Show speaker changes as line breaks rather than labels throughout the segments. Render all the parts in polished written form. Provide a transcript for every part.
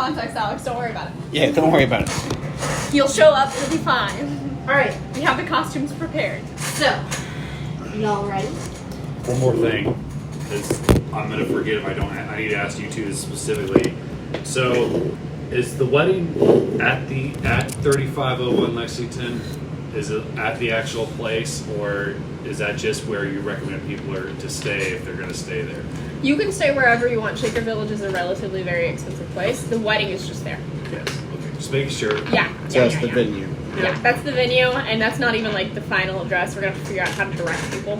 context, Alex. Don't worry about it.
Yeah, don't worry about it.
You'll show up. It'll be fine.
Alright,
We have the costumes prepared.
so, y'all ready?
One more thing, is I'm gonna forget if I don't. I need to ask you two specifically. So, is the wedding at 3501 Lexington? Is it at the actual place, or is that just where you recommend people are to stay if they're gonna stay there?
You can stay wherever you want. Shaker Village is a relatively very expensive place. The wedding is just there.
Yes. Okay. Just making sure.
Yeah.
So that's the venue.
Yeah, that's the venue, and that's not even like the final address. We're gonna have to figure out how to direct people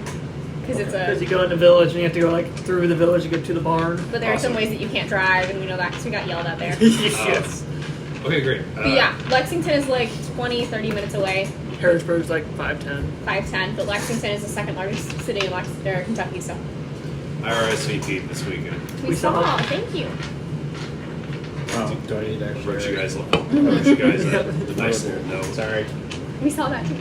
because it's
Because
a.
you go in the village and you have to go like through the village to get to the barn.
But there are some ways that you can't drive, and we know that because we got yelled at there.
Yes.
Okay, great.
But yeah, Lexington is like 20, 30 minutes away,
Harrisburg's like 5:10.
5:10. But Lexington is the second largest city in Kentucky, so.
I RSVP'd this weekend.
We saw. Thank you.
Oh, do I need to actually?
Wrote you guys the nice little note.
Sorry.
We saw that too.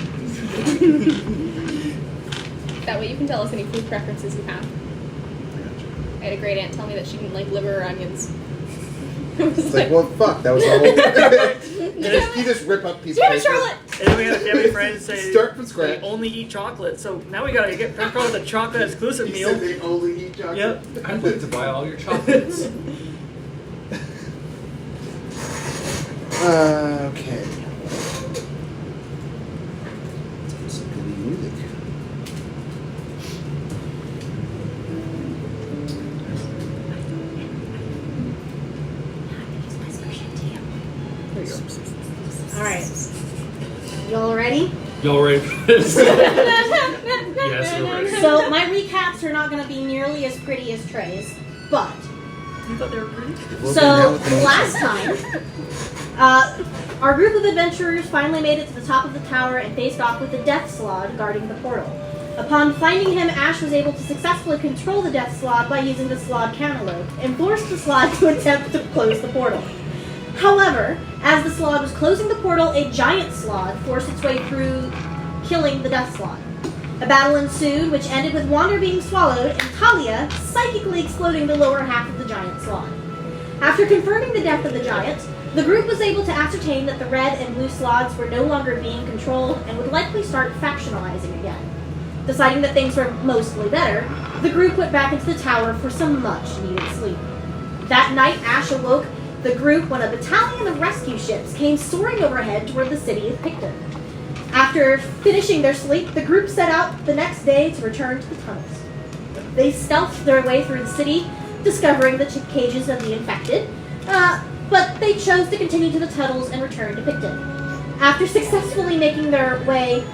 That way you can tell us any food preferences you have. I had a great aunt tell me that she didn't like liver or onions.
It's like, well, fuck, that was all. you just rip up a piece of
Damn
paper.
it, Charlotte!
And then we have family friends say
Start from scratch.
they only eat chocolate. So now we gotta get called the chocolate exclusive
He
meal.
said they only eat chocolate.
Yep.
I'd like to buy all your chocolates.
Okay. Some good music.
Alright. Y'all ready?
Y'all ready for this? Yes, we're ready.
So, my recaps are not going to be nearly as pretty as Trey's, but.
You thought they were pretty?
So, last time, our group of adventurers finally made it to the top of the tower and faced off with the Death Slod guarding the portal. Upon finding him, Asche was able to successfully control the Death Slod by using the Slod cantaloupe and forced the Slod to attempt to close the portal. However, as the Slod was closing the portal, a giant Slod forced its way through, killing the Death Slod. A battle ensued, which ended with Wander being swallowed and Talia psychically exploding the lower half of the giant Slod. After confirming the death of the giant, the group was able to ascertain that the red and blue Slods were no longer being controlled and would likely start factionalizing again. Deciding that things were mostly better, the group went back into the tower for some much-needed sleep. That night, Asche awoke the group when a battalion of rescue ships came soaring overhead toward the city of Picton. After finishing their sleep, the group set out the next day to return to the tunnels. They stealthed their way through the city, discovering the cages of the infected, but they chose to continue to the tunnels and return to Picton. After successfully making their way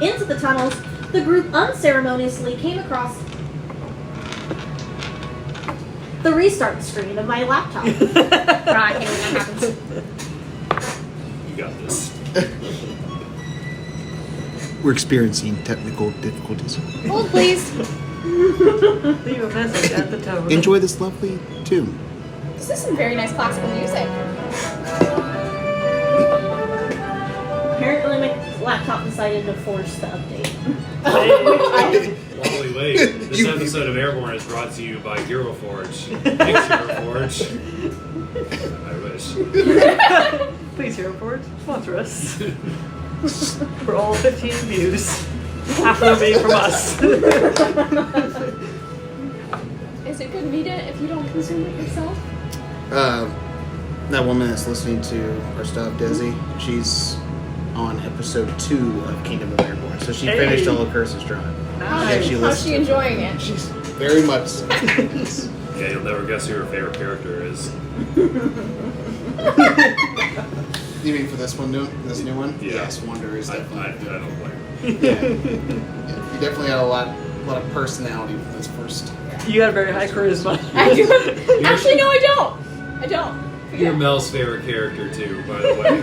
into the tunnels, the group unceremoniously came across the restart screen of my laptop.
Right, I hate when that happens.
You got this.
We're experiencing technical difficulties.
Hold, please.
Leave a message at the tone.
Enjoy this lovely tune.
This is some very nice classical music.
Apparently my laptop decided to force the update.
While we wait, this episode of Aeireborne is brought to you by Hero Forge. Thanks, Hero Forge. I wish.
Please, Hero Forge, sponsor us. For all 15 views. Half of them being from us.
Is it good media if you don't consume it yourself?
That woman that's listening to our stuff, Desi, she's on episode 2 of Kingdom of Aeireborne. So she finished all of Curse's Drive.
How's she enjoying it?
She's very much so.
Yeah, you'll never guess who her favorite character is.
You mean for this new one?
Yeah.
Yes, Wonder is
I
definitely.
don't blame
Yeah. You definitely had a lot of personality for this first.
You got very high charisma.
I do. Actually, no, I don't. I don't.
her. You're Mel's favorite character, too, by the way.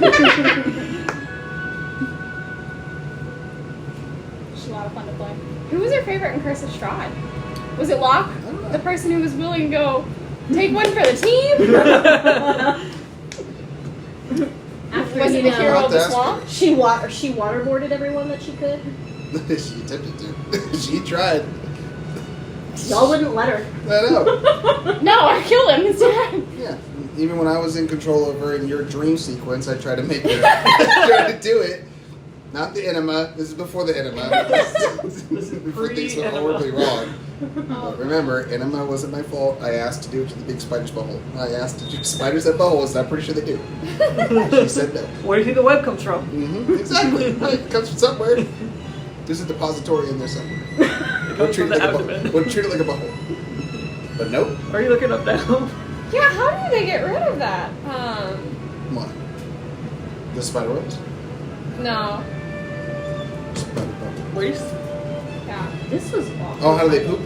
She's a lot of fun to play. Who was your favorite in Curse of Strahd? Was it Locke? The person who was willing to go take one for the team?
After,
Was it the hero of the swamp?
She waterboarded everyone that she could.
She attempted to. She tried.
Y'all wouldn't let her.
I know.
No, I killed him instead.
Even when I was in control over in your dream sequence, I tried to make it. I tried to do it. Not the enema. This is before the enema.
This is
before things went
pre-enema.
horribly wrong. But remember, enema wasn't my fault. I asked to do it to the big spider's butthole. I asked to do spiders have buttholes, and I'm pretty sure they do. She said no.
Where do you think the web comes from?
Exactly. It comes from somewhere. There's a depository in there somewhere.
It comes from the abdomen.
Wouldn't treat it like a butthole. But nope.
Are you looking up now?
Yeah, how do they get rid of that?
What? The spider webs?
No.
Spider butthole.
Waste?
Yeah.
This was awful.
Oh, how do they poop?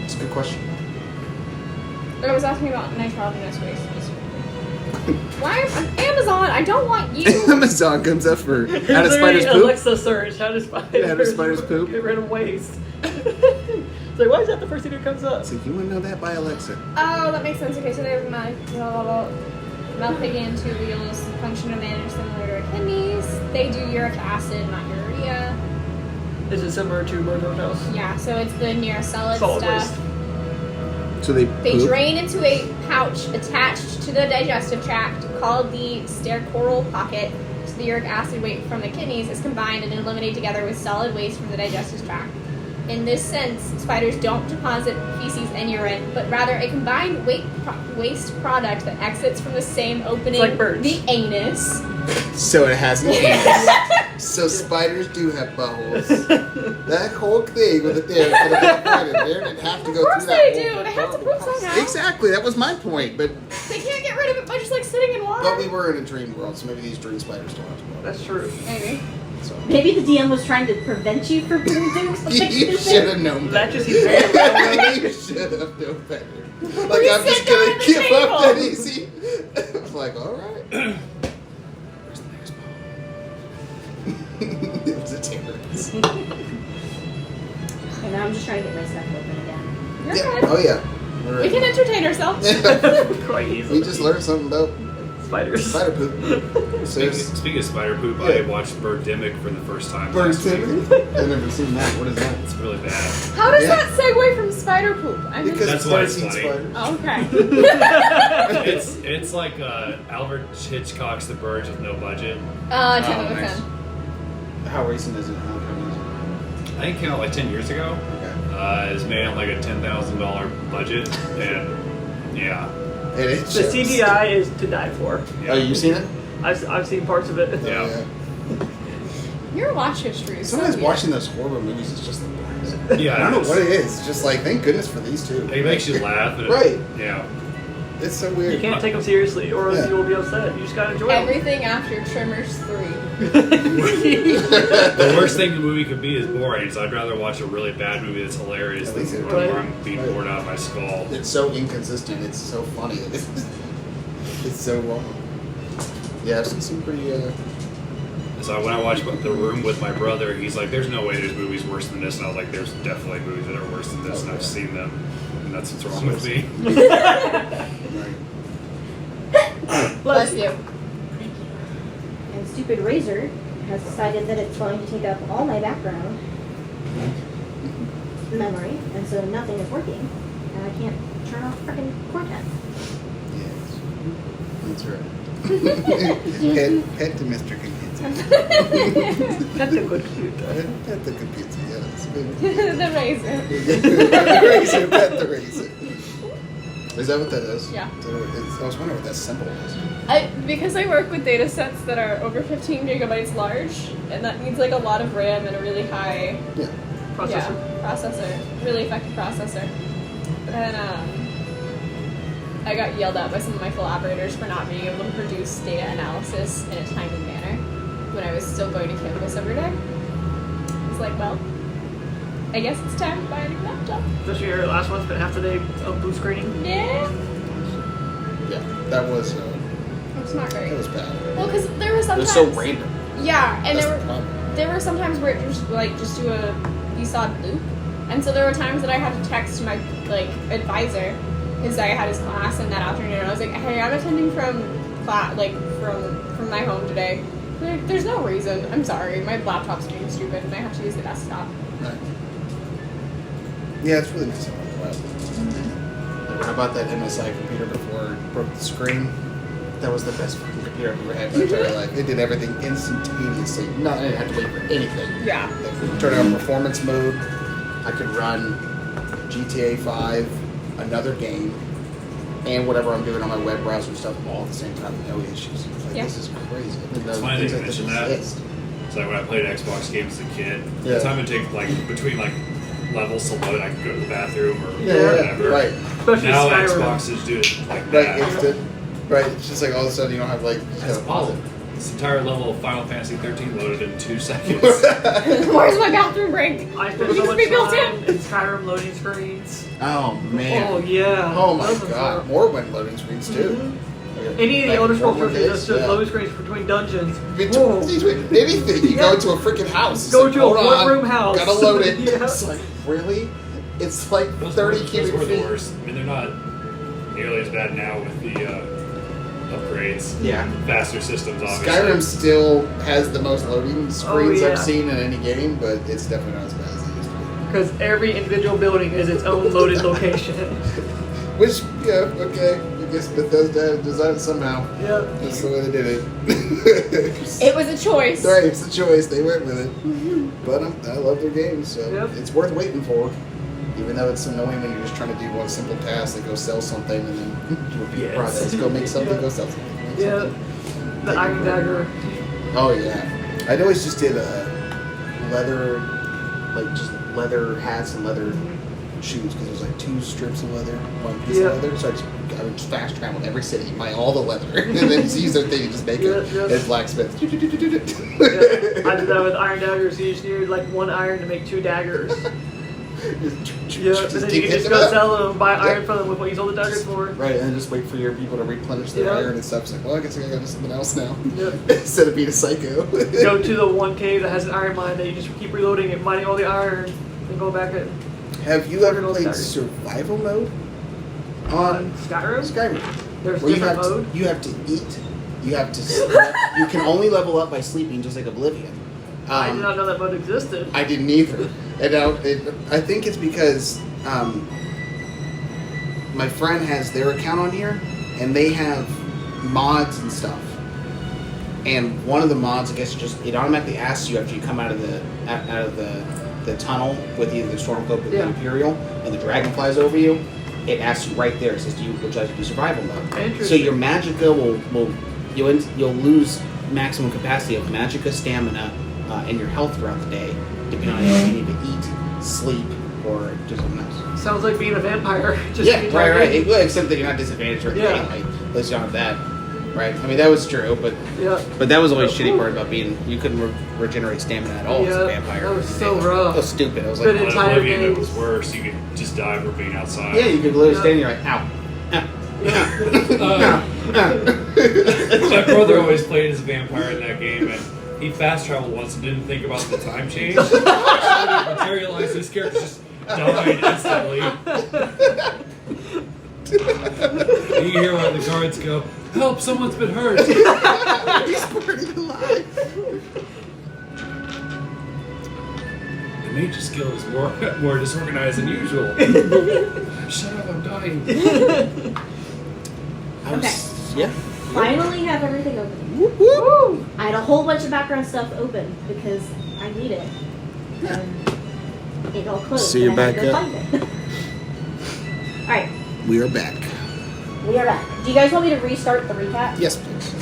That's a good question.
I was asking about nitrogenous waste specifically. Why? Amazon, I don't want you.
Amazon comes up for how does
Literally,
spiders poop?
Alexa search, how do spiders,
How do spiders poop?
Get rid of waste. It's like, why is that the first thing that comes up?
So you want to know that by Alexa?
Oh, that makes sense. Okay, so they have mouth-pigment tubules function and manage similar to our kidneys. They do uric acid, not urea.
Is it similar to Moon House?
Yeah, so it's the near-solid
Solid
stuff.
waste.
So they
They
poop?
drain into a pouch attached to the digestive tract called the stercoral pocket. So the uric acid weight from the kidneys is combined and eliminated together with solid waste from the digestive tract. In this sense, spiders don't deposit feces and urine, but rather a combined waste product that exits from the same opening,
like birds.
the anus.
So it has an anus. So spiders do have buttholes. That whole thing with the there for the point in there didn't have to
Of
go
course
through that
they
whole
do. They have to poop somehow.
Exactly, that was my point. But
They can't get rid of it by just like sitting in water.
we were in a dream world, so maybe these dream spiders don't have to go.
That's true.
Maybe.
So
Maybe the DM was trying to prevent you from doing something.
you should have known
That
better.
just seems very random.
You should have known better. Like
We
I'm just
sit down
gonna
at the
give up
table.
that easy. I'm like, all right. Where's the next ball? It was a terrorist.
And now I'm just trying to get my stuff open again.
You're
Yeah.
good.
Oh yeah.
We can entertain ourselves.
Quite easily.
We just learned something about
Spiders.
spider poop. So
Speaking of spider poop,
Yeah.
I watched Birdemic for the first time
bird
last week.
I've never seen that. What is that?
It's really bad.
How does
Yeah.
that segue from spider poop? I mean,
Because
That's
it's
why it's
13
funny.
spiders.
oh, okay.
It's like Albert Hitchcock's The Birds with no budget.
10 out of
nice.
10.
How recent is it? How long is
I think it came out like 10 years ago.
it? Okay.
It's made on like a $10,000 budget, and yeah.
And it
The
shows.
CGI is to die for.
yeah.
Oh, you seen it?
I've seen parts of it.
Yeah.
Oh,
Your watch history is
Sometimes
so
watching those horror movies is just the best.
Yeah,
I don't know
it's-
what it is. It's just like, thank goodness for these two.
It makes you laugh. And
Right.
Yeah.
It's so weird.
You can't take them seriously, or else
Yeah.
you will be upset. You just gotta enjoy them.
Everything after Tremors 3.
The worst thing the movie could be is boring, so I'd rather watch a really bad movie that's hilarious
At
than
least it-
one where I'm being
Right.
bored out of my skull.
It's so inconsistent. It's so funny. It's so wrong. Yeah, I've seen some pretty.
So when I watched The Room with my brother, he's like, "There's no way there's movies worse than this," and I was like, "There's definitely movies that are worse than this, and I've seen them, and that's what's wrong with me."
Bless you.
And Stupid Razor has decided that it's going to take up all my background memory, and so nothing is working, and I can't turn off frickin' Cortex.
Yes, that's right. Pet to Mr. Computer.
That's a good computer.
Pet the computer. Yes.
The razor.
Razor. Pet the razor. Is that what that is?
Yeah.
So I was wondering what that symbol was.
Because I work with data sets that are over 15 gigabytes large, and that needs like a lot of RAM and a really high
Yeah.
Processor.
processor, really effective processor. And I got yelled at by some of my collaborators for not being able to produce data analysis in a timely manner when I was still going to campus every day. I was like, well, I guess it's time to buy a new laptop.
Especially your last one spent half the day blue screening.
Yeah.
Yeah. That was.
It's not
That
great.
was bad.
Well, because there were
It
sometimes.
was so random.
Yeah, and
That's
there
the
were.
problem.
There were some times where it just do a VSOD loop, and so there were times that I had to text my advisor because I had his class in that afternoon. And I was like, "Hey, I'm attending from class, from my home today. There's no reason. I'm sorry, my laptop's being stupid, and I have to use the desktop."
Right. Yeah, it's really nice on the web. I bought that MSI computer before it broke the screen. That was the best fucking computer I've ever had in my entire life. It did everything instantaneously. I didn't have to wait for anything.
Yeah.
Turn on performance mode. I could run GTA 5, another game, and whatever I'm doing on my web browser stuff all at the same time with no issues. Like,
Yeah.
This is crazy.
It's funny that you mentioned that. It's like when I played Xbox games as a kid, the time it takes like between like levels to load, I could go to the bathroom or whatever.
Right.
Especially
Now
Skyrim.
Xboxes do it like
Right,
that.
instant. Right, it's just like all of a sudden you don't have like.
That's all. This entire level of Final Fantasy 13 loaded in 2 seconds.
Where's my bathroom break?
I
It
spent so
needs to
much
be built
time
in.
in Skyrim loading screens.
Oh man.
Oh yeah.
Oh my
Those ones
god.
are-
More went loading screens too.
Any of the Elder Scrolls
Like,
trilogy, that's just
yeah.
loading screens between dungeons.
Between anything, you go into a freaking house. It's
Go
like,
to a
hold on,
one-room house.
Gotta load it.
Yeah.
It's like really? It's like
Those
30
were
cubic
the
feet.
worst. I mean, they're not nearly as bad now with the upgrades.
Yeah.
Faster systems, obviously.
Skyrim still has the most loading screens
yeah.
I've seen in any game, but it's definitely not as bad as it used to be.
Because every individual building is its own loaded location.
Which, yeah, okay. I guess Bethesda designed it somehow.
Yeah.
That's the way they did it.
It was a choice.
Right, it's a choice. They went with it. But I love their games, so
Yep.
it's worth waiting for. Even though it's annoying when you're just trying to do one simple task, like go sell something, and then repeat the
Yes.
process. Go make something, go sell something. Make
Yeah.
something.
The Iron Dagger.
Oh yeah. I'd always just did leather, like just leather hats and leather shoes, because there's like 2 strips of leather, 1 piece
Yeah.
of leather. So I would just fast travel every city, buy all the leather, and then just use their thing and just make it.
Yeah.
And blacksmith.
Yeah. I did that with Iron Daggers. You just needed like 1 iron to make 2 daggers. Yeah, and then you
keep
can just
hitting
go
them
sell them, buy
Yeah.
iron from them with what you sold the daggers for.
Right, and then just wait for your people to replenish their
Yeah.
iron and stuff. It's like, well, I guess I gotta do something else now.
Yep.
Instead of being a psycho.
Go to the one cave that has an iron mine that you just keep reloading and mining all the iron and go back and
Have you ever
Those
played
daggers.
survival mode
on
on
Skyrim.
Skyrim?
There's
Where
different mode.
you have to eat. You have to. You can only level up by sleeping, just like Oblivion.
I did not know that mode existed.
I didn't either. And now I think it's because my friend has their account on here, and they have mods and stuff. And one of the mods, I guess, it automatically asks you after you come out of the tunnel with either the Stormcloak or the
Yeah.
Imperial, and the dragon flies over you. It asks you right there. It says, "Would you like to do survival mode?" So
Interesting.
your magicka you'll lose maximum capacity of magicka, stamina, and your health throughout the day, depending on if you need to eat, sleep, or do something else.
Sounds like being a vampire. Just
Yeah,
the entire
right.
game.
Well, except that you're not disadvantaged or anything.
Yeah.
Like, at least you don't have that. Right. I mean, that was true, but
Yeah.
that was always shitty part about being you couldn't regenerate stamina at all as a
Yeah,
vampire.
that was so
That
rough.
was stupid. I was
But
like,
in
On
entire
Oblivion, it
games.
was worse. You could just die for being outside.
yeah, you could literally
Yeah.
stand there like, ow,
My brother always played as a vampire in that game, and he fast traveled once and didn't think about the time change. So it materialized, his character just died instantly. You hear one of the guards go, "Help! Someone's been hurt."
He's burning alive.
The mage's skill is more disorganized than usual. Shut up! I'm dying.
I was, yeah.
Finally have everything open.
Whoop, whoop.
I had a whole bunch of background stuff open because I need it. And it all closed.
So you're
and I had to
back
go
up?
find it. Alright,
We are back.
we are back. Do you guys want me to restart the recap?
Yes, please.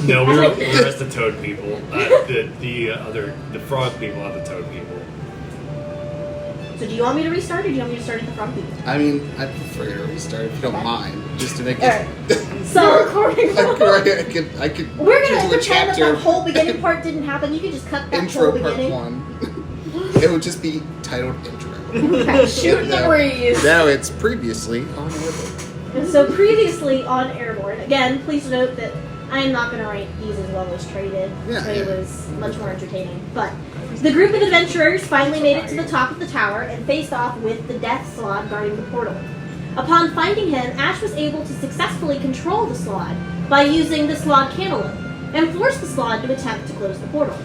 No, we're as the toad people. The frog people are the toad people.
So do you want me to restart or do you want me to start at the front people?
I mean, I prefer to restart if you don't
Okay.
mind, just to make
Alright.
it.
So
Recording.
I could.
we're
choose
gonna
a
pretend that
chapter.
the whole beginning part didn't happen. You can just cut that
Intro
whole
part
beginning.
1. It would just be titled intro.
Okay.
Shoot the
Now-
breeze.
Now it's previously on Aeireborne.
So previously on Aeireborne, again, please note that I am not going to write these as well as Traded.
Yeah,
Trade
yeah.
was much more entertaining. But the group of adventurers finally made it to the top of the tower and faced off with the Death Slod guarding the portal. Upon finding him, Asche was able to successfully control the Slod by using the Slod cantaloupe and force the Slod to attempt to close the portal.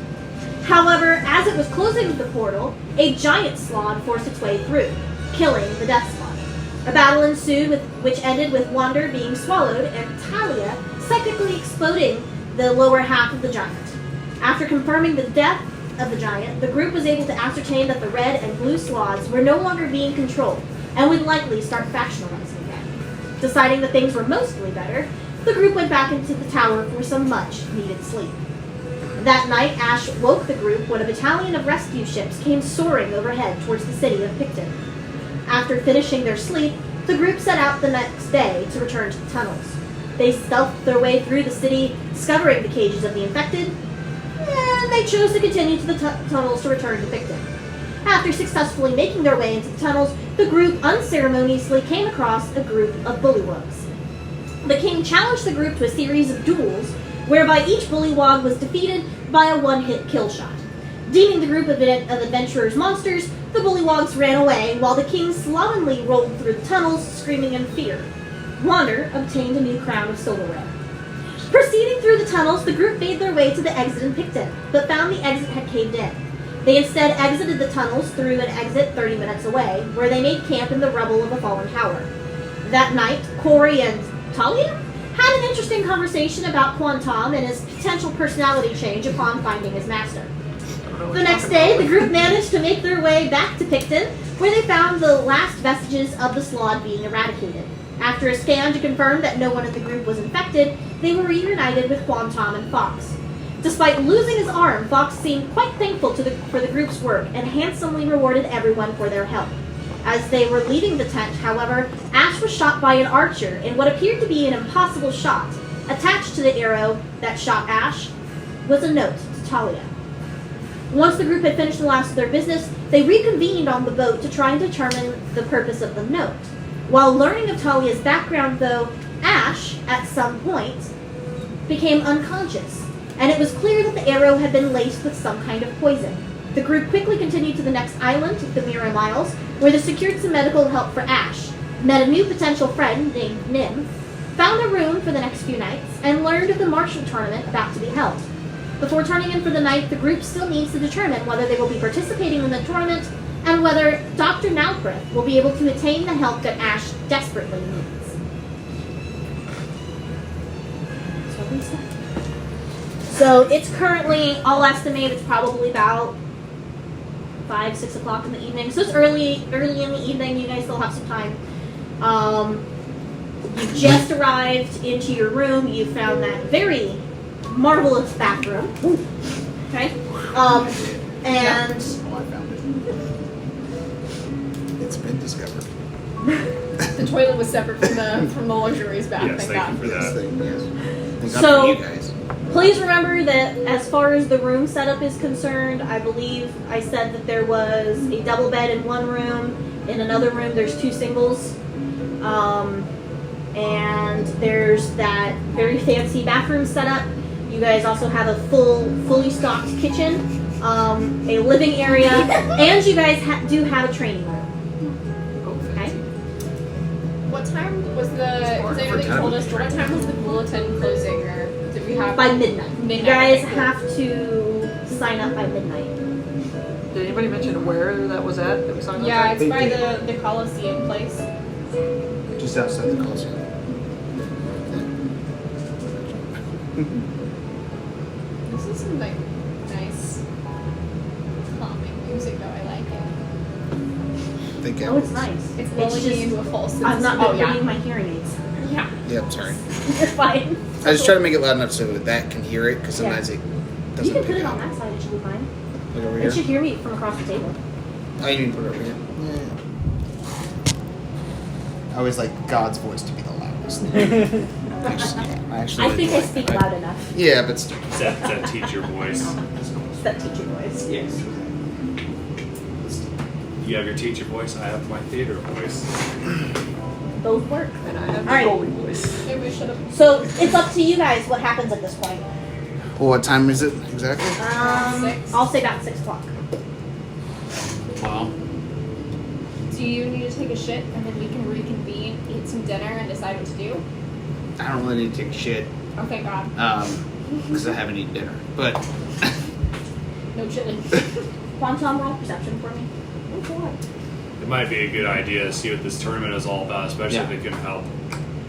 However, as it was closing the portal, a giant Slod forced its way through, killing the Death Slod. A battle ensued, which ended with Wander being swallowed and Talia psychically exploding the lower half of the giant. After confirming the death of the giant, the group was able to ascertain that the red and blue sloths were no longer being controlled and would likely start factionalizing again. Deciding that things were mostly better, the group went back into the tower for some much-needed sleep. That night, Asche woke the group when a battalion of rescue ships came soaring overhead towards the city of Picton. After finishing their sleep, the group set out the next day to return to the tunnels. They stealthed their way through the city, discovering the cages of the infected, and they chose to continue to the tunnels to return to Picton. After successfully making their way into the tunnels, the group unceremoniously came across a group of bullywugs. The king challenged the group to a series of duels, whereby each bullywug was defeated by a one-hit kill shot. Deeming the group of adventurers monsters, the bullywugs ran away, while the king slovenly rolled through the tunnels, screaming in fear. Wander obtained a new crown of silverware. Proceeding through the tunnels, the group made their way to the exit in Picton, but found the exit had caved in. They instead exited the tunnels through an exit 30 minutes away, where they made camp in the rubble of a fallen tower. That night, Kuori and Talia had an interesting conversation about Quan Tom and his potential personality change upon finding his master. The next day, the group managed to make their way back to Picton, where they found the last vestiges of the sloth being eradicated. After a scan to confirm that no one in the group was infected, they were reunited with Quan Tom and Fox. Despite losing his arm, Fox seemed quite thankful for the group's work and handsomely rewarded everyone for their help. As they were leaving the tent, however, Asche was shot by an archer in what appeared to be an impossible shot. Attached to the arrow that shot Asche was a note to Talia. Once the group had finished the last of their business, they reconvened on the boat to try and determine the purpose of the note. While learning of Talia's background, though, Asche, at some point, became unconscious, and it was clear that the arrow had been laced with some kind of poison. The group quickly continued to the next island, the Murim Isles, where they secured some medical help for Asche, met a new potential friend named Nim, found a room for the next few nights, and learned of the martial tournament about to be held. Before turning in for the night, the group still needs to determine whether they will be participating in the tournament and whether Dr. Nalprith will be able to attain the help that Asche desperately needs. So it's currently, I'll estimate it's probably about 5, 6 o'clock in the evening. So it's early in the evening. You guys still have some time. You just arrived into your room. You found that very marvelous bathroom. Okay. And
Oh, I found it. It's been discovered.
The toilet was separate from the luxuries back.
Yes, thank you for
Yes,
that.
yes. Thank God
So-
for you guys.
please remember that as far as the room setup is concerned, I believe I said that there was a double bed in one room. In another room, there's 2 singles. And there's that very fancy bathroom setup. You guys also have a fully stocked kitchen, a living area, and you guys do have a training room. Okay?
What time was the? Because I know that you told us. What time was the bulletin closing, or did we have?
By midnight.
Midnight,
You guys
okay, cool.
have to sign up by midnight.
Did anybody mention where that was at that we signed up
Yeah,
for?
it's by the Colosseum place.
Just outside the Colosseum.
This is some like nice calming music though. I like it.
I think
Oh, it's nice.
It's lulling
just-
you into a false.
I've not been
yeah.
bringing my hearing aids.
Yeah.
Yeah, I'm sorry.
You're fine.
I just try to make it loud enough so that can hear it, because sometimes it
You
doesn't
can put
pick
it
up.
on that side, it should be fine.
Like over
It
here?
should hear me from across the table.
Oh, you need to put it over here? Yeah. I always like God's voice to be the loudest.
I think I speak loud enough.
Yeah, but still.
Is that teacher voice?
It's that teacher voice.
Yes.
You have your teacher voice, I have my theater voice.
Both work.
And I have
All right.
the holy voice.
Maybe we should have.
So it's up to you guys what happens at this point.
Well, what time is it exactly?
6.
I'll say about 6 o'clock.
Well,
Do you need to take a shit and then we can reconvene, eat some dinner, and decide what to do?
I don't really need to take a shit,
Oh, thank God.
because I haven't eaten dinner. But
No chili.
Quan Tom, roll perception for me.
Oh, boy.
might be a good idea to see what this tournament is all about, especially if it can help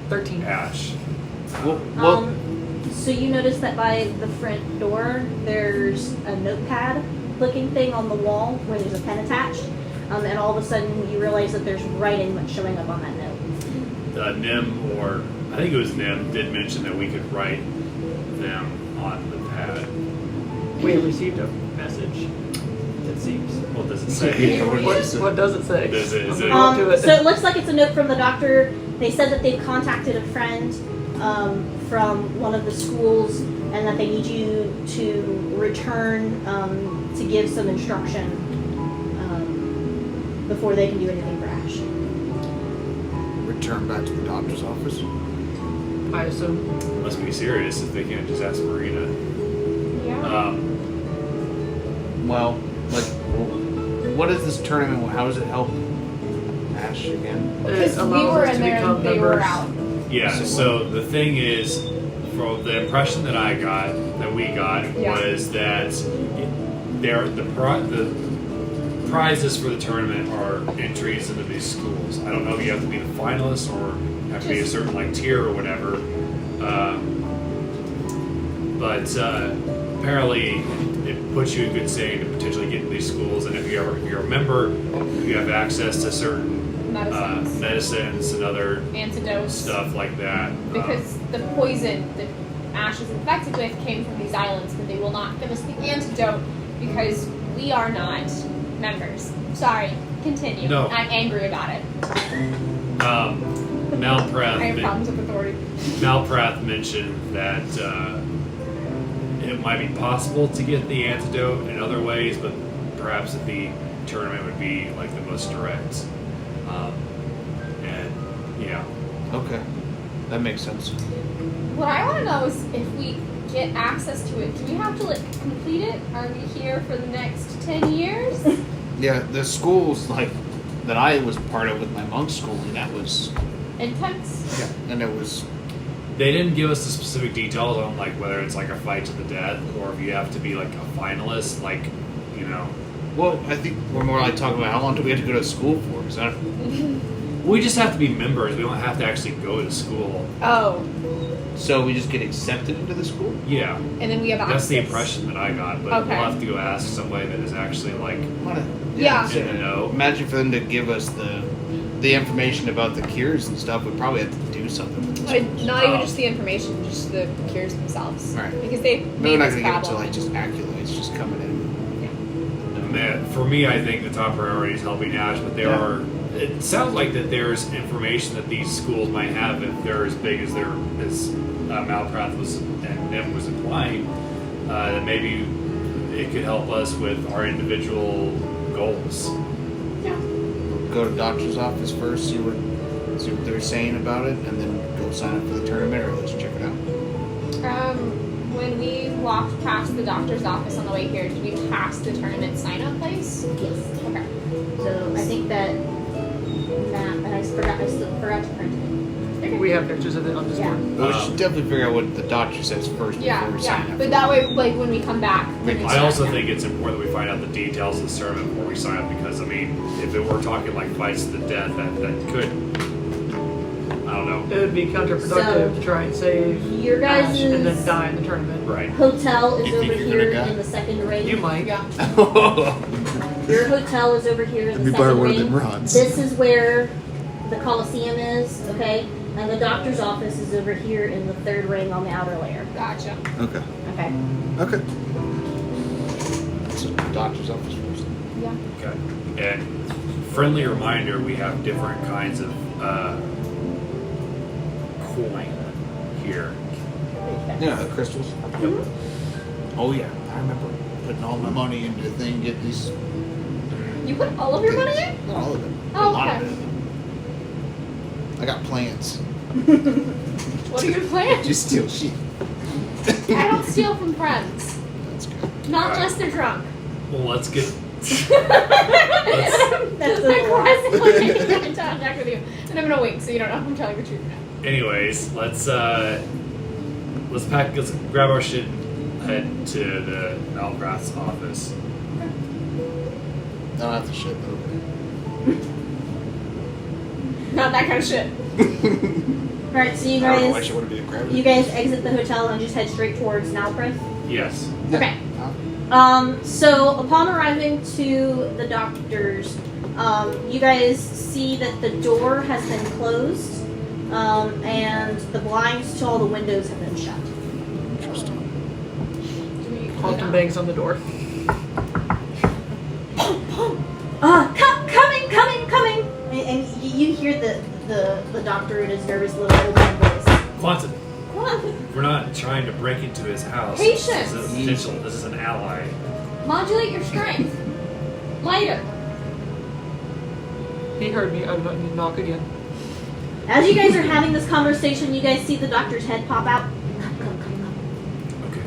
13.
Asche.
Well,
So you notice that by the front door, there's a notepad-looking thing on the wall where there's a pen attached, and all of a sudden you realize that there's writing that's showing up on that note.
Nim, or I think it was Nim, did mention that we could write them on the pad.
We have received a message. It seems.
What does it say?
What does it say?
Is it-
I'm gonna go to it.
So it looks like it's a note from the doctor. They said that they've contacted a friend from one of the schools and that they need you to return to give some instruction before they can do anything for Asche.
return back to the doctor's office.
I assume.
Must be serious if they can't just ask Marina.
Yeah.
Well, what is this tournament? How does it help Asche again?
Because
It
we
allows
were
us
in
to
there
become
and they were
members.
out.
Yeah, so the thing is, from the impression that we got,
Yeah.
was that the prizes for the tournament are entries into these schools. I don't know if you have to be the finalist or have to be a
Just-
certain tier or whatever. But apparently, it puts you in good standing to potentially get into these schools, and if you're a member, you have access to certain medicines and other
Antidotes.
stuff like that.
Because the poison that Asche is infected with came from these islands, but they will not give us the antidote because we are not members. Sorry, continue.
No.
I'm angry about it. I have problems with authority.
Malprath mentioned that it might be possible to get the antidote in other ways, but perhaps that the tournament would be like the most direct. And yeah,
Okay, that makes sense.
What I want to know is if we get access to it, do we have to complete it? Are we here for the next 10 years?
Yeah, the schools that I was part of with my monk schooling, that was
Intense.
and it was
they didn't give us the specific details on whether it's a fight to the death or if you have to be a finalist,
well. I think we're more talking about how long do we have to go to school for? Because
we just have to be members. We don't have to actually go to school.
Oh,
so we just get accepted into the school.
Yeah,
and then we have access.
that's the impression that I got. But
Okay.
we'll have to go ask somebody that is actually
Yeah.
in the know.
Imagine for them to give us the information about the cures and stuff. We probably have to do something with this.
Not even just the information, just the cures themselves.
Right.
Because they
We're
made
not
this
going to give it to
problem.
just accolades just coming in.
And that, for me, I think the top priority is helping Asche, but there are. It sounds like that there's information that these schools might have if they're as big as Malprath was and Nim was implying. That maybe it could help us with our individual goals.
Go to doctor's office first, see what they're saying about it, and then go sign up for the tournament or let's check it out.
When we walked past the doctor's office on the way here, did we pass the tournament sign-up place?
Yes.
Okay.
So I think that map, and I still forgot to print it.
We have pictures of it on Discord.
Well, we should definitely figure out what the doctor says first
Yeah,
before we sign
yeah.
up.
But that way, when we come back,
We can
I also think it's important that we find out the details of the tournament before we sign up because, if it were talking fights to the death, that could, I don't know.
It would be counterproductive to try and save
Your guys'
Asche and then die in the tournament.
Right.
hotel is
You think
over
you're
here
gonna die?
in the second ring.
You might.
yeah.
Your hotel is over here in
Let
the
me borrow
second
one of
ring.
them rods.
This is where the Colosseum is, okay? And the doctor's office is over here in the third ring on the outer layer.
Gotcha.
Okay.
Okay.
Okay. So doctor's office first.
Yeah.
Okay. And friendly reminder, we have different kinds of coin here.
Yeah, the crystals. Oh yeah, I remember putting all my money into the thing, get these.
You put all of your money in?
Not all of it.
Oh,
a lot
okay.
of it. I got plans.
What are your plans?
Just steal sheep.
I don't steal from friends.
That's good.
Not
Alright.
unless they're drunk.
Well, let's get.
That's a lot.
aggressively making eye contact with you. And I'm gonna wink so you don't know if I'm telling the truth.
Anyways, let's grab our shit and head to the Malprath's office.
I don't have to shit though.
Not that kind of shit.
Alright, so you
I don't know why
guys
she wouldn't be the gravity.
you guys exit the hotel and just head straight towards Nalprith?
Yes.
Okay. So upon arriving to the doctor's, you guys see that the door has been closed, and the blinds to all the windows have been shut.
Interesting.
Quantum bangs on the door.
Coming! And you hear the doctor in his nervous little old man voice.
Quantum,
What?
we're not trying to break into his house.
Patience.
This is a potential. This is an ally.
Modulate your strength. Lighter.
He heard me. I'm not going to knock again.
As you guys are having this conversation, you guys see the doctor's head pop out. Come.
Okay.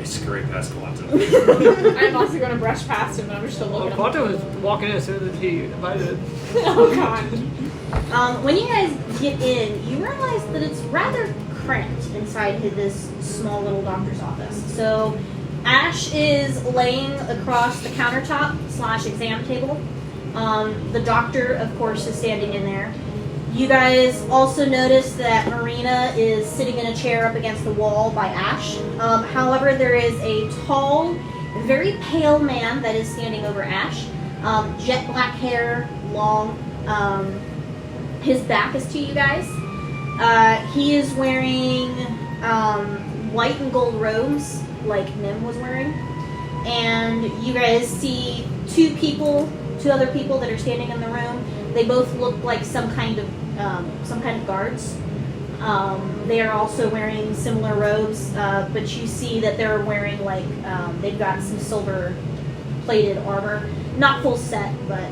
I scurry past Quantum.
I'm also going to brush past him, but I'm just still looking at him.
Quantum was walking in as soon as he invited.
Oh, God.
When you guys get in, you realize that it's rather cramped inside this small little doctor's office. So, Asche is laying across the countertop / exam table. The doctor, of course, is standing in there. You guys also notice that Marina is sitting in a chair up against the wall by Asche. However, there is a tall, very pale man that is standing over Asche. Jet black hair, long. His back is to you guys. He is wearing white and gold robes, like Nim was wearing. And you guys see two other people that are standing in the room. They both look like some kind of guards. They are also wearing similar robes, but you see that they're wearing they've got some silver plated armor. Not full set, but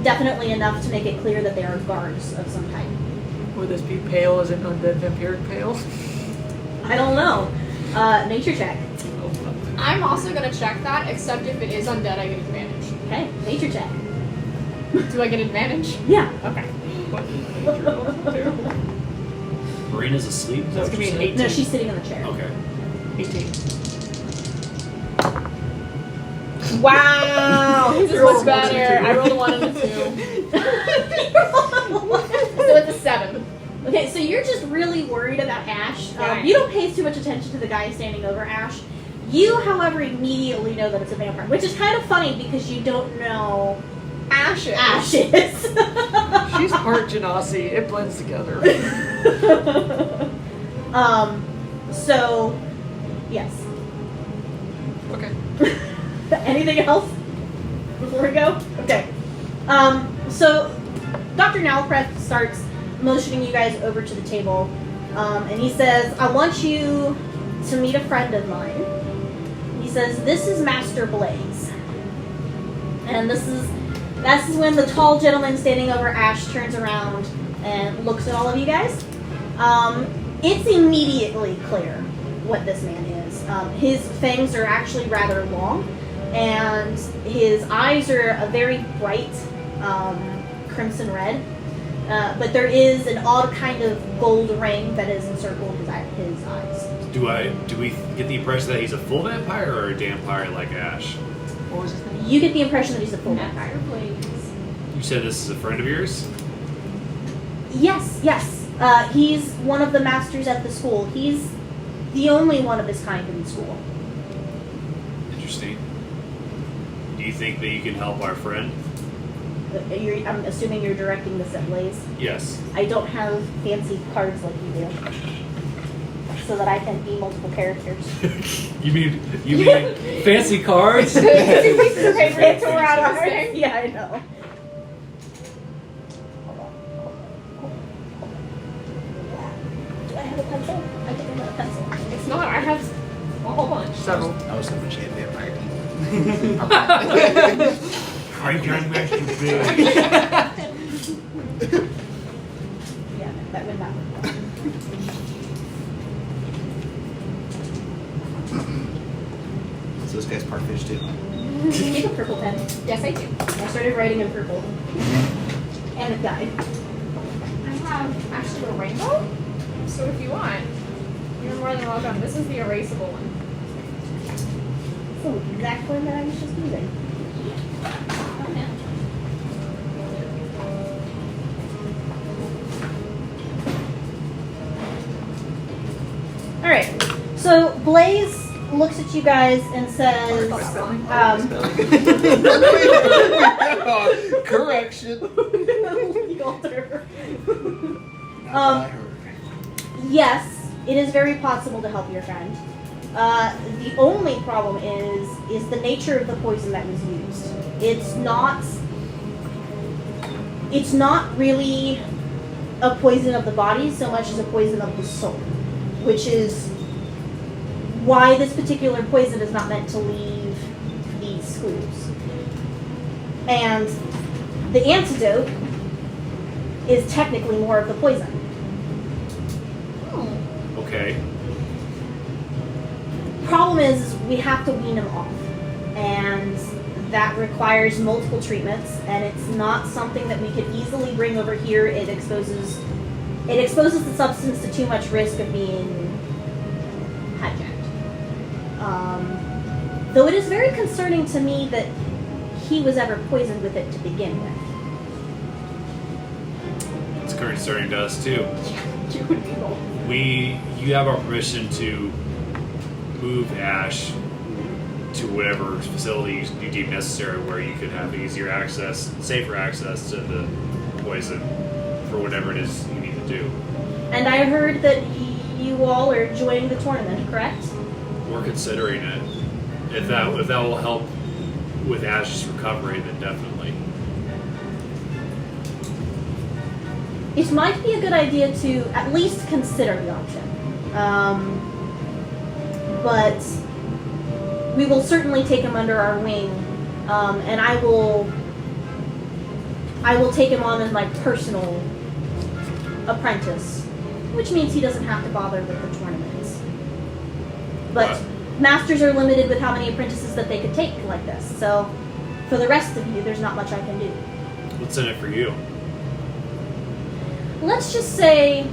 definitely enough to make it clear that they are guards of some type.
Would this be pale as an undead vampiric pale?
I don't know. Nature check.
I'm also going to check that, except if it is undead, I get advantage.
Okay, nature check.
Do I get advantage?
Yeah.
Okay.
Marina's asleep? Is that
That's
what
gonna
you
be an
said?
18.
No, she's sitting in the chair.
Okay.
18.
Wow! This is
You're
much better.
a
I rolled a 1 and a 2. So it's a 7.
Okay, so you're just really worried about Asche.
Right.
You don't pay too much attention to the guy standing over Asche. You, however, immediately know that it's a vampire, which is kind of funny because you don't know
Asche.
Asche is.
She's part Genasi. It blends together.
So, yes.
Okay.
Anything else before we go? Okay. So, Dr. Nalpreth starts motioning you guys over to the table, and he says, I want you to meet a friend of mine. He says, this is Master Blaze. And that's when the tall gentleman standing over Asche turns around and looks at all of you guys. It's immediately clear what this man is. His fangs are actually rather long, and his eyes are a very bright crimson red. But there is an odd kind of gold ring that is encircled his eyes.
Do we get the impression that he's a full vampire or a vampire like Asche?
What was his name?
You get the impression that he's a full vampire.
You said this is a friend of yours?
Yes. He's one of the masters at the school. He's the only one of his kind in the school.
Interesting. Do you think that you can help our friend?
I'm assuming you're directing this at Blaze.
Yes.
I don't have fancy cards like you do, so that I can be multiple characters.
You mean fancy cards?
Two pieces of paper to tore out of this thing.
Yeah, I know. Do I have a pencil? I think I have a pencil.
It's not. I have a whole bunch.
Several.
I was hoping she had vampire teeth.
I'm Grandmaster Jade.
Yeah, that would not work.
So this guy's part fish too.
You take a purple pen.
Yes, I do.
I started writing in purple. And it died.
I have actually a rainbow. So if you want, you're more than welcome. This is the erasable one.
It's the exact one that I was just using. So Blaze looks at you guys and says,
Correction.
Yes, it is very possible to help your friend. The only problem is the nature of the poison that was used. It's not really a poison of the body so much as a poison of the soul, which is why this particular poison is not meant to leave these schools. And the antidote is technically more of the poison.
Okay.
Problem is we have to wean him off, and that requires multiple treatments, and it's not something that we could easily bring over here. It exposes the substance to too much risk of being hijacked. Though it is very concerning to me that he was ever poisoned with it to begin with.
It's concerning to us too. You have our permission to move Asche to whatever facility you deem necessary where you could have easier access, safer access to the poison for whatever it is you need to do.
And I heard that you all are joining the tournament, correct?
We're considering it. If that will help with Ashe's recovery, then definitely.
It might be a good idea to at least consider the option. But we will certainly take him under our wing, and I will take him on as my personal apprentice, which means he doesn't have to bother with the tournaments. But masters are limited with how many apprentices that they could take like this, so for the rest of you, there's not much I can do.
What's in it for you?
Let's just say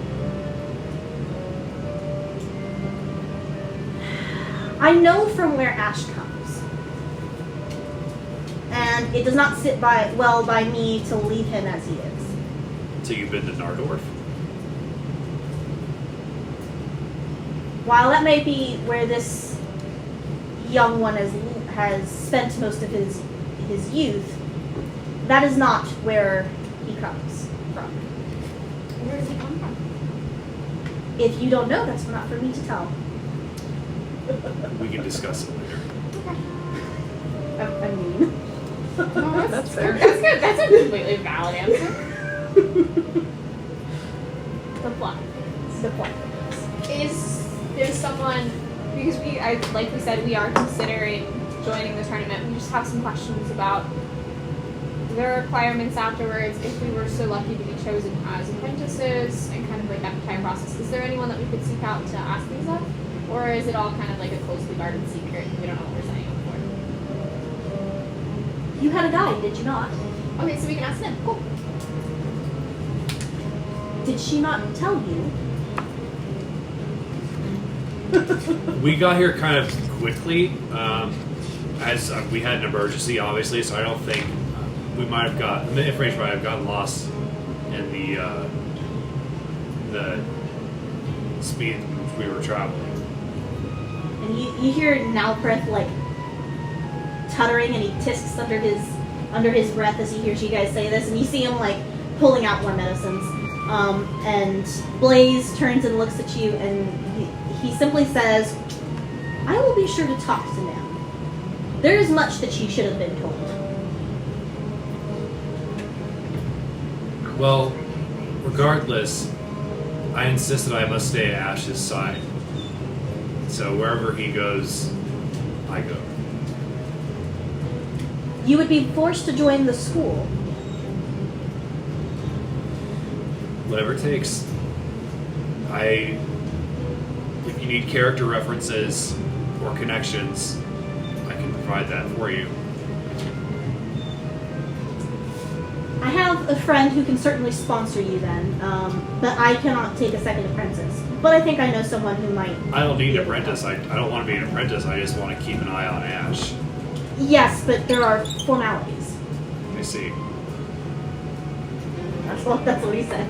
I know from where Asche comes, and it does not sit well by me to leave him as he is.
So you've been to Nardorf?
While that may be where this young one has spent most of his youth, that is not where he comes from.
Where does he come from?
If you don't know, that's not for me to tell.
We can discuss it later.
I mean,
No,
That's fair.
That's good. That's a completely valid answer. The plot.
the point.
Is there someone, because like we said, we are considering joining the tournament. We just have some questions about the requirements afterwards if we were so lucky to be chosen as apprentices and kind of like that entire process. Is there anyone that we could seek out to ask these of? Or is it all kind of like a closely guarded secret and we don't know what we're signing up for?
You had a guide, did you not?
Okay, so we can ask them. Cool.
Did she not tell you?
We got here kind of quickly, as we had an emergency, obviously, so I don't think we might have the information might have gotten lost in the speed at which we were traveling.
And you hear Nalpreth like tuttering, and he tisks under his breath as he hears you guys say this, and you see him like pulling out more medicines. And Blaze turns and looks at you, and he simply says, "I will be sure to talk to Nam. There is much that she should have been told."
Well, regardless, I insist that I must stay at Ashe's side. So wherever he goes, I go.
You would be forced to join the school.
Whatever it takes. If you need character references or connections, I can provide that for you.
I have a friend who can certainly sponsor you then, but I cannot take a second apprentice. But I think I know someone who might.
I don't need an apprentice. I don't want to be an apprentice. I just want to keep an eye on Asche.
Yes, but there are formalities.
I see.
That's what he says.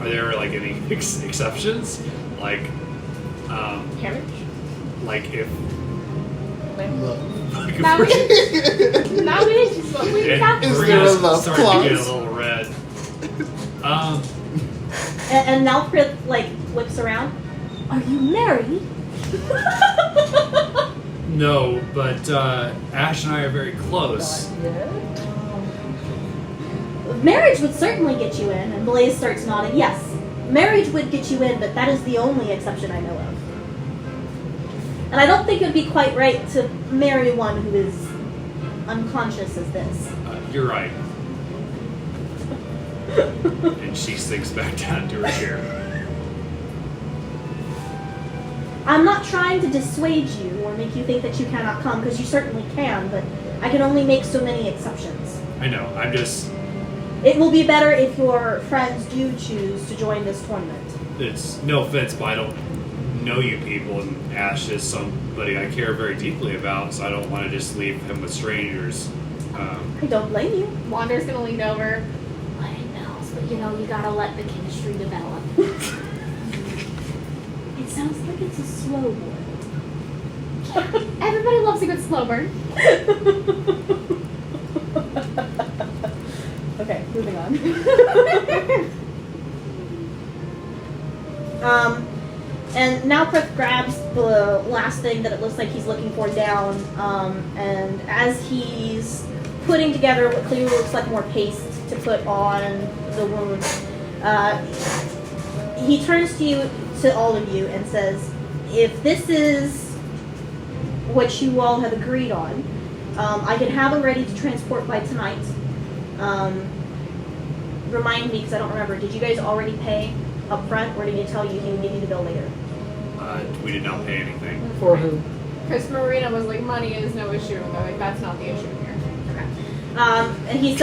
Are there like any exceptions? Like,
Marriage?
like if
Love.
like if
Marriage?
we're-
Marriage is what we got.
Is
we're
there a
gonna
love
start to get a
clause?
little red.
And Nalfrith like whips around. Are you married?
No, but Ash and I are very close.
Marriage would certainly get you in, and Blaze starts nodding. Yes, marriage would get you in, but that is the only exception I know of. And I don't think it would be quite right to marry one who is unconscious as this.
You're right. And she sinks back down to her chair.
I'm not trying to dissuade you or make you think that you cannot come, because you certainly can, but I can only make so many exceptions.
I know. I'm just.
It will be better if your friends do choose to join this tournament.
It's no offense, but I don't know you people, and Ash is somebody I care very deeply about, so I don't want to just leave him with strangers.
I don't blame you.
Wander's gonna lean over.
What it knows, but you know, you gotta let the chemistry develop. It sounds like it's a slow boil.
Everybody loves a good slow burn.
Okay, moving on. And now Prith grabs the last thing that it looks like he's looking for down, and as he's putting together what clearly looks like more paste to put on the wound, he turns to all of you and says, if this is what you all have agreed on, I can have him ready to transport by tonight. Remind me, because I don't remember, did you guys already pay up front, or did he tell you he would give you the bill later?
We did not pay anything.
For who?
Chris Marina was like, money is no issue. And they're like, that's not the issue here.
Okay. And he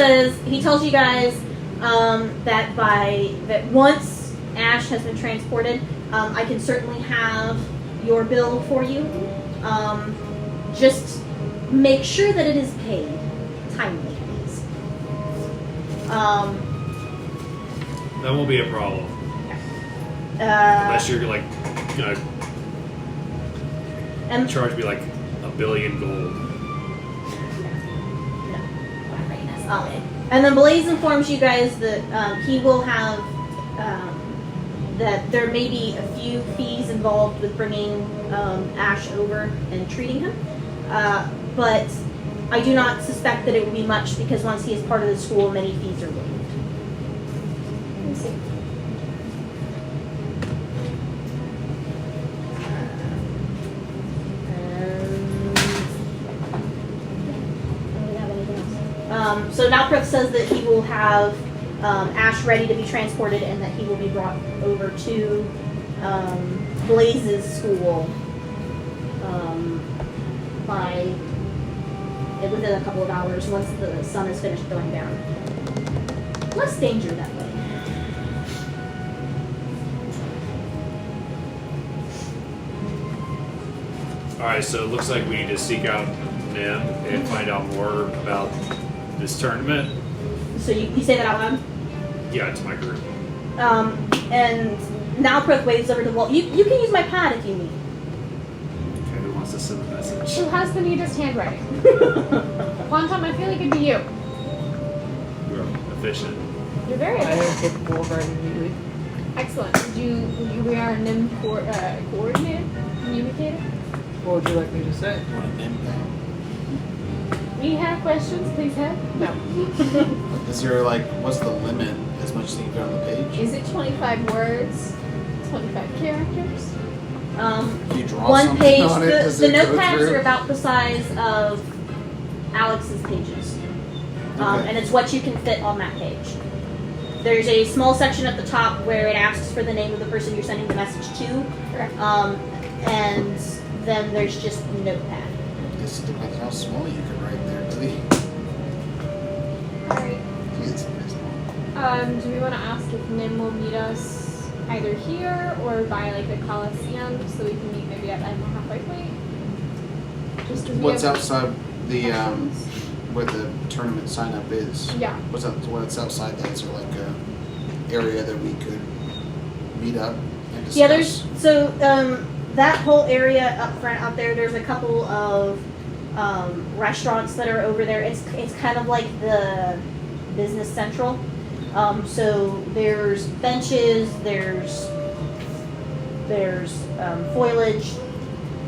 tells you guys that once Ash has been transported, I can certainly have your bill for you. Just make sure that it is paid timely, please.
That won't be a problem. Unless you're like gonna
and
charge me like $1 billion gold.
And then Blaze informs you guys that he will have that there may be a few fees involved with bringing Ash over and treating him, but I do not suspect that it will be much, because once he is part of the school, many fees are waived.
Let me see.
So Nalprith says that he will have Ash ready to be transported, and that he will be brought over to Blaze's school by within a couple of hours, once the sun is finished going down. Less danger that way.
Alright, so it looks like we need to seek out Nim and find out more about this tournament.
So you say that out loud?
Yeah, it's my group.
And Nalprith waves over to Walt. You can use my pad if you need.
Okay, who wants to send a message?
Who has the neatest handwriting? Quan Tom, I feel like it'd be you.
You're efficient.
You're very
I am capable of writing immediately.
excellent. We are NIM coordinated? Communicated?
What would you like me to say?
Want a name back?
We have questions, please have. No.
Is there like, what's the limit as much as you can get on the page?
Is it 25 words? 25 characters?
If you draw
One
something
page.
on it, does
The
it go
notepads
through?
are about the size of Alex's pages.
Okay.
And it's what you can fit on that page. There's a small section at the top where it asks for the name of the person you're sending the message to.
Correct.
And then there's just a notepad.
I guess it depends how small you can write there.
Alright.
It's very small.
Do we want to ask if Nim will meet us either here or by like the Colosseum, so we can meet maybe at Animal Halfway Point? Just 'cause we
What's
have
outside the
questions.
where the tournament sign up is?
Yeah.
What's outside that? Is there like a area that we could meet up and discuss?
Yeah, that whole area up front out there, there's a couple of restaurants that are over there. It's kind of like the business central. So there's benches, there's foliage,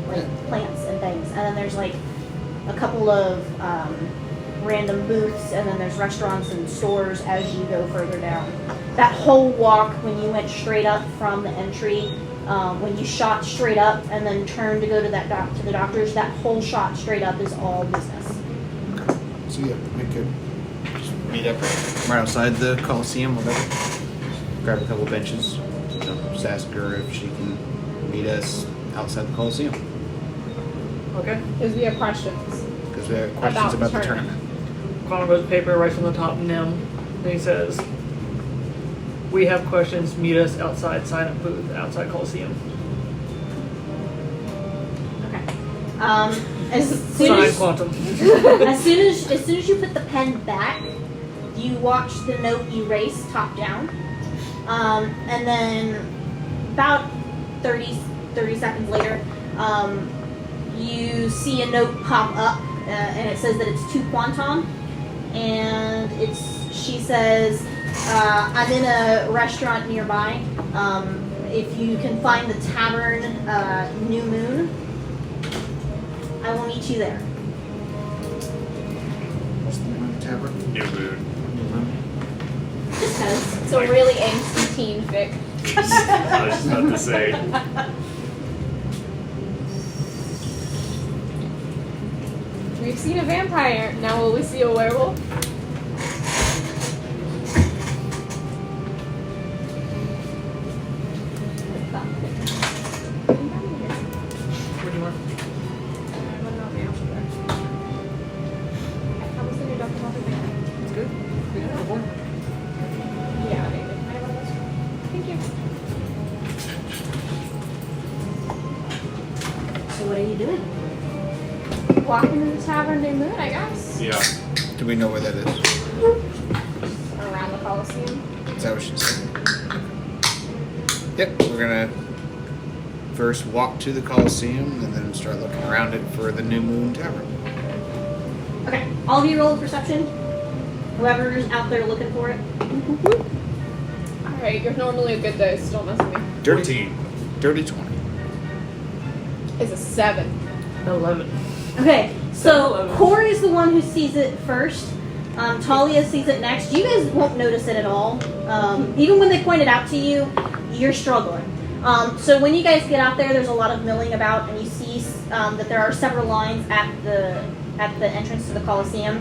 like plants and things, and then there's like a couple of random booths, and then there's restaurants and stores as you go further down. That whole walk, when you went straight up from the entry, when you shot straight up and then turned to go to to the doctors, that whole shot straight up is all business.
So yeah, we could just meet up right outside the Colosseum, whatever. Grab a couple benches. Just ask her if she can meet us outside the Colosseum.
Okay.
Because we have questions.
Because we have questions about the tournament.
Quantum goes paper right from the top, Nim. And he says, "We have questions. Meet us outside sign-up booth outside Colosseum."
Okay. As soon
Sign
as
Quantum.
as soon as you put the pen back, you watch the note erase top down, and then about 30 seconds later, you see a note pop up, and it says that it's to Quan Tom, and she says, "I'm in a restaurant nearby. If you can find the tavern New Moon, I will meet you there."
What's the name of the tavern?
New Moon.
Just because.
It's a really angsty teen fic.
I was just about to say.
We've seen a vampire. Now will we see a werewolf?
What do you want? It's good. We have one.
Yeah, maybe. Thank you.
So what are you doing?
Walking to the Tavern New Moon, I guess.
Yeah.
Do we know where that is?
Around the Colosseum.
Is that what she said? Yep, we're gonna first walk to the Colosseum and then start looking around it for the New Moon Tavern.
Okay, all of you roll perception. Whoever's out there looking for it.
Alright, you're normally a good dice. Don't mess with me.
Dirty 20.
It's a 7.
11.
Okay, so
Hello.
Corey's the one who sees it first. Talia sees it next. You guys won't notice it at all. Even when they point it out to you, you're struggling. So when you guys get out there, there's a lot of milling about, and you see that there are several lines at the entrance to the Colosseum.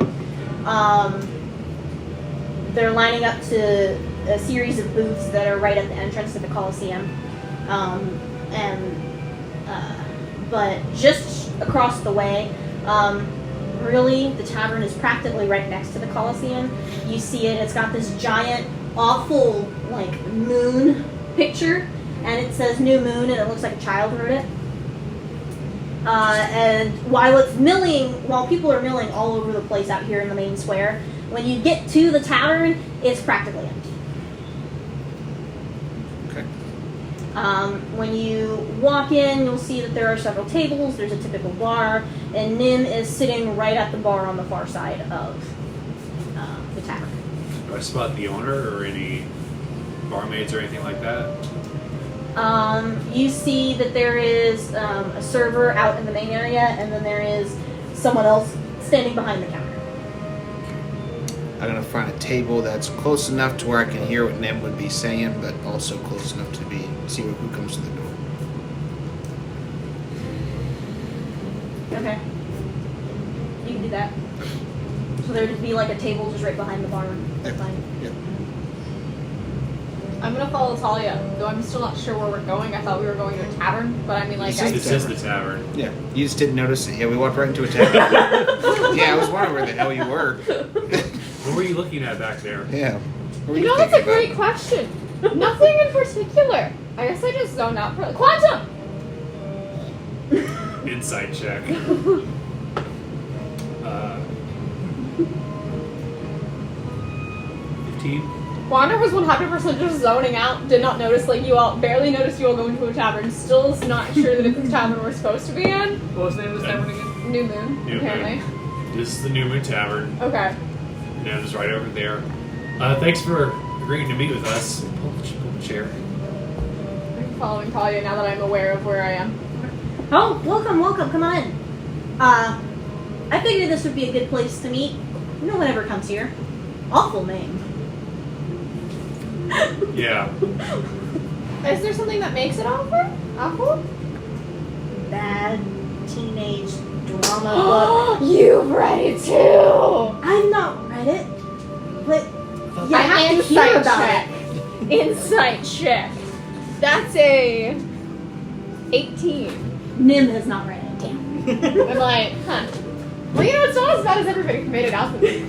They're lining up to a series of booths that are right at the entrance to the Colosseum, but just across the way. Really, the tavern is practically right next to the Colosseum. You see it, it's got this giant, awful, like, moon picture, and it says New Moon, and it looks like a child wrote it. And while people are milling all over the place out here in the main square, when you get to the tavern, it's practically empty.
Okay.
When you walk in, you'll see that there are several tables. There's a typical bar, and Nim is sitting right at the bar on the far side of the tavern.
Do I spot the owner or any barmaids or anything like that?
You see that there is a server out in the main area, and then there is someone else standing behind the counter.
I'm gonna find a table that's close enough to where I can hear what Nim would be saying, but also close enough to see who comes to the door.
Okay. You can do that. So there'd be like a table just right behind the bar. That's fine.
Yep.
I'm gonna follow Talia, though I'm still not sure where we're going. I thought we were going to a tavern, but I mean, like,
This is the tavern.
Yeah. You just didn't notice it. Yeah, we walked right into a tavern. Yeah, I was wondering where the hell you were.
What were you looking at back there?
Yeah. What were
You know, that's a
thinking
great
about?
question. Nothing in particular. I guess I just zoned out for Quantum!
Insight check. 15.
Wander was 100% just zoning out, did not notice, like, you all, barely noticed you all going to a tavern, still is not sure that it's the tavern we're supposed to be in.
What was the name of this tavern again?
New Moon,
New
apparently.
Moon. This is the New Moon Tavern.
Okay.
And it's right over there. Thanks for agreeing to meet with us. Pull the chair.
I'm following Talia now that I'm aware of where I am.
Oh, welcome, come on in. I figured this would be a good place to meet. No one ever comes here. Awful name.
Yeah.
Is there something that makes it awful?
Bad teenage drama book.
You've read it too!
I've not read it, but you
An
have to
insight
hear about
check.
it.
Insight check. That's a 18.
Nim has not read it. Damn.
I'm like, huh. Well, you know, it's not as bad as everybody made it out to be.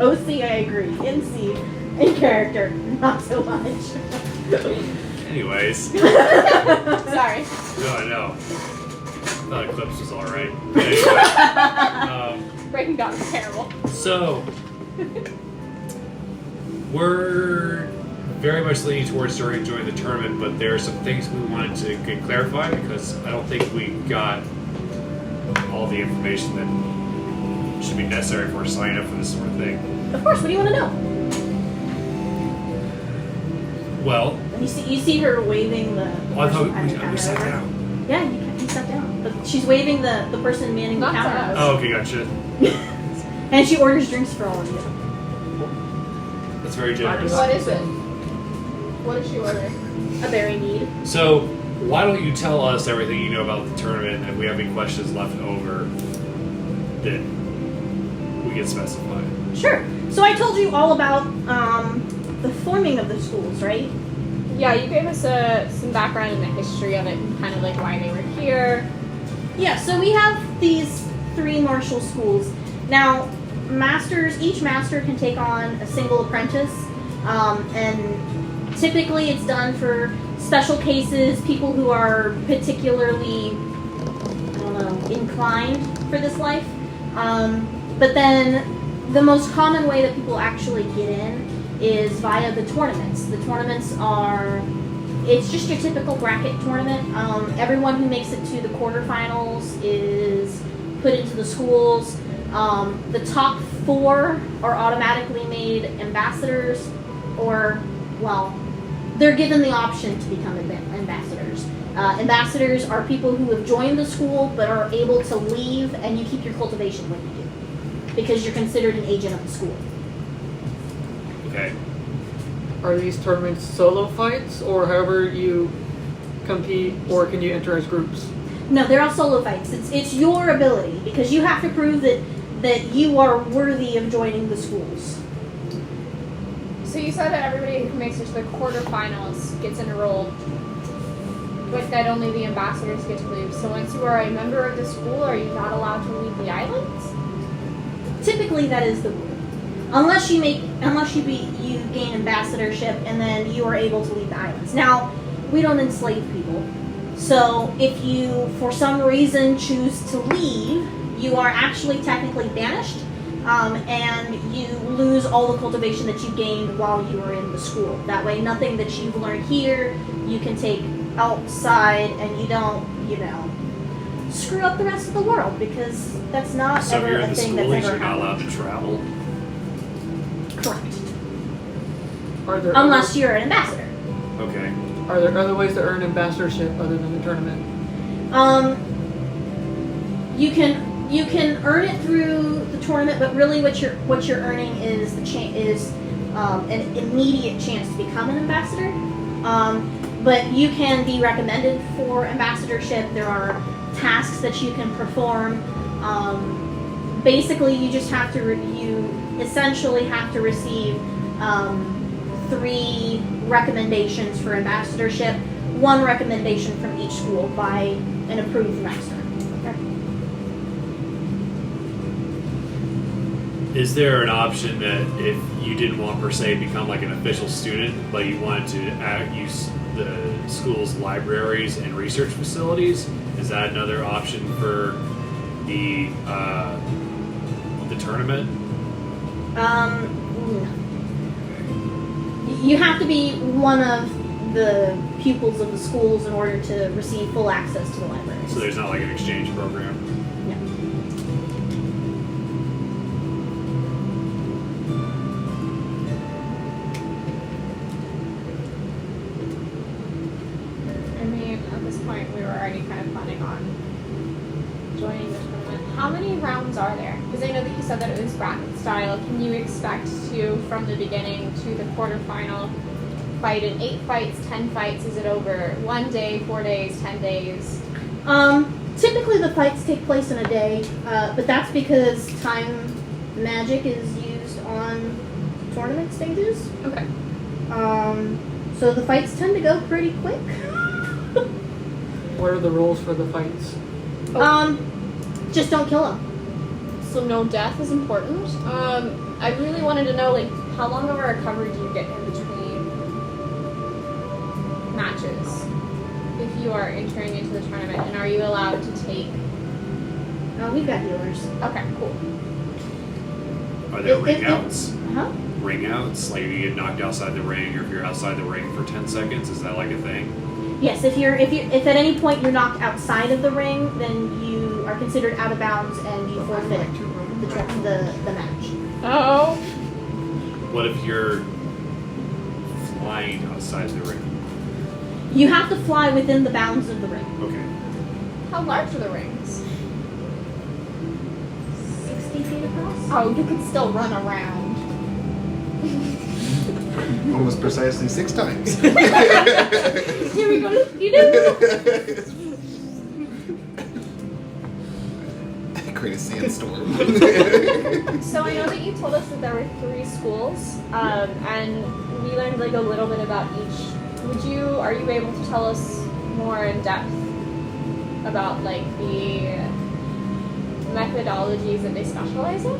OC, I agree. NC, in character, not so much.
Anyways.
Sorry.
No, I know. Thought Eclipse was alright. Anyway.
Breaking Dawn is terrible.
So, we're very much leaning towards starting to join the tournament, but there are some things we wanted to get clarified because I don't think we got all the information that should be necessary for signing up for this sort of thing.
Of course, what do you want to know?
Well,
You see her waving the.
I thought
person-
we sat down.
Yeah, you sat down. But she's waving the person manning the
Not to
counter.
us.
Oh, okay, gotcha.
And she orders drinks for all of you.
That's very generous.
What is it? What does she order?
A berry mead.
So, why don't you tell us everything you know about the tournament, and if we have any questions left over, then we can specify.
Sure. So I told you all about the forming of the schools, right?
Yeah, you gave us some background in the history of it and kind of like why they were here.
Yeah, so we have these 3 martial schools. Now, each master can take on a single apprentice, and typically it's done for special cases, people who are particularly, inclined for this life. But then the most common way that people actually get in is via the tournaments. The tournaments it's just your typical bracket tournament. Everyone who makes it to the quarterfinals is put into the schools. The top 4 are automatically made ambassadors, or, they're given the option to become ambassadors. Ambassadors are people who have joined the school but are able to leave, and you keep your cultivation when you do, because you're considered an agent of the school.
Okay.
Are these tournaments solo fights, or however you compete, or can you enter as groups?
No, they're all solo fights. It's your ability, because you have to prove that you are worthy of joining the schools.
So you said that everybody who makes it to the quarterfinals gets enrolled, but that only the ambassadors get to leave. So once you are a member of the school, are you not allowed to leave the islands?
Typically, that is the rule, unless you gain ambassadorship, and then you are able to leave the islands. Now, we don't enslave people, so if you, for some reason, choose to leave, you are actually technically banished, and you lose all the cultivation that you gained while you were in the school. That way, nothing that you've learned here you can take outside, and you don't, screw up the rest of the world, because that's not
So if
ever
you're
a
in the
thing that's
schoolies,
ever
you're not allowed
happened.
to travel?
Correct.
Are there
Unless you're an ambassador.
Okay.
Are there other ways to earn ambassadorship other than the tournament?
You can earn it through the tournament, but really what you're earning is an immediate chance to become an ambassador. But you can be recommended for ambassadorship. There are tasks that you can perform. Basically, you just have to essentially have to receive 3 recommendations for ambassadorship, 1 recommendation from each school by an approved master.
Is there an option that if you didn't want per se become like an official student, but you wanted to use the school's libraries and research facilities, is that another option for the tournament?
You have to be one of the pupils of the schools in order to receive full access to the library.
So there's not like an exchange program.
No.
I mean, at this point, we were already kind of planning on joining the tournament. How many rounds are there? Because I know that you said that it was bracket style. Can you expect to, from the beginning to the quarterfinal, fight in 8 fights, 10 fights? Is it over 1 day, 4 days, 10 days?
Typically the fights take place in a day, but that's because time magic is used on tournament stages.
Okay.
So the fights tend to go pretty quick.
What are the rules for the fights?
Just don't kill them.
So no death is important. I really wanted to know, like, how long of a recovery do you get in between matches if you are entering into the tournament, and are you allowed to take?
We've got healers.
Okay, cool.
Are there ring outs?
Huh?
Ring outs? Like if you get knocked outside the ring, or if you're outside the ring for 10 seconds, is that like a thing?
Yes, if at any point you're knocked outside of the ring, then you are considered out of bounds and you forfeit the match.
Oh.
What if you're flying outside the ring?
You have to fly within the bounds of the ring.
Okay.
How large are the rings?
60 feet across.
Oh, you can still run around.
Almost precisely 6 times.
Here we go. You do.
Create a sandstorm.
So I know that you told us that there were 3 schools, and we learned like a little bit about each. Are you able to tell us more in depth about like the methodologies that they specialize in?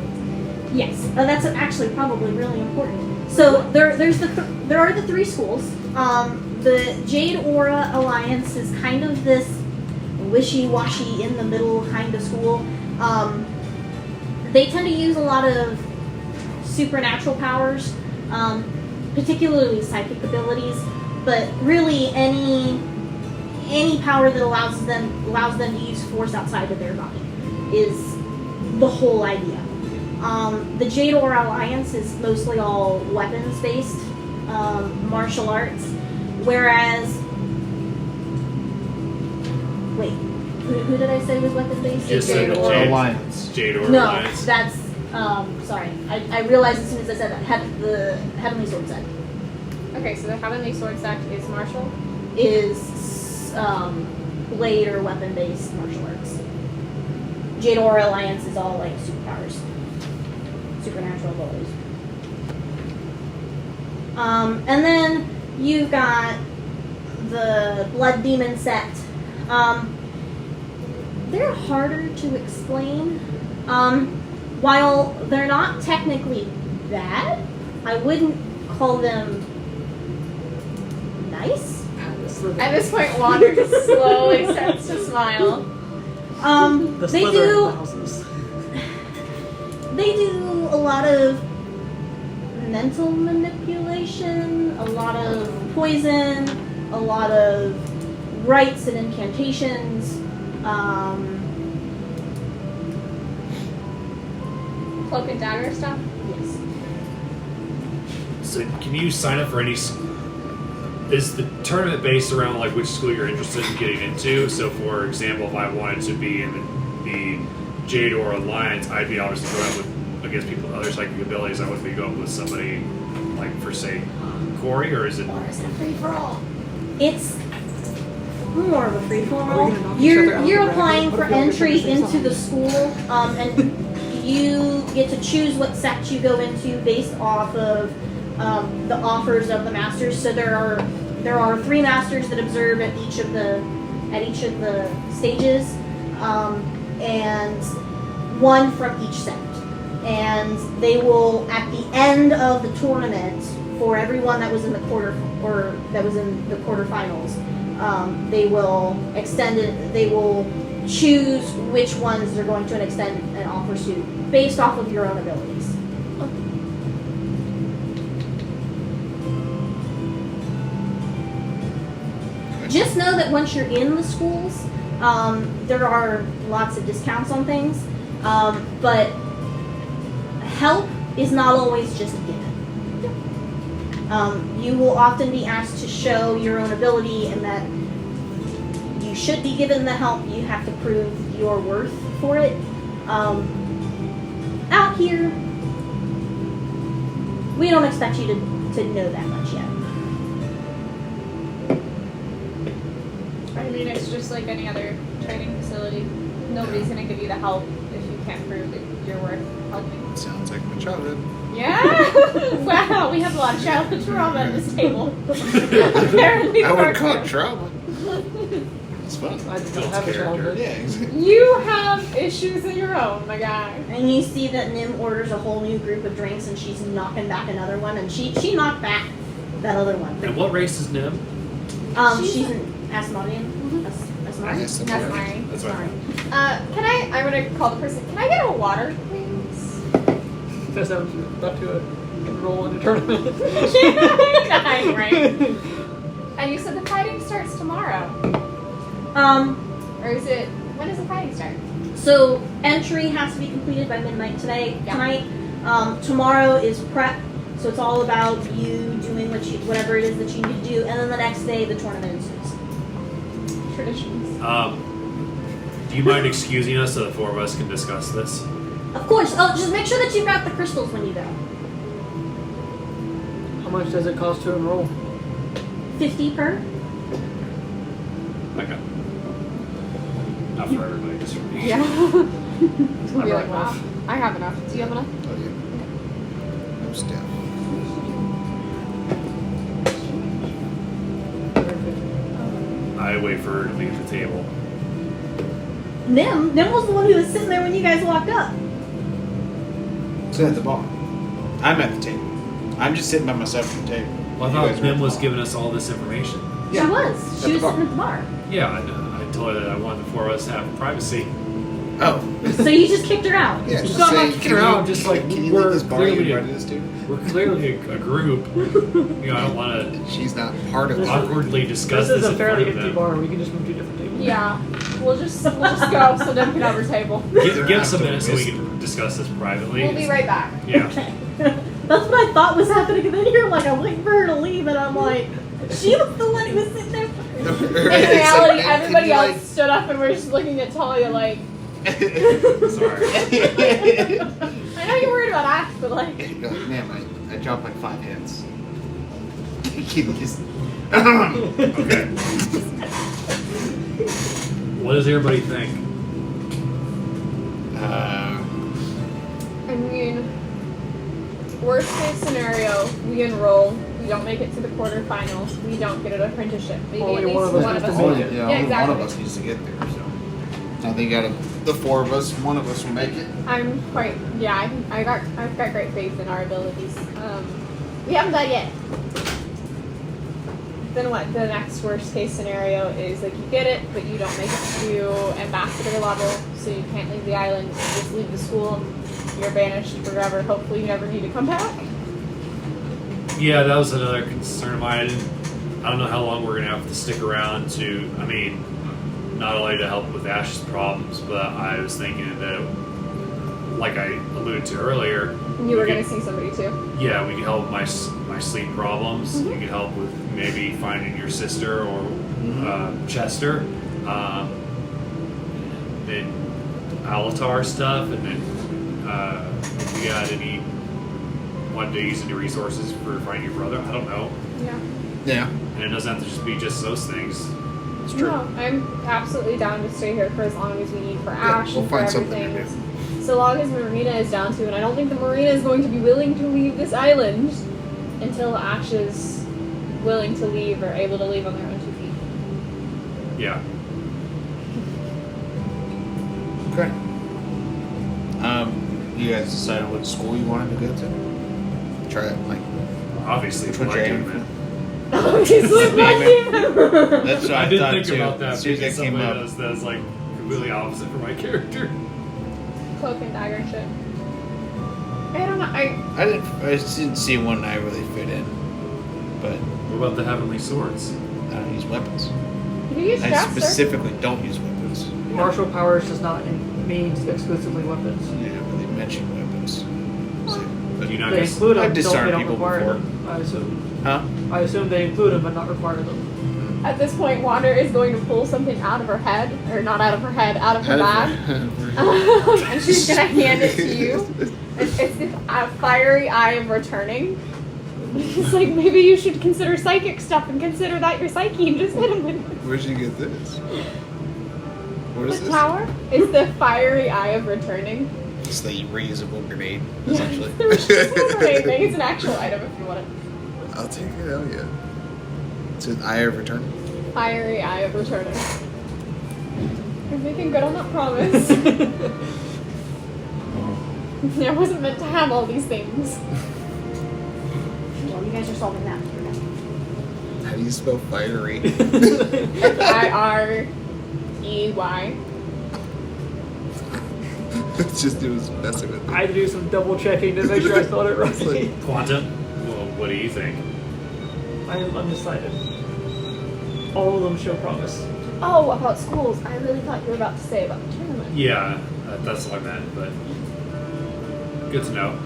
Yes, that's actually probably really important. So there are the 3 schools. The Jade Aura Alliance is kind of this wishy-washy, in the middle kind of school. They tend to use a lot of supernatural powers, particularly psychic abilities, but really any power that allows them to use force outside of their body is the whole idea. The Jade Aura Alliance is mostly all weapons-based martial arts, whereas who did I say was weapon-based?
Just
Jade
said
Aura
Alliance.
Jade Aura
No,
Alliance.
that's sorry. I realized as soon as I said that. The Heavenly Sword Set
Okay, so the Heavenly Sword Sect is martial.
is blade or weapon-based martial arts. Jade Aura Alliance is all like superpowers, supernatural abilities. And then you've got the Blood Demon Sect. They're harder to explain. While they're not technically bad, I wouldn't call them nice.
At this point, Wander just slowly starts to smile.
The
They
Slytherin
do.
houses.
They do a lot of mental manipulation, a lot of poison, a lot of rites and incantations.
Cloak and dagger stuff.
Yes.
So can you sign up for any? Is the tournament based around like which school you're interested in getting into? So, for example, if I wanted to be in the Jade Aura Alliance, I'd be obviously going with against people with other psychic abilities. I wouldn't be going with somebody like for say Kuori, or is it?
Or is it free for all?
It's more of a free for
Are we
all.
gonna knock each other out
You're
of the
applying
bracket?
for
What if we all
entry
get the
into
same
the school, and you get to choose what sect you go into based off of the offers of the masters. So there are 3 masters that observe at each of the stages, and 1 from each sect. And they will, at the end of the tournament, for everyone that was in the quarterfinals, they will extend it. They will choose which ones they're going to extend an offer to based off of your own abilities. Just know that once you're in the schools, there are lots of discounts on things, but help is not always just given. You will often be asked to show your own ability and that you should be given the help. You have to prove your worth for it. Out here, we don't expect you to know that much yet.
I mean, it's just like any other training facility. Nobody's going to give you the help if you can't prove that you're worth helping.
Sounds like my childhood.
Yeah? Wow, we have a lot of childhood trauma at this table. Apparently,
I would
Parker.
call it trauma. It's fun.
I did not
Builds
have a
character.
childhood.
Yeah, exactly.
You have issues of your own, my guy.
And you see that Nim orders a whole new group of drinks and she's knocking back another one, and she knocked back that other one.
And what race is Nim?
She's an Asmodean. Asmodean.
Yes,
That's mine.
That's right.
I'm gonna call the person. Can I get a water, please?
Because I was about to enroll in a tournament.
Nice, right? And you said the fighting starts tomorrow. Or is it, when does the fighting start?
So entry has to be completed by midnight tonight. Tomorrow is prep, so it's all about you doing whatever it is that you need to do, and then the next day the tournament ensues.
Traditions.
Do you mind excusing us so the four of us can discuss this?
Of course. Oh, just make sure that you've got the crystals when you go.
How much does it cost to enroll?
50 per.
Okay. Not for everybody, just for me.
Yeah. It's gonna be
I'm
like,
right
wow.
enough.
I have enough. Do you have enough?
Oh, yeah. No stuff.
I wait for her to leave the table.
Nim was the one who was sitting there when you guys walked up.
So at the bar. I'm at the table. I'm just sitting by myself at the table.
Well, I
You
thought
guys are at
Nim
the
was
bar.
giving us all this information.
Yeah.
She was.
At
She
the
was
bar.
sitting at the bar.
Yeah, I told her that I wanted the four of us to have privacy.
Oh.
So you just kicked her out.
Yeah,
Just
just
not
say,
like
can
around,
you,
just like
can you
we're
leave this bar you
clearly-
invited us to?
We're clearly a group. You know, I don't want to
She's not part of it.
awkwardly discuss
This
this
is a
in front
fairly
of
empty
them.
bar. We can just move to a different table.
Yeah. We'll just go so Nim can have her table.
Give us a minute so we can discuss this privately.
We'll be right back.
Yeah.
Okay. That's what I thought was happening, and then you're like, I'm waiting for her to leave, and I'm like, she was the one who was sitting there.
In reality, everybody else stood up and we're just looking at Talia like,
Sorry.
I know you're worried about Ashe, but like,
You're like, man, I dropped like 5 hits. Keep just.
Okay. What does everybody think?
I mean, worst case scenario, we enroll, we don't make it to the quarterfinals, we don't get an apprenticeship. Maybe
Only
at least
one of us has to
Only,
make it.
yeah,
Yeah,
only
exactly.
one of us needs to get there, so. I think out of the 4 of us, one of us will make it.
I'm quite, yeah, I've got great faith in our abilities. We haven't done yet. Then what? The next worst case scenario is like you get it, but you don't make it to ambassador level, so you can't leave the island. You just leave the school. You're banished forever. Hopefully, you never need to come back.
Yeah, that was another concern of mine. I don't know how long we're gonna have to stick around to. I mean, not only to help with Ash's problems, but I was thinking that, like I alluded to earlier,
You were gonna see somebody too.
yeah, we could help with my sleep problems. We could help with maybe finding your sister or Chester. Then Alatar stuff, and then if you got any wanted to use any resources for finding your brother. I don't know,
Yeah.
Yeah.
and it doesn't have to just be just those things.
It's true.
No, I'm absolutely down to stay here for as long as we need for
Yeah,
Ashe
we'll
and for
find something to
everything. So long as Marina is down to, and I don't think the Marina is going to be willing to leave this island until Ashe is willing to leave or able to leave on their own 2 feet.
Yeah.
Okay. You guys decided what school you wanted to go to? Try it, like,
Obviously,
which one's
blood
your aim
demon.
for?
Obviously, Blood Demon.
That's what
I
I,
did
thought
think
too.
about that.
As soon as
Picking
that came
somebody
up.
that's like completely opposite for my character.
Cloak and dagger shit. I don't know.
I just didn't see one I really fit in. But
What about the heavenly swords?
I don't use weapons.
You use
I
Jester.
specifically don't use weapons.
Martial powers does not mean exclusively weapons.
Yeah, but they mention weapons. So, but
Do you not
They
just,
include them,
I've disarmed
they don't
people
require
before.
them. I assume.
huh?
I assume they include them but not require them.
At this point, Wander is going to pull something out of her head, or not out of her head, out of her bag, and she's gonna hand it to you. It's the fiery eye of returning. It's like, maybe you should consider psychic stuff and consider that your psyche. Just wait a minute.
Where'd you get this? What is
The
this?
tower is the fiery eye of returning.
It's the reusable grenade,
Yeah,
essentially.
the reusable grenade thing. It's an actual item if you want it.
I'll take it. Oh yeah. It's an Eye of Return.
Fiery eye of returning. You're making good on that promise. I wasn't meant to have all these things.
Well, you guys are solving that.
How do you spell fiery?
Irey.
It's just it was messing with me.
I had to do some double checking to make sure I spelled it right.
Quantum? Well, what do you think?
I'm undecided. All of them show promise.
Oh, about schools. I really thought you were about to say about the tournament.
Yeah, that's what I meant, but good to know.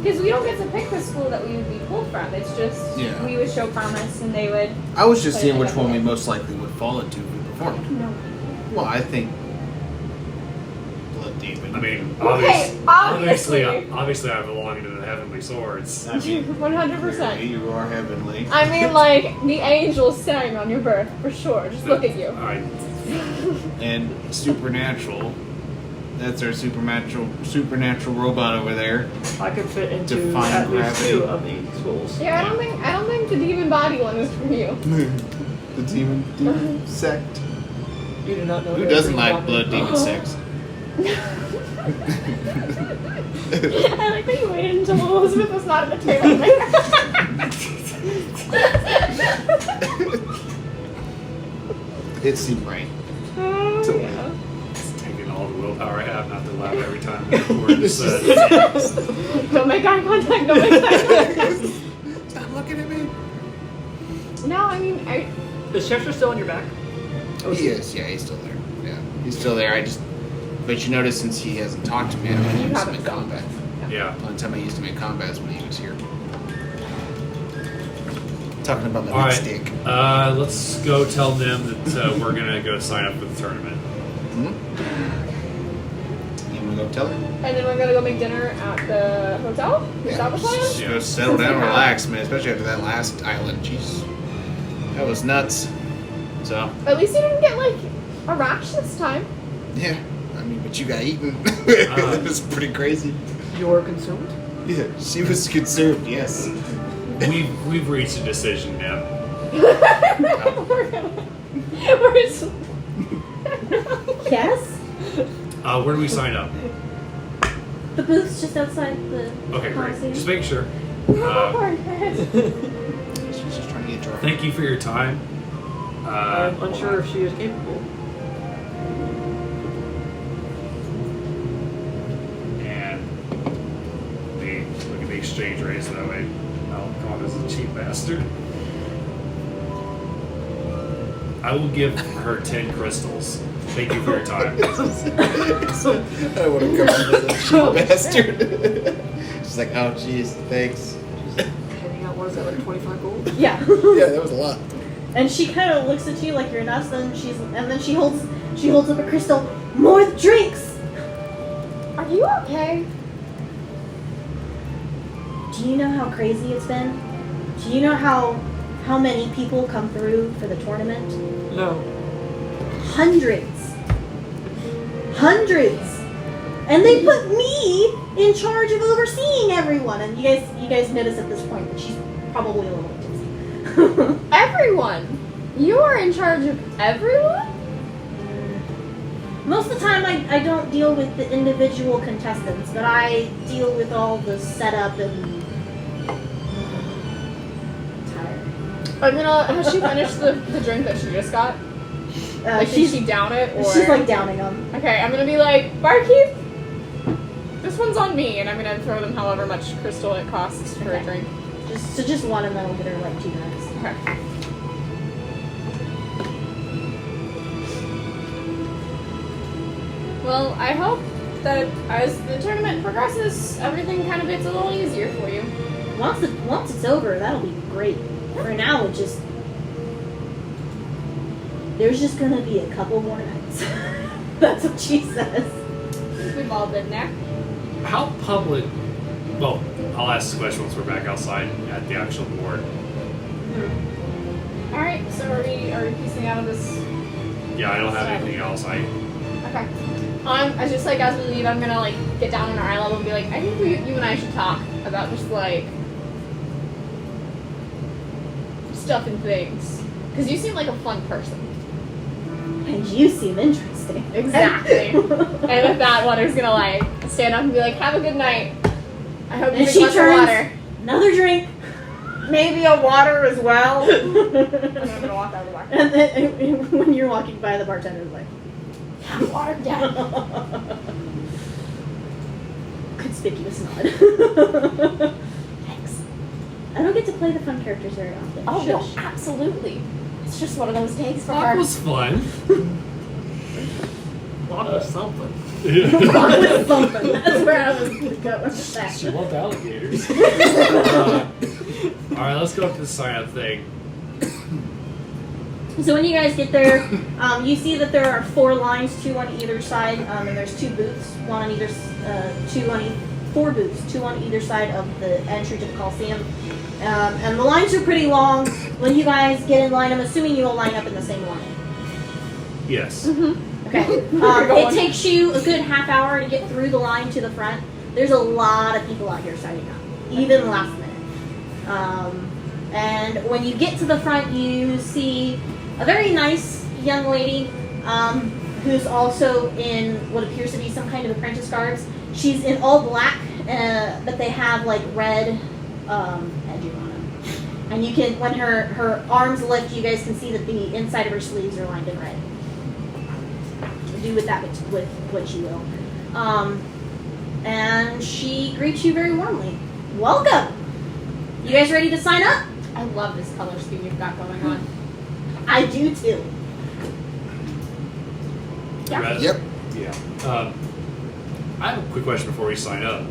Because we don't get to pick the school that we would be pulled from. It's just
Yeah.
we would show promise and they would.
I was just
Play
seeing
it
which
like
one
that.
we most likely would fall into if we performed.
No.
Well, I think Blood Demon.
I mean,
Okay, obviously.
obviously I belong to the Heavenly Swords.
I mean,
100%.
you are heavenly.
I mean, like, the angels sang on your birth, for sure. Just look at you.
And supernatural. That's our supernatural robot over there.
I could fit into
Define
at least
gravity.
2 of the schools.
Yeah, I don't think the demon body one is for you.
The demon sect.
You do not know.
Who
that
doesn't
every
like blood demon sex?
I like that you waited until Elizabeth was not at the table.
It seemed right.
Oh, yeah.
It's taking all the willpower I have not to laugh every time the word is said.
Don't make eye contact, don't make eye contact.
Stop looking at me.
No, I mean,
Is Chester still on your back?
He is, yeah, he's still there. Yeah, he's still there. But you notice since he hasn't talked to me, I don't use him
haven't
in
done
combat.
Yeah.
The only time I used him in combat is when he was here. Talking about my
Alright,
stick.
let's go tell them that we're gonna go sign up for the tournament.
You wanna go tell her?
and then we're gonna go make dinner at the hotel? Is that the plan?
Just go settle down and relax, man. Especially after that last island. Jeez. That was nuts. So,
At least you didn't get, like, a rash this time.
yeah. I mean, but you got eaten. It was pretty crazy.
You were consumed?
Yeah, she was consumed, yes.
We've reached a decision now.
We're just...
Yes?
Where do we sign up?
The booth's just outside the
Okay, great.
Colosseum.
Just making sure.
She's just trying to get drunk.
Thank you for your time.
I'm unsure if she is capable.
And look at the exchange rate so that way I'll come off as a cheap bastard. I will give her 10 crystals. Thank you for your time.
I would have come out as a cheap bastard. She's like, oh, jeez, thanks.
Handing out, what is that, like 25 gold?
Yeah.
Yeah, that was a lot.
And she kind of looks at you like you're nuts. Then she holds up a crystal. More drinks.
Are you okay?
Do you know how crazy it's been? Do you know how many people come through for the tournament?
No.
Hundreds. And they put me in charge of overseeing everyone. And you guys notice at this point that she's probably a little tipsy.
Everyone! You are in charge of everyone?
Most of the time I don't deal with the individual contestants, but I deal with all the setup and... I'm tired.
Has she finished the drink that she just got? Like, did she down it, or?
She's like downing them.
Okay, I'm gonna be like, barkeep, this one's on me, and I'm gonna throw them however much crystal it costs for a
Okay.
drink.
Just one, and then we'll get her like 2 drinks.
Okay. Well, I hope that as the tournament progresses, everything kind of gets a little easier for you.
Once it's over, that'll be great. For now, there's just gonna be a couple more nights. That's what she says.
We've all been there.
How public? Well, I'll ask this question once we're back outside at the actual board.
All right. So are we piecing out of this?
Yeah, I don't have anything else.
Okay. I just like as we leave, I'm gonna like get down on our eye level and be like, I think you and I should talk about just like stuff and things, because you seem like a fun person.
And you seem interesting.
Exactly. And with that, Water's gonna like stand up and be like, "Have a good night. I hope you
And
drink
she
lots of
turns,
water.
another drink.
Maybe a water as well." And then I'm gonna walk out of the bar.
And then when you're walking by, the bartender's like,
Have water, Dad.
conspicuous nod. Thanks. I don't get to play the fun characters very often.
Oh no,
Shush.
absolutely. It's just one of those days for
That
her.
was fun.
Lot of something.
Something. That's where I was going with that.
She loved alligators. All right, let's go up to the sign-up thing.
So when you guys get there, you see that there are 4 lines, 2 on either side, and there's 2 booths, 4 booths, 2 on either side of the entry to the Colosseum. And the lines are pretty long. When you guys get in line, I'm assuming you will line up in the same line.
Yes.
Okay. It takes you a good half hour to get through the line to the front. There's a lot of people out here signing up, even last minute. And when you get to the front, you see a very nice young lady who's also in what appears to be some kind of apprentice guards. She's in all black, but they have like red edging on them. And you can, when her arms lift, you guys can see that the inside of her sleeves are lined in red. Do with that with what you will. And she greets you very warmly. Welcome! You guys ready to sign up?
I love this color scheme you've got going on.
I do too.
Yeah.
Yep.
Yeah. I have a quick question before we sign up.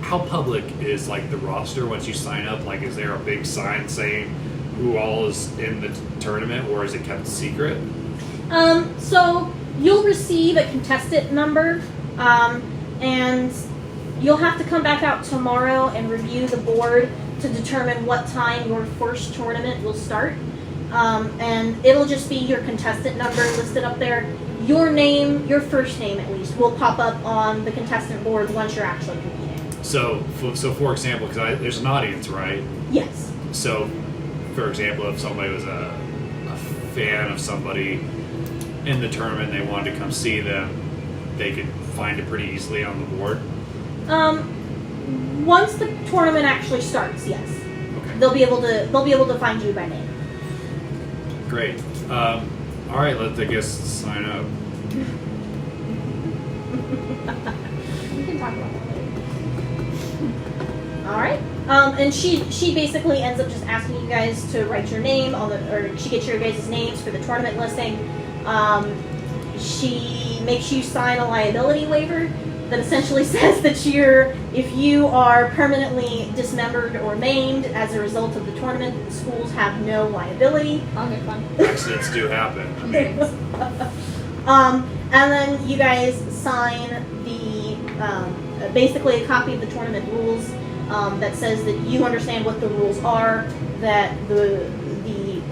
How public is like the roster once you sign up? Like, is there a big sign saying who all is in the tournament, or is it kept secret?
So you'll receive a contestant number, and you'll have to come back out tomorrow and review the board to determine what time your first tournament will start. And it'll just be your contestant number listed up there. Your name, your first name at least, will pop up on the contestant board once you're actually competing.
So for example, because there's an audience, right?
Yes.
So, for example, if somebody was a fan of somebody in the tournament and they wanted to come see them, they could find it pretty easily on the board?
Once the tournament actually starts, yes.
Okay.
They'll be able to find you by name.
Great. All right, let's, I guess, sign up.
We can talk about that later.
All right. And she basically ends up just asking you guys to write your name or she gets your guys' names for the tournament listing. She makes you sign a liability waiver that essentially says that if you are permanently dismembered or maimed as a result of the tournament, the schools have no liability.
Okay, fun.
Accidents do happen. I mean,
And then you guys sign basically a copy of the tournament rules that says that you understand what the rules are, that the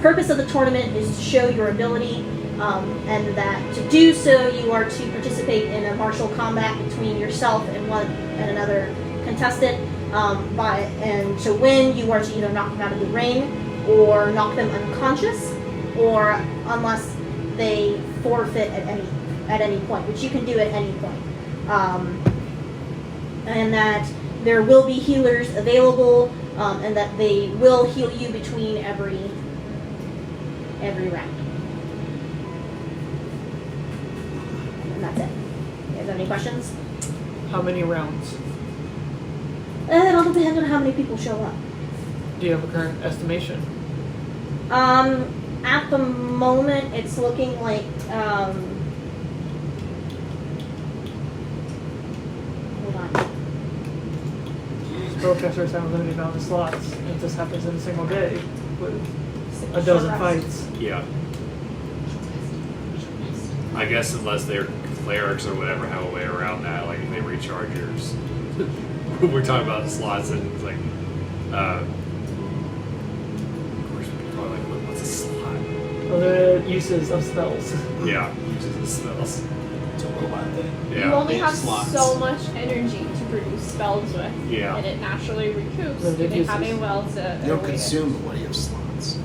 purpose of the tournament is to show your ability, and that to do so you are to participate in a martial combat between yourself and another contestant, and to win you are to either knock them out of the ring or knock them unconscious, or unless they forfeit at any point, which you can do at any point. And that there will be healers available, and that they will heal you between every round. And that's it. You guys have any questions?
How many rounds?
It all depends on how many people show up.
Do you have a current estimation?
At the moment, it's looking like
spellcasters have a limited amount of slots. And if this happens in a single day, with a dozen fights.
Yeah. I guess unless they're clerics or whatever have a way around that, like if they recharge yours. We're talking about slots and it's like, of course we could probably like, what's a slot?
Other uses of spells.
Yeah, uses the spells.
It's a robot thing.
Yeah.
You only
Yeah,
have
slots.
so much energy to produce spells with.
Yeah.
And it naturally recoups
Limited
if they have a
uses.
well to
You don't
avoid it.
consume the what do you have slots?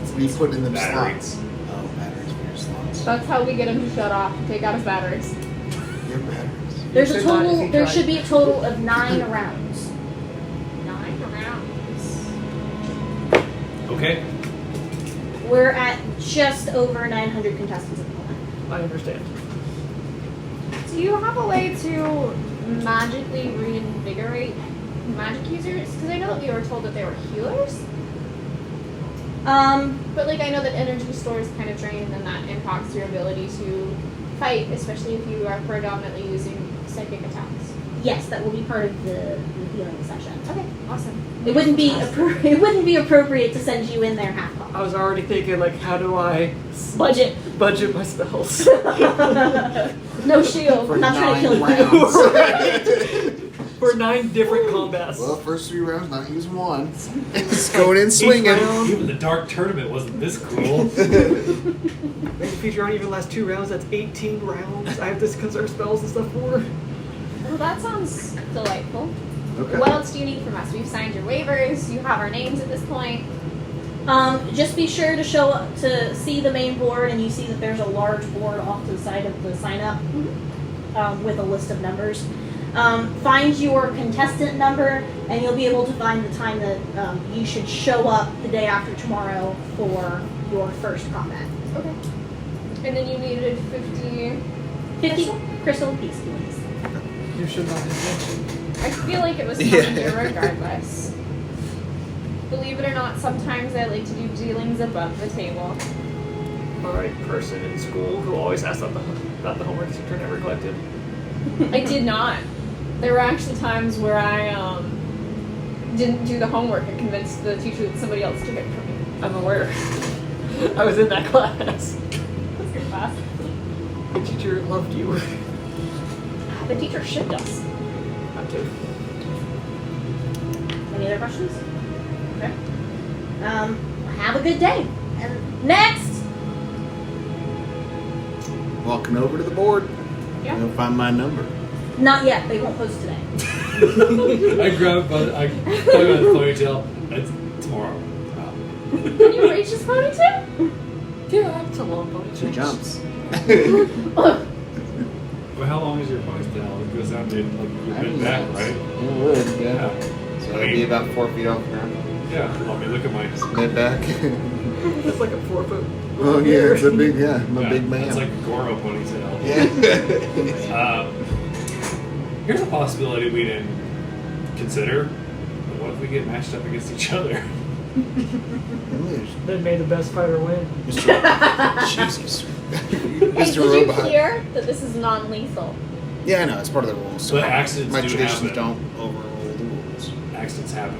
What do you put in the
Batteries.
slots? Oh, batteries for your slots.
That's how we get him to shut off, take out his batteries.
Your batteries.
There's a
should not if
total.
you
There
try.
should be a total of 9 rounds.
9 rounds.
Okay.
We're at just over 900 contestants at the moment.
I understand.
Do you have a way to magically reinvigorate magic users? Because I know that we were told that they were healers. But like I know that energy stores kind of drain, and then that impacts your ability to fight, especially if you are predominantly using psychic attacks.
Yes, that will be part of the healing session.
Okay, awesome.
It wouldn't be it wouldn't be appropriate to send you in there half
I
cocked.
was already thinking, like, how do I
Budget.
budget my spells?
No shield.
For
I'm not trying to
9
kill you.
rounds.
For 9 different combats.
Well, first 3 rounds, not using one. Just going in swinging.
Each round,
Even the dark tournament wasn't this cruel.
maybe feature on even last 2 rounds, that's 18 rounds. I have to conserve spells and stuff for.
Well, that sounds delightful.
Okay.
What else do you need from us? We've signed your waivers. You have our names at this point.
Just be sure to show up to see the main board, and you see that there's a large board off to the side of the sign up with a list of numbers. Find your contestant number, and you'll be able to find the time that you should show up the day after tomorrow for your first combat.
Okay. And then you needed 50.
50 crystal piece, please.
You should not have mentioned.
I feel like it was coming here regardless. Believe it or not, sometimes I like to do dealings above the table.
Alright, person in school who always asks about the homework teacher never collected.
I did not. There were actually times where I didn't do the homework and convinced the teacher that somebody else took it from me.
I'm aware. I was in that class.
That's your class.
The teacher loved you.
The teacher shipped us.
Not to.
Any other questions? Okay. Have a good day. And next!
Walking over to the board.
Yeah.
You'll find my number.
Not yet. They won't post today.
I grab I plug on the ponytail. It's tomorrow.
Can you reach this ponytail?
Yeah, it's a long ponytail.
She jumps.
Well, how long is your ponytail? It goes down to like your mid back, right?
It would, yeah. So it'd be about 4 feet off the ground.
Yeah. Let me look at my.
Mid back.
It's like a 4 foot.
Oh, yeah, it's a big, I'm a
Yeah,
big man.
It's like a Goro ponytail.
Yeah.
Here's a possibility we didn't consider. What if we get matched up against each other?
Then may the best fighter win.
Jesus.
Hey,
Mr.
did
Robot.
you hear that this is non-lethal?
Yeah, I know, it's part of the rules.
But accidents
My
do
traditions
happen.
don't overrule the rules.
Accidents happen.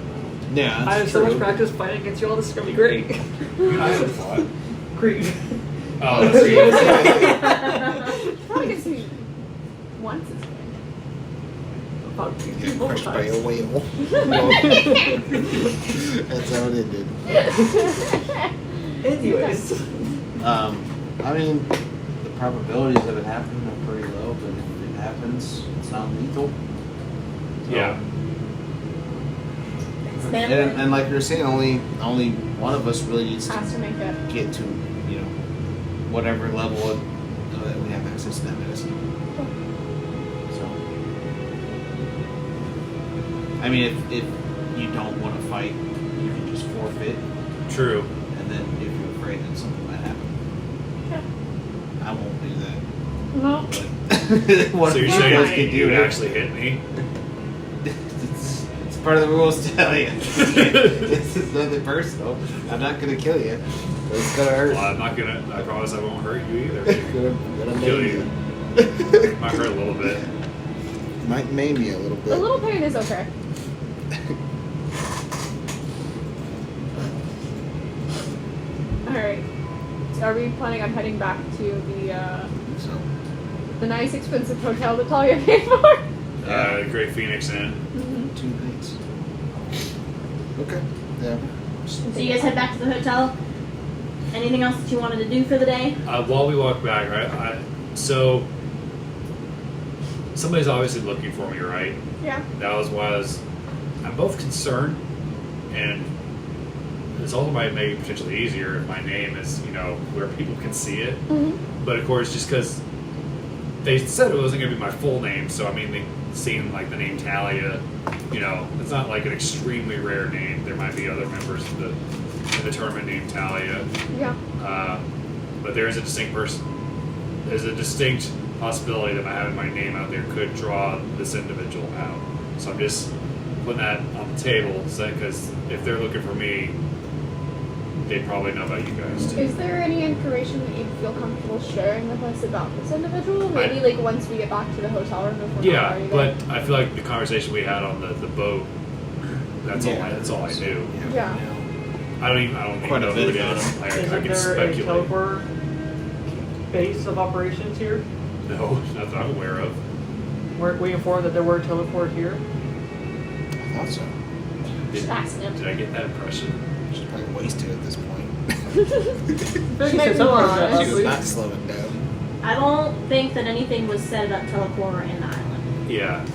Yeah,
I have so much practice fighting against you all. This is gonna be great.
I haven't fought.
Great.
Oh, that's good.
Probably against me once is good.
About
Get
multiple
crushed by a
times.
whale. That's how it ended.
Anyways,
I mean, the probabilities of it happening are pretty low, but if it happens, it's not lethal.
Yeah.
And like you were saying, only one of us really needs to
Has to make it.
get to, whatever level that we have access to that medicine. So, I mean, if you don't want to fight, you can just forfeit,
True.
and then if you're afraid that something might happen, I won't do that.
No.
But what
So you're
if
saying
guys can
you
do
would
it?
actually hit me?
It's part of the rules, Talia. This is nothing personal. I'm not gonna kill you. But it's gonna hurt.
Well, I'm not gonna. I promise I won't hurt you either.
Gonna
Kill
maim
you. Might hurt a little bit.
Might maim you a little bit.
A little pain is okay. Alright. So are we planning on heading back to
So,
the nice expensive hotel that Talia paid for?
Great Phoenix Inn.
2 nights. Okay. Yeah.
So you guys head back to the hotel. Anything else that you wanted to do for the day?
While we walk back, right? So somebody's obviously looking for me, right?
Yeah.
That was why I'm both concerned, and this also might make it potentially easier if my name is, where people can see it.
Mm-hmm.
But of course, just because they said it wasn't going to be my full name, so I mean, they seeing like the name Talia, it's not like an extremely rare name. There might be other members of the tournament named Talia.
Yeah.
But there is a distinct person. There's a distinct possibility that by having my name out there could draw this individual out. So I'm just putting that on the table, because if they're looking for me, they probably know about you guys too.
Is there any information that you'd feel comfortable sharing with us about this individual? Maybe like once we get back to the hotel room if we're not already there?
But I feel like the conversation we had on the boat, that's all I knew.
Yeah.
I don't even
Quite a
know
bit
who it
about
is.
him.
I
Isn't
can
there a
speculate.
teleport base of operations here?
No, not that I'm aware of.
Weren't we informed that there were teleport here?
I thought so.
Just ask him.
Did I get that impression?
She's probably wasted at this point.
She said
Maybe
something like
not.
that
She
last
was
week.
not slowing down.
I don't think that anything was said about teleport in the island.
Yeah.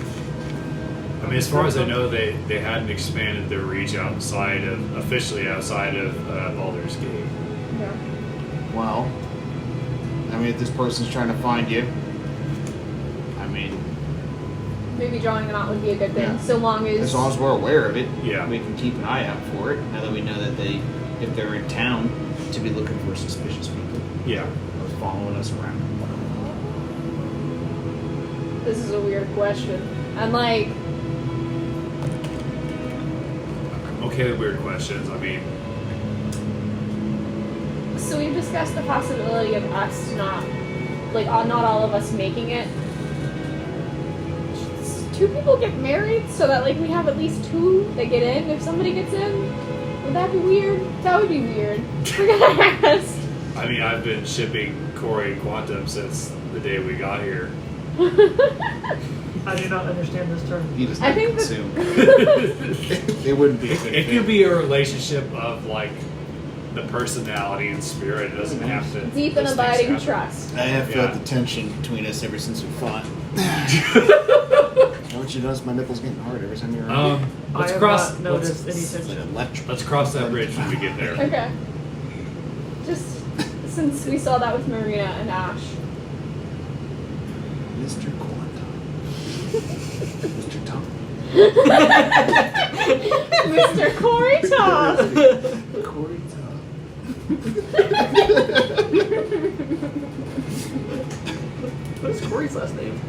I mean, as far as I know, they hadn't expanded their reach officially outside of Baldur's Gate.
Yeah.
Well, I mean, if this person's trying to find you, I mean,
Maybe drawing them out would be a good thing,
Yeah.
so long as
we're aware of it,
Yeah.
we can keep an eye out for it. Now that we know that if they're in town, to be looking for suspicious people,
Yeah.
or following us around.
this is a weird question. And like,
I'm okay with weird questions. I mean,
so we've discussed the possibility of us not all of us making it. Two people get married so that like we have at least two that get in. If somebody gets in, would that be weird? That would be weird. We're gonna ask.
I mean, I've been shipping Kuori and Quantum since the day we got here.
I do not understand this term.
He does
I
not
think
consume.
It
It wouldn't be a good
could be a relationship of like the personality and spirit. It doesn't have to.
Deep and
those things
abiding
happen.
trust.
I have
Yeah.
felt the tension between us ever since we fought. Don't you notice my nipples getting hard every time you're around?
Let's
I have
cross.
not noticed
let's,
any
It's like
tension.
electric.
let's cross that bridge when we get there.
Okay. Just since we saw that with Marina and Ash.
Mr. Quan Tom. Mr. Tom.
Mr. Kuori Tom.
Kuori Tom.
What's Corey's last name?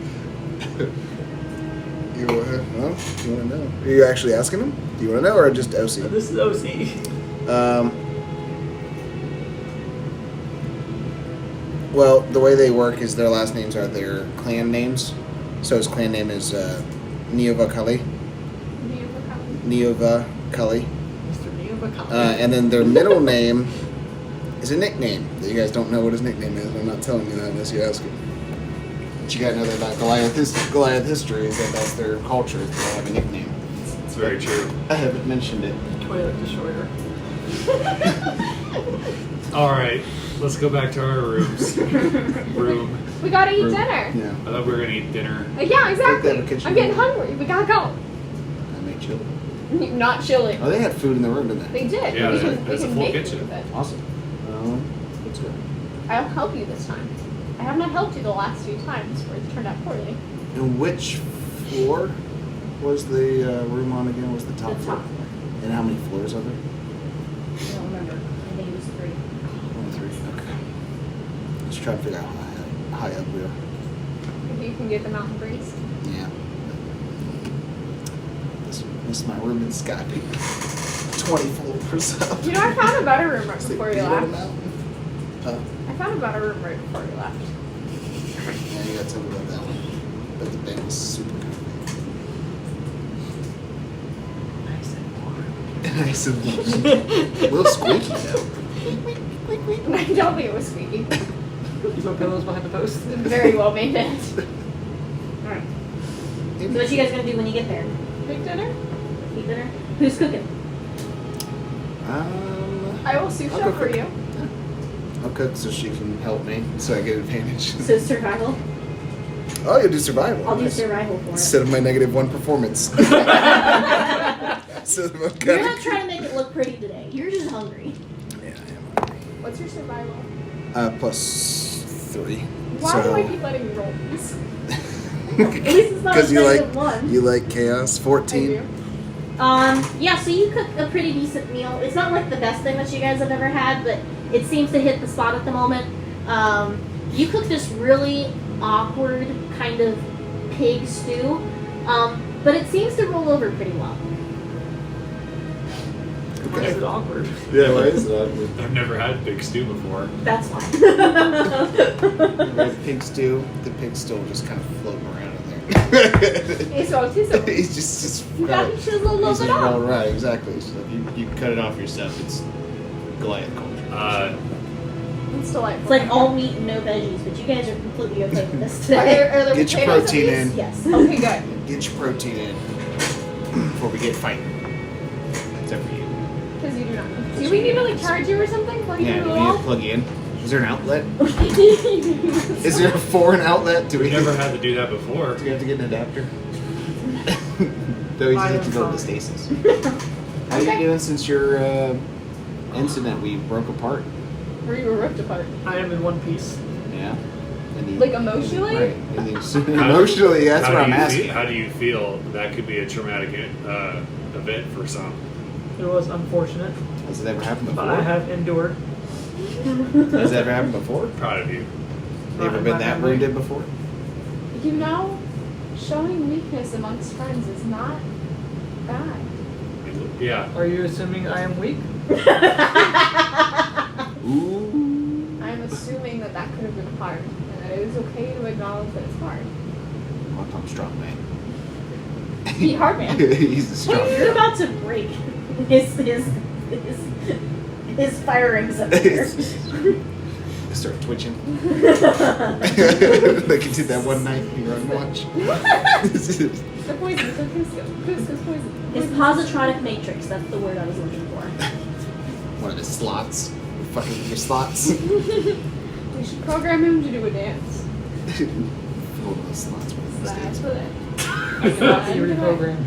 You want to know? Are you actually asking him? Do you want to know, or just OC?
This is OC.
Well, the way they work is their last names are their clan names. So his clan name is Neova Cully. Neova Cully.
Mr. Neobacali.
And then their middle name is a nickname that you guys don't know what his nickname is. I'm not telling you that unless you ask him. But you gotta know that about Goliath history is that that's their culture. Is they have a nickname.
It's very true.
I haven't mentioned it.
Toilet destroyer.
All right, let's go back to our rooms. Room.
We gotta eat
Room.
dinner.
Yeah.
I thought we were gonna eat dinner.
Yeah, exactly.
They have a kitchen.
I'm getting hungry. We gotta go.
I made chili.
Not chili.
Oh, they had food in the room, didn't they?
They did.
Yeah,
we
they-
can, we
it's a
can
full
make
kitchen.
food with it.
Awesome. That's good.
I'll help you this time. I have not helped you the last few times where it turned out poorly.
And which floor was the room on again? Was the top
The
floor?
top floor.
And how many floors are there?
I don't remember. I think it was 3.
Only 3. Okay. Let's try to figure out how high up we are.
If you can get the mountain breeze.
Yeah. This is my room in Scotty. 20 floors up.
You know, I found a better room right
It's
before
like
you
being on a
left.
mountain.
I found a better room right before you left.
Yeah, you gotta tell me about that one. But the bed was super comfy. Nice and a little squeaky though.
I don't think it was squeaky.
You put pillows behind the post.
Very well maintained.
Alright. So what you guys gonna do when you get there?
Big dinner?
Eat dinner? Who's cooking?
I will sous
I'll
chef
go
for
cook.
you.
I'll cook so she can help me, so I get advantage.
So survival?
Oh, you'll do survival.
I'll do
Nice.
survival for
Instead
it.
of my -1 performance. So I'm
You're
kinda-
not trying to make it look pretty today. You're just hungry.
Yeah, I am hungry.
What's your survival?
+3.
Why do I keep letting you roll these?
At least it's not a
Because you
negative
like
one.
you like chaos.
I
14.
do.
Yeah, so you cook a pretty decent meal. It's not like the best thing that you guys have ever had, but it seems to hit the spot at the moment. You cook this really awkward kind of pig stew, but it seems to roll over pretty well.
Why is it awkward?
Yeah, why is that?
I've never had big stew before.
That's why.
The pig stew will just kind of floating around in there.
It's all too simple.
He's just
You got to chisel a little
he's
bit
just
off.
rolling right, exactly. So if you cut it off yourself, it's Goliath culture.
It's delightful.
It's like all meat and no veggies, but you guys are completely okay with this
Are
today.
there
Get your
potatoes at
protein
least?
in.
Yes.
Okay, good.
Get your protein in before we get fighting. Except for you.
Because you do not. Do we need to like charge you or something? Plug you
Yeah,
into
do
the
we need
wall?
to plug you in? Is there an outlet? Is there a foreign outlet? Do we
We've never had to do that before.
Do we have to get an adapter? Though you just have to go to stasis. How you
Okay.
doing since your incident? We broke apart.
Or you were ripped apart.
I am in one piece.
Yeah. And
Like emotionally?
Right. And emotionally, that's
How
what
do
I'm
you
asking.
How do you feel that could be a traumatic event for some?
It was unfortunate,
Has it ever happened before?
but I have endured.
Has it ever happened before?
Proud of you.
You
Not
ever
in
been
my
that
memory.
wounded before?
You know, showing weakness amongst friends is not bad.
Yeah.
Are you assuming I am weak?
Ooh.
I'm assuming that that could have been hard, and that it is okay to acknowledge that it's hard.
Quan Tom strong man.
Be hard, man.
He's a strong
You're
man.
about to break his firings up here.
I start twitching. Like you did that one night when you were on watch.
The poison, the Cusco's poison.
His positronic matrix, that's the word I was looking for.
One of the slots. Fucking your slots.
We should program him to do a dance.
Full of those slots. One of those
That's
days.
what it.
I cannot be reprogrammed.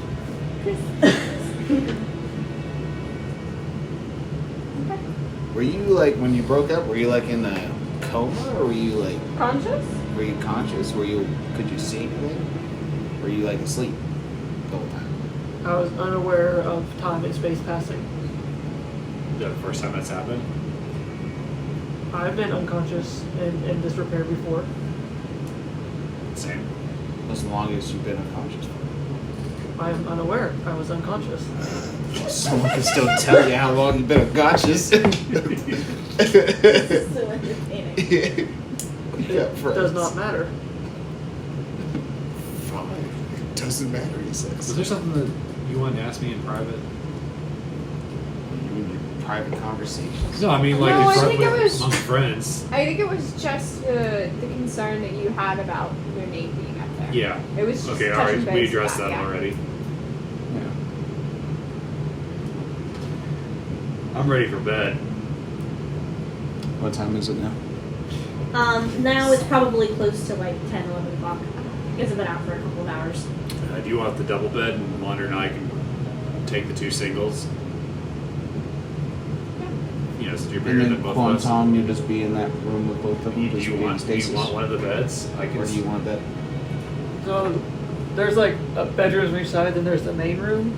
Were you like, when you broke up, were you like in a coma, or were you like,
Conscious?
were you conscious? Could you see anything? Were you like asleep the whole time?
I was unaware of time and space passing.
The first time that's happened.
I've been unconscious and in disrepair before.
Same.
As long as you've been unconscious.
I am unaware. I was unconscious.
Someone can still tell you how long you've been unconscious.
This is so entertaining.
It does not matter.
Fine. It doesn't matter, he
Was
says.
there something that you wanted to ask me in private?
You and your private conversations.
No, I mean like
No,
in
I
front
think it was-
among friends.
I think it was just the concern that you had about your name being up there.
Yeah.
It was just
Okay,
touch
alright,
and
we
base
addressed
about
that
yeah.
already.
Yeah.
I'm ready for bed.
What time is it now?
Now it's probably close to like 10, 11 o'clock. You guys have been out for a couple of hours.
Do you want the double bed and Wander and I can take the two singles? You know, since you're bigger
And
than
then
both
Quan
of us.
Tom, you just be in that room with both of them.
Do
just
you
being
want
stasis?
one of the beds? I can.
Or do you want that?
So there's like a bedroom on each side, then there's the main room.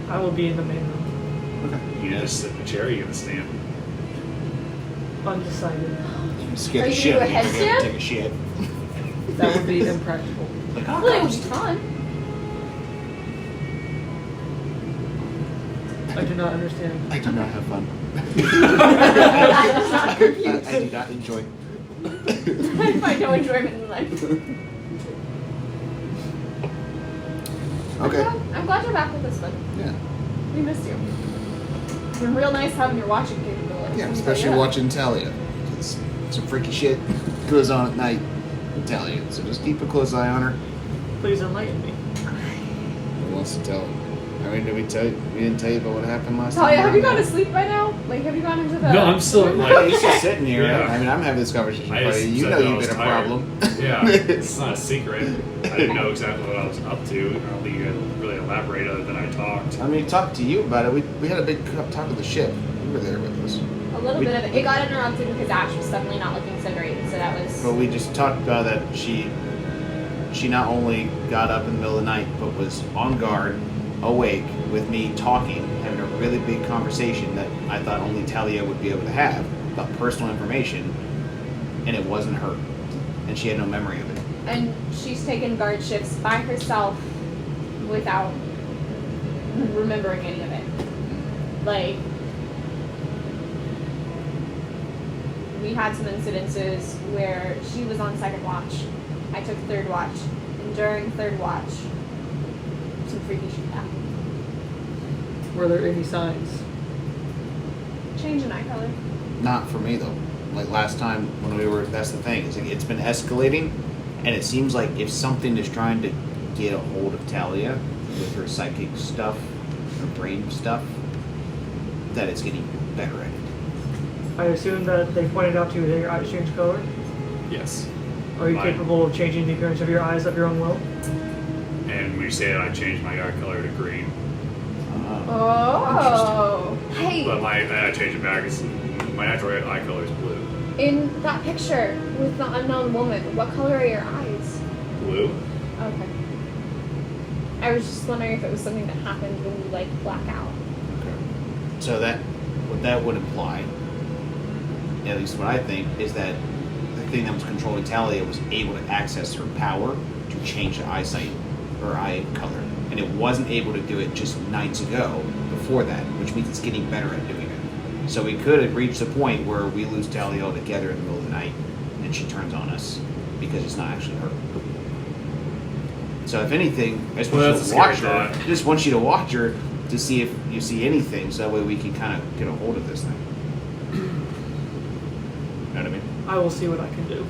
I will be in the main room.
Okay.
You just sit in the chair. Or you gonna stand?
Undecided.
Just get
Are
a
you
shit.
gonna do a
You forget to
headstand?
take a shit.
That would be impractical.
Like,
Well, it would be fun.
I do not understand.
I do not have fun.
That's not
I
confused.
do not enjoy.
I find no enjoyment in life.
Okay.
I'm glad you're back with us, bud.
Yeah.
We missed you. It's been real nice having your watching capability.
Yeah, especially watching Talia. It's some freaky shit goes on at night with Talia. So just keep a close eye on her.
Please enlighten me.
Who wants to tell? I mean, we didn't tell you about what happened last
Talia,
time?
have you gone to sleep by now? Like, have you gone into the...
No, I'm still
Like,
like.
you're just sitting here.
Yeah.
I mean, I'm having this conversation.
I
But
just
you
said
know
that I
you've
was
been a
tired.
problem.
Yeah, it's not a secret. I didn't know exactly what I was up to. I don't think you had really elaborate other than I talked.
I mean, talked to you about it. We had a big talk of the ship. You were there with us.
A little bit of it. It got interrupted because Asche was definitely not looking so great. So that was...
But we just talked about that she not only got up in the middle of the night, but was on guard, awake, with me talking, having a really big conversation that I thought only Talia would be able to have about personal information, and it wasn't her. And she had no memory of it.
And she's taken guard shifts by herself without remembering any of it. Like, we had some incidences where she was on second watch. I took third watch. And during third watch, some freaky shit happened.
Were there any signs?
Change in eye color.
Not for me though. Like last time when we were, that's the thing. It's like it's been escalating, and it seems like if something is trying to get a hold of Talia with her psychic stuff, her brain stuff, that it's getting better at it.
I assume that they pointed out to you that your eyes change color.
Yes.
Are you
Mine.
capable of changing the appearance of your eyes of your own will?
And when you say that, I changed my eye color to green.
Oh. Hey,
But I changed it back. My natural eye color is blue.
in that picture with the unknown woman, what color are your eyes?
Blue?
Okay. I was just wondering if it was something that happened when you, like, black out.
Okay. So what that would imply, at least what I think, is that the thing that was controlling Talia was able to access her power to change the eyesight or eye color. And it wasn't able to do it just nights ago before that, which means it's getting better at doing it. So we could have reached the point where we lose Talia altogether in the middle of the night and she turns on us because it's not actually her. So if anything, I just want
Well,
you to
that's a
watch
scary
her.
thought.
I just want you to watch her to see if you see anything, so that way we can kind of get a hold of this thing. You know what I mean?
I will see what I can do.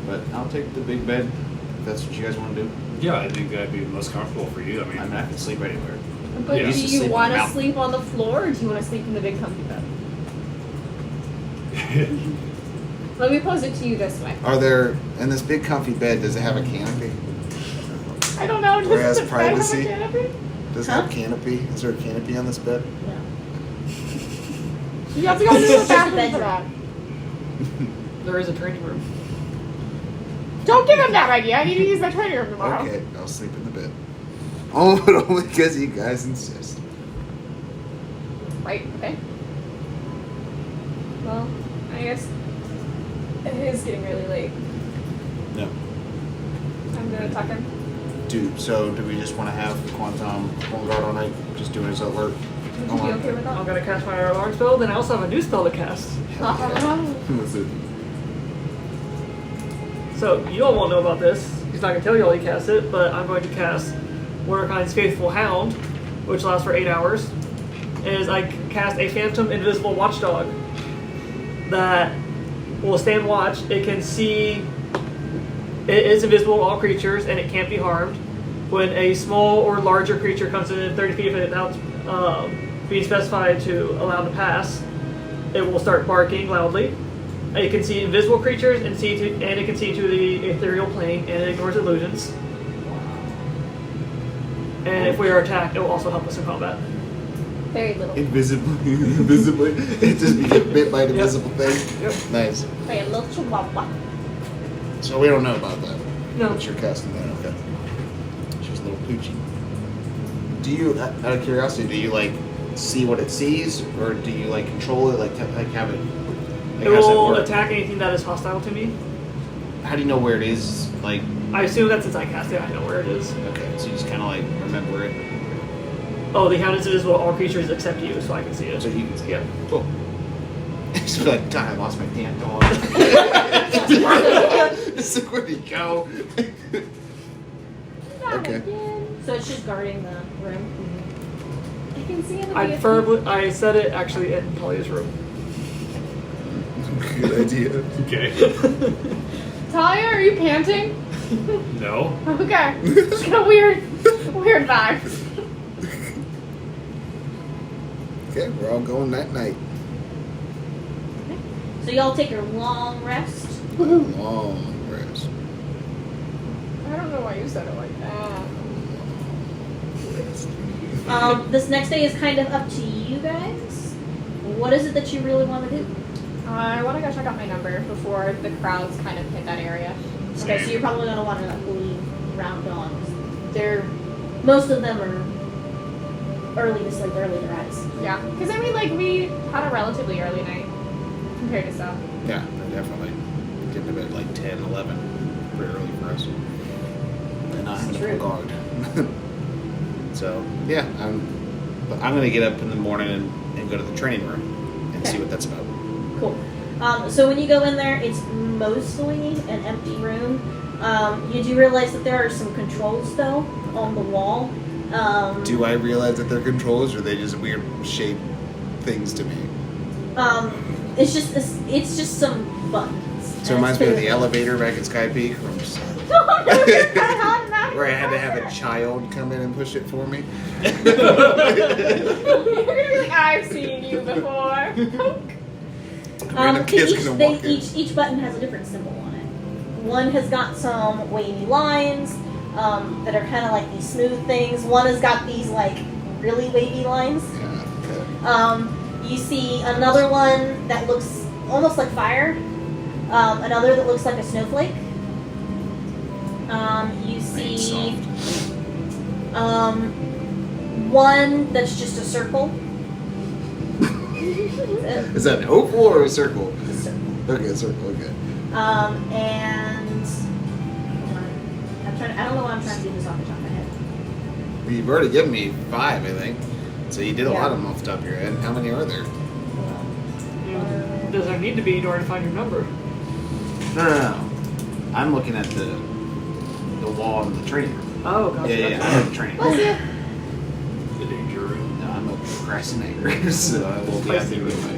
But I'll take the big bed if that's what you guys want to do.
Yeah, I think that'd be most comfortable for you. I mean,
I mean, I can sleep anywhere.
But
Yeah.
do
Used to
you
sleep on
want
the
to
mountain.
sleep on the floor or do you want to sleep in the big comfy bed? Let me pose it to you this way.
Are there, in this big comfy bed, does it have a canopy?
I don't know.
Or has
Does the bed have a
privacy?
canopy?
Does it have canopy? Is there a canopy on this bed?
No.
You have to go to the
It's just a
bathroom for
bedroom.
that.
There is a training room.
Don't give him that idea. I need to use my training room tomorrow.
Okay, I'll sleep in the bed. Oh, but only because you guys insist.
Right, okay. Well, I guess it is getting really late.
No.
I'm gonna tuck him.
Do we just want to have Quan Tom on guard all night, just doing his alert?
Would you be okay with
I'm
that?
gonna cast my alarm spell, then I also have a new spell to cast.
What's it?
So, you all won't know about this. He's not gonna tell you all he cast it, but I'm going to cast Mordecai's Faithful Hound, which lasts for 8 hours. Is I cast a phantom invisible watchdog that will stand watch. It can see. It is invisible to all creatures, and it can't be harmed. When a small or larger creature comes in 30 feet of it without being specified to allow to pass, it will start barking loudly. It can see invisible creatures and it can see to the ethereal plane, and it ignores illusions. And if we are attacked, it will also help us in combat.
Very little.
Invisibly? It just be get bit by an invisible thing?
Yep.
Nice.
Like a little chihuahua.
So we don't know about that.
No.
But you're casting that, okay. She's a little poochie. Do you, out of curiosity, do you like see what it sees, or do you like control it, like have it? Like,
It
how's that
will
work?
attack anything that is hostile to me.
How do you know where it is? Like,
I assume that since I cast it, I know where it is.
okay, so you just kind of like remember it,
Oh, the hound is invisible to all creatures except you, so I can see it.
so you can see
Yeah.
it. Cool. It's like, God, I lost my damn dog. It's like, where'd he go? Okay.
So it's just guarding the room.
I can see him.
I said it actually in Talia's room.
Good idea.
Okay.
Talia, are you panting?
No.
Okay. Just got a weird vibes.
Okay, we're all going night.
So y'all take your long rest.
Long rest.
I don't know why you said it like that.
This next day is kind of up to you guys. What is it that you really want to do?
I want to go check out my number before the crowds kind of hit that area.
Okay, so you're probably going to want to leave round dawn. Most of them are early to sleep, early to rise.
Yeah, because I mean, like, we had a relatively early night compared to some.
Yeah, definitely. Getting to bed like 10, 11. Pretty early for us. And not having a guard. So, yeah, I'm going to get up in the morning and go to the training room and see what that's about.
Cool. So when you go in there, it's mostly an empty room. You do realize that there are some controls, though, on the wall.
Do I realize that they're controls, or are they just weird shaped things to me?
It's just some buttons.
So it reminds me of the elevator back at Sky Peak. Where I had to have a child come in and push it for me.
You're gonna be like, I've seen you before.
Random kid's gonna walk in.
Each button has a different symbol on it. One has got some wavy lines that are kind of like these smooth things. One has got these like really wavy lines.
Yeah, okay.
You see another one that looks almost like fire. Another that looks like a snowflake. You see one that's just a circle.
Is that an oval or a circle?
A circle.
Okay, a circle, okay.
And hold on. I don't know why I'm trying to do this off the top of my head.
You've already given me 5, I think. So you did a
Yeah.
lot of them off the top of your head. How many are there?
Hold on.
Does there need to be in order to find your number?
No. I'm looking at the wall in the training room.
Oh, gotcha.
Yeah. I'm in the training room.
Bless you.
The danger room.
No, I'm a procrastinator, so I will be happy with my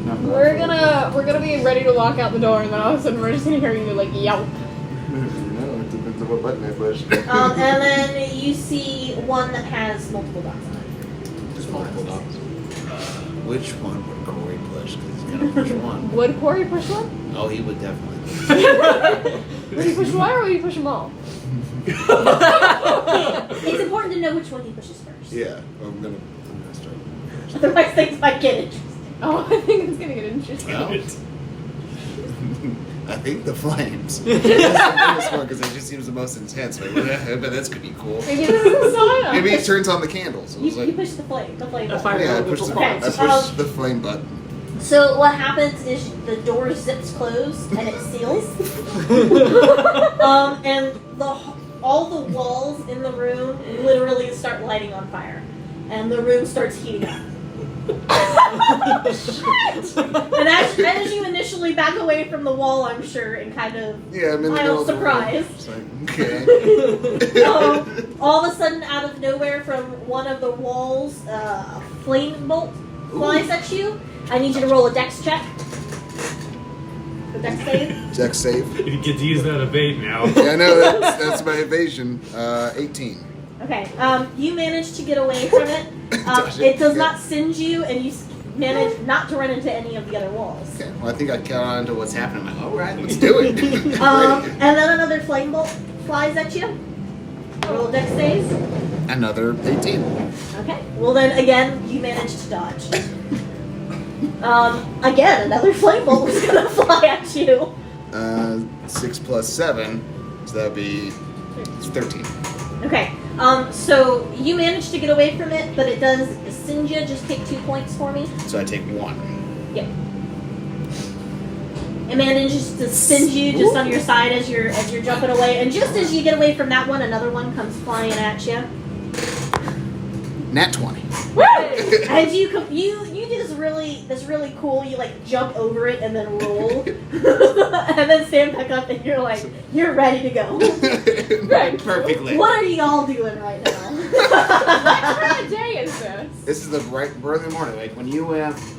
number.
We're gonna be ready to walk out the door, and then all of a sudden we're just gonna hear you like yelp.
No, it depends on what button I push.
And then you see one that has multiple dots on it.
Just multiple dots. Which one would Corey push? Because he's gonna push one.
Would Corey push one?
Oh, he would definitely.
Would he push one or would he push them all?
It's important to know which one he pushes first.
Yeah, I'm gonna start.
Otherwise, things might get interesting.
Oh, I think it's gonna get interesting.
Well, I think the flames. This one because it just seems the most intense. Like, but that's gonna be cool.
Maybe this is a sign.
Maybe it turns on the candles. It was
You
like,
push the flame. The flame.
That's
button.
fine.
yeah, I pushed
Okay,
the flame button.
So what happens is the door zips closed and it seals. And all the walls in the room literally start lighting on fire, and the room starts heating up. And as you initially back away from the wall, I'm sure, and kind of
Yeah, I'm in the
mild
middle of the
surprise.
room. It's like, okay.
All of a sudden, out of nowhere, from one of the walls, a flame bolt flies at you. I need you to roll a dex check. The dex save.
Dex save.
You get to use that evade now.
Yeah, I know, that's my evasion. 18.
Okay, you manage to get away from it. It does not singe you, and you manage not to run into any of the other walls.
Okay, well, I think I caught on to what's happening. I'm like, all right, let's do it.
And then another flame bolt flies at you. Roll a dex save.
Another 18.
Okay, well then again, you manage to dodge. Again, another flame bolt was gonna fly at you.
6 plus 7, so that would be 13.
Okay, so you managed to get away from it, but it does singe you. Just take 2 points for me.
So I take 1.
Yep. It manages to singe you just on your side as you're jumping away, and just as you get away from that one, another one comes flying at you.
Nat 20.
And you do this really cool. You like jump over it and then roll, and then stand back up, and you're ready to go.
Perfectly.
What are y'all doing right now?
What kind of day is this?
This is the right early morning. Like when you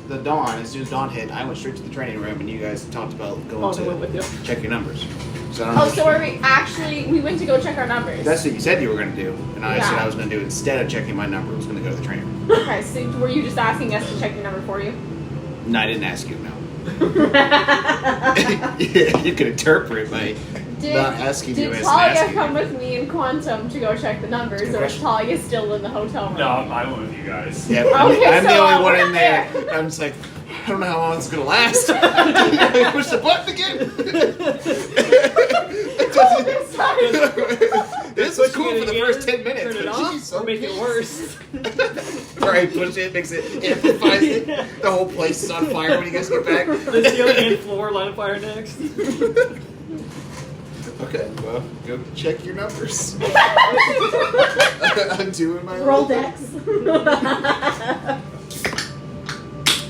the dawn, as soon as dawn hit, I went straight to the training room, and you guys talked about going
Oh, I went with you.
to check your numbers. So I don't know.
Oh, so are we actually? We went to go check our numbers.
That's what you said you were going to do, and I said
Yeah.
I was going to do instead of checking my number. I was going to go to the training room.
Okay, so were you just asking us to check your number for you?
No, I didn't ask you. No. Yeah, you could interpret by not asking you
Did
as
Talia
asking.
come with me and Quantum to go check the numbers,
Good
or is
question.
Talia still in the hotel room?
No, I went with you guys.
Yeah,
Okay,
I'm the
so,
only one
we're
in
not
there. I'm just like, I don't know how long it's gonna last. Push the button again. This is cool for the first 10 minutes.
Turn it
but
off
geez,
or make it worse.
Right, push it, makes it, amplifies it. The whole place is on fire when you guys get back.
The ceiling and floor light on fire next.
Okay, well, go check your numbers. I'm doing my
Roll dex.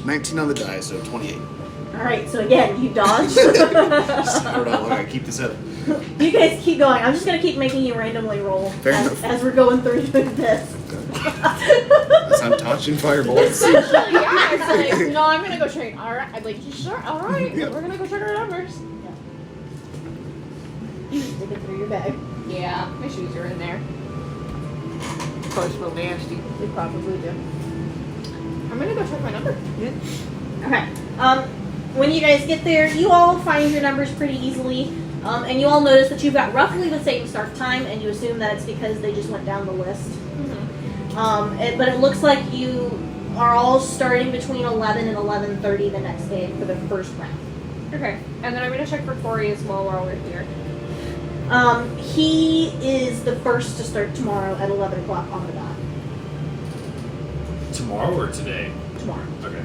19 on the die, so 28.
Alright, so again, you dodge.
I don't know, I keep this up.
You guys keep going. I'm just gonna keep making you randomly roll
Fair enough.
as we're going through this.
As I'm touching fireballs.
Essentially, yeah. It's like, no, I'm gonna go check. All right, I'm like, sure, all right,
Yep.
we're gonna go check our numbers.
Stick it through your bag.
Yeah, my shoes are in there.
Probably smell nasty.
They probably do.
I'm gonna go check my number.
Okay. When you guys get there, you all find your numbers pretty easily, and you all notice that you've got roughly the same start time, and you assume that it's because they just went down the list. But it looks like you are all starting between 11 and 11:30 the next day for the first round.
Okay, and then I'm gonna check for Kuori as well while we're here.
He is the first to start tomorrow at 11 o'clock on the dot.
Tomorrow or today?
Tomorrow.
Okay.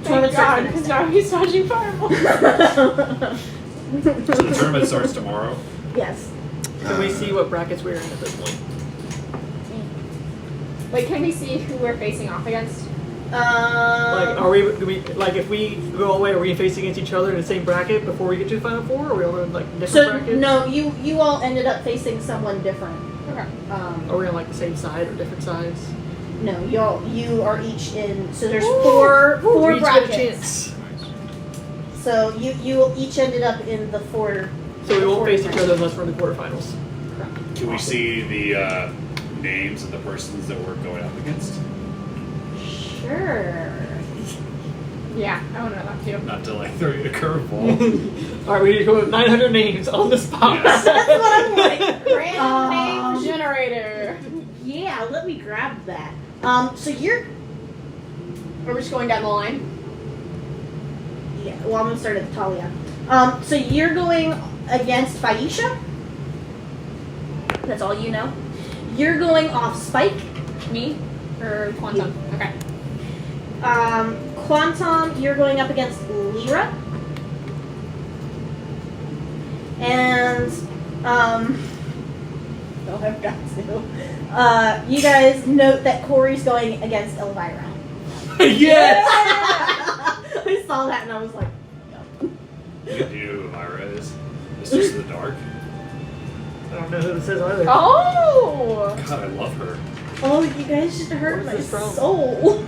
Thank God, because now he's dodging fireballs.
So the tournament starts tomorrow.
Yes.
Can we see what brackets we're in at this point?
Like, can we see who we're facing off against?
Like, are we, do we, like, if we go all the way, are we facing against each other in the same bracket before we get to the final four? Or are we all in, like, different
So
brackets?
no, you all ended up facing someone different.
Okay.
Are we on, like, the same side or different sides?
No, you are each in. So there's
Ooh.
four
We each get a
brackets.
chance.
So you each ended up in the four.
So we won't
four
face each
brackets.
other unless we're in the quarterfinals.
Can we see the names of the persons that we're going up against?
Sure.
Yeah, I want to know that too.
Not to like throw you a curveball.
Alright, we need to come up with 900 names on the spot.
Yes.
That's what I'm like.
Random name generator.
Yeah, let me grab that. So you're.
We're just going down the line.
Yeah. Well, I'm gonna start at Talia. So you're going against Faisha. That's all you know. You're going off Spike.
Me or Quantum? Okay.
Quan Tom, you're going up against Lyra. And, oh, I've got to. You guys note that Corey's going against Elvira.
Yes!
I saw that and I was like,
You know who Myra is? Mistress of the Dark.
I don't know who this is either.
Oh!
God, I love her.
oh, you guys just hurt
Where's
my
this from?
soul.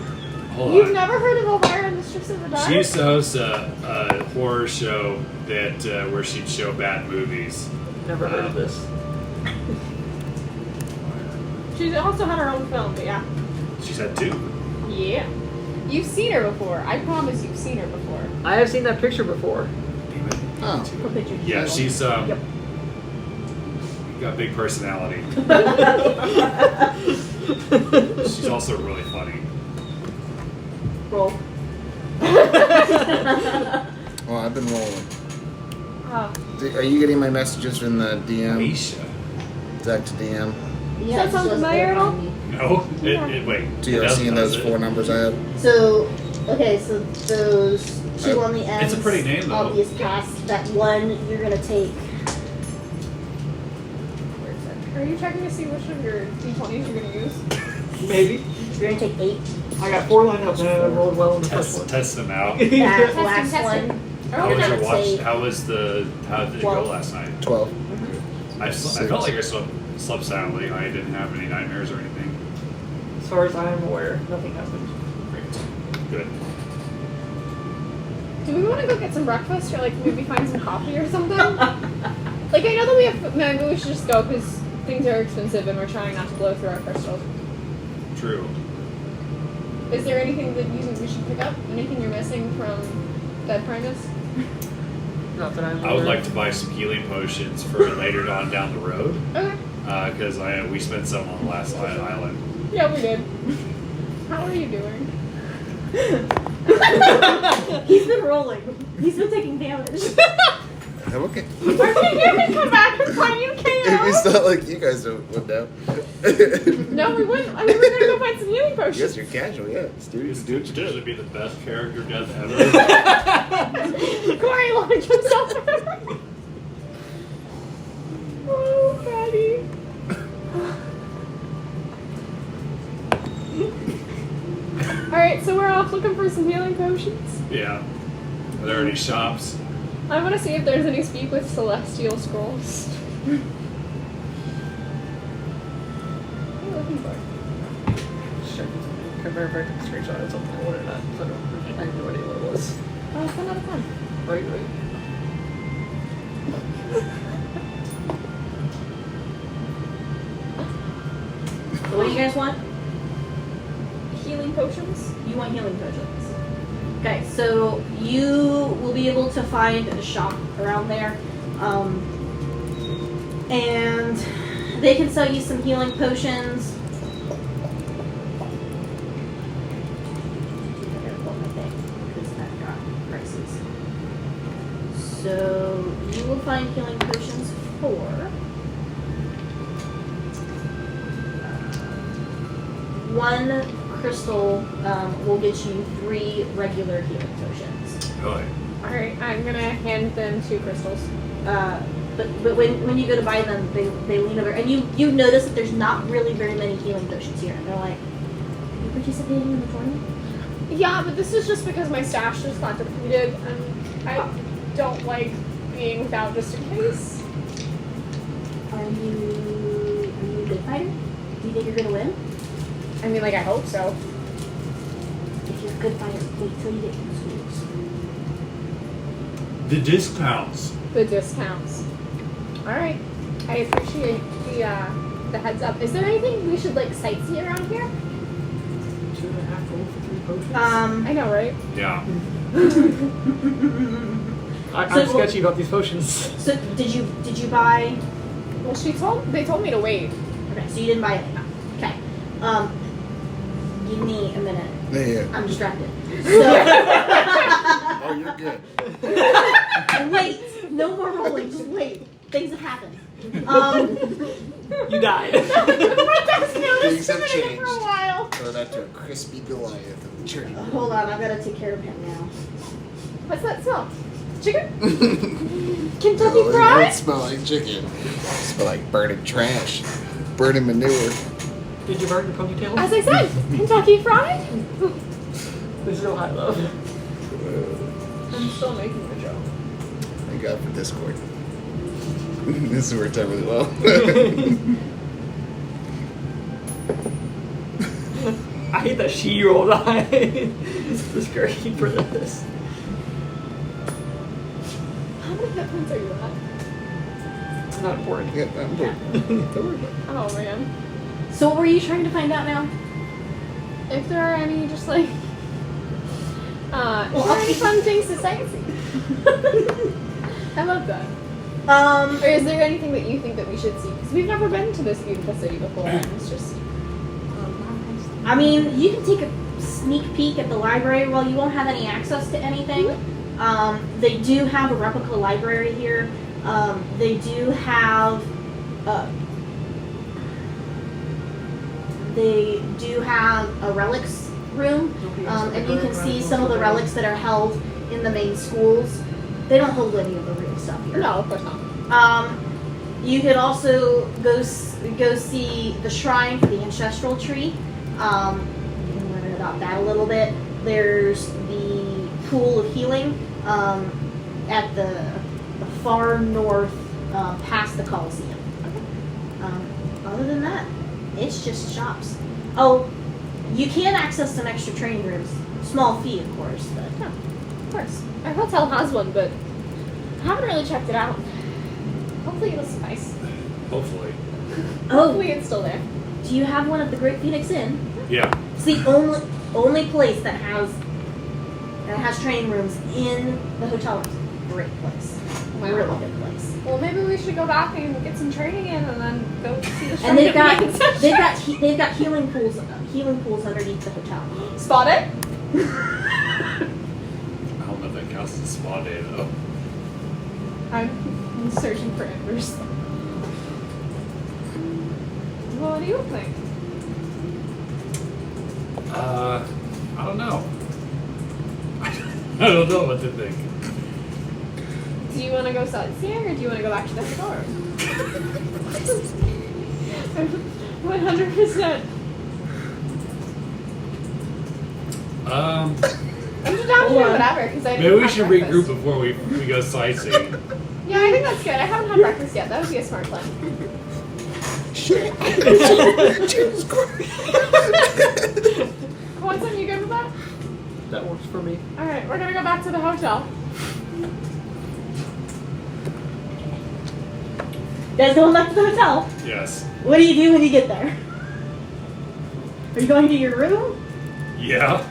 Hold
You've
on.
never heard of Elvira, Mistress of the Dark?
She used to host a horror show that where she'd show bad movies.
Never heard of this.
She's also had her own film, but yeah.
She's had two.
Yeah. You've seen her before. I promise you've seen her before.
I have seen that picture before.
Damn it.
Oh.
What picture?
Yeah, she's
Yep.
got big personality. She's also really funny.
Roll.
Well, I've been rolling.
Oh.
Are you getting my messages from the DM?
Aisha.
Zach to DM?
Yeah,
Does that sound familiar at all?
No? Wait.
Do you
it
have
doesn't,
seen those
does it?
4 numbers I have?
So, okay, so those two on the ends.
It's a pretty name, though.
Obvious pass. That one you're gonna take. Where's that?
Are you checking to see which of your D20s you're going to use?
Maybe.
You're gonna take 8.
I got 4 lined up and I rolled well on the first one.
Test them out.
That
Testing,
last
testing.
one.
How
You're
was
gonna
your watch?
take-
How did it go
12.
last night?
12.
I felt like I slept soundly. I didn't have any nightmares or anything.
far as I'm aware, nothing happened.
Good.
Do we want to go get some breakfast or like maybe find some coffee or something? Like I know that we have. Maybe we should just go because things are expensive and we're trying not to blow through our crystals.
True.
Is there anything that you think we should pick up? Anything you're missing from Dead Primus?
Not that I'm aware.
I would like to buy some healing potions for later on down the road.
Okay.
Because we spent some on the last island.
Yeah, we did. How are you doing?
He's been rolling. He's been taking damage.
I'm okay.
We're gonna hear him come back and find you KO.
It's not like you guys don't went down.
No, we wouldn't. I mean, we're gonna go find some healing
I
potions.
guess you're casual, yeah.
This
Dude,
would usually be the best character death ever.
Corey launched himself. Oh, Patty. Alright, so we're off looking for some healing potions.
Yeah. Are there any shops?
I want to see if there's any speak with celestial scrolls. What are you looking for?
Sure. Compare if I took a screenshot of something I wanted that. So I have no idea what it was.
Oh, fun out of fun.
Right.
So what do you guys want?
Healing potions?
You want healing potions. Okay, so you will be able to find a shop around there. And they can sell you some healing potions. I gotta pull my thing because I've got prices. So you will find healing potions for one crystal will get you 3 regular healing potions.
Really?
Alright, I'm gonna hand them 2 crystals.
But when you go to buy them, they lean over, and you notice that there's not really very many healing potions here. And they're like, "Are you participating in the tournament?"
Yeah, but this is just because my stash just got depleted, and I don't like being without just in case.
Are you a good fighter? Do you think you're gonna win?
I mean, like, I hope so.
If you're a good fighter, wait till you get to the schools.
The discounts.
The discounts. Alright. I appreciate the heads up. Is there anything we should, like, sightsee around here?
2.5 gold for 3 potions.
I know, right?
Yeah.
I'm
So-
sketchy about these potions.
So did you buy?
Well, they told me to wait.
Okay, so you didn't buy anything. Okay. Give me a minute.
Yeah.
I'm distracted. So,
Oh, you're good.
wait. No more rolling. Just wait. Things have happened.
You died.
My desk now is
Things have
sitting
changed.
for a while.
Throw that to a crispy Goliath of the journey.
Hold on, I've got to take care of him now.
What's that smell? Chicken?
Kentucky
Kentucky
It
Fried?
don't smell like chicken. It smell like burning trash. Burning manure.
Did you burn your ponytail?
As I said, Kentucky Fried?
This is real high love.
I'm still making the joke.
Thank God for Discord. This has worked out really well.
I hate that she rolled eyes. This is great for this.
How many hit points are you at?
Not important.
Yeah, I'm good. Don't worry about it.
Oh, man.
So what were you trying to find out now?
If there are any, just like... if
Well,
there are any fun things to sightsee. I love that. Or is there anything that you think that we should see? Because we've never been to this beautiful city before, and it's just...
I mean, you can take a sneak peek at the library. Well, you won't have any access to anything. They do have a replica library here. They do have a relics room, and you can see some of the relics that are held in the main schools. They don't hold any of the real stuff here.
No, of course not.
You could also go see the shrine for the ancestral tree. You can learn about that a little bit. There's the pool of healing at the far north, past the Colosseum. Other than that, it's just shops. Oh, You can access some extra training rooms. Small fee, of course, but
Yeah, of course. Our hotel has one, but I haven't really checked it out. Hopefully it'll suffice.
Hopefully.
Hopefully it's still there.
do you have one at the Great Phoenix Inn?
Yeah.
It's the only place that has training rooms in the hotel rooms. Great place. Really good place.
Well, maybe we should go back and get some training in, and then go see the show.
And they've got healing pools underneath the hotel.
Spot it.
I don't know if that counts as a spa day though.
I'm searching for embers. Well, what do you think?
I don't know. I don't know what to think.
Do you want to go sightseeing, or do you want to go back to the hotel room? 100%. I'm just down to do whatever, because I
Maybe
didn't
we
have
should
breakfast.
regroup before we go sightseeing.
Yeah, I think that's good. I haven't had breakfast yet. That would be a smart plan.
Shit. Jesus Christ.
Quantum, you good with that?
That works for me.
Alright, we're gonna go back to the hotel.
You guys going back to the hotel?
Yes.
What do you do when you get there? Are you going to your room?
Yeah.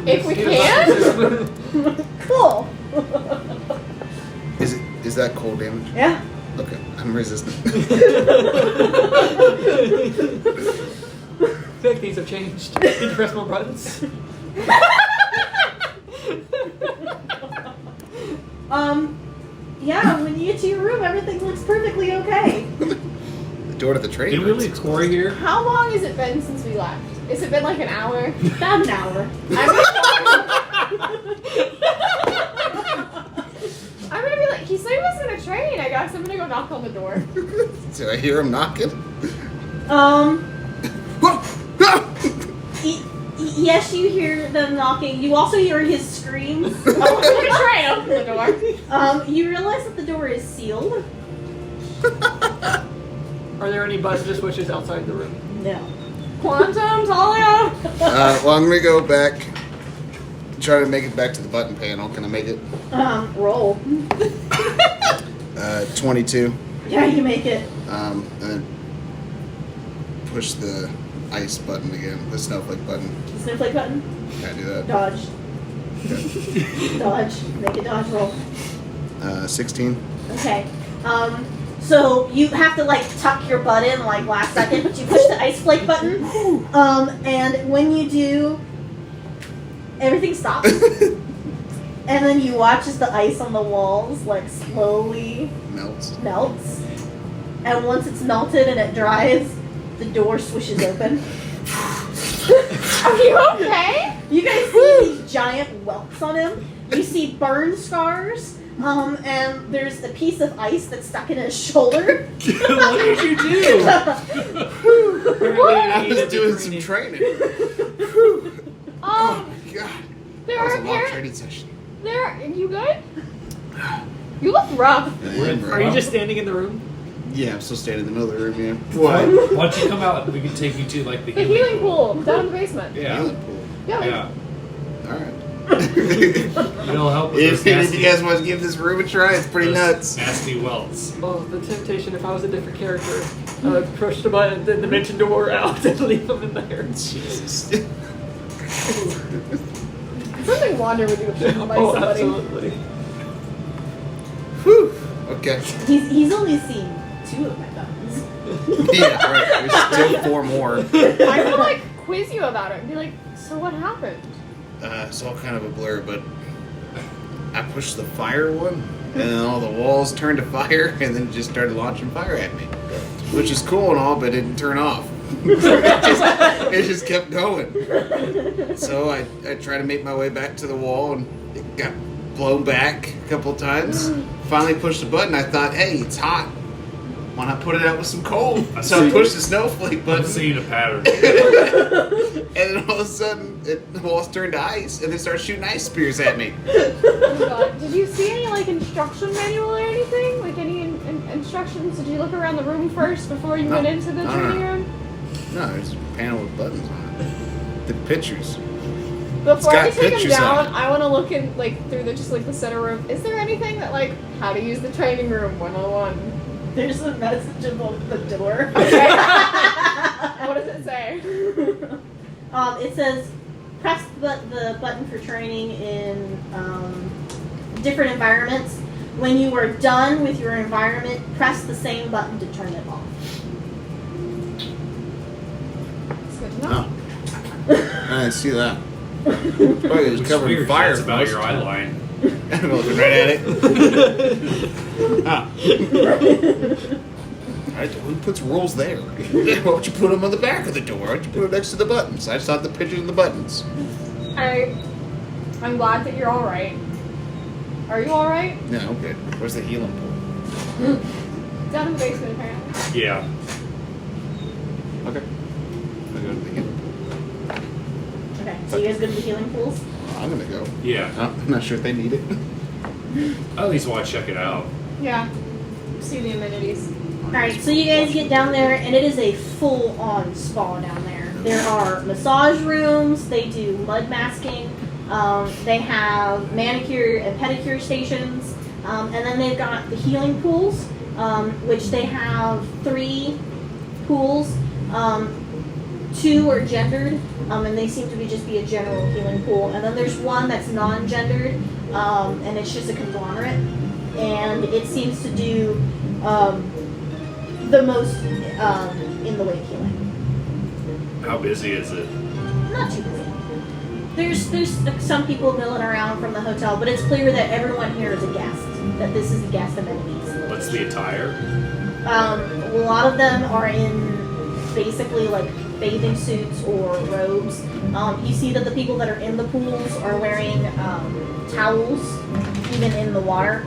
If we can?
Cool.
Is that cold damage?
Yeah.
Okay, I'm resistant.
Fake things have changed. Need to press more buttons.
Yeah, when you get to your room, everything looks perfectly okay.
The door to the train.
Did we leave Kuori here?
How long has it been since we left? Has it been like an hour?
About an hour.
I'm gonna be like, he said he was gonna train, I guess. I'm gonna go knock on the door.
Did I hear him knocking?
Yes, you hear them knocking. You also hear his screams.
I'm gonna try and open the door.
You realize that the door is sealed.
Are there any buttons or switches outside the room?
No.
Quantum, Talia!
Well, I'm gonna go back. Try to make it back to the button panel. Can I make it?
Roll.
22.
Yeah, you make it.
And then push the ice button again. The snowflake button.
Snowflake button.
Can I do that?
Dodge. Dodge. Make a dodge roll.
16.
Okay. So you have to like tuck your butt in like last second, but you push the ice flake button. And when you do, everything stops. And then you watch as the ice on the walls like slowly
Melts.
melts. And once it's melted and it dries, the door swishes open.
Are you okay?
You guys see these giant whelps on him. You see burn scars. And there's a piece of ice that's stuck in his shoulder.
What did you do?
I was doing some training. Oh my god.
There
That was
are
a long
parents.
training session.
Are you good? You look rough.
Are you just standing in the room?
Yeah, I'm still standing in the middle of the room, yeah.
Why don't you come out and we can take you to like the
The healing pool down in the basement.
Yeah.
Healing pool.
Yeah.
Alright.
It'll help with
If
those nasty,
you guys want to give this room a try, it's pretty
those
nuts.
nasty welts.
Oh, the temptation if I was a different character. I would push the button, then dimension door out and leave them in there.
Jesus.
Something Wander would do if she by
Oh,
somebody.
absolutely.
Whew. Okay.
He's only seen 2 of my buttons.
Yeah, right. There's still 4 more.
I would like quiz you about it and be like, so what happened?
It's all kind of a blur, but I pushed the fire one, and then all the walls turned to fire, and then it just started launching fire at me. Which is cool and all, but it didn't turn off. it just kept going. So I tried to make my way back to the wall, and it got blown back a couple of times. Finally pushed the button. I thought, hey, it's hot. Why not put it out with some cold? So I pushed the snowflake
I'm
button.
seeing a pattern.
And then all of a sudden, the walls turned to ice, and they started shooting ice spears at me.
Oh my god. Did you see any like instruction manual or anything? Like any instructions? Did you look around the room first before you went into the training room?
No, there's a panel with buttons on it. The pictures.
Before
got
we take him
pictures on
down, I want to look in through the center room. Is there anything that how to use the training room 101?
There's a message above the door.
Okay. What does it say?
It says, press the button for training in different environments. When you are done with your environment, press the same button to turn it off.
It's good to know.
Oh. I didn't see that. Probably it was
Looks
covered in
weird,
fire.
that's about your eye line.
I'm looking right at it. Ah. Who puts rules there? Why don't you put them on the back of the door? Why don't you put them next to the buttons? I just thought the pictures of the buttons.
I'm glad that you're all right. Are you all right?
No, I'm good. Where's the healing pool?
Down in the basement, apparently.
Yeah.
Okay. I'll go to the healing pool.
Okay, so you guys go to the healing pools?
I'm gonna go.
Yeah.
I'm not sure if they need it.
I at least want to check it out.
Yeah. See the amenities.
Alright, so you guys get down there, and it is a full-on spa down there. There are massage rooms, they do mud masking, they have manicure and pedicure stations, and then they've got the healing pools, which they have 3 pools. 2 are gendered, and they seem to just be a general healing pool. And then there's one that's non-gendered, and it's just a conglomerate, and it seems to do the most in the way of healing.
How busy is it?
Not too busy. There's some people milling around from the hotel, but it's clear that everyone here is a guest. That this is a guest amenities.
What's the attire?
A lot of them are in basically bathing suits or robes. You see that the people that are in the pools are wearing towels, even in the water.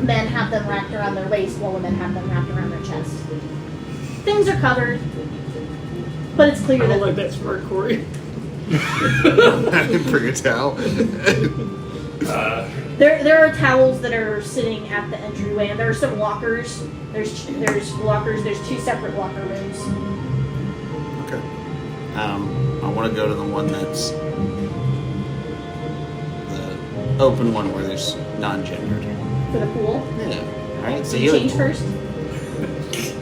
Men have them wrapped around their waist, while women have them wrapped around their chest. Things are covered, but it's clear
I
that
don't like that smart Corey.
I didn't bring a towel.
there are towels that are sitting at the entryway, and there are some lockers. There's lockers. There's 2 separate locker rooms.
Okay. I want to go to the one that's the open one where there's non-gendered.
For the pool.
Yeah. All right. So
You change first.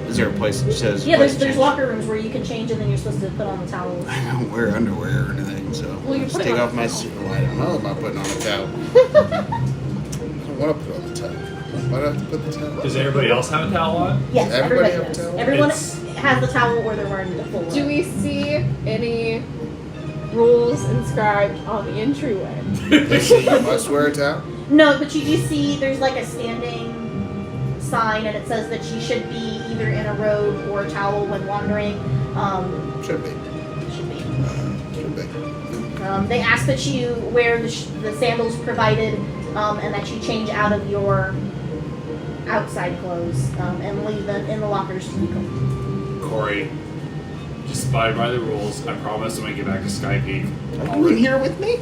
Is there a place that says?
Yeah,
place to
there's
change?
locker rooms where you can change, and then you're supposed to put on the towels.
I don't wear underwear or anything, so
Well, you
just
put it
take
on
off my
the
suit. Well, I don't know about putting on a towel. I don't want to put on the towel. Why do I have to put the towel?
Does everybody else have a towel on?
Yes,
Everybody
everybody
have
does.
towels?
Everyone
It's-
has the towel, or they're wearing the full.
Do we see any rules inscribed on the entryway?
You must wear a towel.
No, but you do see there's a standing sign, and it says that you should be either in a robe or a towel when wandering.
Should be.
Should be.
Should be.
They ask that you wear the sandals provided, and that you change out of your outside clothes, and leave them in the lockers to be clean.
Corey, just abide by the rules. I promise I'm going to get back to Sky Peak.
Are you in here with me?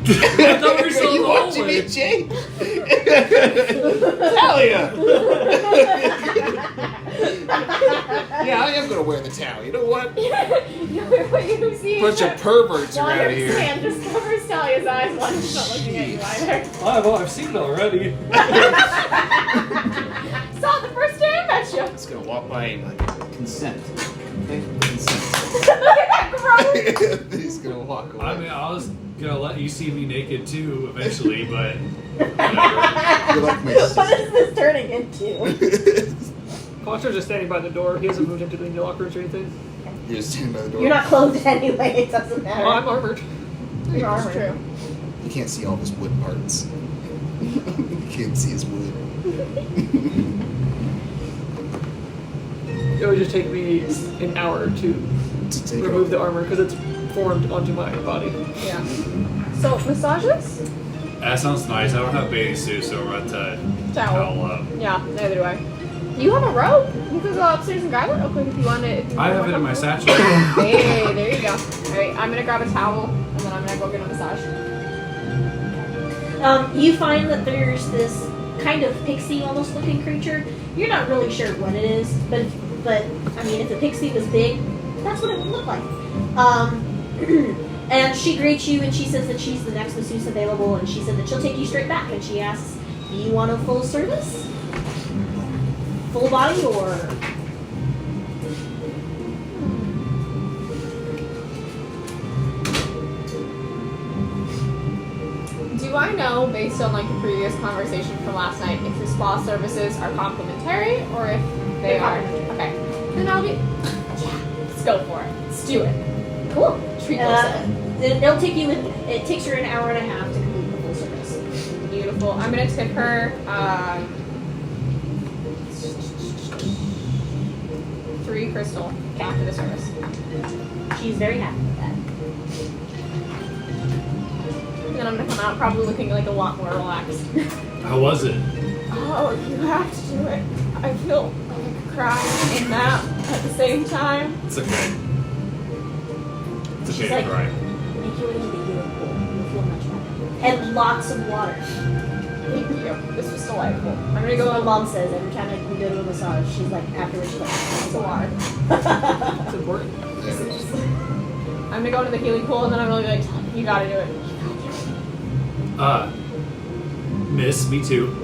I thought we were still
Are
in
you
the
watching
hallway.
me, Jade? Talia! Yeah, I am gonna wear the towel. You know what?
What you see
Bunch of perverts around
Wander's
here.
hand just covers Talia's eyes while she's not looking at you either.
I've seen it already.
Saw it the first day I met you.
Just gonna walk by and consent. Okay? Consent.
Look at that gross.
He's gonna walk away.
I mean, I was going to let you see me naked too eventually, but
You're like my
What is this turning into?
Concho's just standing by the door. He hasn't moved into the locker rooms or anything.
You're just standing by the door.
You're not clothed anyway. It doesn't matter.
Oh, I'm armored.
You're
It's
armored.
true.
You can't see all his wood parts. You can't see his wood.
It would just take me an hour to
To take
remove
off.
the armor because it's formed onto my body.
Yeah. So, massages?
that sounds nice. I don't have bathing suits, so we're at the
Towel.
towel up.
Yeah, neither do I. You have a robe? You can go upstairs and grab it real quick if you want it.
I have it in my satchel.
Hey, there you go. Alright, I'm gonna grab a towel and then I'm gonna go get a massage.
You find that there's this kind of pixie almost looking creature. You're not really sure what it is, but I mean, if the pixie was big, that's what it would look like. And she greets you, and she says that she's the next masseuse available, and she said that she'll take you straight back. And she asks, do you want a full service? Full body, or...
Do I know, based on like the previous conversation from last night, if the spa services are complimentary or if they are? Okay. Then I'll be. Yeah, let's go for it. Let's do it.
Cool.
Treat yourself.
It'll take you. It takes her an hour and a half to complete the full service.
Beautiful. I'm gonna tip her 3 crystal after the service.
She's very happy with that.
And then I'm gonna come out probably looking like a lot more relaxed.
How was it?
Oh, you have to do it. I feel like crying and nap at the same time.
It's okay. It's
She's
okay
like,
to cry.
make your way to the healing pool. You'll feel much better. And lots of water.
Thank you. This was delightful. I'm gonna
So
go
my
on
mom says every time we go to a massage, she's like, afterwards, she's like, it's a water.
It's important.
I'm gonna go into the healing pool and then I'm really like, you gotta do it.
Miss, me too.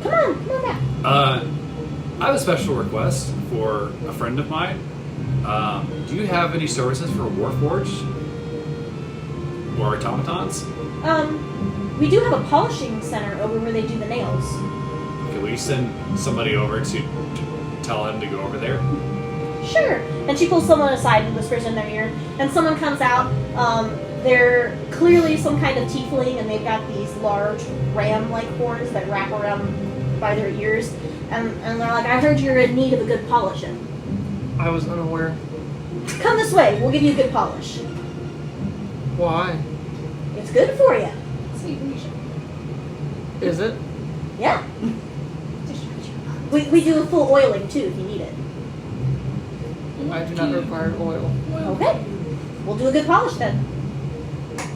Come on back.
I have a special request for a friend of mine. Do you have any services for Warforged? Or automatons?
We do have a polishing center over where they do the nails.
Can we send somebody over to tell him to go over there?
Sure. And she pulls someone aside and whispers in their ear, and someone comes out. They're clearly some kind of tiefling, and they've got these large ram-like horns that wrap around by their ears. And they're like, I heard you're in need of a good polishing.
I was unaware.
Come this way. We'll give you a good polish.
Why?
It's good for you.
Is it?
Yeah. We do a full oiling, too, if you need it.
I do not require oil.
Okay. We'll do a good polish then.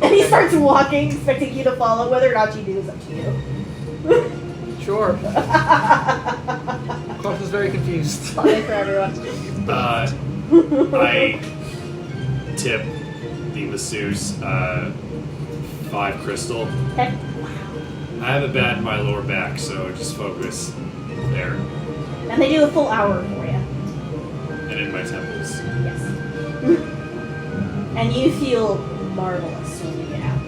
And he starts walking, expecting you to follow. Whether or not you do is up to you.
Sure. Clark is very confused.
Fun for everyone.
I tip the masseuse 5 crystal.
Okay.
I have it bad in my lower back, so just focus there
And they do a full hour for you.
and in my temples.
Yes. And you feel marvelous when you get out.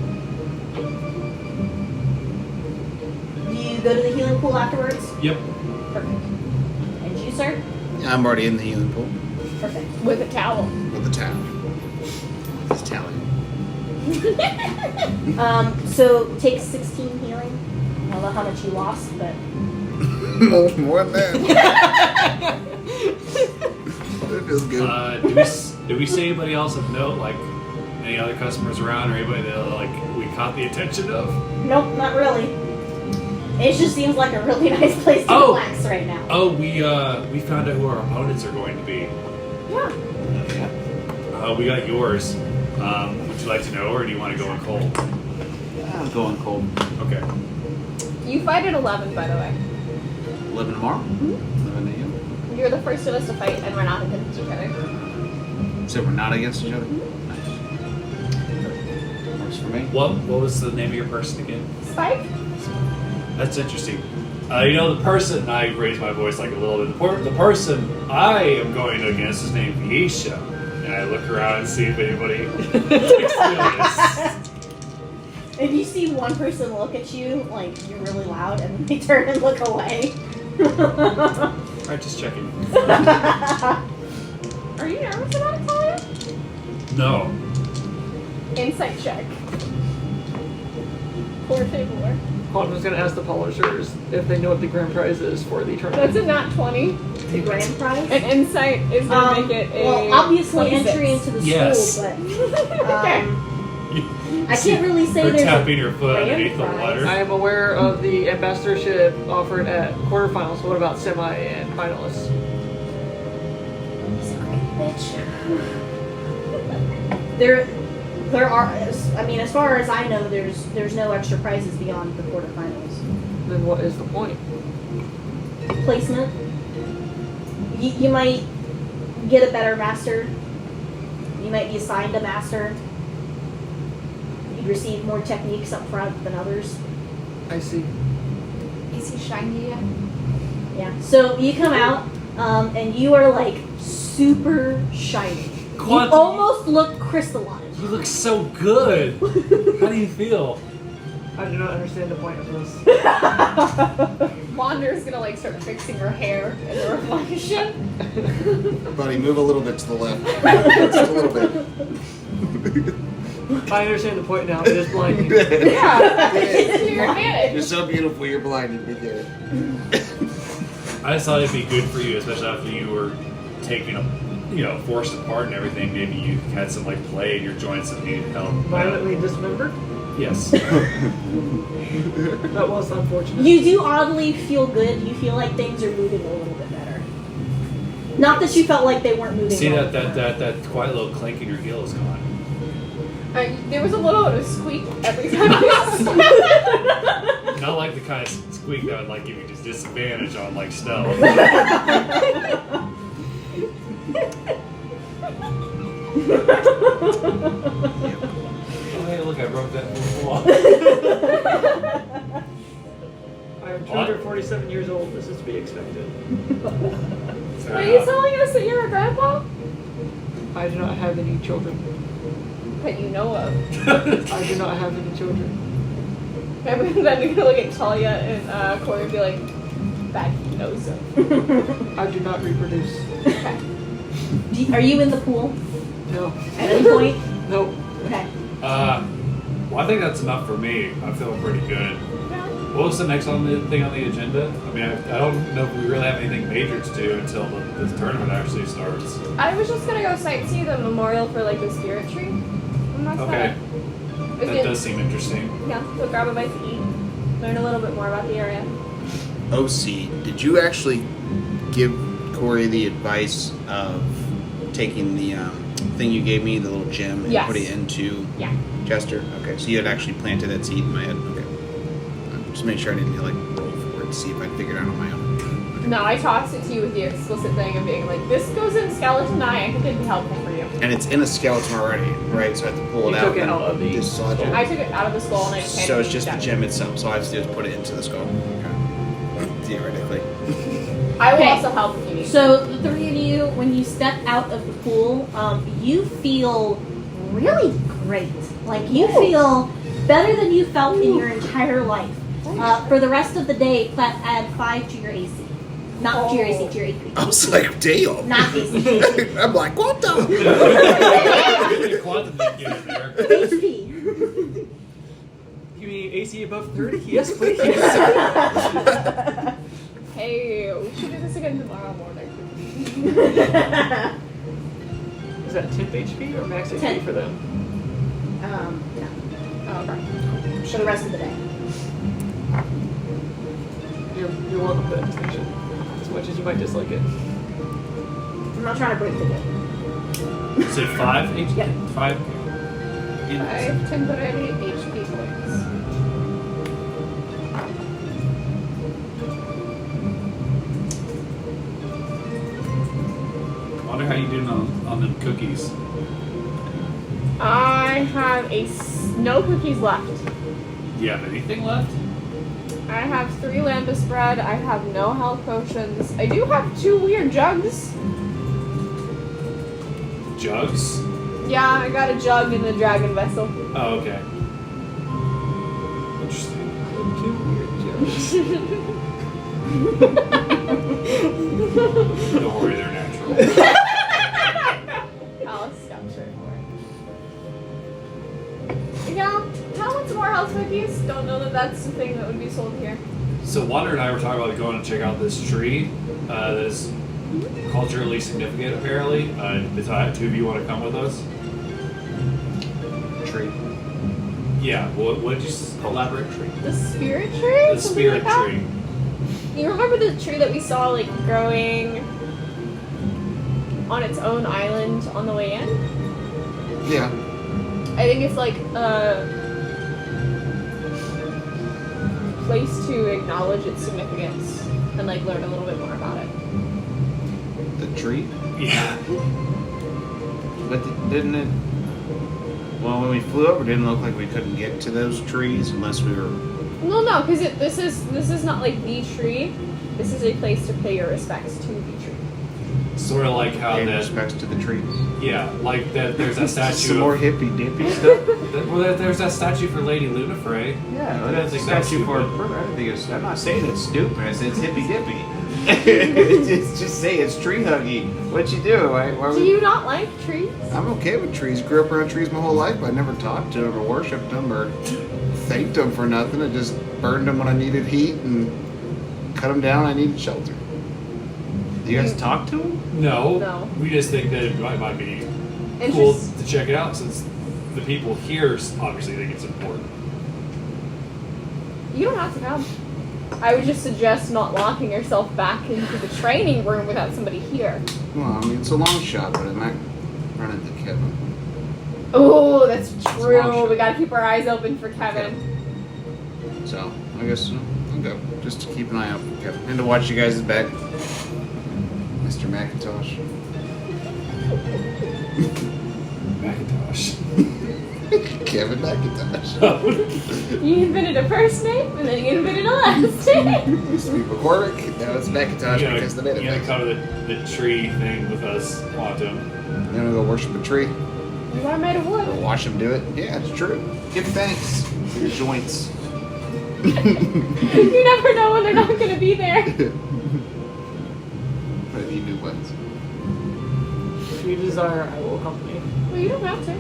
Do you go to the healing pool afterwards?
Yep.
Perfect. And you, sir?
I'm already in the healing pool
Perfect.
With a towel.
with the towel. It's Talia.
So take 16 healing. I don't know how much you lost, but
More than that. That feels good.
Do we see anybody else of note, like any other customers around, or anybody that like we caught the attention of?
nope, not really. It just seems like a really nice place to
Oh.
relax right now.
Oh, we found out who our opponents are going to be.
Yeah.
Yeah.
We got yours. Would you like to know, or do you want to go in cold?
I'm going cold.
Okay.
You fight at 11, by the way.
11 tomorrow? 11 a.m.
You're the first of us to fight, and we're not against each other.
So we're not against each other? Nice. Works for me.
What was the name of your person again?
Spike?
That's interesting. You know, the person, I raised my voice like a little bit. The person I am going against is named Viesha. And I look around and see if anybody takes notice.
If you see one person look at you, like, you're really loud, and then they turn and look away.
Alright, just checking.
Are you nervous about it, Talia?
No.
Insight check. Poor table work.
Quantum was going to ask the polishers if they know what the grand prize is for the tournament.
That's a nat 20.
The grand prize?
And insight is going to make it a.
Well, obviously
26.
entry into the
Yes.
school, but
Okay.
I can't really say
Her
there's
tapping
a
her foot
grand
underneath the
prize.
water.
I am aware of the ambassadorship offered at quarterfinals. What about semi and finalists?
There are. I mean, as far as I know, there's no extra prizes beyond the quarterfinals.
Then what is the point?
Placement. You might get a better master. You might be be assigned a master. You'd receive more techniques up front than others.
I see.
Is he shiny yet?
Yeah. So you come out, and you are like super shiny.
Quan-
You almost look crystalline.
You look so good. How do you feel?
I do not understand the point of this.
Wander's gonna like start fixing her hair in the reflection.
Buddy, move a little bit to the left. Just a little bit.
I understand the point now. It is blinding.
Yeah,
It is.
to your advantage.
You're so beautiful, you're blinded. Be there.
I just thought it'd be good for you, especially after you were taking forced apart and everything. Maybe you had some like play in your joints that needed help.
Violently dismembered?
Yes.
That was unfortunate.
You do oddly feel good. You feel like things are moving a little bit better. Not that you felt like they weren't moving.
See
well.
that quiet little clink in your heel is gone.
There was a little bit of squeak every time you
Not like the kind of squeak that would like give you just disadvantage on like stealth. Oh hey, look, I broke that fourth wall.
I am 247 years old. This is to be expected.
Are you telling us that you're a grandpa?
I do not have any children.
That you know of.
I do not have any children.
Remember then you're gonna look at Talia and Kuori and be like, that he knows of.
I do not reproduce.
Okay.
Are you in the pool
No.
at any point?
Nope.
Okay.
Well, I think that's enough for me. I'm feeling pretty good.
Yeah.
What was the next thing on the agenda? I mean, I don't know if we really have anything major to do until the tournament actually starts.
I was just gonna go sightsee the memorial for like the spirit tree. And that's
Okay.
about it.
That does seem interesting.
Yeah, go grab a bite to eat. Learn a little bit more about the area.
OC, did you actually give Kuori the advice of taking the thing you gave me, the little gem, and
Yes.
put it into
Yeah.
Chester? Okay, so you had actually planted that seed in my head. Okay. Just make sure I didn't like roll for it to see if I figured it out on my own.
No, I tossed it to you with the explicit thing of being like, this goes in Skeleton Eye. I think it'd be helpful for you.
And it's in a skeleton already, right? So I have to pull it
You
out.
took it
and
out of the
dislodge it.
I took it out of the skull and I just handed
So it's
it
just the
down.
gem itself. So all I have to do is put it into the skull. Okay. Theoretically.
I will
Okay.
also help if you need.
So the three of you, when you step out of the pool, you feel really great. Like you feel better than you felt in your entire life. For the rest of the day, add 5 to your AC. Not to your AC, to your AP.
I was like, damn.
Not AC.
I'm like, what the?
Quantum didn't get in there.
HP.
You mean AC above 30? Yes, please.
Hey, we should do this again tomorrow morning.
Is that temp HP or max HP
10.
for them?
No.
Oh, okay.
For the rest of the day.
You're welcome to that distinction. As much as you might dislike it.
I'm not trying to break the game.
Is it 5 HP?
Yeah.
5?
I have temporary HP points.
I wonder how you doing on the cookies.
I have no cookies left.
Do you have anything left?
I have 3 lambus bread. I have no health potions. I do have 2 weird jugs.
Jugs?
Yeah, I got a jug in the dragon vessel.
Oh, okay. Interesting.
2 weird jokes.
Don't worry, they're natural.
I'll stop straight for it. Yeah, kind of want some more health cookies. Don't know that that's the thing that would be sold here.
So Wander and I were talking about going to check out this tree that is culturally significant, apparently. The 2 of you want to come with us?
Tree.
Yeah. What did you elaborate? Tree.
The spirit tree?
The
Something
spirit
like that?
tree.
You remember the tree that we saw like growing on its own island on the way in?
Yeah.
I think it's like a place to acknowledge its significance and like learn a little bit more about it.
The tree?
Yeah.
But didn't it? Well, when we flew over, it didn't look like we couldn't get to those trees unless we were.
Well, no, because this is not like the tree. This is a place to pay your respects to the tree.
Sort of like how
paying
that.
respects to the trees.
Yeah, like that. There's that statue.
Some more
of,
hippy dippy stuff.
well, there's that statue for Lady Lunafray.
Yeah,
I
that's a
think that's
statue for.
stupid.
I don't think it's. I'm not saying it's stupid. I said it's hippy dippy. It's just say it's tree huggy. What you do? Why
Do you not like trees?
I'm okay with trees. Grew up around trees my whole life, but I never talked to them or worshipped them or thanked them for nothing. I just burned them when I needed heat and cut them down when I needed shelter. Do you guys talk to them?
No.
No.
We just think that it might be cool
Interest-
to check it out since the people here obviously think it's important.
You don't have to come. I would just suggest not locking yourself back into the training room without somebody here.
Well, I mean, it's a long shot, but I might run into Kevin.
Oh, that's
long
true.
shot.
We gotta keep our eyes open for Kevin.
So, I guess I'll go. Just to keep an eye out for Kevin. And to watch you guys' back. Mr. McIntosh.
Macintosh.
Kevin McIntosh.
You invented a first name and then you invented a last name.
Used to be McCormick, now it's McIntosh because the
You gotta
native.
cover the tree thing with us, Quantum.
You wanna go worship a tree?
You are made of
Or
wood.
watch him do it? Yeah, it's true. Give thanks for your joints.
You never know when they're not gonna be there.
But you do what?
If you desire, I will accompany.
Well, you don't have to.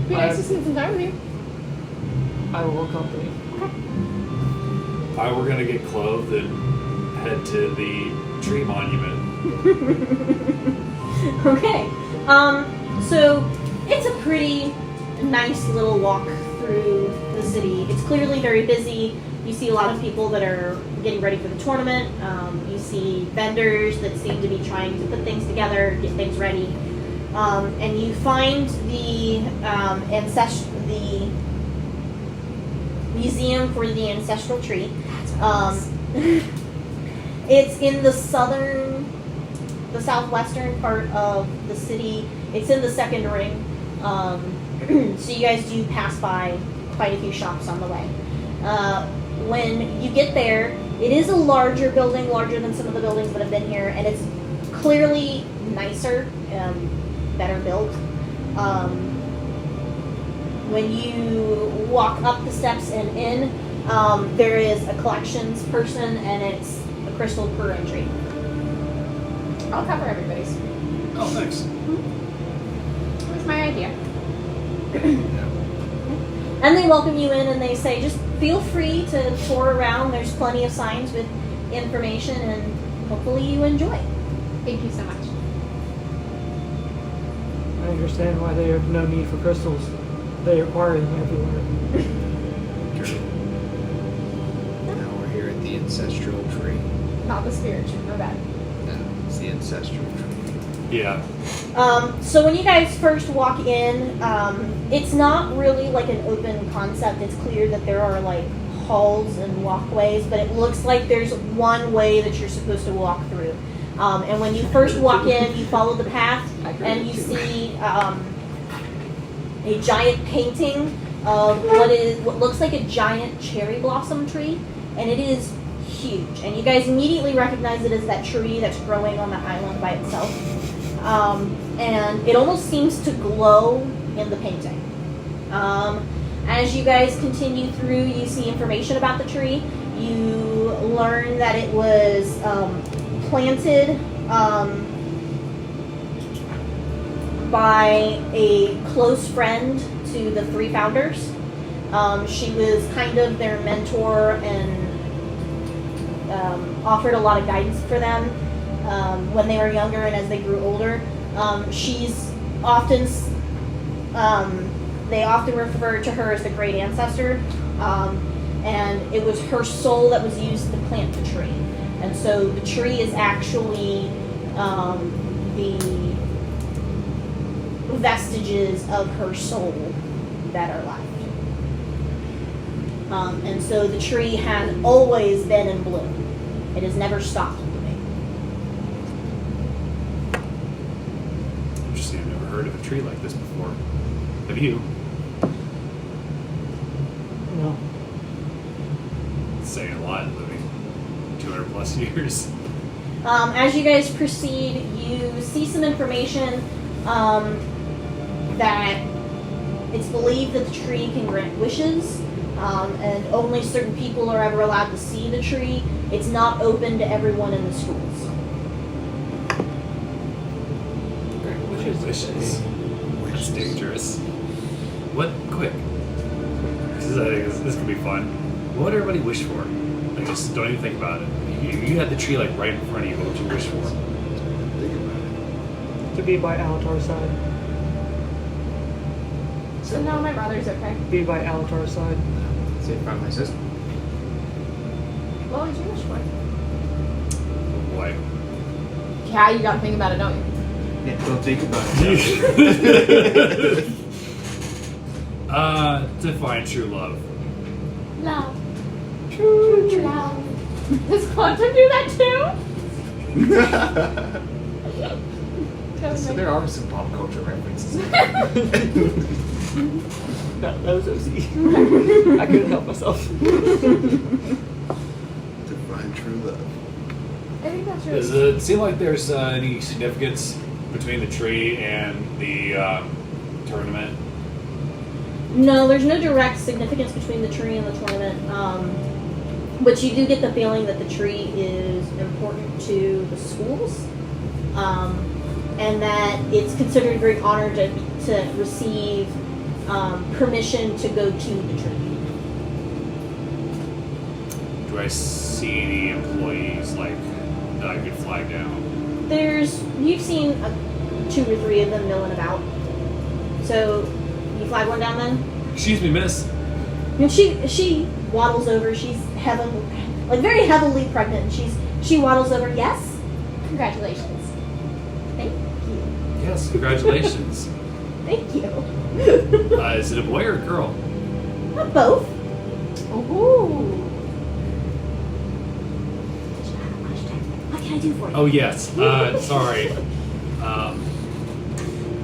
Be nice to spend some time with you.
I will accompany.
If I were gonna get clothed and head to the tree monument.
Okay. So it's a pretty nice little walk through the city. It's clearly very busy. You see a lot of people that are getting ready for the tournament. You see vendors that seem to be trying to put things together, get things ready. And you find the the museum for the ancestral tree. It's in the southwestern part of the city. It's in the second ring. So you guys do pass by quite a few shops on the way. When you get there, it is a larger building, larger than some of the buildings that have been here, and it's clearly nicer, better built. When you walk up the steps and in, there is a collections person, and it's a crystal per entry.
I'll cover everybody's.
Oh, thanks.
It was my idea.
And they welcome you in and they say, just feel free to tour around. There's plenty of signs with information and hopefully you enjoy.
Thank you so much.
I understand why they have no need for crystals. They acquire them everywhere.
Now we're here at the ancestral tree.
Not the spiritual, my bad.
No, it's the ancestral tree.
Yeah.
So when you guys first walk in, it's not really like an open concept. It's clear that there are like halls and walkways, but it looks like there's one way that you're supposed to walk through. And when you first walk in, you follow the path and you see a giant painting of what looks like a giant cherry blossom tree, and it is huge. And you guys immediately recognize it as that tree that's growing on the island by itself. And it almost seems to glow in the painting. As you guys continue through, you see information about the tree. You learn that it was planted by a close friend to the three founders. She was kind of their mentor and offered a lot of guidance for them when they were younger and as they grew older. She's often, they often refer to her as the great ancestor, and it was her soul that was used to plant the tree. And so the tree is actually the vestiges of her soul that are left. And so the tree has always been in bloom. It has never stopped blooming.
Interesting. tree like this before. Have you?
No.
It's saying a lot, living 200 plus years.
As you guys proceed, you see some information that it's believed that the tree can grant wishes, and only certain people are ever allowed to see the tree. It's not open to everyone in the schools.
Wishes. That's dangerous. What? Quick. This could be fun. What would everybody wish for? Like, just don't even think about it. You had the tree like right in front of you. What would you wish for?
Think about it.
To be by Alatar's side.
So no, my brother's okay.
Be by Alatar's side.
See if I find my sister.
What would you wish for?
Boy.
Yeah, you gotta think about it, don't you?
Yeah, don't think about it.
To find true love.
Love. True love. Does Quantum do that too?
So there are some pop culture references.
That was OC. I couldn't help myself.
To find true love.
I think that's
Does
really
it seem like there's any significance between the tree and the tournament?
No, there's no direct significance between the tree and the tournament. But you do get the feeling that the tree is important to the schools, and that it's considered a great honor to receive permission to go to the tree.
Do I see any employees like that I could flag down?
You've seen 2 or 3 of them milling about. So you flag one down then?
Excuse me, miss.
And she waddles over. She's very heavily pregnant. She waddles over. Yes. Congratulations. Thank you.
Yes, congratulations.
Thank you.
Is it a boy or a girl?
Both.
Ooh.
What can I do for you?
Oh yes. Sorry.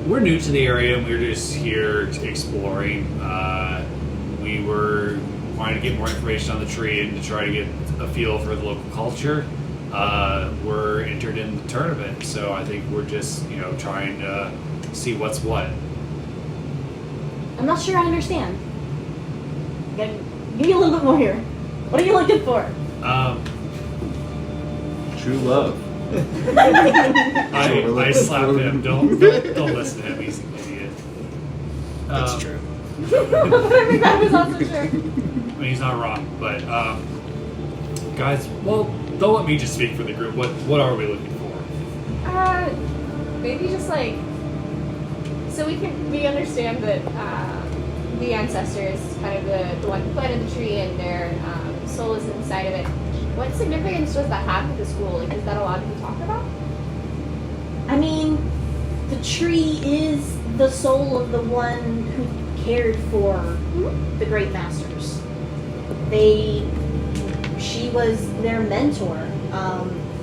We're new to the area and we're just here exploring. We were wanting to get more information on the tree and to try to get a feel for the local culture. We're entered in the tournament, so I think we're just trying to see what's what.
I'm not sure I understand. Give me a little bit more here. What are you looking for?
True love.
I slap him. Don't listen to him. He's an idiot.
That's true.
I think that was also true.
I mean, he's not wrong, but guys, well, don't let me just speak for the group. What are we looking for?
Maybe just like so we understand that the ancestor is kind of the one who planted the tree and their soul is inside of it. What significance does that have to the school? Like, is that allowed to be talked about?
I mean, the tree is the soul of the one who cared for the Grandmasters. She was their mentor,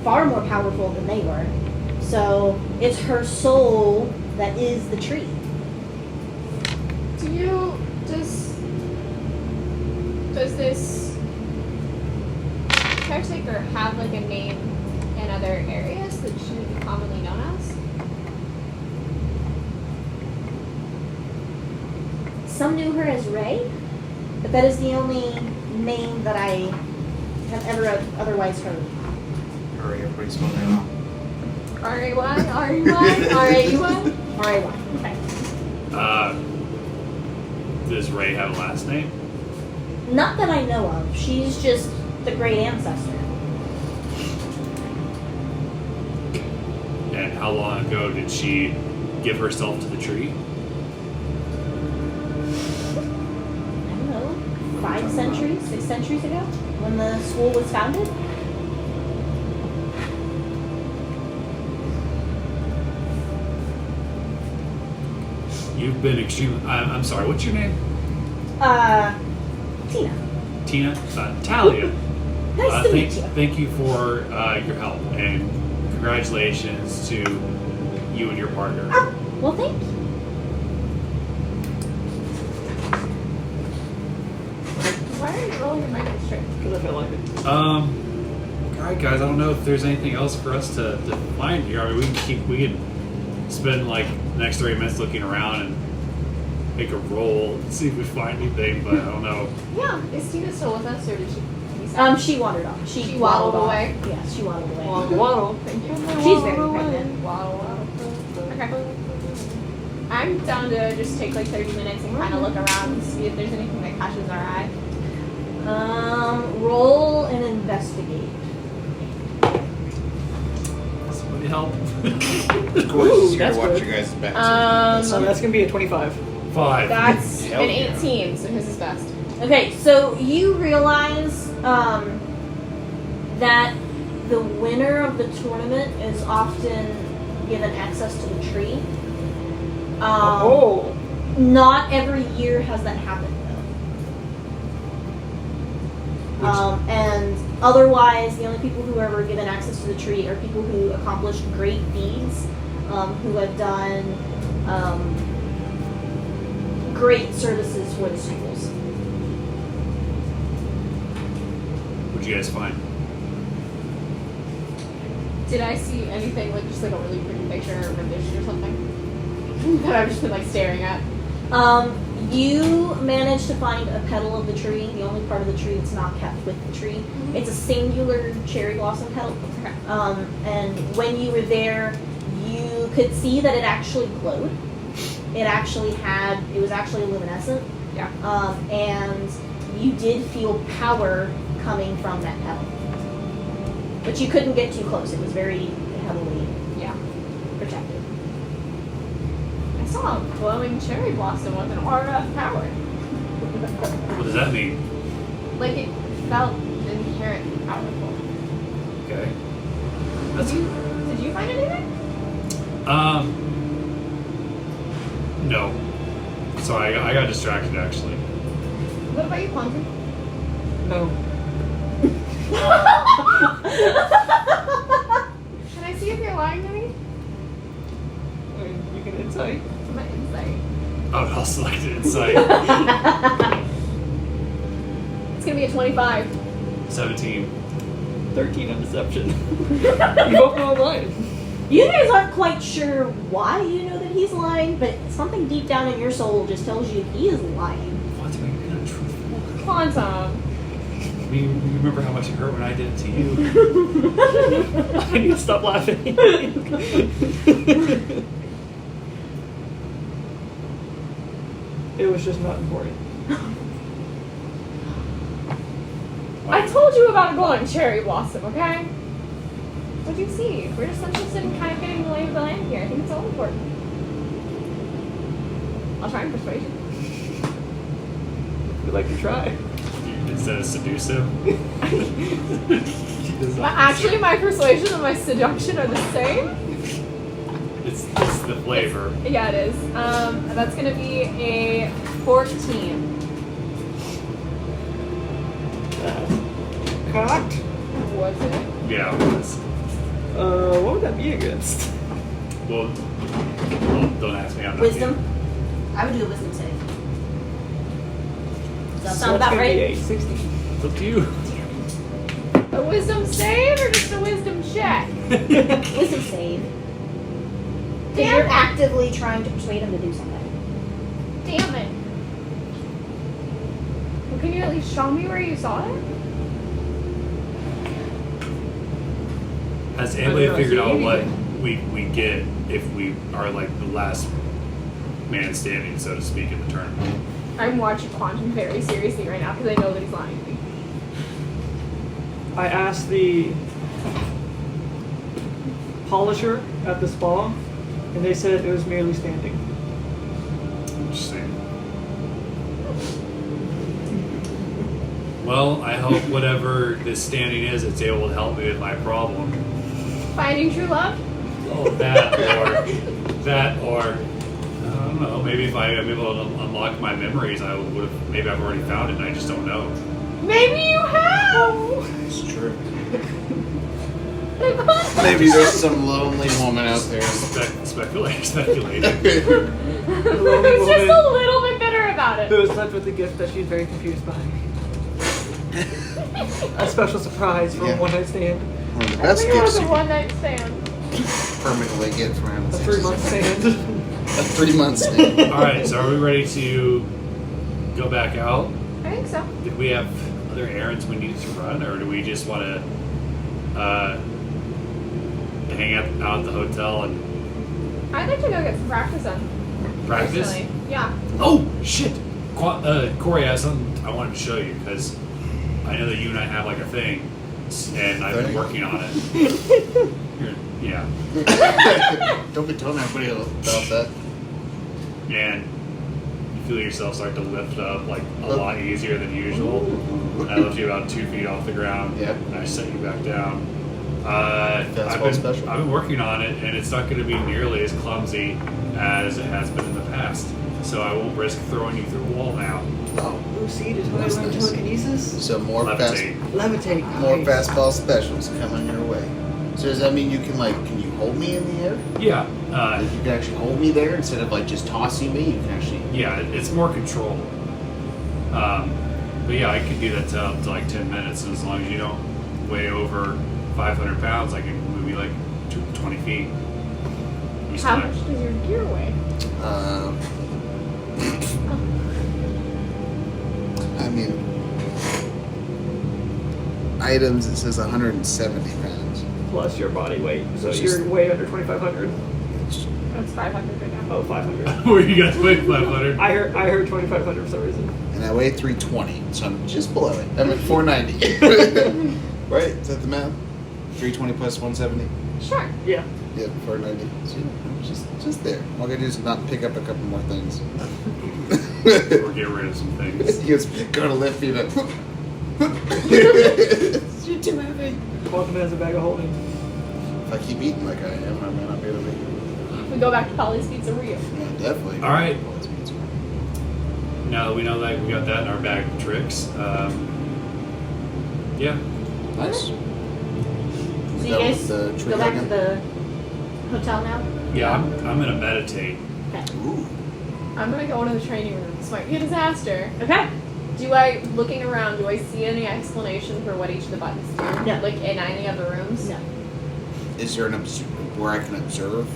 far more powerful than they were. So it's her soul that is the tree.
Does this caretaker have like a name in other areas that she would be commonly known as?
Some knew her as Ray, but that is the only name that I have ever otherwise heard.
Hurry up, please spell that out.
R-A-Y? R-E-Y? R-A-U-Y?
R-A-Y. Okay.
Does Ray have a last name?
Not that I know of. She's just the great ancestor.
And how long ago did she give herself to the tree?
I don't know, 5 centuries, 6 centuries ago, when the school was founded.
You've been extremely. I'm sorry. What's your name?
Tina.
Tina. Talia.
Nice to meet you.
Thank you for your help and congratulations to you and your partner.
Oh, well, thank you.
rolling your mic strength?
Because I feel like it.
Alright guys, I don't know if there's anything else for us to find here. I mean, we could spend like the next 30 minutes looking around and make a roll and see if we find anything, but I don't know.
Yeah. Is Tina still with us, or did she?
She wandered off.
She waddled
off.
away?
Yes, she waddled away.
Waddle, waddle.
Thank you.
She's very pregnant.
Waddle. Okay. I'm down to just take like 30 minutes and kind of look around and see if there's anything that catches our eye.
Roll and investigate.
Somebody help.
Of course,
Ooh,
you gotta
that's
watch
good.
your guys' backs.
So that's going to be a 25.
5.
That's
Hell
an
yeah.
18, so his is best.
Okay, so you realize that the winner of the tournament is often given access to the tree.
Oh.
Not every year has that happened, though. And otherwise, the only people who are ever given access to the tree are people who accomplished great deeds, who have done great services for the schools.
What'd you guys find?
Did I see anything like just like a really pretty picture or rendition or something that I've just been like staring at?
You managed to find a petal of the tree, the only part of the tree that's not kept with the tree. It's a singular cherry blossom petal. And when you were there, you could see that it actually glowed. It was actually luminescent.
Yeah.
And you did feel power coming from that petal. But you couldn't get too close. It was very heavily
Yeah.
protected.
I saw a glowing cherry blossom with an aura of power.
What does that mean?
Like it felt inherently powerful.
Okay.
Did you find anything?
No. Sorry, I got distracted actually.
What about you, Quantum?
No.
Can I see if you're lying to me?
I mean, you can insight.
My insight.
I'll select an insight.
It's gonna be a 25.
17.
13 on deception. You both know I'm lying.
You guys aren't quite sure why you know that he's lying, but something deep down in your soul just tells you he is lying.
Quantum, you're not truthful.
Quantum.
I mean, you remember how much it hurt when I did it to you?
I need to stop laughing. It was just not important.
I told you about a glowing cherry blossom, okay? What'd you see? We're just interested in kind of getting the lay of the land here. I think it's all important. I'll try and persuade you.
We'd like to try.
Instead of seduce him.
Actually, my persuasion and my seduction are the same.
It's the flavor.
Yeah, it is. That's gonna be a 14.
Cocked?
Was it?
Yeah, it was.
What would that be against?
Well, don't ask me. I'm not
Wisdom?
being-
I would do a wisdom save. Does that
So
sound
it's
about
gonna be
right?
a 16.
It's up to you.
A wisdom save or just a wisdom check?
Wisdom save. Because you're actively trying to persuade him to do something.
Damn it. Well, can you at least show me where you saw it?
Has anybody
I don't
figured
see
out what
anything.
we get if we are like the last man standing, so to speak, in the tournament?
I'm watching Quantum very seriously right now because I know that he's lying to me.
I asked the polisher at the spa, and they said it was merely standing.
Interesting. Well, I hope whatever this standing is, it's able to help me with my problem.
Finding true love?
Oh, that or I don't know. Maybe if I am able to unlock my memories, I would have. Maybe I've already found it, and I just don't know.
Maybe you have!
It's true.
I thought-
Maybe there's some lonely woman out there.
Speculating.
Who's just a little bit bitter about it.
Who was left with the gift that she's very confused by. A special surprise for
Yeah.
a one night stand.
One of the
I
best
think it was
gifts
a
you
one night stand.
can permanently get from having
A
sex.
3-month stand.
A 3-month stand.
All right, so are we ready to go back out?
I think so.
Did we have other errands we needed to run, or do we just want to hang out at the hotel and
I'd like to go get some practice on.
practice?
Personally. Yeah.
Oh shit! Corey, I have something I wanted to show you because I know that you and I have like a thing, and I've been
Thing?
working on it. Yeah,
Don't be telling everybody about that.
and you feel yourself start to lift up like a lot easier than usual. And I lift you about 2 feet off the ground.
Yeah.
And I set you back down.
Fastball special.
I've been working on it, and it's not going to be nearly as clumsy as it has been in the past. So I won't risk throwing you through a wall now.
Oh,
Oh, see, did
That's
I learn
nice.
telekinesis?
so more
Levitate.
Levitate.
more
Nice.
fastball specials coming your way. So does that mean you can can you hold me in the air?
Yeah.
Like you can actually hold me there instead of just tossing me. You can actually.
Yeah, it's more control. But yeah, I can do that to up to like 10 minutes, and as long as you don't weigh over 500 pounds, I can move you like 20 feet. You still
How
have-
much does your gear weigh?
I mean, items. It says 170 pounds.
Plus your body weight. So
Which
you're
is-
way under 2,500.
That's 500 right now.
Oh, 500.
Where you guys weigh 500?
I heard 2,500 for some reason.
And I weigh 320, so I'm just below it. I'm at 490. Right? Is that the math? 320 plus 170?
Sure.
Yeah.
Yep, 490. So I'm just there. All I gotta do is not pick up a couple more things.
Or get rid of some things.
You just go to lift me, but you're too heavy.
Welcome as a bag of holding.
If I keep eating like I am, I may not be able to.
We go back to Polly's Pizzeria.
Yeah, definitely.
All right. Now that we know that we got that in our bag of tricks, yeah.
Nice.
So
Is
you
that
guys
what the tree
go back to
again?
the hotel now?
Yeah, I'm gonna meditate.
Okay.
Ooh.
I'm gonna go into the training room. This might be a disaster.
Okay.
Looking around, do I see any explanation for what each of the buttons do?
No.
Like in any of the rooms?
No.
Is there where I can observe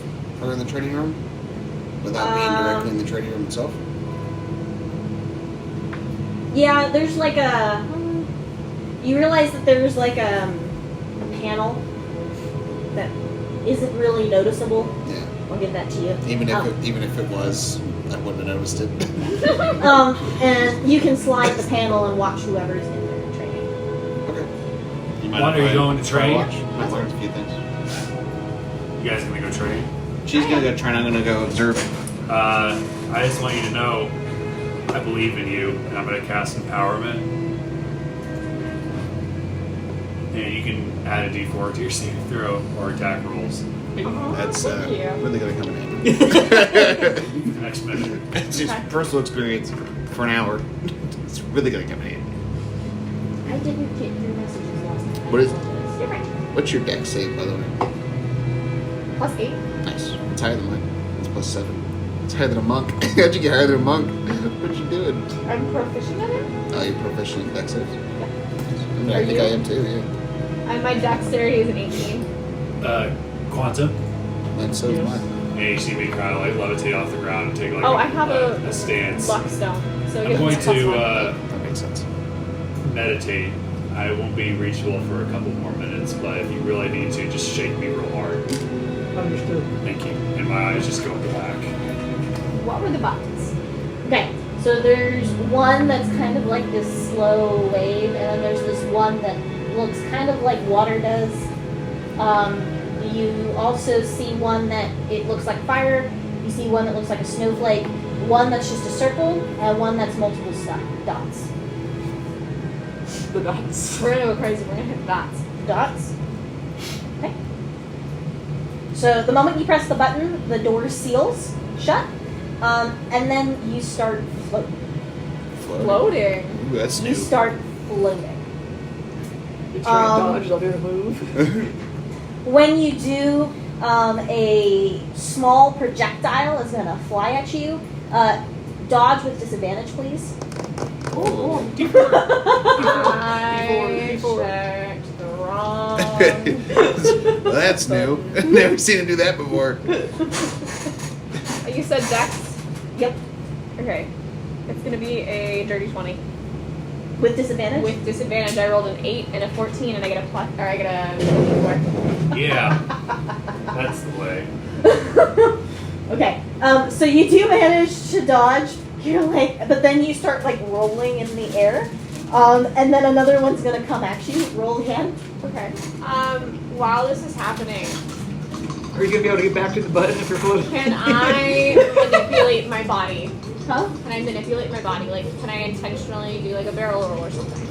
her in the training room without being directly in the training room itself?
Yeah, there's like a. You realize that there's like a panel that isn't really noticeable.
Yeah.
I'll give that to you.
Even if it was, I wouldn't have noticed it.
And you can slide the panel and watch whoever's in there training.
Okay. You
When are you going to train?
Watch? I learned a few things.
You guys gonna go train?
She's gonna go train. I'm gonna go observe.
I just want you to know I believe in you, and I'm gonna cast empowerment. And you can add a d4 to your saving throw or attack rolls
Oh,
That's
thank you.
really gonna come in handy.
next minute.
It's just
Okay.
personal experience for an hour. It's really gonna come in handy.
I didn't get your messages last time.
What is it?
You're right.
What's your deck save, by the way?
+8.
Nice. It's higher than mine. It's +7. It's higher than a monk. How'd you get higher than a monk? What you doing?
I'm proficient at it.
Oh, you're proficient in deck saves? I mean,
Are
I think
you?
I am too, yeah.
My dexterity is an 18.
Quantum.
And so is
Yes.
mine.
And you see me kind of like levitate off the ground and take like
Oh, I have a
stance.
luck stone. So it
I'm
gives
going
me
to
That makes sense.
meditate. I won't be reachable for a couple more minutes, but if you really need to, just shake me real hard.
Understood.
Thank you. And my eyes just go black.
What were the buttons?
Okay, so there's one that's kind of like this slow wave, and then there's this one that looks kind of like water does. You also see one that it looks like fire. You see one that looks like a snowflake. One that's just a circle, and one that's multiple dots.
The dots.
We're gonna go crazy. We're gonna hit dots.
Dots. Okay. So the moment you press the button, the door seals shut, and then you start floating.
Floating.
Ooh, that's
You
new.
start floating.
You try and dodge, I'll be able to move.
When you do, a small projectile is going to fly at you. Dodge with disadvantage, please.
Oh,
I checked the wrong.
Well, that's new. Never seen him do that before.
You said Dex?
Yep.
Okay. It's gonna be a dirty 20.
With disadvantage?
With disadvantage, I rolled an 8 and a 14, and I get a plus, or I get a 4.
Yeah. That's the way.
Okay. So you do manage to dodge. You're like, but then you start like rolling in the air. And then another one's gonna come at you. Roll again.
Okay. While this is happening,
are you gonna be able to get back to the button if you're floating?
can I manipulate my body?
Huh?
Can I manipulate my body? Like, can I intentionally do like a barrel roll or something?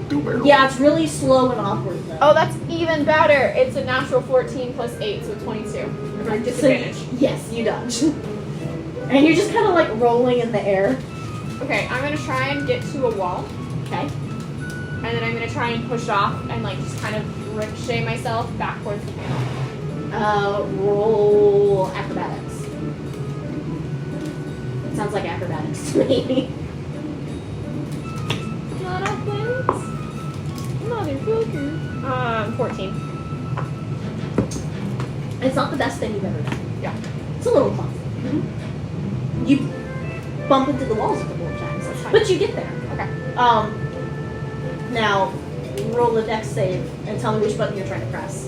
Do barrel.
Yeah, it's really slow and awkward though.
Oh, that's even better. It's a natural 14 plus 8, so 22. For disadvantage.
Yes, you dodge. And you're just kind of like rolling in the air.
Okay, I'm gonna try and get to a wall,
Okay.
and then I'm gonna try and push off and like just kind of ricochet myself back towards the panel.
Roll acrobatics. It sounds like acrobatics to me.
Not up, please. Motherfucker. 14.
It's not the best thing you've ever done.
Yeah.
It's a little clumsy. You bump into the walls a couple of times,
That's fine.
but you get there.
Okay.
Now roll a dex save and tell me which button you're trying to press.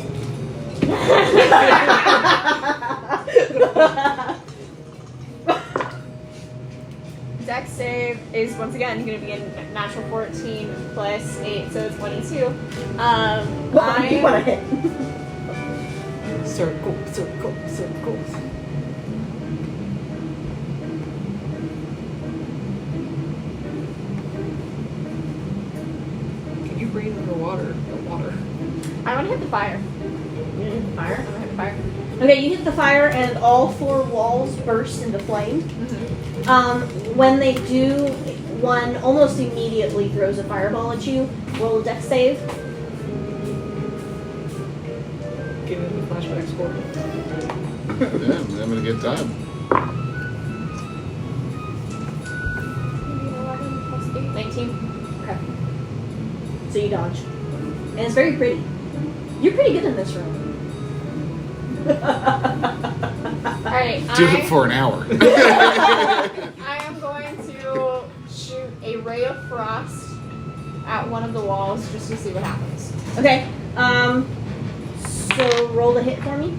Dex save is once again going to be a natural 14 plus 8, so it's 22.
You want to hit.
Circle, circle, circle. Can you breathe underwater? The water.
I want to hit the fire.
You hit the fire.
I'm going to hit the fire.
Okay, you hit the fire and all 4 walls burst into flame. When they do, one almost immediately throws a fireball at you. Roll a dex save.
Get into the flashback score.
Yeah, I'm having a good time.
11 plus 8. 19.
Okay. So you dodge. And it's very pretty. You're pretty good in this room.
Alright,
Do it for an hour.
I am going to shoot a ray of frost at one of the walls just to see what happens.
Okay. So roll the hit for me.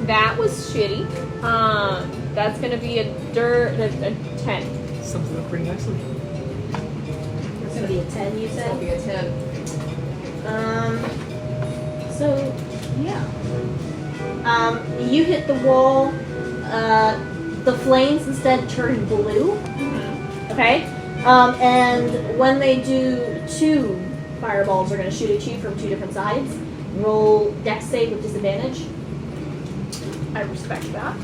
That was shitty. That's gonna be a 10.
Sums it up pretty nicely.
It's gonna be a 10, you
That'll be
said.
a 10.
So yeah. You hit the wall. The flames instead turn blue. Okay. And when they do, 2 fireballs are going to shoot at you from 2 different sides. Roll dex save with disadvantage.
I respect that.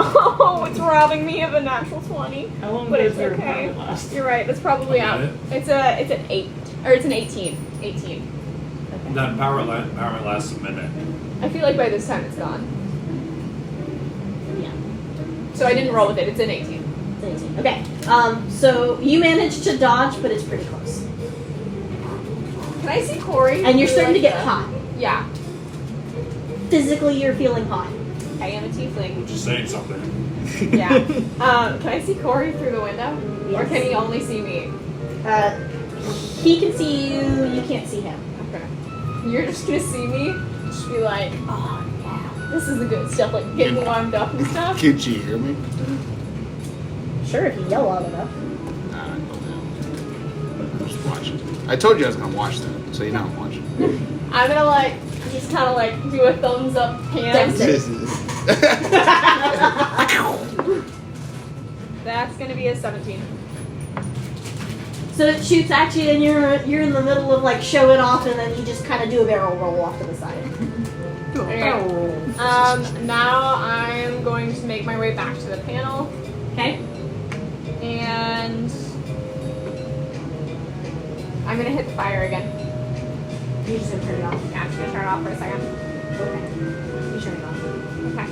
Oh, it's robbing me of a natural 20.
How long
But
does
it's
their
okay.
power last?
You're right. It's probably
A
out.
minute?
It's an 8 or it's an 18. 18.
Okay.
That power lasts a minute.
I feel like by this time it's gone.
Yeah.
So I didn't roll with it. It's an 18.
It's an 18. Okay. So you managed to dodge, but it's pretty close.
Can I see Corey?
And you're starting to get
Like
hot.
Yeah.
Physically, you're feeling hot.
I am a tiefling.
Just saying something.
Yeah. Can I see Corey through the window? Or
Yes.
can he only see me?
He can see you. You can't see him.
Okay. You're just gonna see me, just be like, oh yeah, this is the good stuff, like getting warmed up and stuff.
Can't you hear me?
Sure, if you yell loud enough.
Nah, I don't know. I'm just watching. I told you I was gonna watch that, so you know I'm watching.
I'm gonna like, just kind of like do a thumbs up hand.
That's
That's gonna be a 17.
So it shoots at you, and you're in the middle of like showing off, and then you just kind of do a barrel roll off to the side.
Okay. Now I'm going to make my way back to the panel,
Okay.
and I'm gonna hit the fire again.
You're just gonna turn it off.
Yeah, I'm just gonna turn it off for a second.
Okay. You turn it off.
Okay.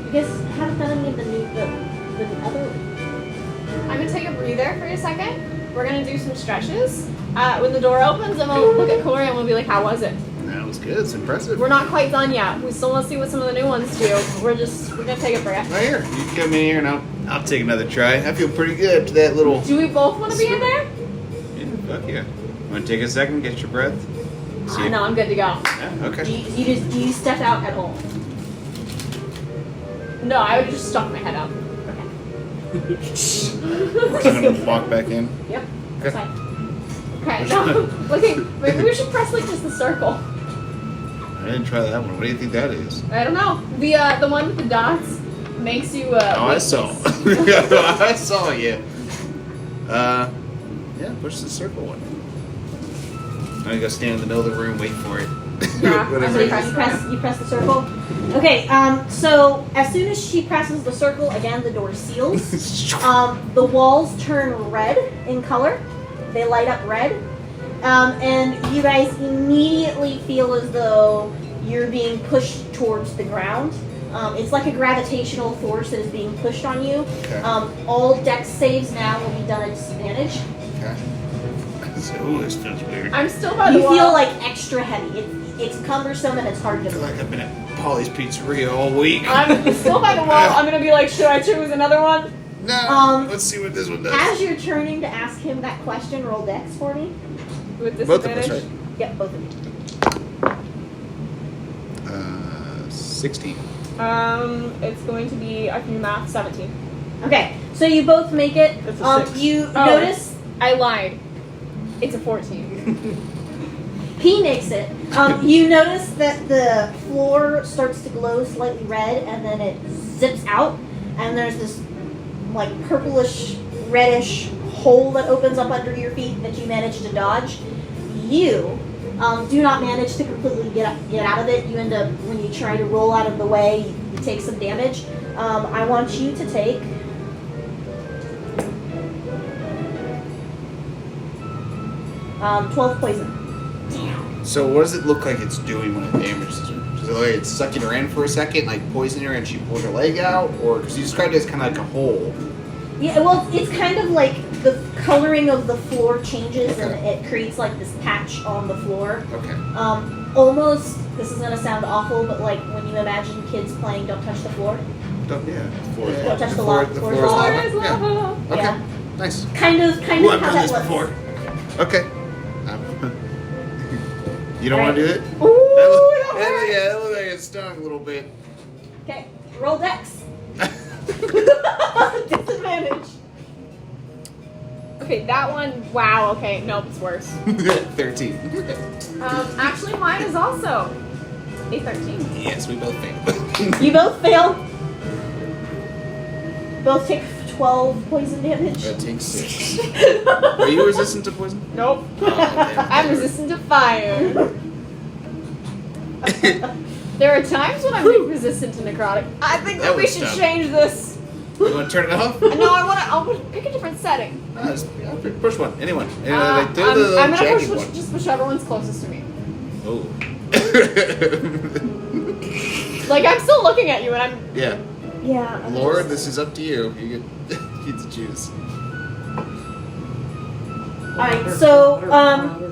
You guys haven't done any of the other.
I'm gonna take a breather for a second. We're gonna do some stretches. When the door opens, and we'll look at Corey and we'll be like, "How was it?"
That was good. It's impressive.
We're not quite done yet. We still want to see what some of the new ones do. We're gonna take a breath.
Right here. You can come in here and I'll take another try. I feel pretty good to that little.
Do we both want to be in there?
Yeah, fuck yeah. Want to take a second, get your breath?
No, I'm good to go.
Yeah, okay.
Do you step out at all?
No, I would just stuck my head out.
Okay.
I'm gonna walk back in.
Yep.
Okay.
Fine.
Okay. No, looking. Maybe we should press like just the circle.
I didn't try that one. What do you think that is?
I don't know. The one with the dots makes you.
Oh, I saw. I saw you. Yeah, push the circle one. Now you gotta stand in the middle of the room, wait for it.
Yeah,
Whatever
So
it is.
you press the circle. Okay. So as soon as she presses the circle again, the door seals. The walls turn red in color. They light up red. And you guys immediately feel as though you're being pushed towards the ground. It's like a gravitational force that is being pushed on you.
Okay.
All dex saves now will be done at disadvantage.
Okay. Ooh, this feels weird.
I'm still by the
You
wall.
feel like extra heavy. It's cumbersome and it's hard
I
to
feel like I've been at Polly's Pizzeria all week.
I'm still by the wall. I'm gonna be like, should I choose another one?
No. Let's see what this one does.
As you're turning to ask him that question, roll dex for me.
With
Both of us,
disadvantage?
right?
Yep, both of you.
16.
It's going to be, I can do math, 17.
Okay, so you both make it.
It's a 6.
You
Oh.
notice
I lied. It's a 14.
he makes it. You notice that the floor starts to glow slightly red, and then it zips out, and there's this like purplish, reddish hole that opens up under your feet that you manage to dodge. You do not manage to completely get out of it. You end up, when you try to roll out of the way, you take some damage. I want you to take 12 poison.
So what does it look like it's doing when it damages her? Does it look like it's sucking her in for a second, like poisoning her, and she pulls her leg out? Or, because you described it as kind of like a hole.
Yeah, well, it's kind of like the coloring of the floor changes and it creates like this patch on the floor.
Okay.
Almost, this is going to sound awful, but like when you imagine kids playing Don't Touch the Floor.
Don't
Don't touch the
floor.
lava.
The floor is lava.
Floor is
Yeah.
lava.
Okay.
Yeah.
Nice.
Kind of
Ooh,
how
I've done
that
this
looks.
before. Okay. You don't want to do it?
Ooh, that hurt.
Yeah, that looked like it stung a little bit.
Okay, roll dex. Disadvantage.
Okay, that one, wow, okay, nope, it's worse.
13.
Actually, mine is also a 13.
Yes, we both failed.
You both fail. Both take 12 poison damage.
That takes 6. Are you resistant to poison?
Nope.
Oh, damn.
I'm resistant to fire. There are times when I'm resistant to necrotic. I think that
That
we
was
should
dumb.
change this.
You want to turn it off?
No, I'll pick a different setting.
Push one. Anyone.
I'm gonna push just whichever one's closest to me.
Oh.
Like, I'm still looking at you and I'm...
Yeah.
Yeah. I'm
Lord,
just-
this is up to you. You get to choose.
Alright, so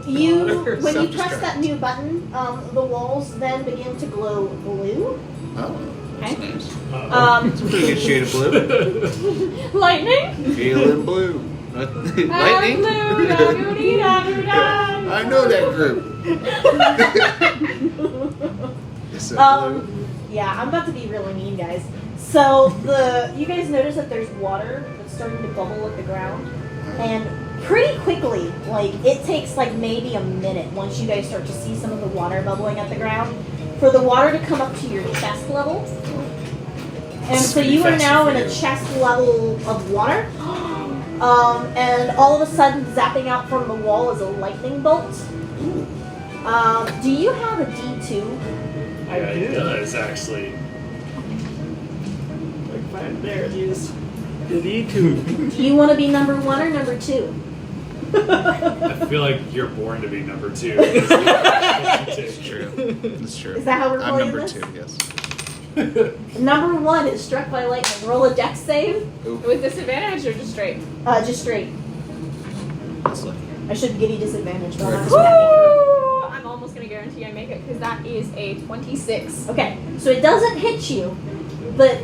when you press
Self-destruct.
that new button, the walls then begin to glow blue.
Oh. That's
Okay.
nice.
It's
a pretty good shade of blue.
Lightning?
Feeling blue. Lightning? I know that group. It's a blue.
Yeah, I'm about to be really mean, guys. So you guys notice that there's water that's starting to bubble at the ground, and pretty quickly, like it takes like maybe a minute once you guys start to see some of the water bubbling at the ground, for the water to come up to your chest level. And so you are now in a chest level of water. And all of a sudden, zapping out from the wall is a lightning bolt. Do you have a D2?
I
Yeah,
do.
it does, actually.
Like, there it is. The D2.
Do you want to be number 1 or number 2?
I feel like you're born to be number 2.
It's true. It's true.
Is that how we're
I'm
playing
number
this?
2, yes.
Number 1 is struck by lightning. Roll a dex save.
With disadvantage or just straight?
Just straight.
That's lucky.
I should give you disadvantage, but I'm not
Woo!
smacking.
I'm almost gonna guarantee I make it because that is a 26.
Okay, so it doesn't hit you, but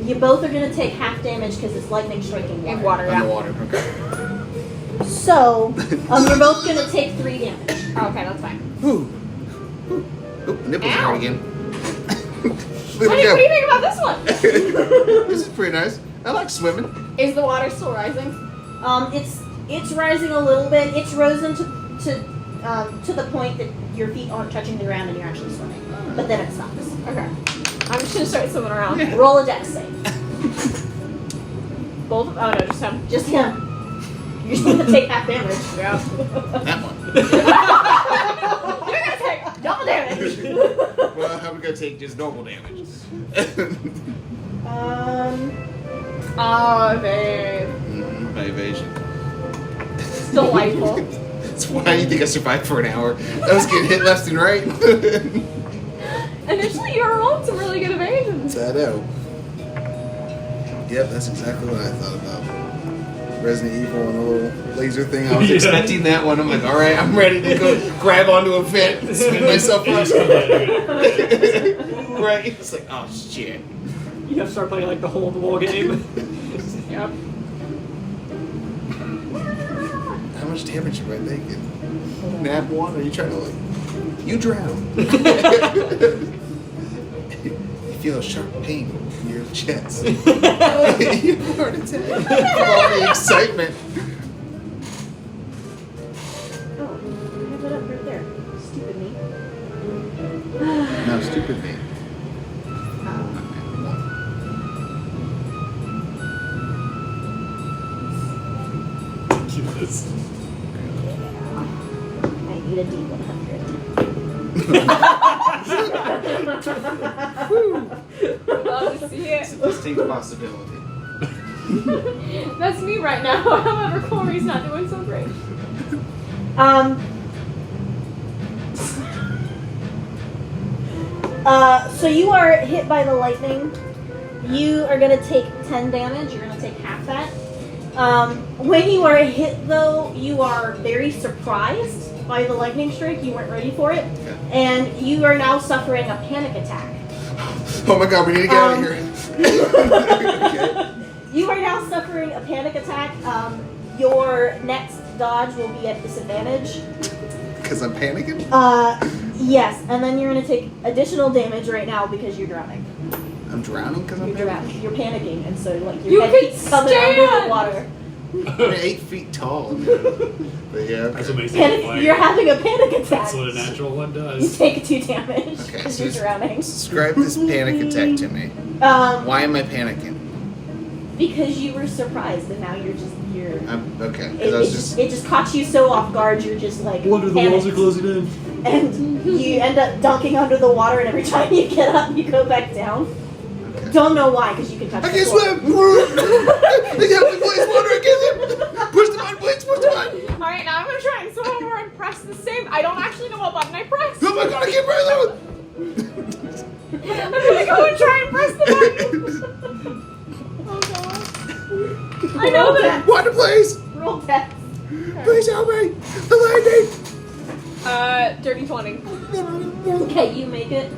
you both are going to take half damage because it's lightning striking water.
In water,
On the
yeah.
water. Okay.
So, you're both going to take 3 damage.
Oh, okay, that's fine.
Ooh. Oop, nipples
Ow.
hard again.
What do you think about this one?
This is pretty nice. I like swimming.
Is the water still rising?
It's rising a little bit. It's risen to the point that your feet aren't touching the ground and you're actually swimming. But then it stops.
Okay. I'm just gonna start swimming around.
Roll a dex save.
Both? Oh no, just him.
Just him. You're just going to take half damage.
Yeah.
That one.
You're gonna take double damage.
Well, how are we gonna take just normal damage?
Oh, babe.
My evasion.
It's delightful.
That's why you think I survived for an hour. I was getting hit left and right.
Initially, you were rolling some really good evasions.
I know. Yep, that's exactly what I thought about. Resident Evil and the little laser thing. I was
Yeah.
expecting that one. I'm like, all right, I'm ready to go grab onto a vent and speed myself up. Right? It's like, oh shit.
You have to start playing like the hole in the wall game.
Yep.
How much damage am I taking? Nab 1? Are you trying to like? You drown. You feel a sharp pain in your chest. You have a heart attack from all the excitement.
Oh, I have it up right there. Stupid me.
No, stupid me.
Jesus.
I need a D100.
Love to see it.
Distinct possibility.
That's me right now. However, Corey's not doing so great.
So you are hit by the lightning. You are going to take 10 damage. You're going to take half that. When you are hit, though, you are very surprised by the lightning strike. You weren't ready for it.
Okay.
And you are now suffering a panic attack.
Oh my god, we need to get out of here. Okay.
You are now suffering a panic attack. Your next dodge will be at disadvantage.
Because I'm panicking?
Yes, and then you're going to take additional damage right now because you're drowning.
I'm drowning because I'm
You're
panicking?
drowning. You're panicking, and so like
You
your head
can
keeps coming under the
stand!
water.
I'm 8 feet tall. But yeah,
That's
okay.
what makes it
Panic,
like.
you're having a panic attack.
That's what a natural one
You
does.
take 2 damage
Okay,
because
so
you're drowning.
Describe this panic attack to me. Why am I panicking?
Because you were surprised, and now you're.
I'm okay.
It,
Because I was
it
just.
it just caught you so off guard. You're just like panicked.
closing in.
And you end up dunking under the water, and every time you get up, you go back down.
Okay.
Don't know why, because you can touch
I
the
can't
floor.
swim! I can't please water, I can't swim! Push the button, please, push the button!
Alright, now I'm gonna try and swim over and press the same. I don't actually know what button I pressed.
Oh my god, I can't breathe out!
I'm gonna go and try and press the button. Oh god. I know that.
Water, please!
Roll death.
Please help me! The
Dirty 20.
Okay, you make it.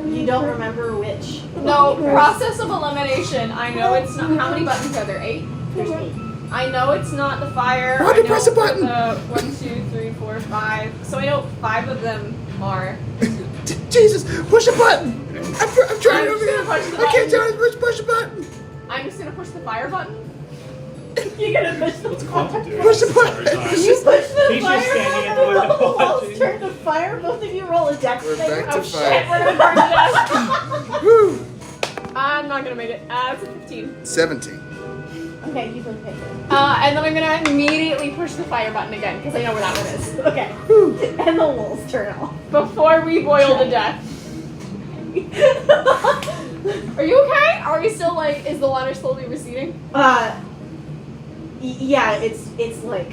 You don't remember which.
No, process of elimination. I know it's not. How many buttons are there? 8?
There's 8.
I know it's not the fire.
Why'd you
I know
press the button?
The 1, 2, 3, 4, 5. So I know 5 of them are.
lightning! Jesus, push a button! I'm trying
I'm
over
just
here!
gonna push the
I can't
button.
tell you, push a button!
I'm just gonna push the fire button.
You're gonna push the
What's Quantum doing?
Push the button.
Sorry, sorry.
You push the
He's
fire
just standing in the
button,
window
the walls
watching.
turn to fire. Both of you roll a dex
We're
save.
back to
Oh
fire.
shit, we're gonna burn to death.
Woo!
I'm not gonna make it. It's a 15.
17.
Okay, you both make it.
And then I'm gonna immediately push the fire button again because I know where that one is.
Okay. And the wolves turn off.
Before we boil to death. Are you okay? Are we still like? Is the water slowly receding?
Yeah, it's like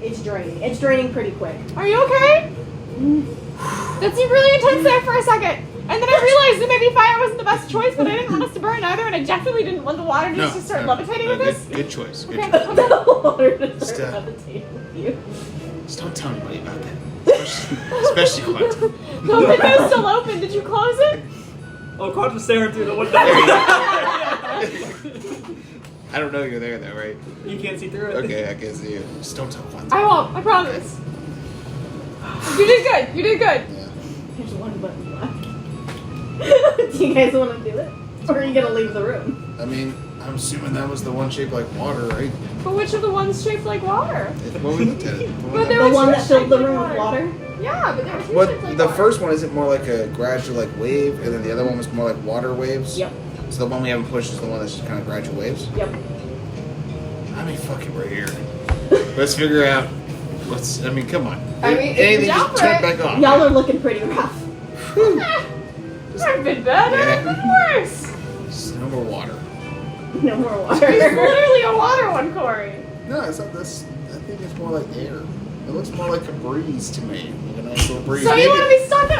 it's draining. It's draining pretty quick.
Are you okay? That seemed really intense there for a second. And then I realized that maybe fire wasn't the best choice, but I didn't want us to burn either, and I definitely didn't want the water just to start levitating with us.
Good choice. Good
Okay.
choice.
The water to
Just,
start levitating with you.
Just don't tell anybody about that. Especially Quantum.
The window's still open. Did you close it?
Oh, Quantum's staring through the window.
I don't know you're there though, right?
You can't see through it.
Okay, I can see you. Just don't tell Quantum.
I won't. I promise. You did good. You did good.
Yeah.
There's one button left. Do you guys want to do it? Or are you going to leave the room?
I mean, I'm assuming that was the one shaped like water, right?
But which of the ones shaped like water?
When we looked at it.
But there
The
was
one that filled the
shaped
room
like
with water?
Yeah, but there were two
What
shaped like
the
water.
first one isn't more like a gradual like wave, and then the other one was more like water waves.
Yep.
So the one we haven't pushed is the one that's just kind of gradual waves.
Yep.
I mean, fuck it, we're here. Let's figure out. I mean, come on.
I mean, if
anything,
you're down
just
for
turn
it.
it back on.
Y'all are looking pretty rough.
I've been better.
Yeah.
I've been worse.
Just no more water.
No more
It's
water.
literally a water one, Corey.
No, it's not this. I think it's more like air. It looks more like a breeze to me. Like a nice little breeze.
So you want to be stuck in?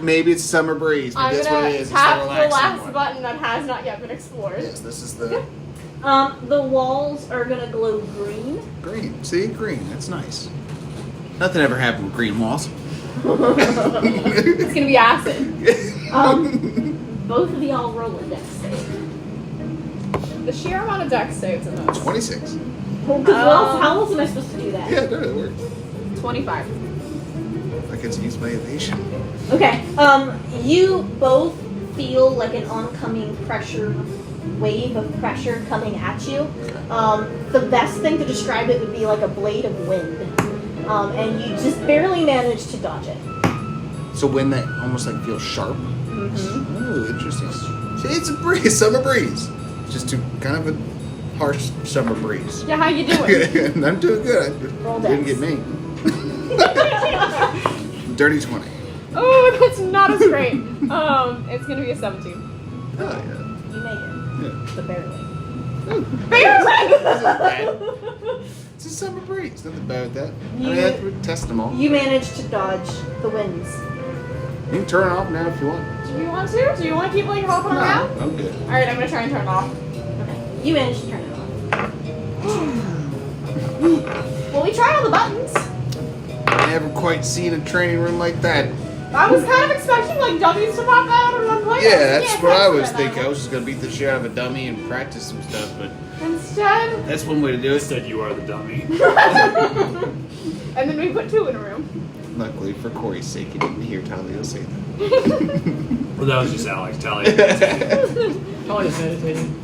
Maybe it's summer breeze. Maybe
I'm
that's what
gonna
it is. It's
tap
the
the
relaxing
last
one.
button that has not yet been explored.
Yes, this is the
The walls are going to glow green.
green. See, green. That's nice. Nothing ever happened with green walls.
It's gonna be acid.
Both of y'all roll a dex save.
The sheer amount of dex saves in those.
26.
Well, 'cause how else am I supposed to do that?
Yeah, no, it works.
25.
I can use my evasion.
Okay. You both feel like an oncoming pressure wave of pressure coming at you. The best thing to describe it would be like a blade of wind. And you just barely manage to dodge it.
So when that almost like feels sharp.
Mm-hmm.
Oh, interesting. See, it's a breeze, summer breeze. Just kind of a harsh summer breeze.
Yeah, how you doing?
I'm doing good.
Roll
Didn't
dex.
get me. Dirty 20.
Oh, that's not as great. It's gonna be a 17.
Oh, yeah.
You make it,
Yeah.
but barely.
Barely!
That's not bad. It's a summer breeze. Nothing bad with that. I mean, we're testing them all.
You manage to dodge the winds.
You can turn it off now if you want.
Do you want to? Do you want to keep like hopping around?
I'm good.
All right, I'm gonna try and turn it off.
Okay. You manage to turn it off.
Well, we tried all the buttons.
Never quite seen a training room like that.
I was kind of expecting like dummies to pop out in one place.
Yeah, that's what I was
expect
thinking.
that.
I was just gonna beat the shit out of a dummy and practice some stuff, but
Instead,
that's one way to do it.
Instead, you are the dummy.
and then we put two in a room.
Luckily for Corey's sake, you didn't hear Talia say that.
Well, that was just Alex. Talia.
Talia's meditating.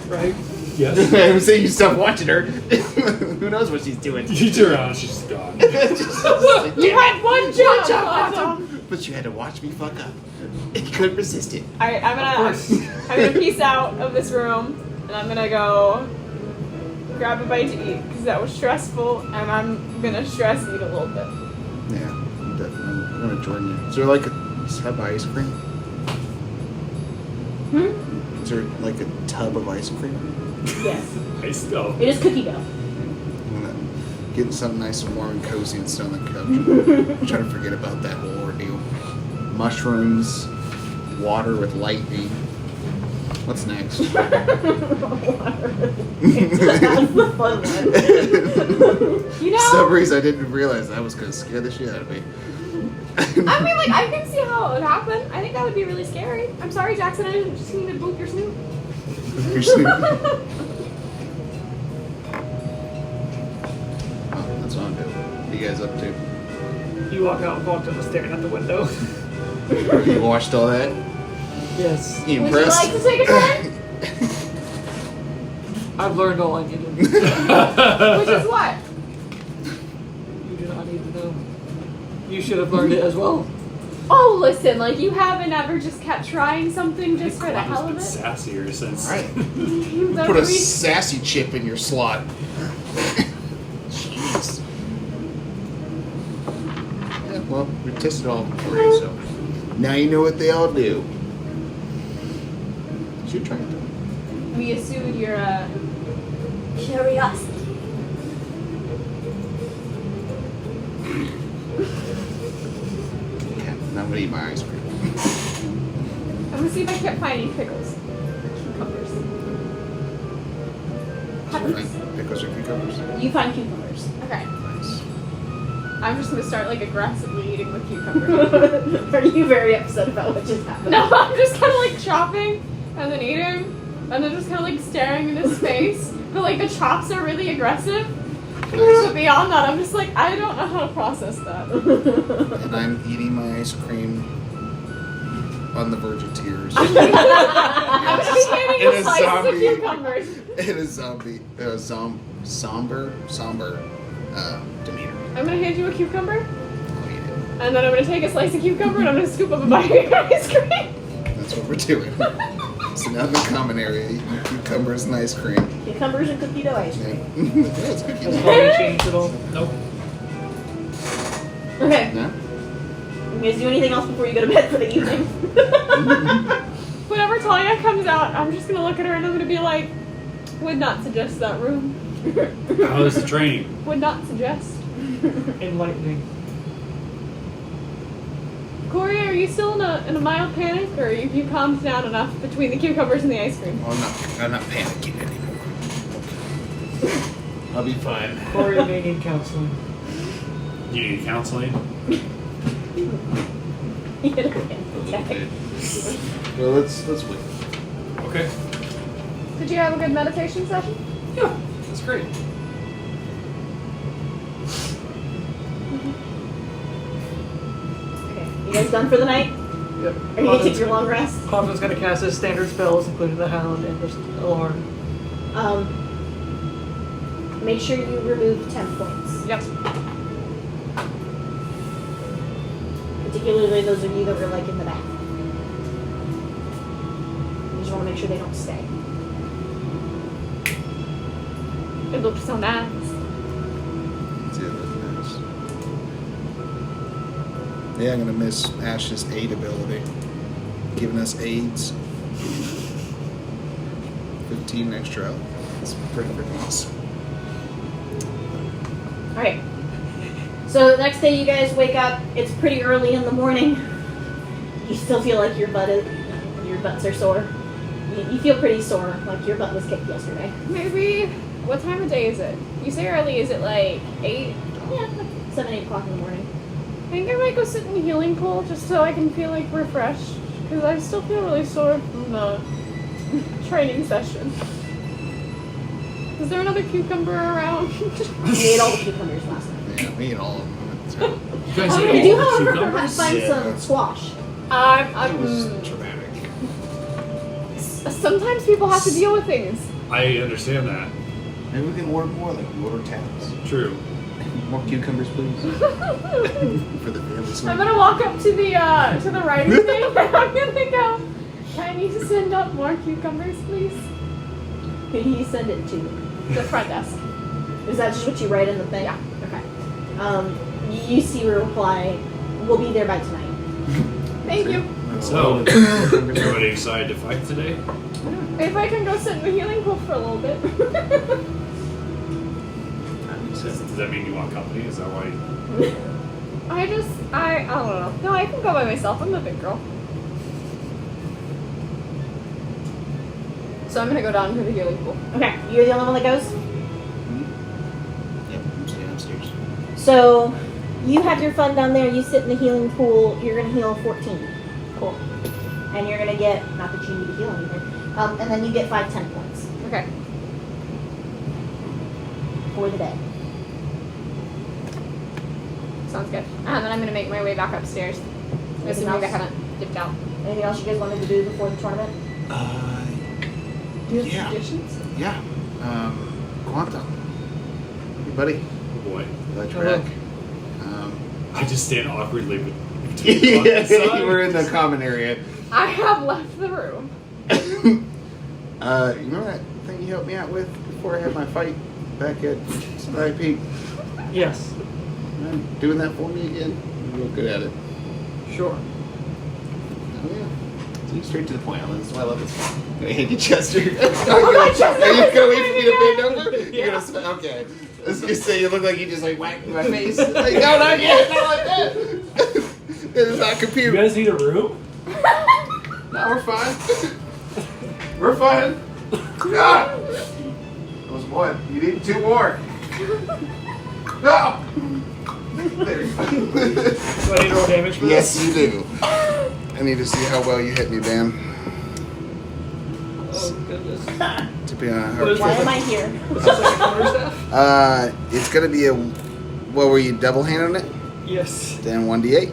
Right?
Yes.
I'm saying you stop watching her. Who knows what she's doing?
You turn around, she's gone.
You had one job, Quantum.
But you had to watch me fuck up. You couldn't resist it.
All right, I'm
course.
gonna peace out of this room, and I'm gonna go grab a bite to eat because that was stressful, and I'm gonna stress eat a little bit.
Yeah, I'm definitely. I'm gonna join you. Is there like just have ice cream? Is there like a tub of ice cream?
Yes.
I still.
It is cookie dough.
I'm gonna get something nice and warm and cozy and sit on the couch. I'm trying to forget about that whole ordeal. Mushrooms, water with lightning. What's next?
That's the fun one.
You know,
For some reason, I didn't realize that was gonna scare the shit out of me.
I mean, like I can see how it would happen. I think that would be really scary. I'm sorry, Jackson. I didn't just mean to boot your snoot.
You're sleeping. Oh, that's what I'm doing. What are you guys up to?
You walk out and Quantum was staring out the window.
You watched all that?
Yes.
You
Would you
impressed?
like to take a turn?
I've learned all I needed.
Which is what?
You do not need to know. You should have learned it as well.
Oh, listen, like you haven't ever just kept trying something just for the hell of
Quantum's
it.
been sassier since.
Right.
You've
Put a
every-
sassy chip in your slot. Jeez. Yeah, well, we tested all for you, so now you know what they all do. It's your turn.
We assumed you're
Curiosity.
Yeah, I'm gonna eat my ice cream.
I'm gonna see if I can't find any pickles. Cucumbers.
Pickles or cucumbers?
You find cucumbers.
Okay.
Nice.
I'm just gonna start like aggressively eating the cucumbers.
Are you very upset about what just happened?
No, I'm just kind of like chopping and then eating and then just kind of like staring into space. But like the chops are really aggressive. But beyond that, I'm just like, I don't know how to process that.
And I'm eating my ice cream on the verge of tears.
I'm gonna be handing
In
a
a
slice of
zombie-
cucumbers.
In a somber demeanor.
I'm gonna hand you a cucumber,
I'll eat it.
and then I'm gonna take a slice of cucumber and I'm gonna scoop up a bite of your ice cream.
That's what we're doing. So now in the common area, eating cucumbers and ice cream.
Cucumbers and cookie dough ice
Yeah,
cream.
yeah it's cookie
Has
dough.
Colin changed at all?
Nope.
Okay.
No?
You guys do anything else before you go to bed for the evening?
Whenever Talia comes out, I'm just gonna look at her and I'm gonna be like, would not suggest that room.
How is the training?
Would not suggest.
Enlightening.
Corey, are you still in a mild panic, or have you calmed down enough between the cucumbers and the ice cream?
Well, I'm not panicking anymore. I'll be fine.
Corey may need counseling.
You need counseling?
Okay.
Well, let's wait.
Okay.
Did you have a good meditation session?
Yeah, that's great.
Okay. You guys done for the night?
Yep.
Are you gonna take your long rest?
Quantum's gonna cast his standard spells, including the Hound and the Alarm.
Make sure you remove 10 points.
Yep.
Particularly those of you that were like in the back. You just want to make sure they don't stay.
It looked so nice.
Yeah, that's nice. Yeah, I'm gonna miss Ashe's aid ability. Giving us aids. 15 extra health. That's pretty freaking awesome.
Alright. So the next day you guys wake up, it's pretty early in the morning. You still feel like your butts are sore. You feel pretty sore, like your butt was kicked yesterday.
Maybe. What time of day is it? You say early. Is it like 8?
Yeah, like 7, 8 o'clock in the morning.
I think I might go sit in the healing pool just so I can feel like refreshed. Because I still feel really sore from the training session. Is there another cucumber around?
We ate all the cucumbers last night.
Yeah, me and all of them. It's terrible.
You guys
You
eat
do,
all the
however,
cucumbers?
find
Yeah.
some squash.
It was traumatic.
Sometimes people have to deal with things.
I understand that.
Maybe we can order more, like we order tabs.
True.
More cucumbers, please. For the family.
I'm gonna walk up to the writing thing and I'm gonna go, can you send up more cucumbers, please?
Who do you send it to?
The front desk.
Is that just what you write in the thing?
Yeah.
Okay. You see a reply, we'll be there by tonight.
Thank you.
So, everybody excited to fight today?
If I can go sit in the healing pool for a little bit.
Does that mean you want company? Is that why?
I don't know. No, I can go by myself. I'm a big girl. So I'm gonna go down to the healing pool.
Okay, you're the only one that goes?
Yep, I'm staying upstairs.
So, you have your fun down there, you sit in the healing pool, you're gonna heal 14.
Cool.
And you're gonna get, not that you need to heal anything, and then you get 5 10 points
Okay.
for the day.
Sounds good. And then I'm gonna make my way back upstairs. Assuming I
else?
haven't dipped out.
Anything else you guys wanted to do before the tournament?
Do you have
Yeah.
suggestions?
Yeah. Quan Tom. Hey, buddy.
Oh boy.
Glad you're back.
I just stand awkwardly between
Yeah, you were in the common area.
I have left the room.
You remember that thing you helped me out with before I had my fight back at Spy Peak?
Yes.
Doing that for me again? I'm real good at it.
Sure.
Oh, yeah.
Straight to the point. That's why I love this one. I'm gonna hand you Chester. Are you
Chester.
gonna wait for me to bend over?
Yeah.
You're gonna okay. I was gonna say you look like you just like whacked my face. Like, no, not yet. Not like that. It does not
You
compute.
guys need a room?
No, we're fine. We're fine. Ah! That was one. You need 2 more. No. There you go.
Do I need to roll damage for
Yes,
this?
you do. I need to see how well you hit me, Bam.
Oh, goodness.
To be honest,
What is
Why
this?
am I here?
Is this like a quarterstaff?
it's gonna be a. What were you double handing it?
Yes.
Then 1d8.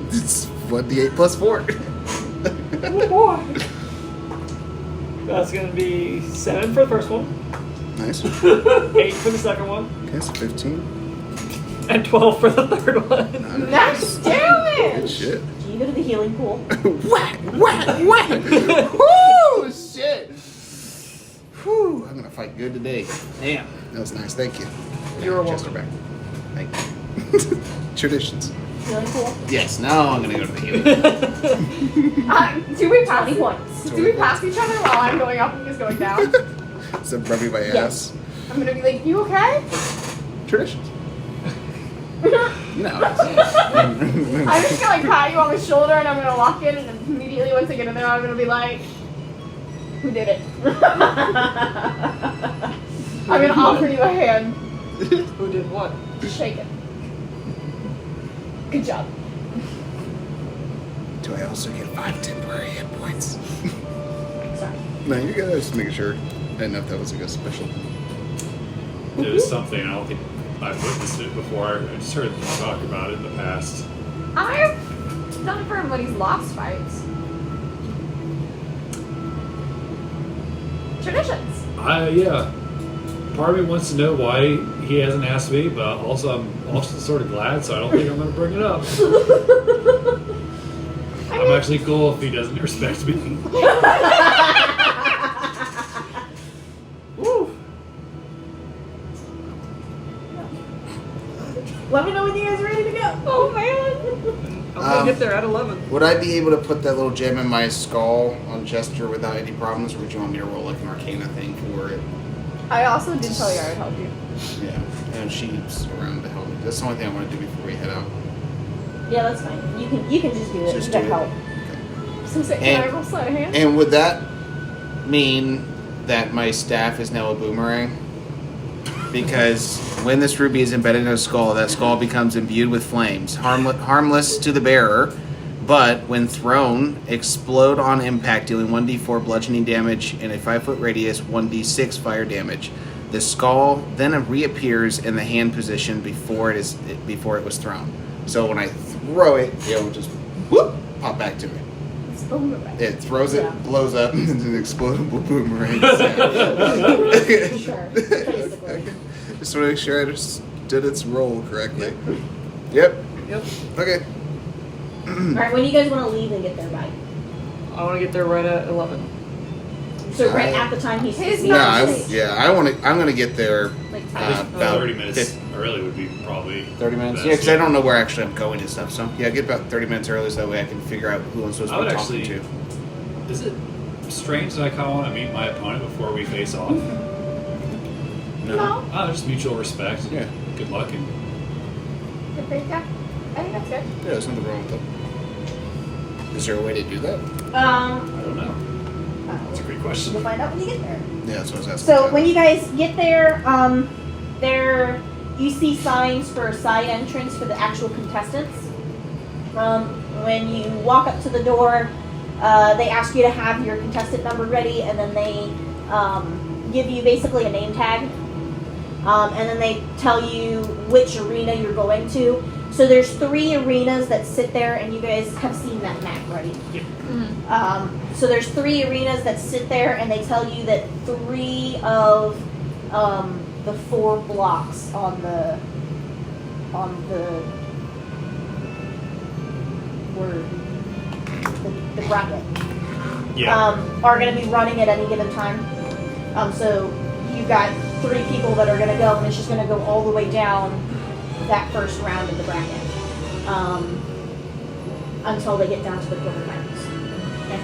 It's 1d8 plus 4.
Oh boy. That's gonna be 7 for the first one,
Nice.
8 for the second one,
Okay, so 15.
and 12 for the third one.
Nice
Good
damage!
shit.
Do you go to the healing pool?
Whack! Whack! Whack! Woo! Shit! Whew! I'm gonna fight good today. Damn. That was nice. Thank you.
You're
Chester
welcome.
back. Thank you. Traditions.
Healing pool?
Yes. Now I'm gonna go to the healing.
Do we pass
20 points.
Do we pass each other while I'm going up and he's going down?
So rub me my ass.
Yes.
I'm gonna be like, you okay?
Traditions. You know.
I'm just gonna like pat you on the shoulder and I'm gonna walk in and immediately once I get in there I'm gonna be like, who did it? I'm gonna offer you a hand.
Who did what?
Shake it. Good job.
Do I also get 5 temporary hit points?
Sorry.
No, you guys just making sure. I didn't know if that was like a special.
It was something, I don't think I've witnessed it before. I just heard them talk about it in the past.
I've done it for him when he's lost fights. Traditions.
Yeah. Part of me wants to know why he hasn't asked me, but also I'm also sort of glad, so I don't think I'm going to bring it up. I'm actually cool if he doesn't respect me.
Woo!
Let me know when you guys are ready to go.
Oh man.
I'm gonna get there at 11.
Would I be able to put that little gem in my skull on Chester without any problems, or would you want me to roll like an Arcana thing for it?
I also did tell you I would help you.
Yeah, and she's around to help me. That's the only thing I want to do before we head out.
Yeah, that's fine. You can just do it.
Just
You can
do it.
help.
So say, can I roll sleight of hand?
And would that mean that my staff is now a boomerang? Because when this ruby is embedded in a skull, that skull becomes imbued with flames, harmless to the bearer, but when thrown, explode on impact, dealing 1d4 bludgeoning damage in a 5-foot radius, 1d6 fire damage. The skull then reappears in the hand position before it was thrown. So when I throw it, it will just whoop, pop back to me.
It's boomerang.
It throws it,
Yeah.
blows up, and it's an explodable boomerang.
Sure. Basically.
Just want to make sure I understood its role correctly. Yep.
Yep.
Okay.
Alright, when do you guys want to leave and get there by?
I want to get there right at 11.
So right
I-
at the time he's
His
No,
Nice.
I'm gonna get there
like
about
30 minutes early would be probably
30 minutes.
best.
Yeah, because I don't know where actually I'm going and stuff. So yeah, get about 30 minutes early so that way I can figure out who I'm supposed
I
to be
would
talking
actually.
to.
Is it strange that I kind of want to meet my opponent before we face off?
No.
Oh, just mutual respect.
Yeah.
Good luck and
Good for you. Yeah. I think that's good.
Yeah, there's nothing wrong with that. Is there a way to do that?
I don't know. That's a great
You'll
question.
find out when you get there.
Yeah, that's what I was asking.
So when you guys get there, there you see signs for a side entrance for the actual contestants. When you walk up to the door, they ask you to have your contestant number ready, and then they give you basically a name tag, and then they tell you which arena you're going to. So there's 3 arenas that sit there, and you guys have seen that map, right? So there's 3 arenas that sit there, and they tell you that 3 of the 4 blocks on the word the bracket
Yeah.
are going to be running at any given time. So you've got 3 people that are going to go, and it's just going to go all the way down that first round of the bracket. until they get down to the quarterfinals. Okay.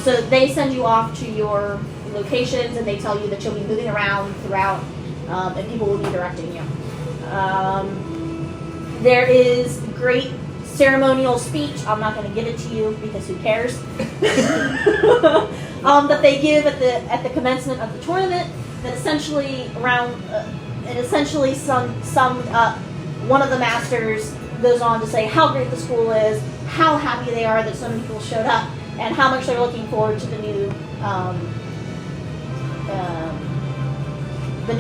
So they send you off to your locations, and they tell you that you'll be moving around throughout, and people will be directing you. There is great ceremonial speech. I'm not going to give it to you because who cares? That they give at the commencement of the tournament. That essentially summed up. One of the masters goes on to say how great the school is, how happy they are that so many people showed up, and how much they're looking forward to the new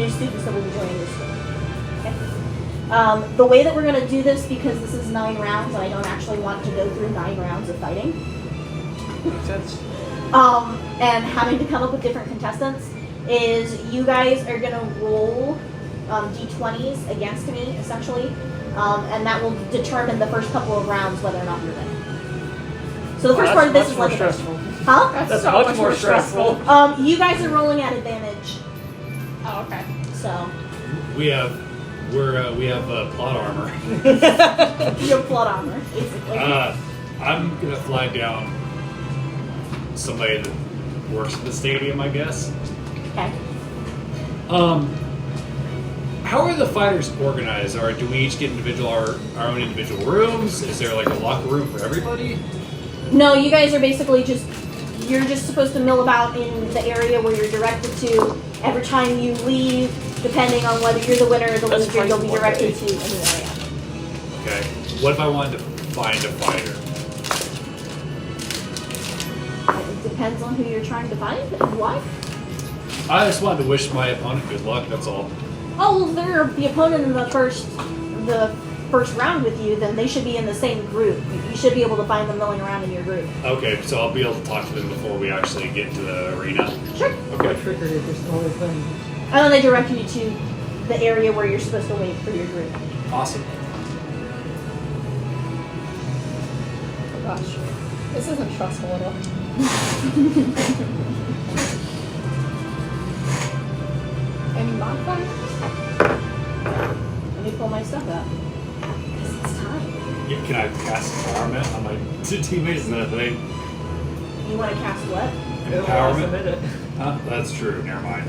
students that will be joining the school. Okay. The way that we're going to do this, because this is 9 rounds, and I don't actually want to go through 9 rounds of fighting,
Makes sense.
and having to come up with different contestants, is you guys are going to roll d20s against me, essentially, and that will determine the first couple of rounds whether or not you're winning. So the first part of this is
more
like
stressful.
Huh?
That's
so
much more stressful.
You guys are rolling at advantage,
Oh, okay.
so
We have plot armor.
your plot armor, basically.
I'm gonna flag down somebody that works at the stadium, I guess.
Okay.
How are the fighters organized? Or do we each get our own individual rooms? Is there like a locker room for everybody?
No, you guys are basically you're just supposed to mill about in the area where you're directed to. Every time you leave, depending on whether you're the winner or the loser, you'll be directed to a new area.
Okay. What if I wanted to find a fighter?
It depends on who you're trying to find and why.
I just wanted to wish my opponent good luck, that's all.
Oh, well, they're the opponent in the first round with you, then they should be in the same group. You should be able to find them milling around in your group.
Okay, so I'll be able to talk to them before we actually get into the arena.
Sure.
Okay.
Trigger is just the whole thing.
And then they direct you to the area where you're supposed to wait for your group.
Awesome.
Oh gosh. This isn't stressful at all. Any modifiers?
Let me pull my stuff out. Because it's time.
Can I cast empowerment on my teammates? Is that a thing?
You want to cast what?
It'll last a
Empowerment?
minute.
That's true, never mind.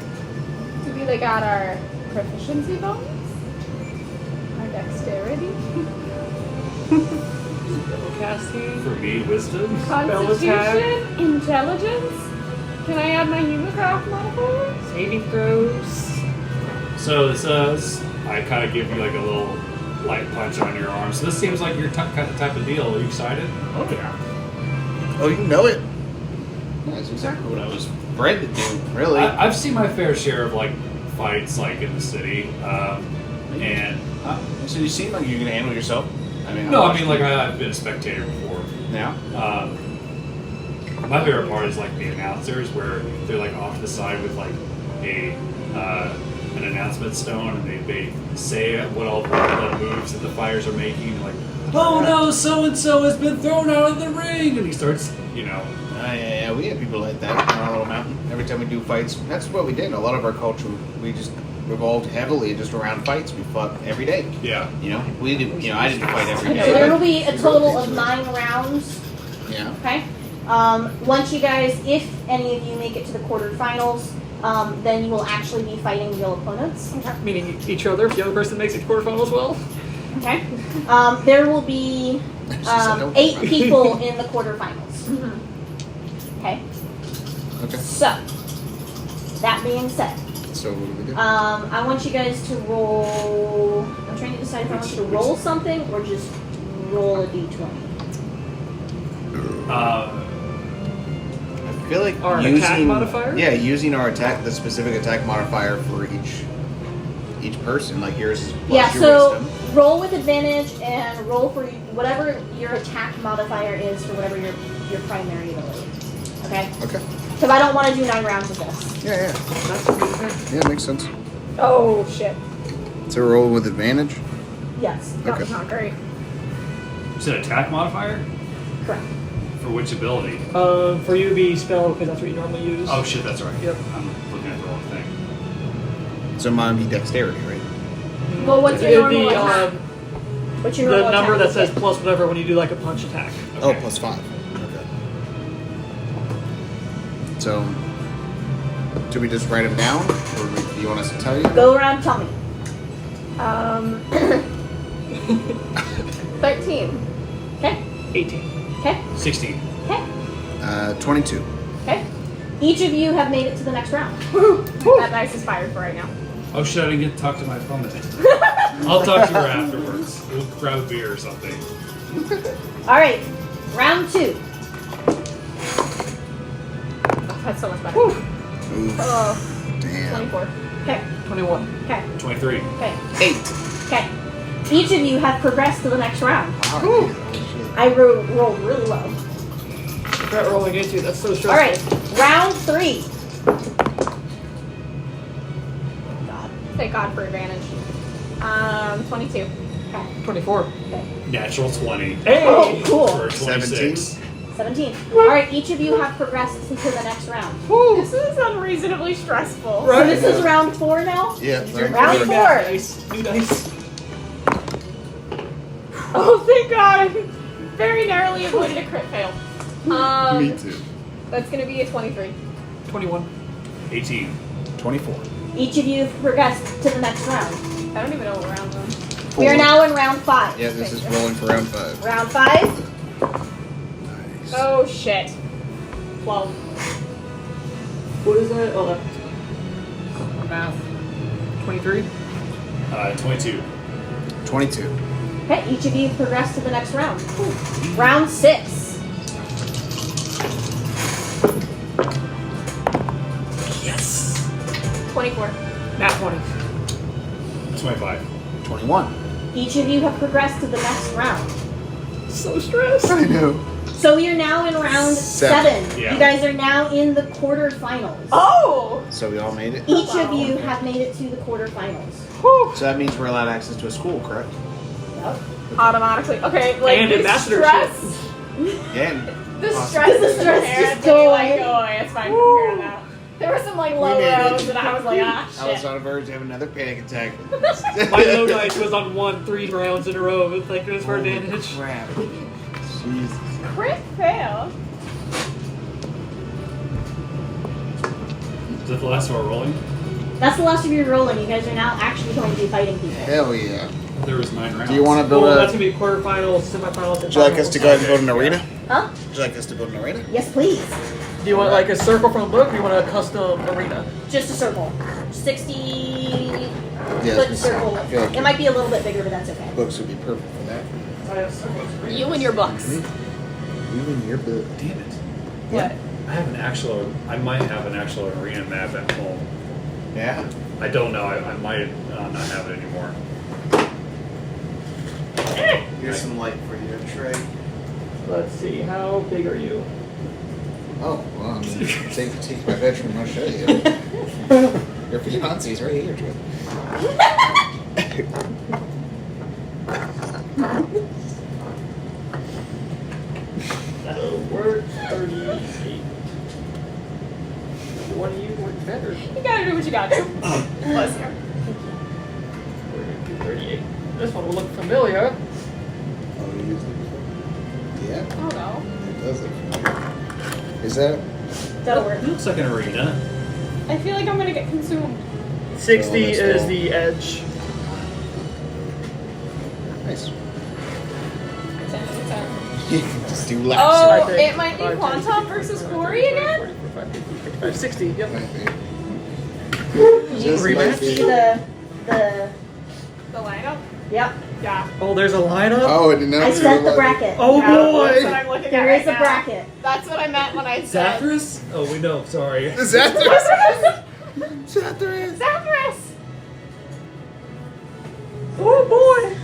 So we like got our proficiency bonus? Our dexterity?
Double casting.
For me, wisdom?
Constitution? Intelligence? Can I add my humancraft modifier?
Saving throws.
So this says, I kind of give you like a little light punch on your arm. So this seems like your kind of type of deal. Are you excited?
Oh yeah.
Oh, you know it.
Yeah, that's exactly what I was bred to do, really.
I've seen my fair share of like fights like in the city, and
So you seem like you're gonna handle yourself. I mean,
no, I mean like I've been a spectator before.
Yeah.
My favorite part is like the announcers where they're like off to the side with like an announcement stone, and they say what all the moves that the fighters are making, and like, oh no, so and so has been thrown out of the ring, and he starts,
Yeah, we have people like that on our little mountain. Every time we do fights, that's what we did. A lot of our culture, we just revolved heavily just around fights. We fought every day.
Yeah.
We did. I didn't fight every
So
day.
there will be a total of 9 rounds.
Yeah.
Okay. Once you guys, if any of you make it to the quarterfinals, then you will actually be fighting real opponents.
Meaning each other if the other person makes it to quarterfinal as well.
Okay. There will be 8 people in the quarterfinals. Okay.
Okay.
So, that being said,
So what do we do?
I want you guys to roll. I'm trying to decide if I want you to roll something or just roll a d20.
I feel like
Our
using
attack modifier?
Yeah, using our attack, the specific attack modifier for each person. Like yours is plus
Yeah,
your
so
wisdom.
roll with advantage and roll for whatever your attack modifier is for whatever your primary ability. Okay?
Okay.
Because I don't want to do 9 rounds of this.
Yeah. Yeah, makes sense.
Oh shit.
So roll with advantage.
Yes,
That's
Okay.
not great.
Is it attack modifier?
correct.
For which ability?
For you to be spell, because that's what you normally use.
Oh shit, that's right.
Yep.
I'm looking at the wrong thing.
So mine would be dexterity, right?
Well, what's your
It would
normal
be
attack? What's your normal
the number
attack?
that says plus whatever when you do like a punch attack.
Oh,
Okay.
plus 5. Okay. So, should we just write them down, or do you want us to tell you?
Go around, tell me.
13.
Okay.
18.
Okay.
16.
Okay.
22.
Okay. Each of you have made it to the next round.
That dice is fired for right now.
Oh shit, I didn't get to talk to my opponent. I'll talk to her afterwards. We'll grab a beer or something.
All right. Round 2.
That's so much better.
Oof.
Oh,
Damn.
24.
Okay.
21.
Okay.
23.
Okay.
8.
Okay. Each of you have progressed to the next round.
Oh,
I rolled really low.
Regret rolling into you. That's so stressful.
All right. Round 3. God.
Thank God for advantage. 22.
Okay.
24.
Okay.
Natural 20.
Hey!
Oh, cool.
For 26.
17. All right. Each of you have progressed to the next round.
This is unreasonably stressful.
So this is round 4 now.
yeah.
Round 4.
Nice. New dice.
Oh, thank God. I very narrowly avoided a crit fail.
Me too.
That's going to be a 23.
21.
18.
24.
Each of you have progressed to the next round.
I don't even know what round we're on.
We are now in round 5.
Yeah, this is rolling for round 5.
Round 5.
Nice.
Oh, shit. 12.
What is that? Oh, that. Math. 23.
22.
22.
Okay, each of you progress to the next round. Round 6.
Yes.
24.
Nat 20.
25.
21.
Each of you have progressed to the next round.
So stressed.
I know.
So we are now in round 7.
Yeah.
You guys are now in the quarterfinals.
Oh!
So we all made it?
Each of you have made it to the quarterfinals.
So that means we're allowed access to a school, correct?
Yep.
Automatically. Okay, like
And
the
ambassadorship.
stress.
Yeah.
The
Awesome.
stress
The
is
stress
prepared
is
to be like,
going.
go away. It's fine from here now. There were some like low
made it.
rows, and I was like, ah,
I was
shit.
on the verge of having another panic attack.
My low dice was on 1 3 rounds in a row. It's like it was for advantage.
Crap. Jesus.
Crit fail.
Is that the last of our rolling?
That's the last of your rolling. You guys are now actually going to be fighting people.
Hell yeah.
There was 9 rounds.
Do you want to build
Well,
a...
that's gonna be quarterfinals, semifinals, and
Would you like us to go ahead and build an
Okay,
arena?
Huh?
Would you like us to build an arena?
Yes, please.
Do you want like a circle from the book, or do you want a custom arena?
Just a circle. 60
Yeah,
foot circle.
I feel like
It might be a little bit bigger, but that's okay.
books would be perfect for that.
I have circles.
You and your books.
You and your book.
Damn it.
What?
I have an actual. I might have an actual arena map at home.
Yeah?
I don't know. I might not have it anymore.
Here's some light for your tray.
Let's see, how big are you?
Oh, well, I mean, take my bedroom, I'll show you. Your fiance's right here, Drew.
So we're 38. One of you work better.
You gotta do what you gotta do. Bless you.
We're gonna do 38. This one will look familiar.
Oh, you use it? Yeah,
Oh no.
it does look familiar. Is that...
That'll work.
It looks like an arena.
I feel like I'm gonna get consumed.
60
Oh, that's
is
cool.
the edge.
Nice.
10 out of 10.
You can just do laps.
Oh,
I think
it might be
5,
Quan
10,
Tom
15,
versus
20,
Kuori
25,
again?
40, 50, 55, 60, yep.
Might be.
Just
Rematch?
might be the
The lineup?
yep.
Yeah.
Oh, there's a lineup?
Oh, I did not
I
see
set the
light.
bracket.
Oh,
Yeah,
boy!
That's what I'm looking at
There
right
is a
now.
bracket.
That's what I meant when I said.
Zathras? Oh, we know. Sorry.
Is that the...
Zathras.
Zathras!
Oh, boy!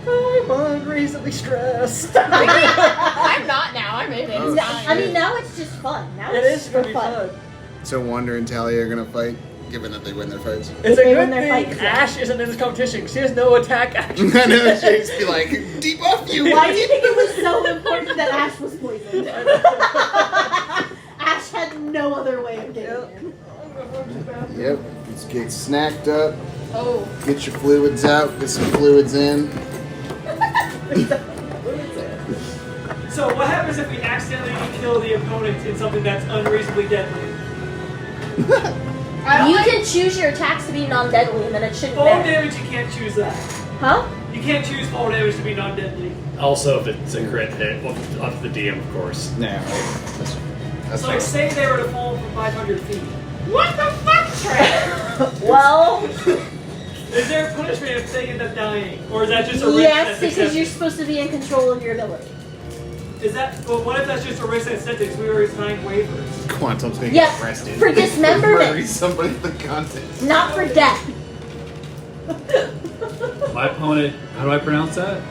I'm unreasonably stressed.
I'm not now. I'm in it.
Oh,
It's fine.
I mean, now it's just fun. Now
It
it's
is gonna
for
be
fun.
fun.
So Wander and Talia are gonna fight, given that they win their fights.
It's
They
a
win
good
their
thing
fights, yeah.
Ash isn't in this competition. She has no attack action.
I know, she'd just be like, debuff you!
Why do you think it was so important that Ash was poisoned? Ash had no other way of getting in.
Yep, let's get snacked up,
Oh.
get your fluids out, get some fluids in.
So what happens if we accidentally kill the opponent in something that's unreasonably deadly?
You can choose your attacks to be non-deadly, and then it shouldn't
Fall
matter.
damage, you can't choose that.
Huh?
You can't choose fall damage to be non-deadly.
Also, if it's a crit hit, well, up to the DM, of course.
Nah, right. That's
So
fair.
say they were to fall from 500 feet.
What the fuck, Trent?
Well,
Is there a punishment if they end up dying? Or is that just a risk
yes,
that's
because
accepted?
you're supposed to be in control of your ability.
Is that, well, what if that's just a risk that's accepted because we were assigned waivers?
Quantum's gonna
Yeah,
get arrested.
for dismemberment.
Murdering somebody in the contest.
Not for death.
My opponent, how do I pronounce that?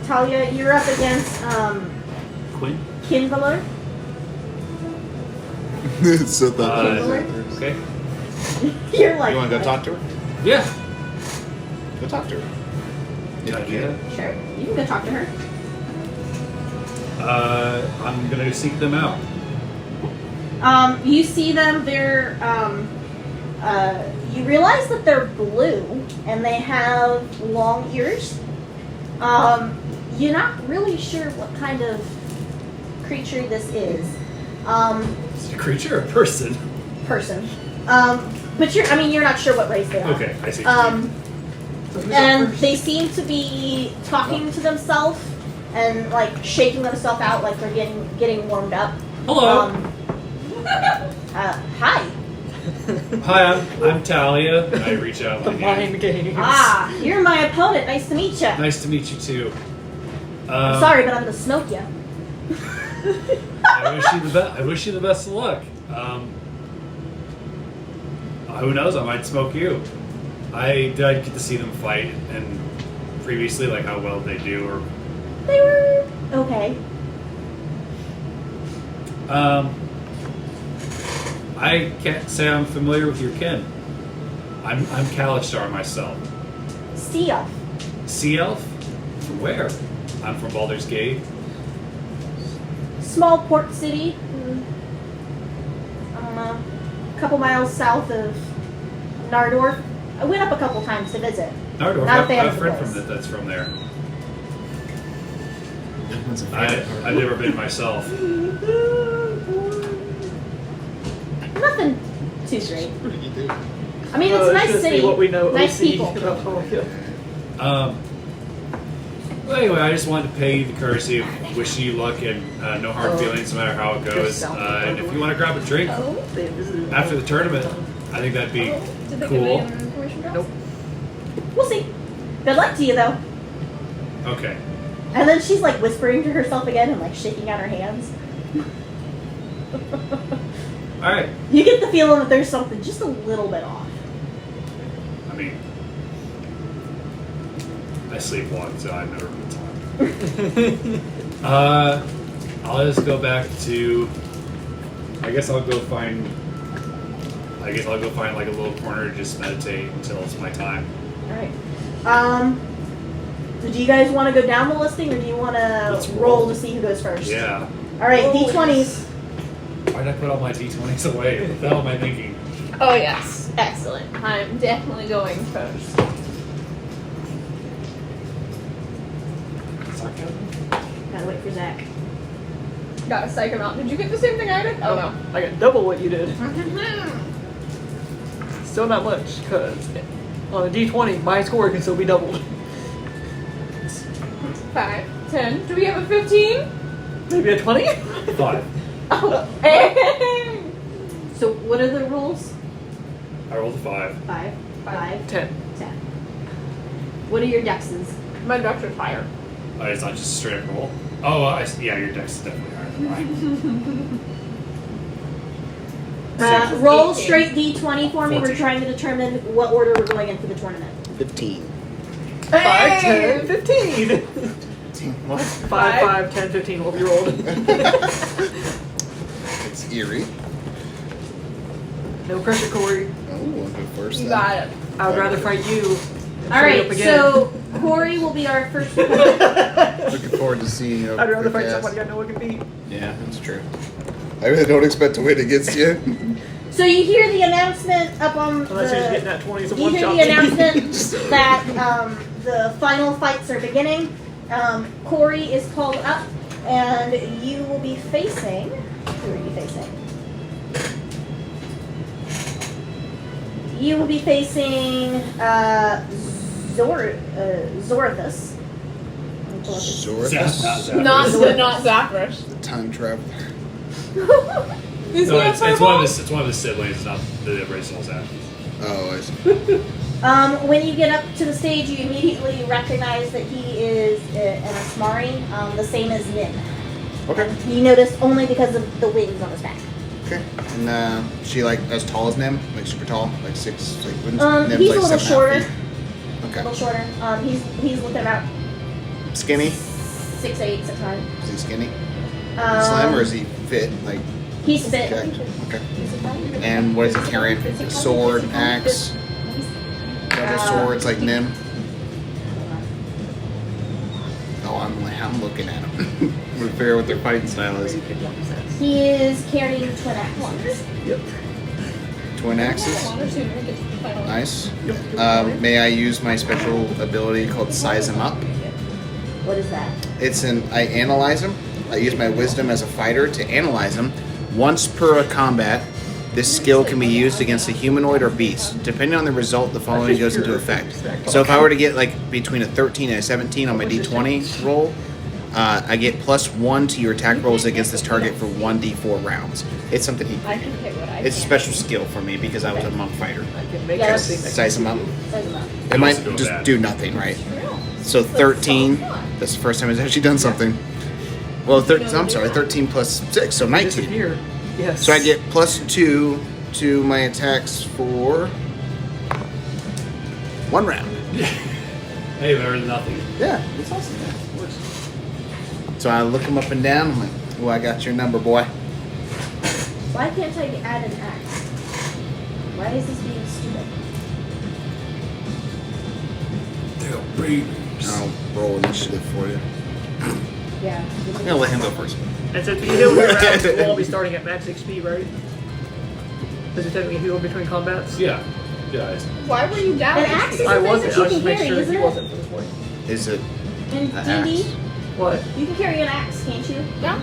Talia, you're up against
Quinn?
Kinvaler.
So
Okay.
You're like,
you want to go talk to her?
Yeah.
Go talk to her.
Can I do that?
Sure, you can go talk to her.
I'm gonna seek them out.
You see them. They're you realize that they're blue and they have long ears. You're not really sure what kind of creature this is.
Is it a creature or a person?
Person. But you're not sure what race they are.
Okay, I see.
And they seem to be talking to themselves and like shaking themselves out like they're getting warmed up.
Hello.
Hi.
Hi, I'm Talia. I reach out
The
my hand.
mind games.
Ah, you're my opponent. Nice to meet you.
Nice to meet you too.
Sorry, but I'm gonna smoke you.
I wish you the best of luck. Who knows? I might smoke you. Did I get to see them fight and previously, like how well they do, or
They were okay.
I can't say I'm familiar with your kin. I'm Kalishtar myself.
Sea elf.
Sea elf? From where? I'm from Baldur's Gate.
Small port city. A couple miles south of Nardorf. I went up a couple times to visit.
Nardorf.
Not a
I
fan
have
of
a
the
friend
place.
that's from there. I've never been myself.
Nothing too great.
What did you do?
I mean, it's a nice
just
city.
What we know
Nice
OC
people.
about Talia.
Well, anyway, I just wanted to pay you the courtesy of wishing you luck and no hard feelings, no matter how it goes. And if you want to grab a drink
They visited
after the tournament, I think that'd be
Did they
cool.
give any information?
Nope.
We'll see. Good luck to you, though.
Okay.
And then she's like whispering to herself again and like shaking out her hands.
All right.
You get the feeling that there's something just a little bit off.
I mean, I sleepwalk, so I've never been taught. I'll just go back to. I guess I'll go find like a little corner to just meditate until it's my time.
Alright. So do you guys want to go down the listing or do you want
Let's
to
roll.
roll to see who goes first?
Yeah.
Alright, D20s.
Why did I put all my d20s away? What the hell am I thinking?
Oh yes, excellent. I'm definitely going first.
Gotta wait for Zach.
Gotta psych him out. Did you get the same thing I did? Oh no.
I got double what you did. Still not much, because on a D20, my score can still be doubled.
5, 10. Do we have a 15?
Maybe a 20?
5.
Oh, hey!
So what are the rules?
I rolled a 5.
5, 5,
10.
10. What are your dexes?
My ducks are fire.
It's not just a straight up roll. Oh, yeah, your dex is definitely higher than mine.
Roll
18.
straight D20 for me. We're
14.
trying to determine what order we're going in for the tournament.
15.
5, 10, 15!
What?
5, 5, 10, 15 will be rolled.
It's eerie.
No pressure, Corey.
Oh, I'll go first.
You
then.
got it.
I would rather fight you. than fight
Alright,
up again.
so Corey will be our first opponent.
Looking forward to seeing you.
I'd rather fight
quick ass.
somebody I know I can beat.
Yeah, that's true. I really don't expect to win against you.
So you hear the announcement up on
Unless you're just getting
the...
that 20 as a
You
one
hear
shot.
the announcement that the final fights are beginning, Kuori is called up, and you will be facing. Who are you facing? You will be facing Zorathus.
Zorthus?
Not Zathras.
The time traveler.
Is
No,
he a
it's one of his siblings, not the original Zach.
Oh, I see.
When you get up to the stage, you immediately recognize that he is an Asmari, the same as Nim.
Okay.
You notice only because of the wings on his back.
Okay. And she like as tall as Nim? Like super tall? Like 6 like
He's
like
a little
7.5
shorter.
feet?
A
Okay.
little shorter. He's looking about
Skinny?
6'8", 6'9".
Is he skinny? Slim or is he fit? Like
He's fit.
okay. And what is he carrying? A sword, axe, double swords like Nim? Oh, I'm looking at him. We're figure out what their fighting style is.
He is carrying twin axes.
Yep.
Twin axes. Nice. May I use my special ability called Size Him Up?
What is that?
I analyze him. I use my wisdom as a fighter to analyze him. Once per a combat, this skill can be used against a humanoid or beast. Depending on the result, the following goes into effect. So if I were to get like between a 13 and a 17 on my d20 roll, I get +1 to your attack rolls against this target for 1d4 rounds. It's something
I can pick what I
it's a special skill for me because I was a monk fighter.
I can make
Yes.
everything that
Size him up.
Size him up.
It might
also go
just
bad.
do nothing, right? So 13. That's the first time it's actually done something. Well, I'm sorry, 13 plus 6, so 19.
disappear. Yes.
So I get +2 to my attacks for 1 round.
Hey, better than nothing.
Yeah, it's awesome. So I look him up and down. I'm like, "Oh, I got your number, boy."
Why can't I add an axe? Why is this being stupid?
I'll roll initiative for you.
Yeah.
I'm gonna let him go first.
And since we heal your rounds, we'll all be starting at max XP, right? Because you're technically healed between combats.
Yeah. Yeah.
Why were you down?
An axe is
I
a thing
wasn't.
that
I
you
was
can
just making
carry,
sure
isn't
he
it?
wasn't for this point.
Is it
In
an
D&D,
axe?
What?
you can carry an axe, can't you?
Yeah.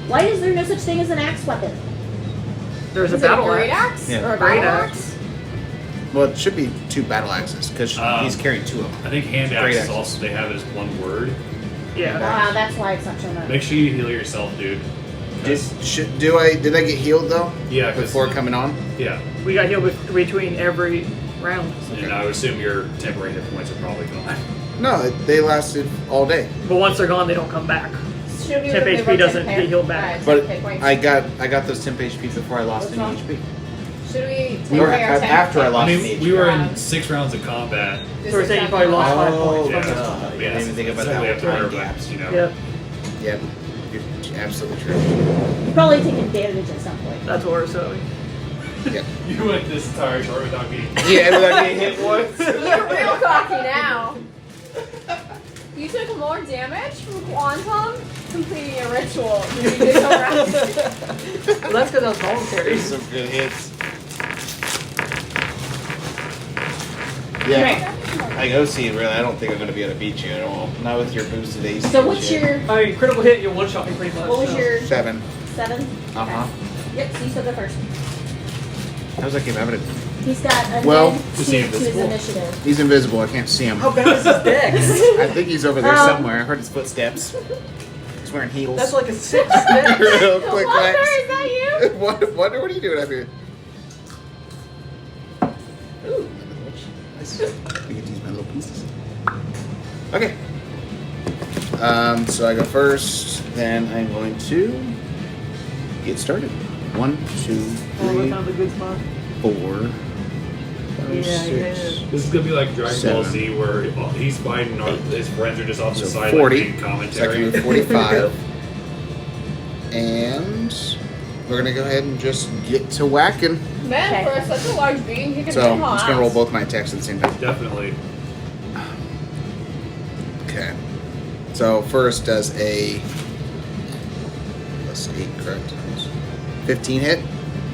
Why is there no such thing as an axe weapon?
There's a
Is it a
battle
great
axe.
axe?
Yeah.
Or a
Great
battle
axe.
axe?
Well, it should be 2 battle axes because he's carrying 2 of them.
I think hand
Great
axes
axes.
also they have it as one word.
Yeah.
Wow, that's why it's not showing up.
Make sure you heal yourself, dude.
Did I get healed though?
Yeah, 'cause-
Before coming on?
Yeah.
We got healed between every round.
And I would assume your temporary hit points are probably gone.
No, they lasted all day.
But once they're gone, they don't come back.
Should we
Temp
remove
HP
our
doesn't
temp
get healed back.
Alright,
But
temp points.
I got those temp HP before I lost
What's
any
wrong?
HP.
Should we take
Or
away our temp
after I
points?
lost
I
the
mean,
HP.
we were in 6 rounds of combat.
This
So we're
is
saying you
not
probably lost
gonna-
5 points.
Yeah,
from this.
I didn't
yes,
even think about
so
that
we have
one.
time
Time
gaps, you know.
Yep.
Yep, you're absolutely true.
You've probably taken damage at some point.
That's what we're assuming.
Yep.
You went this entire short without getting.
Yeah, without getting hit once.
You're real cocky now. You took more damage from Quantum completing a ritual than you did around.
Well, that's because I was voluntary.
There's some good hits. Yeah. I go see really. I don't think I'm gonna be able to beat you at all. Not with your boosted AC.
So
and
what's
shit.
your,
I mean, critical hit, you one shot me pretty much.
what was
so.
your
7.
7?
Uh-huh.
Yep, so you still go first.
How's that game evident?
He's got a
Well,
neg
is
2
he
to his
invisible?
initiative.
He's invisible. I can't see him.
How bad is his dex?
I think he's over there
Um,
somewhere. I heard his footsteps. He's wearing heels.
That's like a 6 dex.
Real quick
Walker,
wax.
is that you?
What are you doing up here? Ooh, nice. I get to use my little pieces. Okay. So I go first. Then I'm going to get started. 1, 2,
Oh, we
3,
found a good spot.
4, 5,
Yeah,
6.
yeah.
This is gonna be like Dragon Ball
7.
Z, where he's fighting, his friends are just off the
So
side
40.
like reading
So I can
commentary.
move 45. And we're gonna go ahead and just get to whacking.
Man,
Okay.
for such a large being, he can
So
hit
I'm
my
just gonna roll
ass.
both my attacks at the same time.
Definitely.
Okay. So first does a +8, correct? 15 hit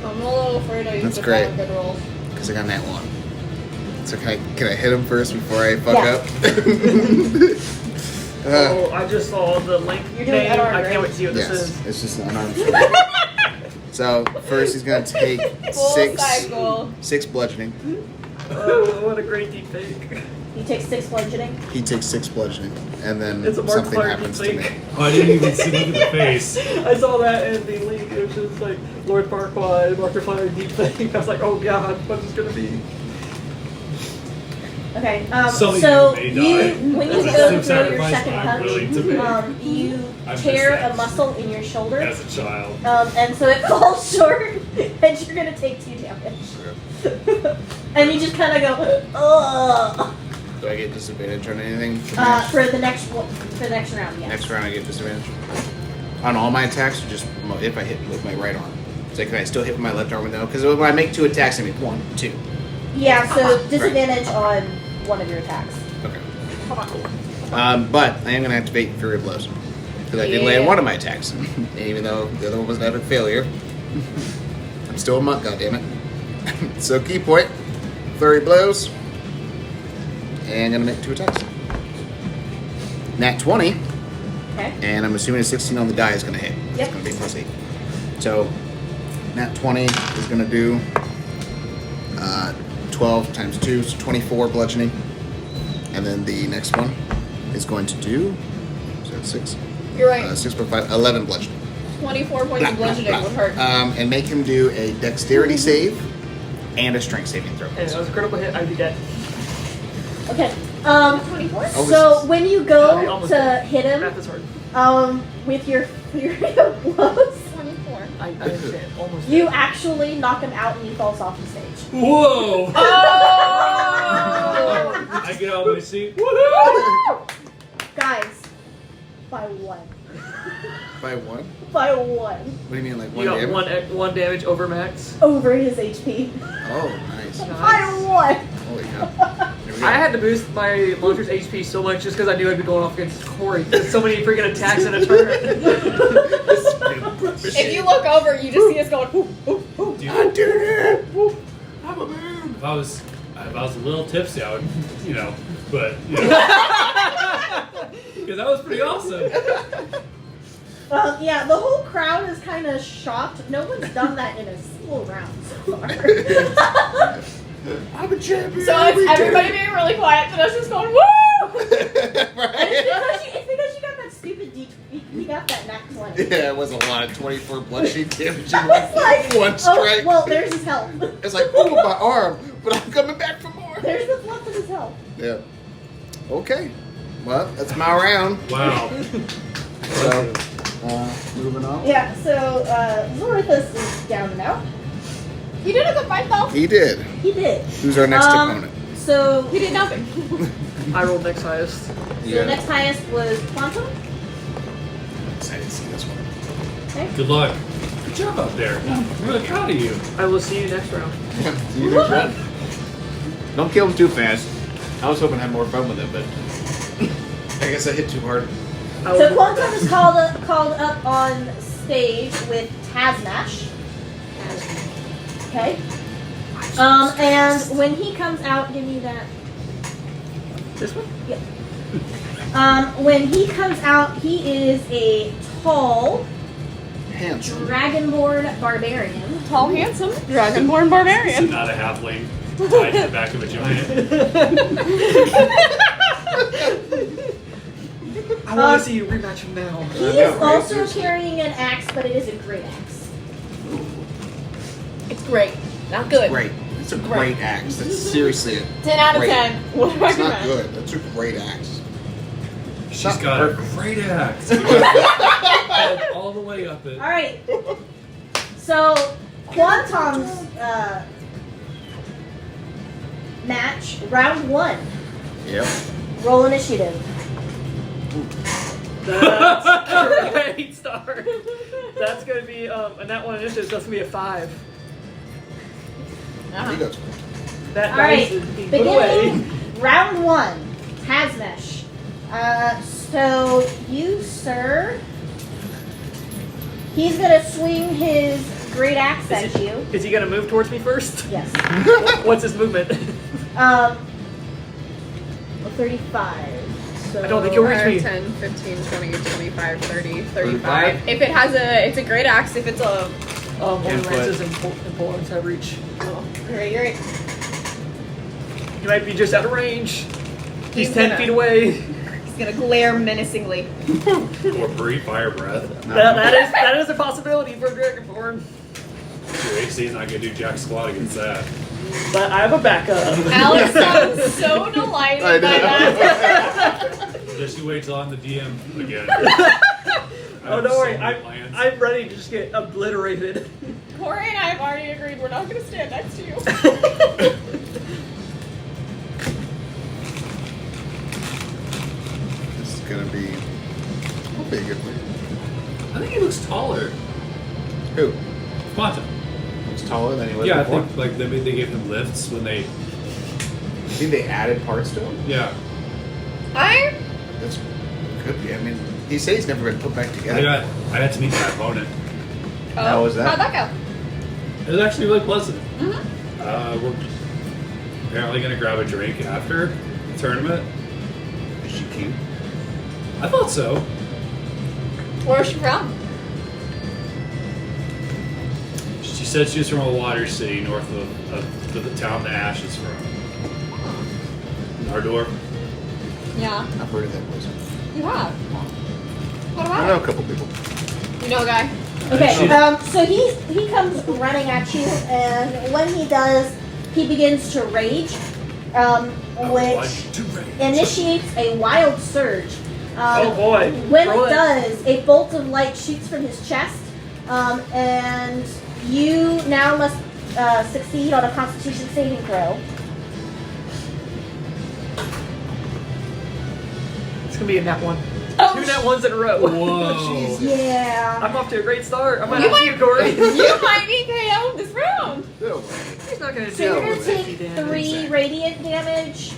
I'm a little afraid I used
That's
the
great.
final good rolls.
because I got that 1. So can I hit him first before I fuck
Yeah.
up?
Oh, I just saw the link.
You're doing
name.
unarmed,
I can't
right?
wait to see what this
Yes,
is.
it's just an unarmed strike. So first he's gonna take
Full
six
cycle.
bludgeoning.
Oh, what a great deep fake.
You take 6 bludgeoning.
He takes 6 bludgeoning, and then
It's a Mark
something
Clark
happens to me.
fake.
Oh, I didn't even see. Look at the face.
I saw that in the link. It was just like Lord Farquaad, Markiplier, deep fake. I was like, oh god, what is it gonna be?
Okay.
Some of
So
you may
you,
die.
when you
That's
go
a
to throw your
sacrifice
second
I'm willing to make.
punch, you
I've
tear
missed
a
that.
muscle in your shoulder,
As a child.
and so it falls short, and you're gonna take 2 damage. And you just kind of go, ugh.
Do I get disadvantage on anything?
For the next round, yeah.
Next round I get disadvantage on all my attacks, or just if I hit with my right arm. So can I still hit with my left arm though? Because when I make 2 attacks, I make 1, 2.
Yeah. So disadvantage on one of your attacks.
Okay. But I am going to activate Fury of Blows because I did land one of my attacks, and even though the other one was an epic failure, I'm still a monk. Goddammit. So key point, Flurry Blows, and I'm going to make 2 attacks. Nat 20.
Okay.
And I'm assuming a 16 on the die is going to hit.
Yep.
It's going to be +8. So, Nat 20 is going to do 12 times 2, so 24 bludgeoning. And then the next one is going to do, is that 6?
You're right.
6 plus 5, 11 bludgeoning.
24 points of bludgeoning would hurt.
And make him do a dexterity save and a strength saving throw.
And if it was a critical hit, I'd be dead.
Okay.
24?
Oh,
So when you
Yeah,
go
almost
to
dead.
hit him,
Math is hard.
with your Fury of Blows,
24.
I understand. Almost
you
dead.
actually knock him out and he falls off the stage.
Whoa!
Oh!
I get out of my seat. Woohoo!
Guys, by 1.
By 1?
By 1.
What do you mean, like 1
You got
damage?
one damage over max.
Over his HP.
Oh, nice.
By 1.
Holy cow. Here we go.
I had to boost my launcher's HP so much just because I knew I'd be going off against Corey. There's so many freaking attacks in a turn.
If you look over, you just see us going, whoop, whoop, whoop.
Dude,
I did it! I'm a man!
if I was a little tipsy, I would, but because that was pretty awesome.
Yeah, the whole crowd is kind of shocked. No one's done that in a single round so far.
I'm a champion!
So it's everybody being really quiet, and us just going, woo!
It's because you got that stupid you got that nat 20.
Yeah, it was a lot of 24 bloodshed damage
It's like,
in one strike.
oh, well, there's his health.
It's like, oh, my arm, but I'm coming back for more.
There's the fluff of his health.
Yeah. Okay. Well, that's my round.
Wow.
So, moving on.
Yeah, so Zorithus is down and out.
You did a good fight, though.
He did.
He did.
Who's our next opponent?
So
He did nothing.
I rolled next highest.
the next highest was Quantum.
Excited to see this one.
Okay.
Good luck. Good job out there. I'm really proud of you.
I will see you next round.
See you next round. Don't kill him too fast. I was hoping to have more fun with him, but I guess I hit too hard.
I will
So
do
Quantum
my
is
best.
called up on stage with Tazmash. Okay. And when he comes out, give me that.
This one?
When he comes out, he is a tall,
Handsome.
dragonborn barbarian.
Tall, handsome, dragonborn barbarian.
Not a halfling tied to the back of a giant.
I want to see you rematch him now.
He
know,
is
right?
also
Seriously.
carrying an axe, but it is a great axe.
It's great. Not good.
Great. It's a great axe. That's seriously a
10 out of
great-
10. What do I
It's not
recommend?
good. That's a great axe.
She's
Not
got a
perfect.
great axe. All the way up it.
All right. So Quantum's match, round 1.
Yep.
Roll initiative.
That's a great start. That's going to be, and that one initiative, so that's going to be a 5.
He goes.
That
All
dice
right.
is being put away.
Beginning round 1. Tazmesh. So you, sir. He's gonna swing his great axe at you.
Is he going to move towards me first?
Yes.
What's his movement?
35. So
I don't think you'll reach me.
10, 15, 20, 25, 30, 35. If it has it's a great axe. If it's a,
Only
Input.
lances and polearms have reach.
oh, you're right.
You might be just out of range. He's
He's
10
gonna-
feet away.
He's gonna glare menacingly.
Or breathe fire breath.
That is a possibility for a Dragonborn.
Your AC is not gonna do jack squat against that.
But I have a backup.
Alex sounds so delighted
I
by
know.
that.
Just you wait till I'm the DM again.
Oh, don't worry. I'm ready to just get obliterated.
Corey and I have already agreed we're not gonna stand next to you.
This is gonna be. How big is it?
I think he looks taller.
Who?
Quantum.
It's taller than he was
Yeah, I
before.
think like they gave him lifts when they.
I think they added parts to him.
Yeah.
That's could be. I mean, he said he's never been put back together.
I had to meet my opponent.
How was that?
How'd that
It was actually really pleasant.
go? Mm-hmm.
We're apparently gonna grab a drink after the tournament.
Is she cute?
I thought so.
Where's she from?
She said she was from a water city north of the town that Asche is from. Nardor.
Yeah,
I've heard of that place.
you have. What
I
about
know a couple people.
it? You know a guy?
Okay,
She-
so he comes running at you, and when he does, he begins to rage, which initiates a wild surge.
Oh boy.
When
Roll
it does, a bolt of light shoots from his chest, and you now must succeed on a Constitution saving throw.
It's gonna be a nat one.
Oh,
2 nat ones in a row.
Whoa.
Yeah.
I'm off to a great start. I'm gonna
You
have you, Corey.
You might be KO'd this round.
No way.
He's not gonna
So
do
you're gonna
50
take
damage.
3 radiant damage,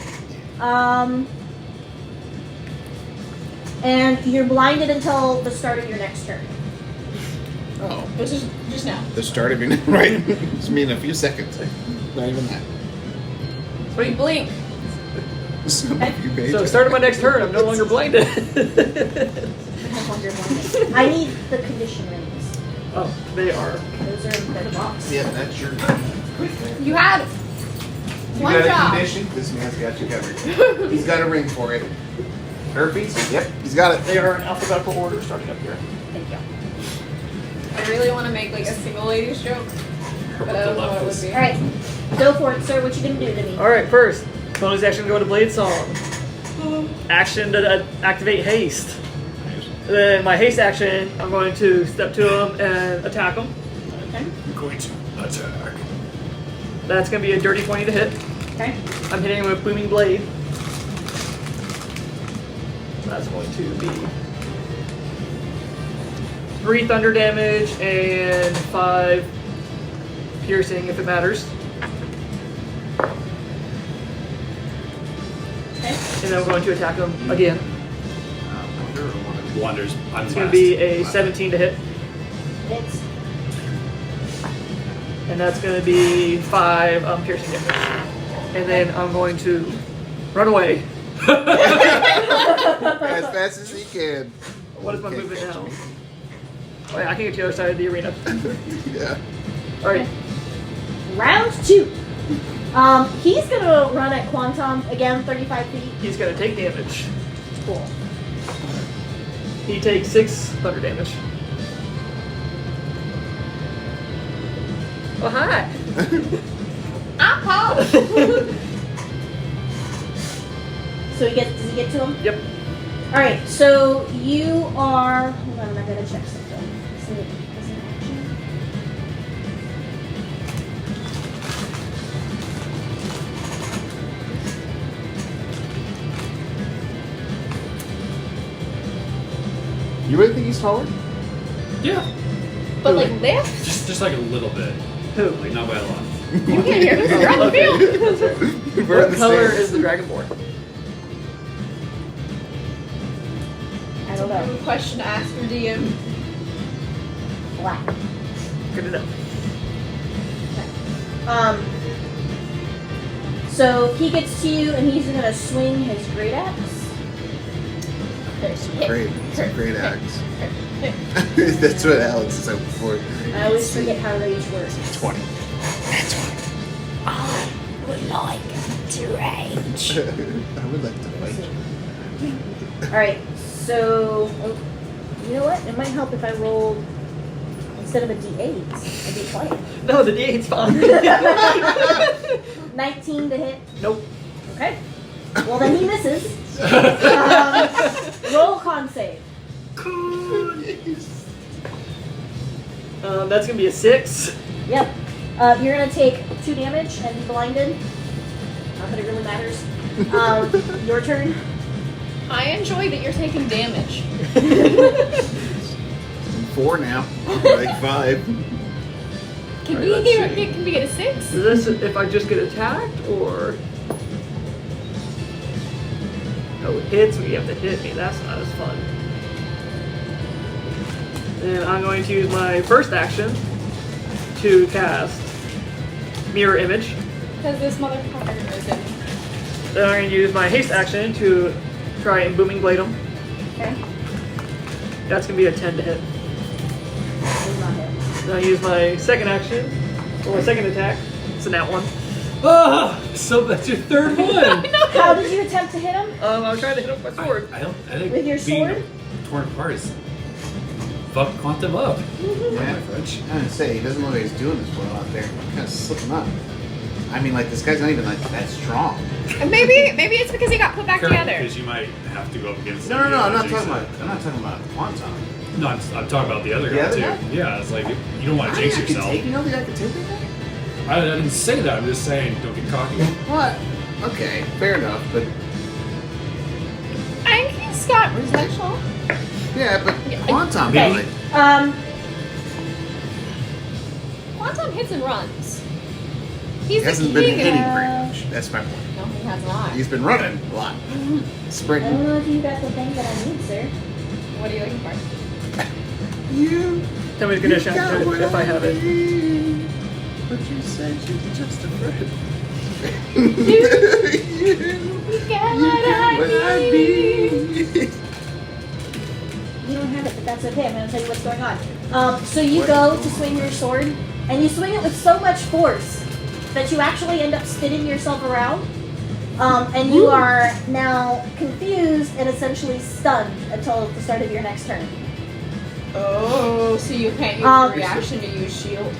and you're blinded until the start of your next turn.
Oh,
Which is just now.
the start of your right. It's me in a few seconds. Not even that.
You blink.
Some of you
So
pages.
start of my next turn, I'm no longer blinded.
I need the condition rings.
Oh, they are.
Those are in the box.
Yeah, that's your.
You had
You
one
got a
job.
condition? This man's got you covered. He's got a ring for it. Herpes? Yep, he's got it.
They are in alphabetical order starting up here.
Thank you.
I really want to make like a single ladies joke, but I don't know what it would be.
All right, go for it, sir. What you gonna do to me?
Alright, first, bonus action go to Blade Song. Action to activate haste. Then my haste action, I'm going to step to him and attack him.
Okay.
I'm going to attack.
That's going to be a dirty 20 to hit.
Okay.
I'm hitting him with Booming Blade. That's going to be 3 thunder damage and 5 piercing if it matters.
Okay.
And then I'm going to attack him again.
Wonders. I'm
It's going to be a 17 to hit.
Hits.
And that's going to be 5 piercing damage. And then I'm going to run away.
As fast as he can.
What is my
Can't
movement
catch
now?
me.
Oh yeah, I can get to the other side of the arena.
Yeah.
Alright.
Round 2. He's gonna run at Quan Tom again, 35 feet.
He's going to take damage.
Cool.
He takes 6 thunder damage. Oh, hi!
I'm Paul.
So does he get to him?
Yep.
Alright, so you are, hold on, I'm gonna check something. So, as an action.
You really think he's taller?
Yeah.
But like lift?
Just like a little bit.
Who?
Like not by a lot.
You can't hear this. You're on the field.
We're in
What
the
color
stands.
is the Dragonborn?
I don't know.
Question to ask your DM.
Black.
Good to know.
So he gets to you and he's gonna swing his great axe.
Great axe. That's what Alex said before.
I always forget how rage works.
20. That's 20.
I would like to rage.
I would like to fight.
Alright, so you know what? It might help if I rolled instead of a D8, a D20.
No, the D8's fine.
19 to hit.
Nope.
Okay. Well, then he misses. Roll con save.
That's gonna be a 6.
Yep. You're gonna take 2 damage and be blinded. Not that it really matters. Your turn.
I enjoy that you're taking damage.
4 now. Like 5.
Can
Alright,
we
let's
hear?
see.
Can we get a 6?
Is this if I just get attacked, or? Oh, it hits me. You have to hit me. That's not as fun. And I'm going to use my first action to cast Mirror Image.
Because this motherfucker is in.
Then I'm going to use my haste action to try and Booming Blade him.
Okay.
That's going to be a 10 to hit.
Does not hit.
Then I use my second action, or my second attack. It's a nat 1.
So that's your third one.
How did you attempt to hit him?
I was trying to hit him with my sword.
I think
With your
being
sword?
torn apart is fuck Quantum up.
Yeah, French. I didn't say, he doesn't look like he's doing this well out there. Kind of slipping up. I mean, like, this guy's not even, like, that strong.
Maybe it's because he got put back together.
Because you might have to go up against.
No,
somebody
I'm not
else,
talking
jinx
about, I'm not talking about Quantum.
it. No, I'm talking about the other
The
guy
other
too.
guy?
Yeah, it's like you don't want to jinx yourself.
You know that I could take that guy?
I didn't say that. I'm just saying, don't get cocky.
What? Okay, fair enough, but
I think he's got potential.
yeah, but Quantum,
Okay.
like,
Quantum hits and runs.
he
He's
hasn't
the
been
king.
hitting very much. That's my point.
No, he has not.
He's been running a lot,
I
sprinting.
don't know if you got the thing that I need, sir.
What are you looking for?
You
Tell me the condition if I have it.
But you said you were just a friend.
You got what I need.
You don't have it, but that's okay. I'm going to tell you what's going on. So you go to swing your sword, and you swing it with so much force that you actually end up spinning yourself around. And you are now confused and essentially stunned until the start of your next turn.
Oh, so you can't use
Um,
your reaction to use shield.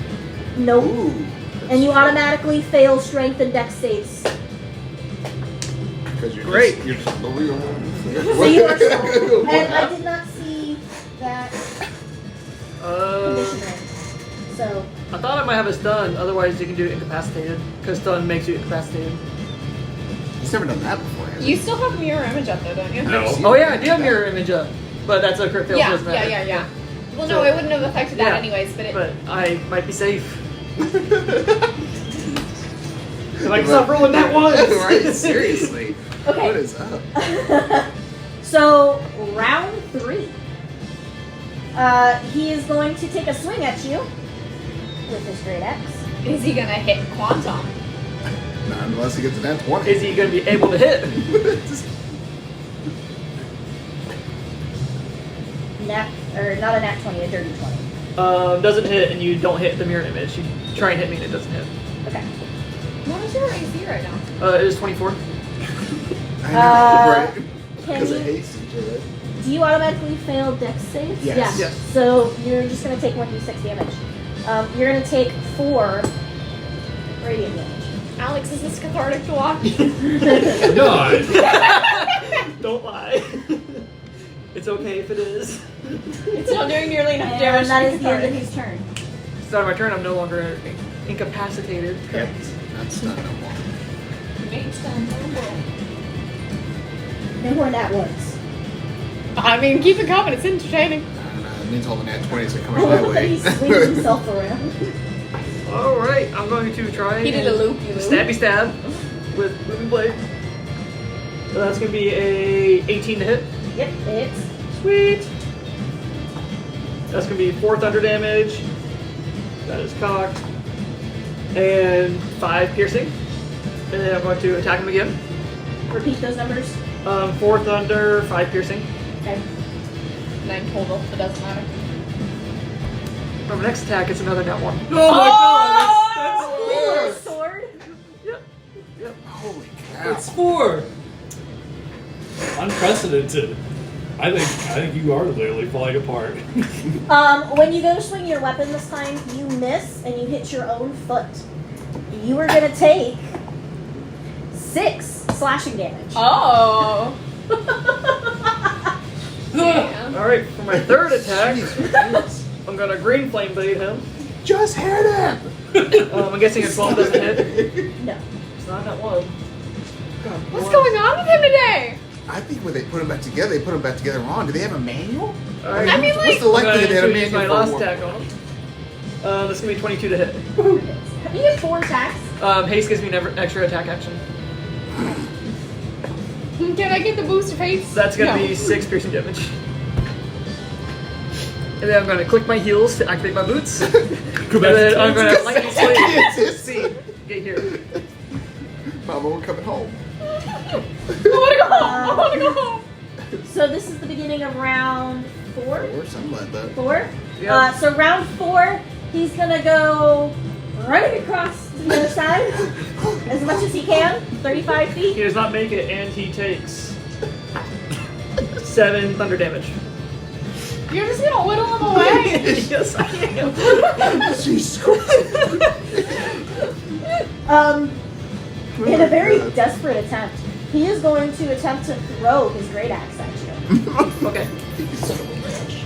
Nope.
Ooh.
And you automatically fail strength and dex saves.
Because you're
Great.
Just, you're just believable.
So you are stunned. And I did not see that condition in. So,
I thought I might have a stun. Otherwise, you can do incapacitated because stun makes you incapacitated.
He's never done that before, has he?
You still have mirror image up though, don't you?
No.
Oh yeah, I do have mirror image up, but that's a crit fail. so it doesn't matter.
Yeah. Well,
So-
no, it wouldn't have affected that
Yeah,
anyways, but it.
But I might be safe. If I can stop rolling that one.
Right, seriously.
Okay.
What is up?
so round 3. He is going to take a swing at you with his great axe.
Is he gonna hit Quantum?
Not unless he gets an F1.
Is he going to be able to hit?
Not a nat 20, a dirty 20.
Doesn't hit, and you don't hit the mirror image. You try and hit me, and it doesn't hit.
Okay.
What is your AC right now?
It is 24.
I know, right?
Can
Because of
you,
haste, right?
do you automatically fail dex saves?
Yes.
Yeah.
Yes.
So you're just going to take 1d6 damage. You're going to take 4 radiant damage.
Alex, is this cathartic to watch?
God.
Don't lie. It's okay if it is.
It's not doing nearly enough
And
damage.
that
to
is
be
the end of
cathartic.
his turn.
Start of my turn, I'm no longer incapacitated.
Yep. That's not no more.
Mates down the world.
No more nat ones.
I mean, keep it coming. It's entertaining.
I don't know. It means all the nat 20s are
I
coming
love
my
that
way.
he swings himself around.
Alright, I'm going to try
He did a loop-de-loop.
Stabby stab with moving blade. So that's going to be a 18 to hit.
Yep, it hits.
Sweet. That's going to be 4 thunder damage. That is cocked. And 5 piercing. And then I'm going to attack him again.
Repeat those numbers.
4 thunder, 5 piercing.
Okay. 9 total, but doesn't matter.
For my next attack, it's another net 1.
Oh my god,
With a sword.
Yep.
Holy cow.
that's 4. Unprecedented. I think you are literally falling apart.
When you go to swing your weapon this time, you miss and you hit your own foot. You are gonna take 6 slashing damage.
Oh. Damn.
Alright, for my third attack,
Jeez.
I'm gonna green flame blade him.
Just hit him!
I'm guessing a 12 doesn't hit.
No.
It's not that 1.
What's going on with him today?
I think when they put them back together, they put them back together wrong. Do they have a manual?
Alright.
I mean,
What's the
I'm
likelihood they had a
going to use my
manual
last
for war?
attack on him. That's gonna be 22 to hit.
You get 4 attacks.
Haste gives me an extra attack action.
Can I get the boost of haste?
So that's gonna
No.
be 6 piercing damage. And then I'm gonna click my heels to activate my boots. and then I'm gonna lightning slay.
Kansas.
See, get here.
Mama, we're coming home.
I wanna go home! I wanna go home!
So this is the beginning of round 4.
Or something like that.
4.
Yeah.
So round 4, he's gonna go running across to the other side as much as he can, 35
He
feet.
does not make it, and he takes 7 thunder damage.
You're just gonna whittle him away?
Yes, I am.
Jesus Christ.
In a very desperate attempt, he is going to attempt to throw his great axe at you.
Okay.
Son of a bitch.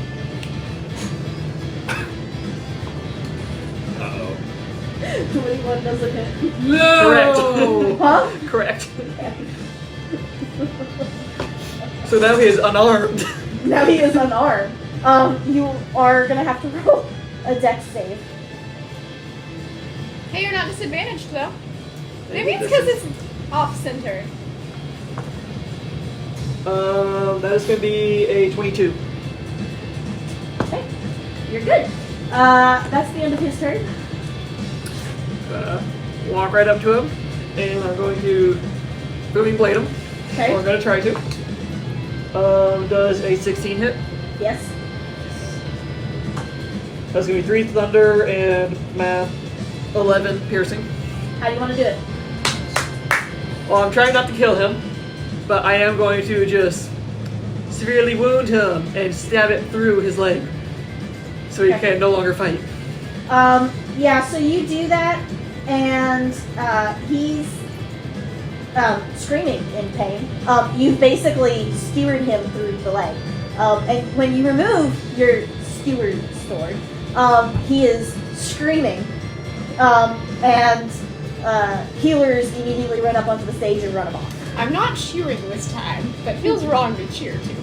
Uh-oh.
21 doesn't hit.
No!
Huh?
Correct. So now he is unarmed.
Now he is unarmed. You are gonna have to roll a dex save.
Hey, you're not disadvantaged though. Maybe it's because it's off-center.
That is gonna be a 22.
Okay, you're good. That's the end of his turn.
Walk right up to him, and I'm going to booming blade him.
Okay.
Or I'm gonna try to. Does a 16 hit?
Yes.
That's gonna be 3 thunder and math 11 piercing.
How do you want to do it?
Well, I'm trying not to kill him, but I am going to just severely wound him and stab it through his leg, so he
Okay.
can no longer fight.
Yeah, so you do that, and he's screaming in pain. You've basically skewered him through the leg. And when you remove your skewered sword, he is screaming. And healers immediately run up onto the stage and run him off.
I'm not cheering this time, but feels wrong to cheer to.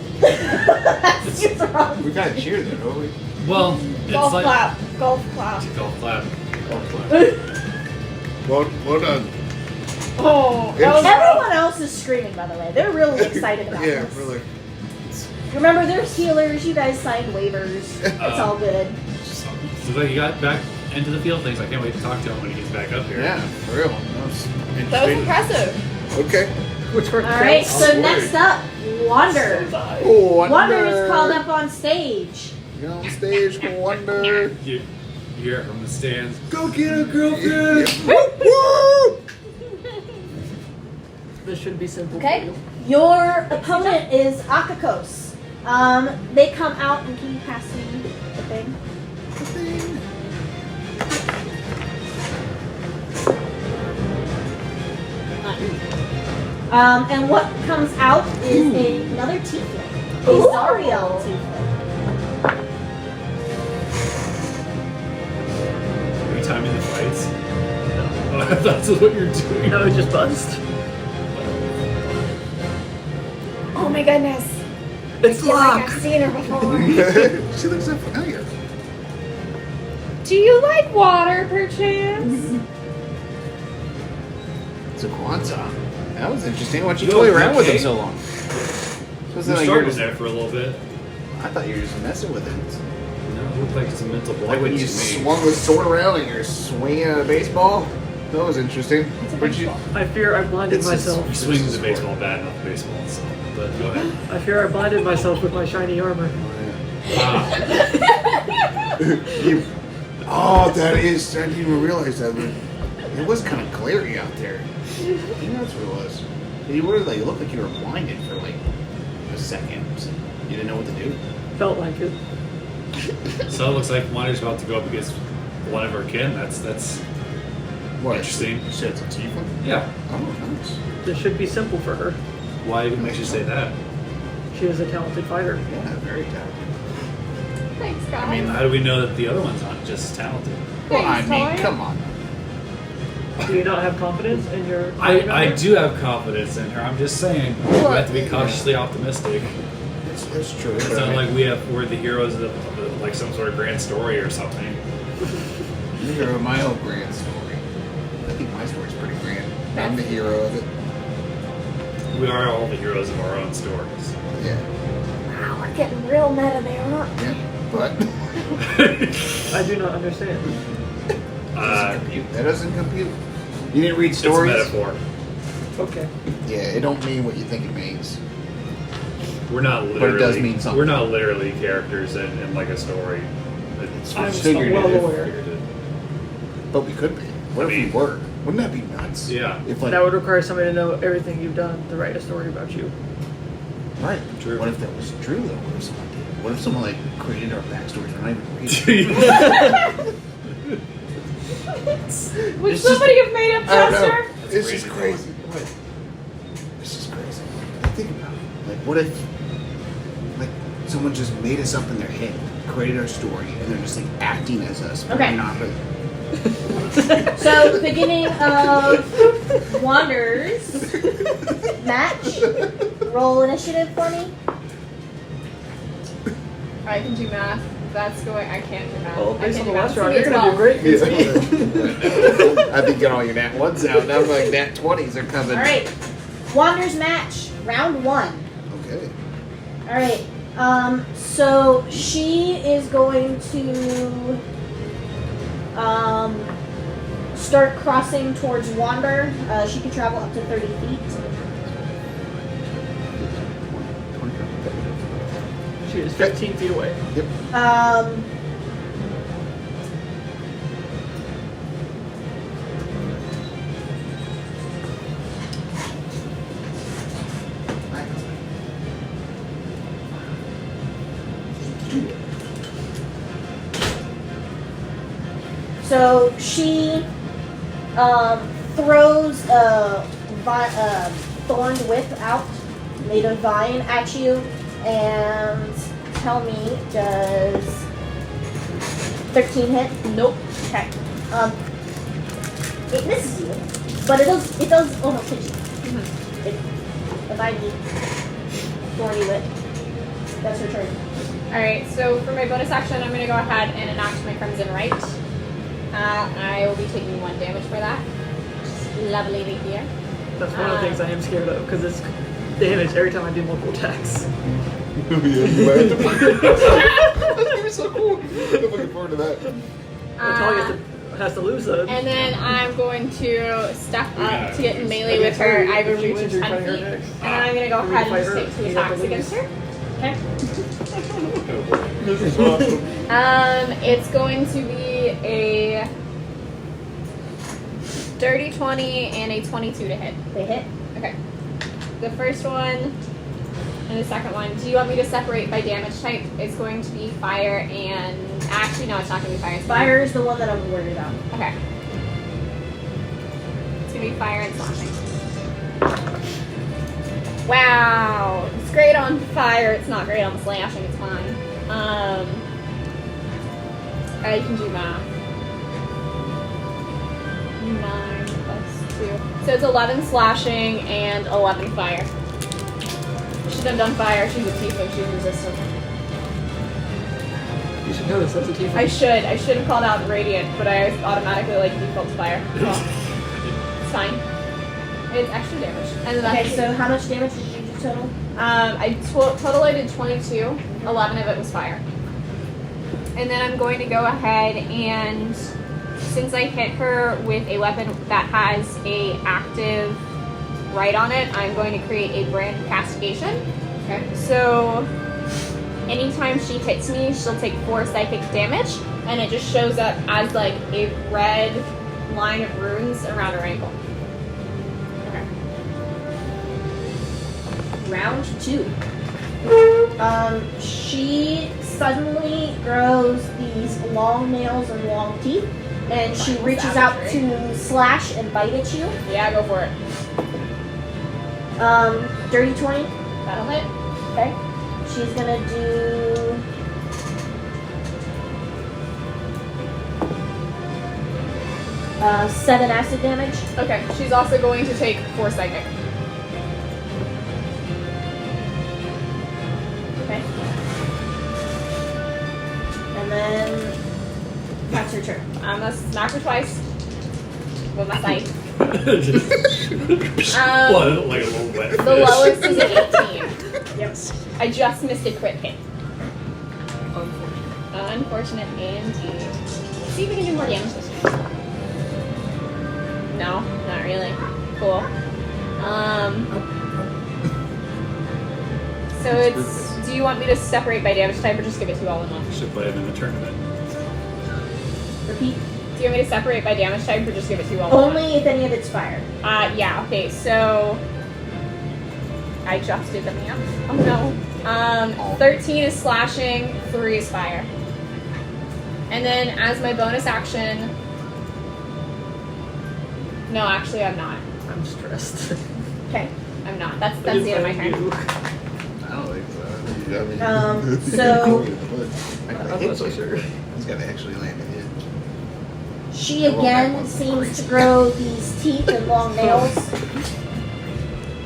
He's wrong.
We gotta cheer there, don't we?
Well, it's
Golf
like
clap. Golf clap.
golf clap. Golf clap.
Well done.
Oh,
Everyone else is screaming, by the way. They're really excited about
Yeah,
this.
really.
Remember, they're healers. You guys signed waivers. It's all good.
So like he got back into the field things. I can't wait to talk to him when he gets back up here.
Yeah, for real. That was
that was
interesting.
impressive.
Okay.
Which part?
All right, so
I'm
next up, Wander.
Oh,
Wander is called up on stage.
Get on stage for Wonder.
You hear it from the stands. Go get a girlfriend.
Woo!
This should be simple.
Okay.
For you.
Your opponent is Akakos. They come out, and can you pass me the thing? And what comes out is another tiefling. A Zariel tiefling.
Are you timing the fights? Oh, that's what you're doing.
No, it just buzzed.
Oh my goodness.
It's
I feel like
locked.
I've seen her before.
She looks so familiar.
Do you like water, perchance?
It's a Quan Tom. That was interesting. Why'd you
Yo,
toy
you
around with
okay?
him so long?
We
Like
started
you're
with
just,
that for a little bit.
I thought you were just messing with it.
No, it looked like some mental block.
Like when you
to me.
swung the sword around and you're swinging at a baseball. That was interesting. Where'd you?
I fear I blinded
It's a-
myself.
He swings the baseball bat, not the baseball itself. But go ahead.
I fear I blinded myself with my shiny armor.
Ah,
You, oh, that is. I didn't even realize that. It was kind of glary out there. You know that's what it was. You were like, it looked like you were blinded for like a second. So you didn't know what to do.
Felt like it.
so it looks like Wander's about to go up against one of her kin. That's
What?
interesting.
You said it's a tiefling?
Yeah.
Oh, nice.
This should be simple for her.
Why makes you say that?
She is a talented fighter.
Yeah, very talented.
Thanks, guys.
I mean, how do we know that the other one's not just as talented?
Well, I
Thanks,
mean,
Talia.
come on.
Do you not have confidence in your?
I do have confidence in her. I'm just saying we have to be cautiously optimistic.
That's true.
It's
but I
not
mean,
like we're the heroes of like some sort of grand story or something.
the hero of my own grand story. I think my story's pretty grand. I'm the hero of it.
We are all the heroes of our own stories.
Yeah.
Wow, we're getting real meta there, huh?
Yeah. But
I do not understand.
that doesn't compute. You need to read
It's a
stories.
metaphor.
Okay.
Yeah, it don't mean what you think it means.
We're not
But it
literally.
does mean something.
We're not literally characters in like a story. It's
I'm
figured
well
it.
aware.
figured it.
But we could be. What
I
if
mean-
we were? Wouldn't that be nuts?
Yeah.
If like
That would require somebody to know everything you've done to write a story about you.
right.
True.
What if that was true though? What if someone did? What if someone like created our backstories? We're not even reading.
Would
It's
somebody have made up
I don't know.
Chester?
It's just crazy. What? It's just crazy. Think about it. Like, what if, like, someone just made us up in their head, created our story, and they're just like acting as us, but
Okay.
we're not really.
So, beginning of Wander's match. Roll initiative for me.
I can do math. That's going. I can't do math.
Well,
I
based
can't
on
do
the
math.
last round,
It's
you're
gonna
gonna
be
do
12.
great.
I think get all your nat ones out. Now like nat 20s are coming.
All right. Wander's match, round 1.
Okay.
All right. So she is going to start crossing towards Wander. She can travel up to 30 feet.
She is 15 feet away.
Yep.
So she throws a thorned whip out, made of vine, at you, and tell me, does 13 hit? Nope. Okay. It misses you, but it does almost hit you. The viney thorny whip. That's her turn.
Alright, so for my bonus action, I'm going to go ahead and enact my Crimson Right. I will be taking 1 damage for that. Lovely rapier.
That's one of the things I am scared of because it's damage every time I do multiple attacks.
That's gonna be so cool. I'm looking forward to that.
Talia has to lose though.
And then I'm going to step up to get in melee with her. I have a reach of 10 feet. And then I'm going to go ahead and just take 2 attacks against her. Okay.
This is awesome.
It's going to be a dirty 20 and a 22 to hit.
They hit.
Okay. The first one and the second one. Do you want me to separate by damage type? It's going to be fire and... Actually, no, it's not going to be fire. It's gonna
Fire is the one that I'm worried about.
be- Okay. It's going to be fire and slashing. Wow. It's great on fire. It's not great on slashing. It's fine. I can do math. 9 plus 2. So it's 11 slashing and 11 fire. Shouldn't have done fire. She's a tiefling. She's resistant.
You should know this. That's a tiefling.
I should have called out radiant, but I automatically like default to fire. Well, it's fine. It's extra damage. And then that's
Okay, so how much damage did you do total?
total I did 22. 11 of it was fire. And then I'm going to go ahead and since I hit her with a weapon that has a active right on it, I'm going to create a brand of castigation.
Okay.
So anytime she hits me, she'll take 4 psychic damage, and it just shows up as like a red line of runes around her ankle.
Okay. Round 2. She suddenly grows these long nails and long teeth, and she reaches out to slash and bite at you.
Yeah, go for it.
Dirty 20.
That'll hit.
Okay. She's gonna do. Uh, 7 acid damage.
Okay, she's also going to take 4 psychic.
Okay. And then that's her turn.
I'm gonna smack her twice with my scythe.
What, like a little wet
The
fish.
lowest is an 18.
Yep.
I just missed a crit hit. Unfortunate indeed. Let's see if we can do more damage this time. No, not really. Cool. So it's. Do you want me to separate by damage type or just give it to you all in one?
Should play him in the tournament.
Repeat.
Do you want me to separate by damage type or just give it to you all in one?
Only if any of it's fire.
Yeah, okay, so I just did the math. Oh no. 13 is slashing, 3 is fire. And then as my bonus action. No, actually I'm not.
I'm stressed.
Okay. I'm not. That's the end of my turn.
I don't think so. I mean,
So
I'm not so sure.
He's got to actually land it in.
she again seems to grow these teeth and long nails.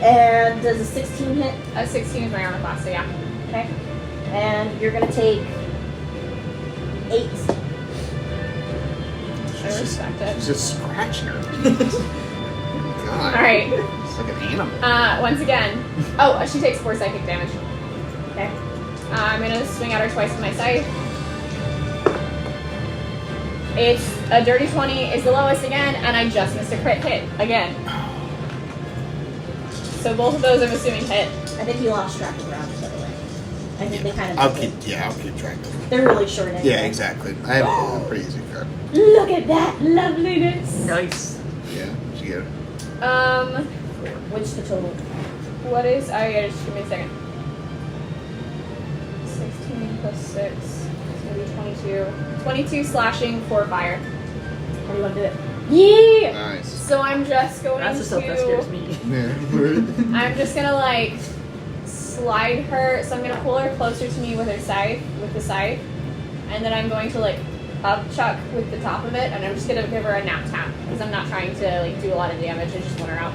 And does a 16 hit?
A 16 is my armor class, so yeah.
Okay. And you're gonna take 8.
I respect it.
He's just scratching her. God.
Alright.
It's like an animal.
Once again. Oh, she takes 4 psychic damage.
Okay.
I'm gonna swing at her twice with my scythe. It's a dirty 20 is the lowest again, and I just missed a crit hit again. So both of those I'm assuming hit.
I think you lost track of the rounds, by the way. I think they kind of.
I'll keep track of it.
They're really short anyway.
Yeah, exactly. I have a pretty easy card.
Look at that loveliness.
Nice.
Yeah, what'd you get?
What's the total?
What is? Oh yeah, just give me a second. 16 plus 6. It's gonna be 22. 22 slashing, 4 fire.
How do you want to do it?
Yeah.
Nice.
So I'm just going
That's the stuff that
to.
scares me.
Yeah.
I'm just gonna like slide her. So I'm gonna pull her closer to me with her scythe, and then I'm going to like upchuck with the top of it, and I'm just gonna give her a nap tap because I'm not trying to like do a lot of damage. I just want her out.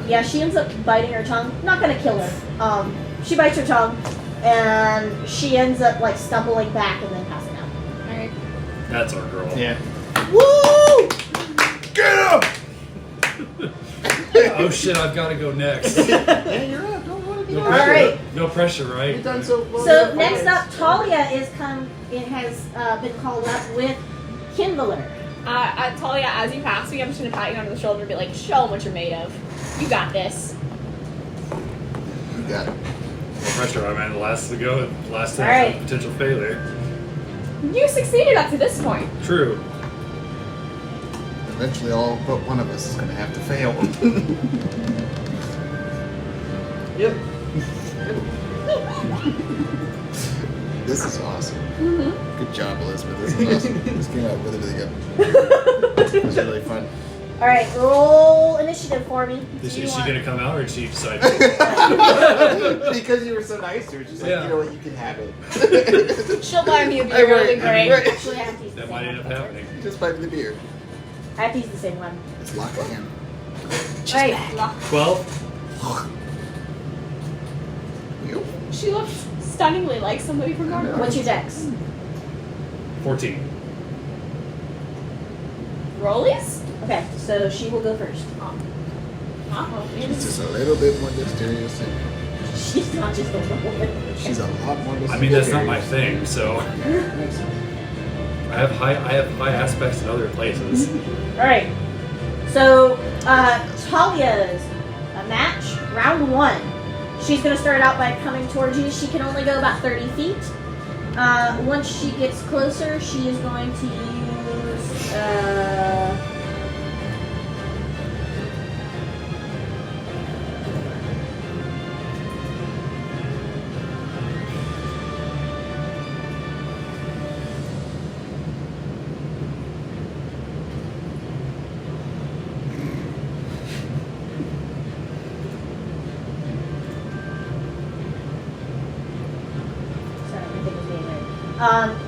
Yeah, she ends up biting her tongue. Not gonna kill her. She bites her tongue, and she ends up like stumbling back and then passing out.
All right.
That's our girl.
Yeah.
Woo! Get him!
Oh shit, I've got to go next.
Yeah, you're up. Don't worry.
No
All
pressure.
right.
No pressure, right?
You've done so well.
So next up, Talia has been called up with Kindler.
Talia, as you pass me, I'm just gonna pat you on the shoulder and be like, "Show 'em what you're made of. You got this."
You got it.
No pressure, I mean, last time
All right.
potential failure.
You succeeded up to this point.
True.
Eventually, all but one of us is going to have to fail.
Yep.
This is awesome.
Mm-hmm.
Good job, Elizabeth. This is awesome. This came out really, really good. It was really fun.
All right, roll initiative for me.
Is she
you want-
going to come out or did she decide?
Because you were so nice to her, she's like,
Yeah.
you know what, you can have it.
She'll buy me a beer. It'll be great.
Right.
Actually, I have to use the
That
same
might
one.
end up happening.
Just buy me the beer.
I have to use the same one.
It's locked again.
All right.
12?
She looks stunningly like somebody from North.
What's your dex?
14.
Rollies?
Okay, so she will go first.
She's just a little bit more dexterous. And
She's not just a woman.
she's a lot more dexterous.
I mean, that's not my thing, so. I have high aspects in other places.
Alright. So, Talia's match, round 1. She's going to start out by coming towards you. She can only go about 30 feet. Once she gets closer, she is going to use...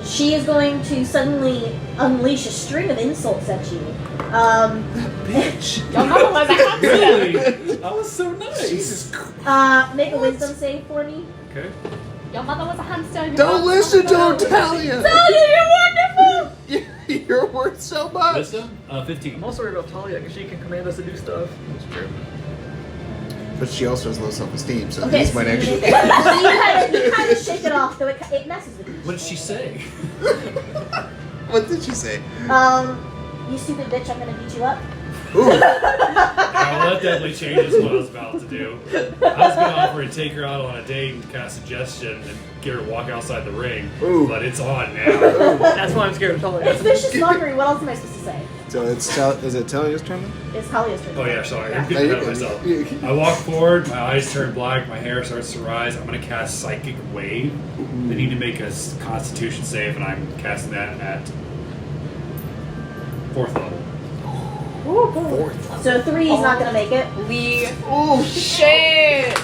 she is going to suddenly unleash a string of insults at you.
Bitch.
Your mother was a hamster.
Really? That was so nice.
Jesus Christ.
Make a wisdom save for me.
Okay.
Your mother was a hamster. and your
Don't
mother
listen
was a
to him,
dog.
Talia.
Talia, you're wonderful.
You're worth so much.
Wisdom? 15.
I'm also worried about Talia because she can command us to do stuff.
That's true. But she also has low self-esteem, so
Okay,
these
so
might
you
actually...
kind of shake it off, though it messes with you.
What did she say?
What did she say?
You stupid bitch, I'm gonna beat you up.
Ooh.
Well, that definitely changes what I was about to do. I was going to offer to take her out on a date and cast suggestion and get her to walk outside the ring.
Ooh.
But it's on now.
That's why I'm scared of Talia.
It's vicious mockery, what else am I supposed to say?
So is it Talia's turn then?
It's Talia's turn.
Oh yeah, sorry.
Yeah.
I'm getting ahead of myself. I walk forward, my eyes turn black, my hair starts to rise. I'm going to cast Psychic Wave. They need to make a Constitution save, and I'm casting that at 4th level.
Ooh, cool. So 3 is not gonna make it.
Oh,
Shit.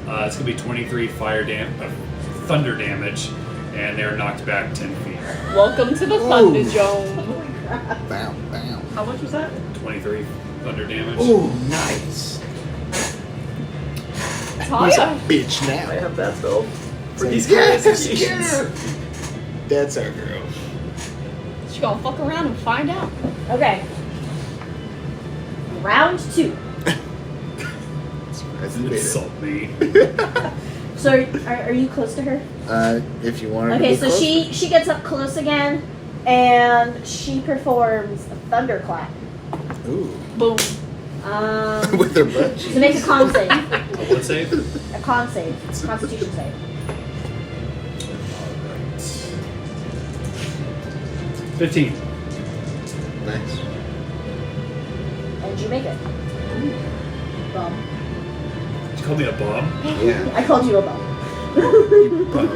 It's going to be 23 thunder damage, and they're knocked back 10 feet.
Welcome to the Thunder Zone.
Bam, bam.
How much was that?
23 thunder damage.
Oh, nice. Who's a
Talia.
bitch
I
now?
have that spell. For these
Yes,
kind of situations.
yeah. That's our girl.
She gonna fuck around and find out.
Okay. Round 2.
That's the
Insult me.
So are you close to her?
If you want her
Okay,
to be
so
closer.
she gets up close again, and she performs a thunderclap.
Ooh.
Boom.
With her butt
So make a con save.
What save?
A con save. Constitution save.
15.
Nice.
And you make it. Bum.
Did you call me a bum?
Yeah.
I called you a bum.
You bum.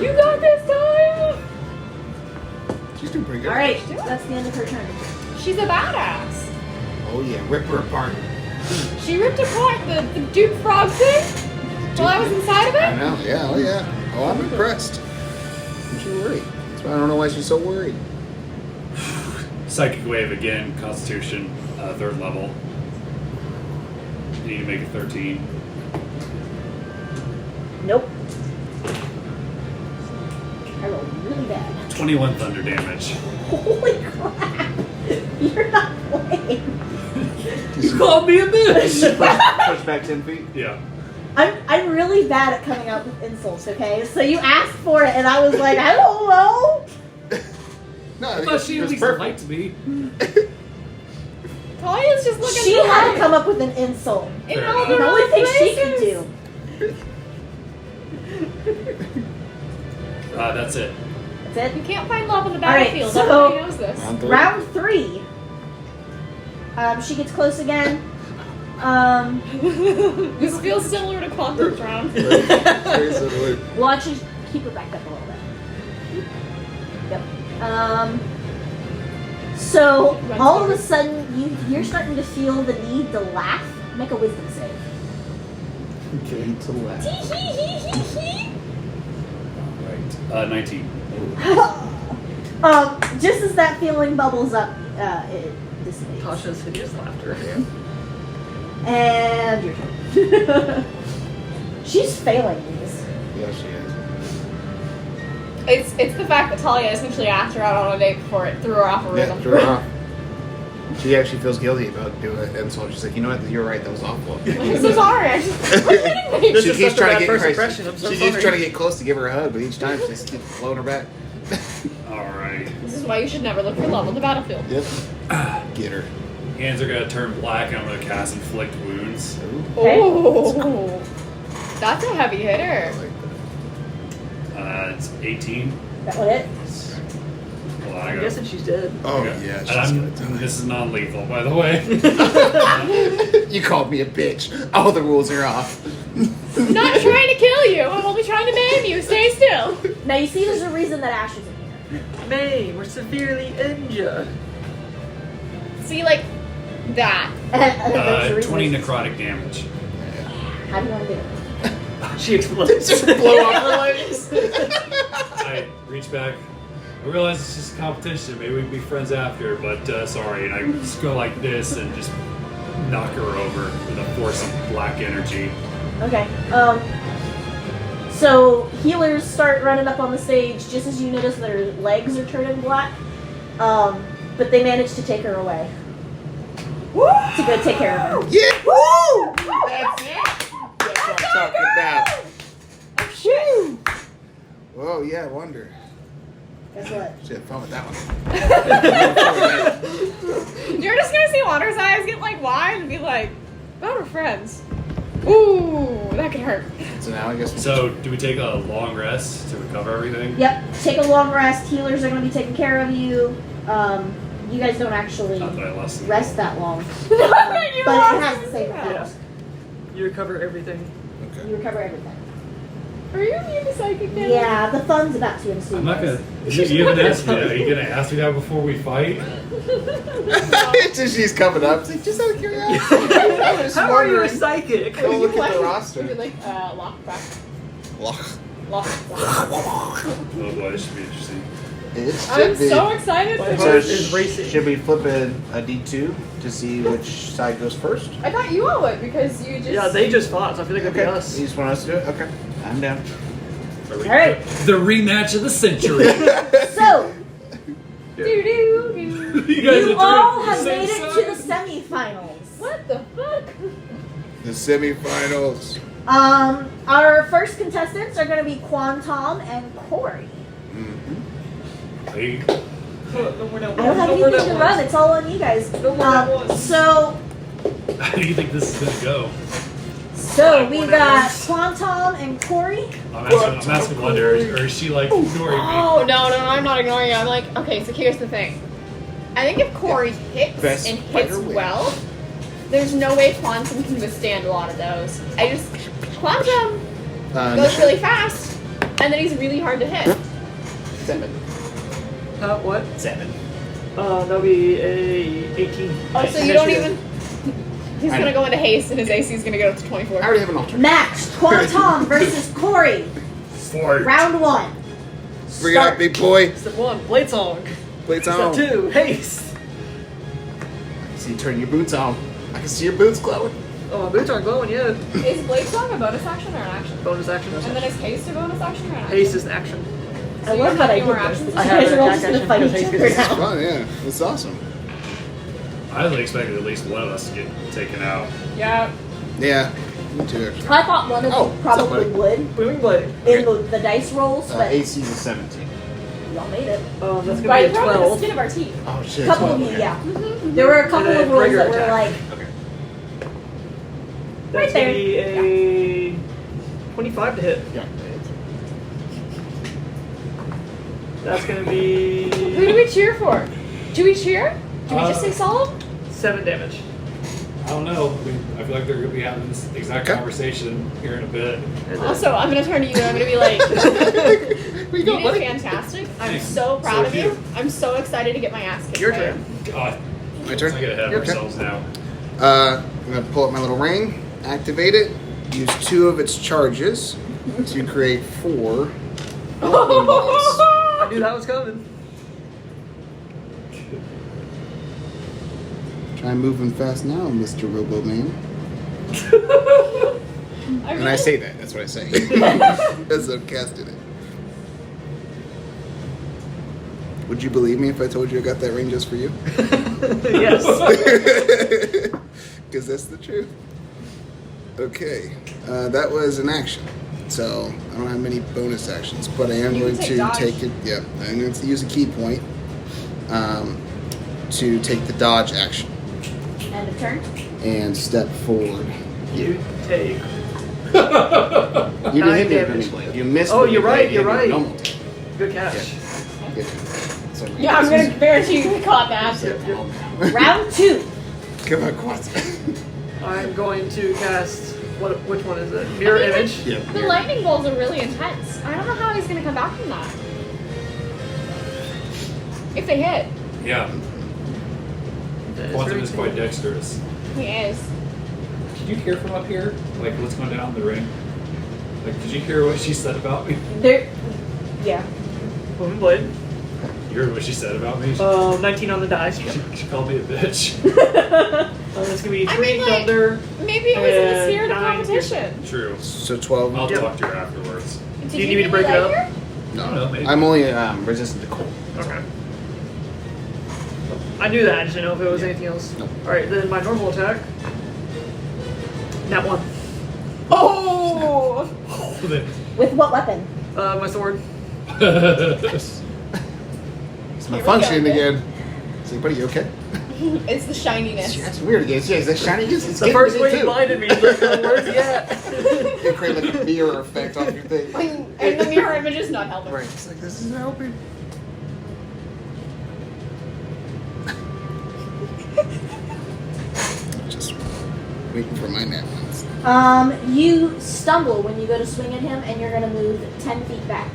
You got this, Talia.
She's doing pretty good.
Alright, that's the end of her turn.
She's a badass.
Oh yeah, rip her apart.
She ripped apart the Duke Frog thing while I was inside of
I
it.
know, yeah, oh yeah. Oh, I'm impressed. Don't you worry. That's why I don't know why she's so worried.
Psychic Wave again, Constitution, 3rd level. You need to make a 13.
Nope. I rolled really bad.
21 thunder damage.
Holy crap! You're not playing.
You called me a bitch!
Push back 10 feet.
Yeah.
I'm really bad at coming up with insults, okay? So you asked for it, and I was like, I don't know.
No,
I thought she at least liked me.
Talia's just looking
She
for
had to
life.
come up with an insult.
In
Fair
all
enough.
The
the
only
wrong
thing she could
places.
do.
That's it.
That's
You
it.
can't find love on the
All right,
battlefield.
so-
Everybody knows this.
Round 3.
Round 3. She gets close again.
This feels similar to Quantum's round.
Very similar.
Watch her keep her back up a little bit. Yep. So all of a sudden you're starting to feel the need to laugh. Make a wisdom save.
Okay, to laugh.
Alright. 19.
Just as that feeling bubbles up, it dissipates.
Tasha's hideous laughter.
And your turn. She's failing these.
Yeah, she is.
It's the fact that Talia essentially asked her out on a date before it threw her off her
Yeah,
rhythm.
throw her off.
She actually feels guilty about doing it, and so she's like, you know what? You're right. That was awful.
I'm so sorry. I just, what are you kidding me?
This
She
is
keeps
such a
trying
bad
to get
first
her.
impression. I'm so
She's
sorry.
just trying to get close to give her a hug, but each time she just keeps blowing her back.
Alright.
This is why you should never look for love on the battlefield.
Yep. Get her.
Hands are gonna turn black and I'm gonna cast Inflict Wounds.
Okay.
Oh, that's a heavy hitter.
It's 18.
That what it?
Hold on, I
I'm
got
guessing she's dead.
Oh
okay.
yeah.
And
She's gonna
this is non-lethal, by the way.
die. You called me a bitch. All the rules are off.
I'm not trying to kill you. I'm only trying to maim you. Stay still.
Now you see, there's a reason that Ashe is in here.
May, we're severely injured.
See, like that.
There's a reason
20
there's-
necrotic damage.
How do you want to do it?
She explodes.
Blow off her legs.
I reach back. I realize it's just a competition. Maybe we can be friends after, but sorry. And I just go like this and just knock her over with a force of black energy.
Okay. So healers start running up on the stage just as you notice their legs are turning black. But they manage to take her away. To go take care of her.
Yeah.
Woo!
That's it. That's what I'm talking about.
Shoo!
Whoa, yeah, I wonder.
Guess what?
She had fun with that one.
You're just gonna see Wander's eyes get like wide and be like, "Oh, we're friends." Ooh, that could hurt.
So now I guess.
So, do we take a long rest to recover everything?
Yep. Take a long rest. Healers are going to be taking care of you. You guys don't actually
Not that I lost the
rest that long.
You
But it
lost
has the same
that.
effect.
You recover everything.
Okay.
You recover everything.
Are you being psychic now?
Yeah, the fun's about to ensue.
I'm not
guys.
gonna. You haven't asked me that. Are you gonna ask me that before we fight?
She's coming up. It's like, just out of curiosity. I was
How are you a
wondering.
psychic?
Go look at the
You'd
roster.
be like, lock back.
Lock.
Lock.
Oh boy, this should be interesting.
It
I'm
should be.
so excited
My
for
heart
this.
is racing.
Should we flip a D2 to see which side goes first?
I thought you all would because you just.
Yeah, they just fought, so I feel like it'd be
Okay.
us.
You just want us to do it? Okay. I'm down.
All
right.
The rematch of the century.
So,
Doo-doo-doo.
You guys
you
are
all
doing
have
the
made
same
it
side?
to the semifinals.
What the fuck?
The semifinals.
Our first contestants are going to be Quan Tom and Kuori.
Mm-hmm.
Hey,
No more than
I don't have
one. No more
anything
than
to run.
one.
It's all on you guys.
No more than one.
So
how do you think this is gonna go?
we got Quan Tom and Kuori.
I'm asking Wonder, or is she like ignoring me?
Oh, no, I'm not ignoring you. I'm like, okay, so here's the thing. I think if Corey hits
Best
and hits
fighter wins.
well, there's no way Quantum can withstand a lot of those. Quantum goes really fast, and then he's really hard to hit.
7.
What?
7.
That'll be a 18.
Oh, so you don't
Initiative.
even... He's
I
gonna
know.
go into haste, and his AC is gonna go to 24.
I already have an alternate.
Match Quan Tom versus Kuori.
Fort.
Round 1.
Bring it up, big boy.
Step 1, blade song.
Blades
Step
on.
2, haste.
See you turn your boots on. I can see your boots glowing.
Oh, my boots aren't glowing yet.
Is Blade Song a bonus action or an action?
Bonus action.
And then is haste a bonus action or an action?
Haste is an action.
So
I
you
love
have
that I
any
did
more
this.
actions?
You
I have
guys
an
are all
attack
just gonna
action
fight
because
each
haste
other
is
It's
now.
fun, yeah. It's awesome.
I only expected at least one of us to get taken out.
Yeah.
Yeah. Me too, actually.
I thought one of
Oh,
them probably
somebody.
would
Booming blade.
in the dice rolls, but
AC is 17.
y'all made it.
That's gonna
By
be a
probably the
12.
skin of our teeth.
Oh,
A
shit.
couple of you, yeah. There were a couple
And
of
then
rolls
regular
that were
attack.
like,
Okay.
That's
there.
gonna be a 25 to hit.
Yeah.
That's gonna be
Who do we cheer for? Do we cheer? Do we just say solid?
7 damage.
I don't know. I mean, I feel like they're going to be having this exact
Okay.
conversation here in a bit.
And then-
Also, I'm gonna turn to you and I'm gonna be like,
Where
you
you go,
did
buddy?
fantastic. I'm
Thanks.
so proud
So
of you.
cute.
I'm so excited to get my ass kicked.
Your
by
turn.
God,
My
let's
turn?
not get ahead of
Okay.
ourselves now.
I'm going to pull up my little ring, activate it, use 2 of its charges to create 4 lightning bolts.
I knew that was coming.
Try moving fast now, Mr. Robo Man. And I say that. That's what I say. That's what I'm casting it. Would you believe me if I told you I got that ring just for you?
Yes.
Because that's the truth. Okay, that was an action. So I don't have many bonus actions, but I am
You
going
can
to
take
take it. Yeah, I'm going to use a key point to take the dodge action
End of turn.
and step forward.
You take.
You
9
didn't hit me with
damage.
Booming Blade. You missed.
Oh,
Booming
you're
Blade.
right,
You
you're
hit me with
right.
normal attack.
Good catch.
Yeah. So
Yeah, I'm gonna guarantee you caught that.
Yep.
Round 2.
Come on, Quats.
I'm going to cast. Which one is it? Mirror
I mean,
image.
Yeah.
The lightning bolts are really intense. I don't know how he's gonna come back from that. If they hit,
Yeah,
That is
Quantum
very
is quite
cool.
dexterous.
he is.
Did you hear from up here? Like, what's going down the ring? Like, did you hear what she said about me?
There. Yeah.
Booming blade.
You heard what she said about me?
19 on the dice.
She called me a bitch.
It's gonna be
I
3
mean, like-
thunder.
Maybe it was in the
And
spirit of
9
competition.
True.
So 12.
I'll
Yep.
talk to her afterwards.
Did
Do you need me to
really
break it
like
up?
her?
No,
I don't know, maybe.
I'm only resistant to cold.
Okay. I knew that. I just didn't know if it was
Yeah.
anything else.
Nope.
All right, then my normal attack. That one.
Oh!
With what weapon?
My sword.
It's
Here we
malfunctioning
go.
again. So, buddy, you okay?
It's the shininess.
That's weird again. Yeah, is that shiny? It's
The
getting
first
me
way you
too.
blinded me. Where's he at?
You create like a mirror effect off your thing.
And the mirror image is not helping.
Right. It's like, this isn't helping. Just waiting for my napkins.
You stumble when you go to swing at him, and you're gonna move 10 feet back.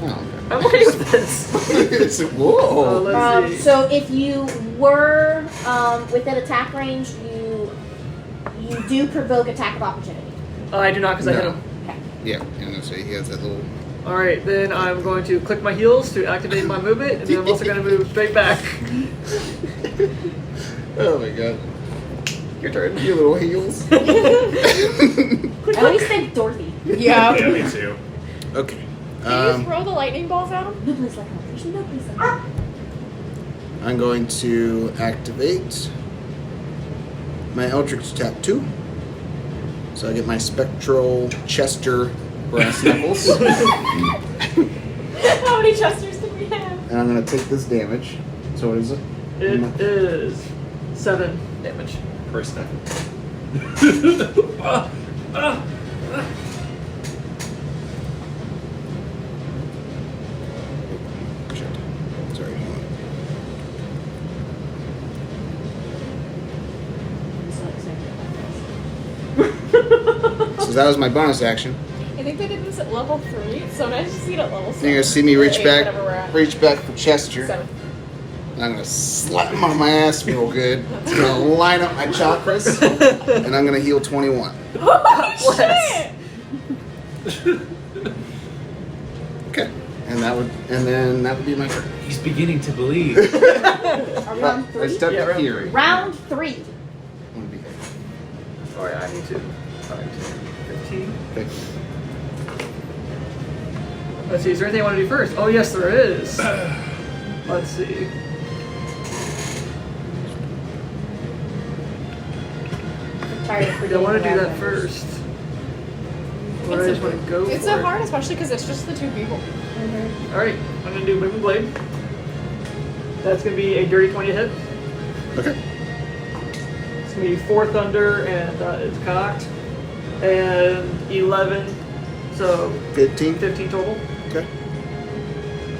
Oh,
I'm okay with this.
okay. It's like, whoa.
Let's see.
So if you were within attack range, you do provoke attack of opportunity.
I do not because I hit
No.
him.
Yeah, and so he has that little.
All right, then I'm going to click my heels to activate my movement, and then I'm also going to move straight back.
Oh my god.
Your turn.
Your little heels.
At least think Dorothy.
Yeah.
Yeah, me too.
Okay.
Can you throw the lightning balls at him?
No place like competition. No place like competition.
I'm going to activate my Eldritch Tap 2. So I get my Spectral Chester Brass Knuckles.
How many chesters do we have?
And I'm going to take this damage. So what is it?
It is 7 damage.
Per second.
Shit. Sorry. Hold on. So that was my bonus action.
I think they did this at level 3, so nice to see it at level 7.
You're going to see me reach
Or 8,
back,
whatever we're at.
for Chester.
7.
And I'm going to slap him on my ass real good. I'm going to line up my chakras. And I'm going to heal 21.
Oh, shit!
Okay. And then that would be my turn.
He's beginning to believe.
Are we on
I
3?
stepped
Yeah,
up
round
here.
three.
Round 3.
I'm gonna be here.
All right, I need to. 15.
Okay.
Let's see, is there anything I want to do first? Oh, yes, there is. Let's see. I want to do that first. Or I just want to go
It's
for
so
it.
hard, especially because it's just the 2 people.
Alright, I'm going to do Moving Blade. That's going to be a dirty 20 hit.
Okay.
It's going to be 4 Thunder, and that is cocked. And 11, so
15.
15 total.
Okay.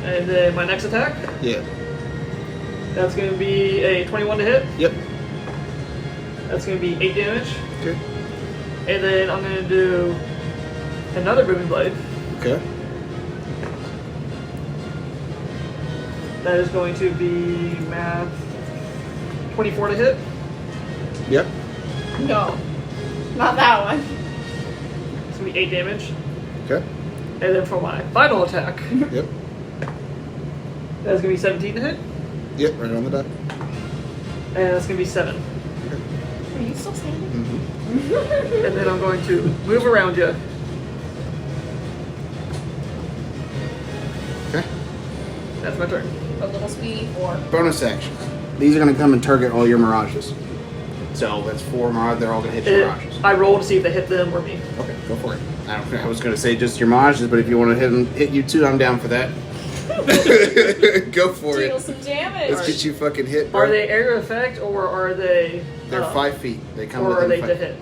And then my next attack,
Yeah.
that's going to be a 21 to hit.
Yep.
That's going to be 8 damage.
Okay.
And then I'm going to do another Booming Blade.
Okay.
That is going to be math 24 to hit.
Yep.
No. Not that one.
It's going to be 8 damage.
Okay.
And then for my final attack,
Yep.
that's going to be 17 to hit.
Yep. Right on the dot.
And that's going to be 7.
Are you still standing?
Mm-hmm.
And then I'm going to move around you.
Okay.
That's my turn.
A little speedy 4.
Bonus action. These are going to come and target all your mirages. So that's 4 mirage. They're all going to hit your mirages.
I roll to see if they hit them or me.
Okay, go for it. I was going to say just your mirages, but if you want to hit you too, I'm down for that. Go for
Deal
it.
some damage.
Let's get you fucking hit, bro.
Are they area effect or are they?
They're 5 feet. They come
Or
within
are they
5
to hit?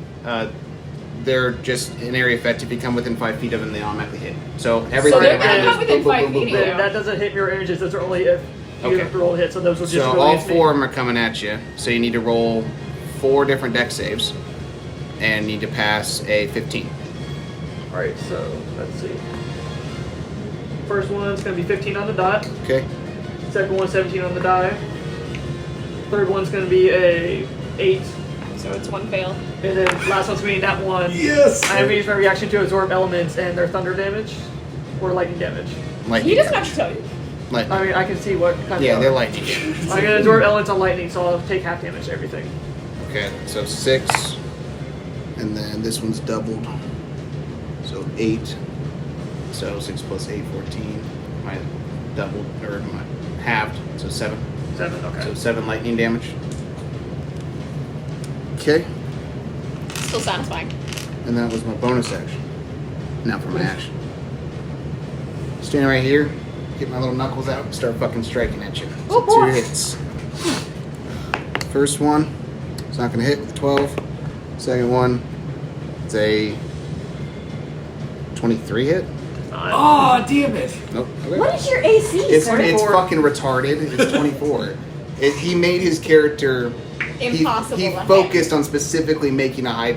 They're just an area effect. If you come within 5 feet of them, they automatically hit. So
So
everything
they're
around
gonna come
is
within
boom,
5
boom, boom,
feet
boom,
of
boom.
you.
That doesn't hit mirror images. Those are only if you
Okay.
have to roll a hit. So those will just
So
go
all
against
4
me.
of them are coming at you. So you need to roll 4 different deck saves, and need to pass a 15.
All right. So let's see. First one's gonna be 15 on the dot.
Okay.
Second one's 17 on the die. Third one's gonna be a 8.
So it's 1 fail.
And then last one's gonna be that one.
Yes!
I am using my reaction to absorb elements and their thunder damage or lightning damage.
Lightning.
He doesn't have
damage.
to tell you.
Lightning.
I mean, I can see what kind
Yeah,
of.
they're lightning.
I'm gonna absorb elements on lightning, so I'll take half damage to everything.
Okay, so 6, and then this one's doubled. So 8. So 6 plus 8, 14. My doubled, or my halved, so 7.
7. Okay.
So 7 lightning damage. Okay,
Still satisfying.
and that was my bonus action. Now for my action. Stand right here, get my little knuckles out, and start fucking striking at you. So
Oh, boy.
2 hits. First one, it's not gonna hit with 12. Second one, it's a 23 hit.
Oh, damn it!
Nope. Okay.
What is your AC,
It's
sir?
fucking retarded. It's 24. He made his character.
Impossible
He
to hit.
focused on specifically making a high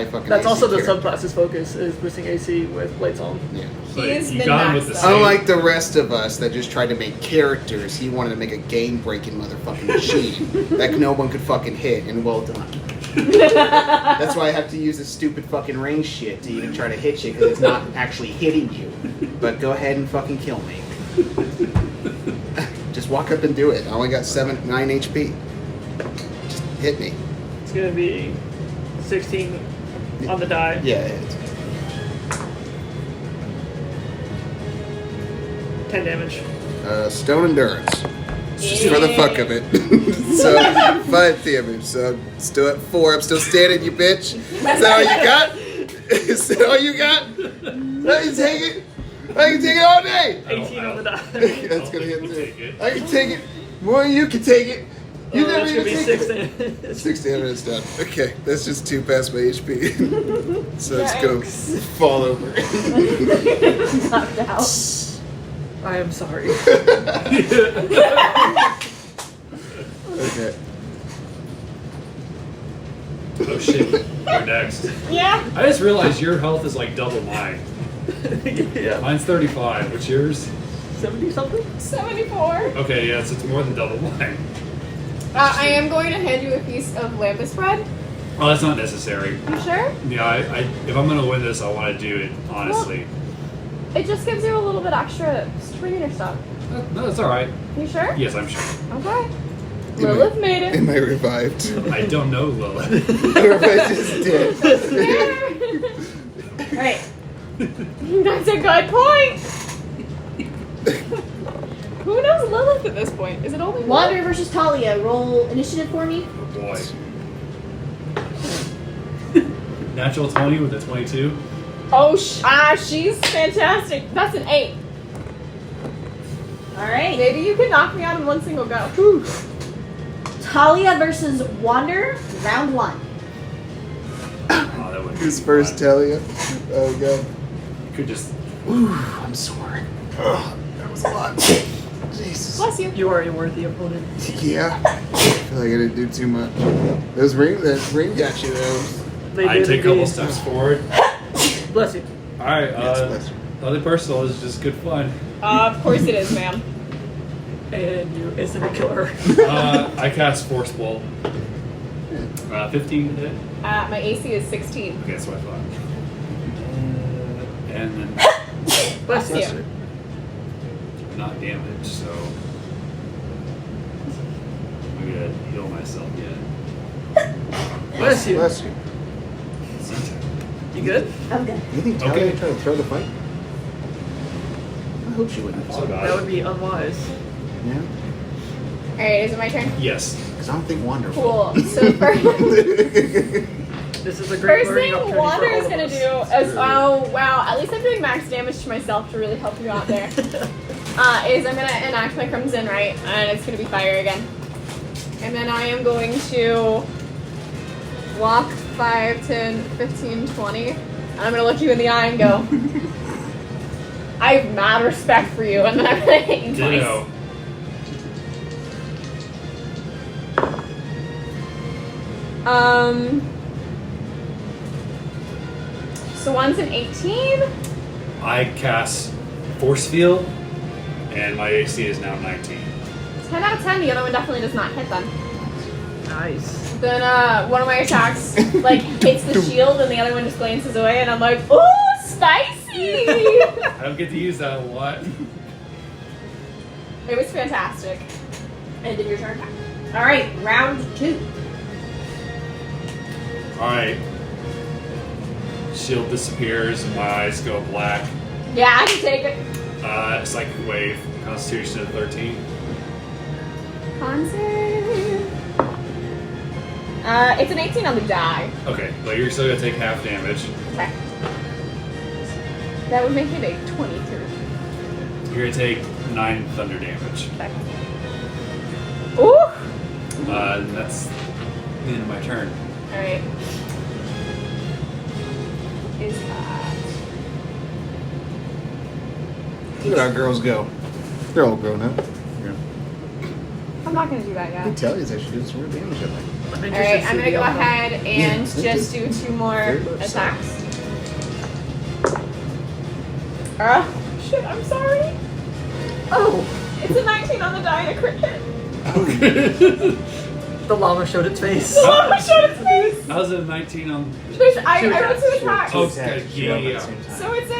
fucking.
That's
AC
also the
character.
subclass's focus is boosting AC with Blades on.
Yeah.
He has
you
been
got him with
maxed
the
out.
same-
Unlike the rest of us that just tried to make characters, he wanted to make a game-breaking motherfucking machine that no one could fucking hit, and well done. That's why I have to use this stupid fucking range shit to even try to hit you, because it's not actually hitting you. But go ahead and fucking kill me. Just walk up and do it. I only got 9 HP. Just hit me.
It's gonna be 16 on the die.
Yeah, it's
10 damage.
Stone Endurance. Just for the fuck of it. So, 5 damage. So, still at 4. I'm still standing, you bitch. Is that all you got? Is that all you got? I can take it. I can take it all day.
18 on the die.
That's gonna hit
We'll
too.
take it.
I can take it. More than you can take it. You never
That's gonna
even
be
take
6
it.
damage.
6 damage is done. Okay, that's just 2 past my HP. So it's gonna fall over.
Knocked out.
I am sorry.
Okay.
Oh shit, you're next.
Yeah.
I just realized your health is like double mine.
Yeah.
Mine's 35. What's yours?
70 something?
74.
Okay, yes, it's more than double mine.
I am going to hand you a piece of lambus bread.
Oh, that's not necessary.
You sure?
Yeah, if I'm gonna win this, I want to do it honestly.
It just gives you a little bit extra string in your stuff.
No, that's all right.
You sure?
Yes, I'm sure.
Okay. Lilith made it.
Am I revived?
I don't know, Lilith.
Or if I just did?
Alright.
That's a good point. Who knows Lilith at this point? Is it only
Wander
one?
versus Talia. Roll initiative for me.
Oh boy. Natural 20 with a 22.
Oh, she's fantastic. That's an 8.
Alright.
Maybe you can knock me out in one single go.
Talia versus Wander. Round 1.
Oh, that would be
Who's first,
fun.
Talia? Oh god.
You could just.
Ooh, I'm sore. Ugh, that was a lot. Jesus.
Bless you.
You are a worthy opponent.
Yeah. I feel like I didn't do too much. That ring got you though.
They
I
did
take a couple
indeed.
steps forward.
Bless you.
All right.
Yes, bless you.
Nothing personal. It's just good fun.
Of course it is, ma'am.
And you instantly kill her.
I cast Force Bolt. 15 to hit.
My AC is 16.
Okay, that's what I thought. And then
Bless you.
Bless you.
not damaged, so I'm gonna heal myself yet.
Bless you.
Bless you.
You good?
I'm good.
You think Talia
Okay.
would try to throw the fight? I hope she wouldn't.
So
That would be unwise.
Yeah.
Alright, is it my turn?
Yes.
Because I don't think wonderful.
Cool. So first,
This is a great
first
learning
thing
opportunity
Water
for all
is
of
going to
us.
do is, oh wow, at least I'm doing max damage to myself to really help you out there. Is I'm going to enact my Crimson Right, and it's going to be fire again. And then I am going to walk 5, 10, 15, 20, and I'm going to look you in the eye and go, I have mad respect for you, and then I'm going to hit you twice.
Ditto.
So one's an 18.
I cast Force Field, and my AC is now 19.
10 out of 10. The other one definitely does not hit them.
Nice.
Then one of my attacks like hits the shield, and the other one just glances away, and I'm like, ooh, spicy!
I don't get to use that a lot.
It was fantastic. And did your turn back.
All right, round 2.
Alright. Shield disappears, and my eyes go black.
Yeah, I can take it.
Psychic Wave, Constitution of 13.
Con save. It's an 18 on the die.
Okay, but you're still gonna take half damage.
Okay. That would make it a 23.
You're gonna take 9 thunder damage.
Okay. Ooh!
And that's the end of my turn.
Alright. Is that...
Look at our girls go. They're all grown up. Yeah.
I'm not gonna do that
I
yet.
tell you, they should do some real damage at me.
Alright, I'm gonna go ahead and
Yeah.
just do 2 more
Very much so.
attacks. Shit, I'm sorry. Oh, it's a 19 on the die and a crit hit.
The llama showed its face.
The llama showed its face.
How's it 19 on?
I rolled 2 attacks.
Oh, okay, yeah.
So it's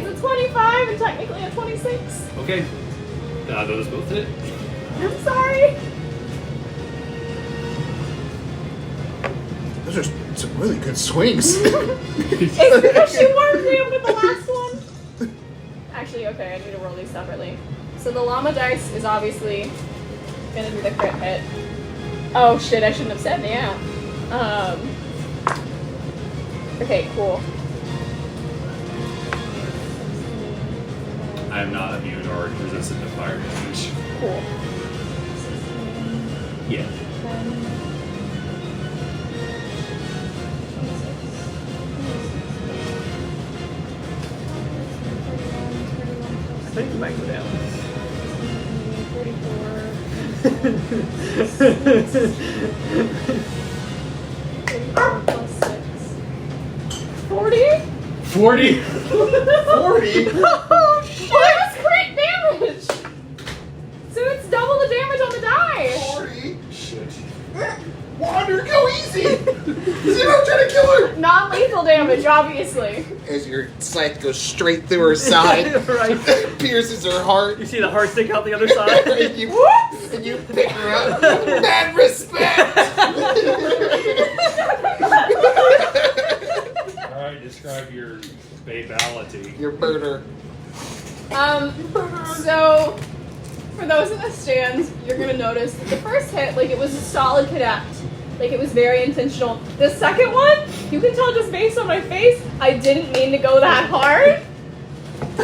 a 25 and technically a 26.
Okay. Those both hit.
I'm sorry.
Those are some really good swings.
It's because she warmed me up with the last one. Actually, okay, I need to roll these separately. So the llama dice is obviously gonna do the crit hit. Oh shit, I shouldn't have said yeah. Okay, cool.
I am not immune or resistant to fire damage.
Cool.
Yeah.
I think you might go down.
34 plus 6. 40?
40?
40?
Oh shit! That's crit damage! So it's double the damage on the die!
40?
Shit.
Wander, go easy! Zero, trying to kill her!
Non-lethal damage, obviously.
As your scythe goes straight through her side,
Right.
pierces her heart,
You see the heart stick out the other side.
and you pick her up. Mad respect!
Alright, describe your babality.
Your murder.
So, for those in the stands, you're gonna notice that the first hit, like, it was a solid connect. Like, it was very intentional. The second one, you can tell just based on my face, I didn't mean to go that hard.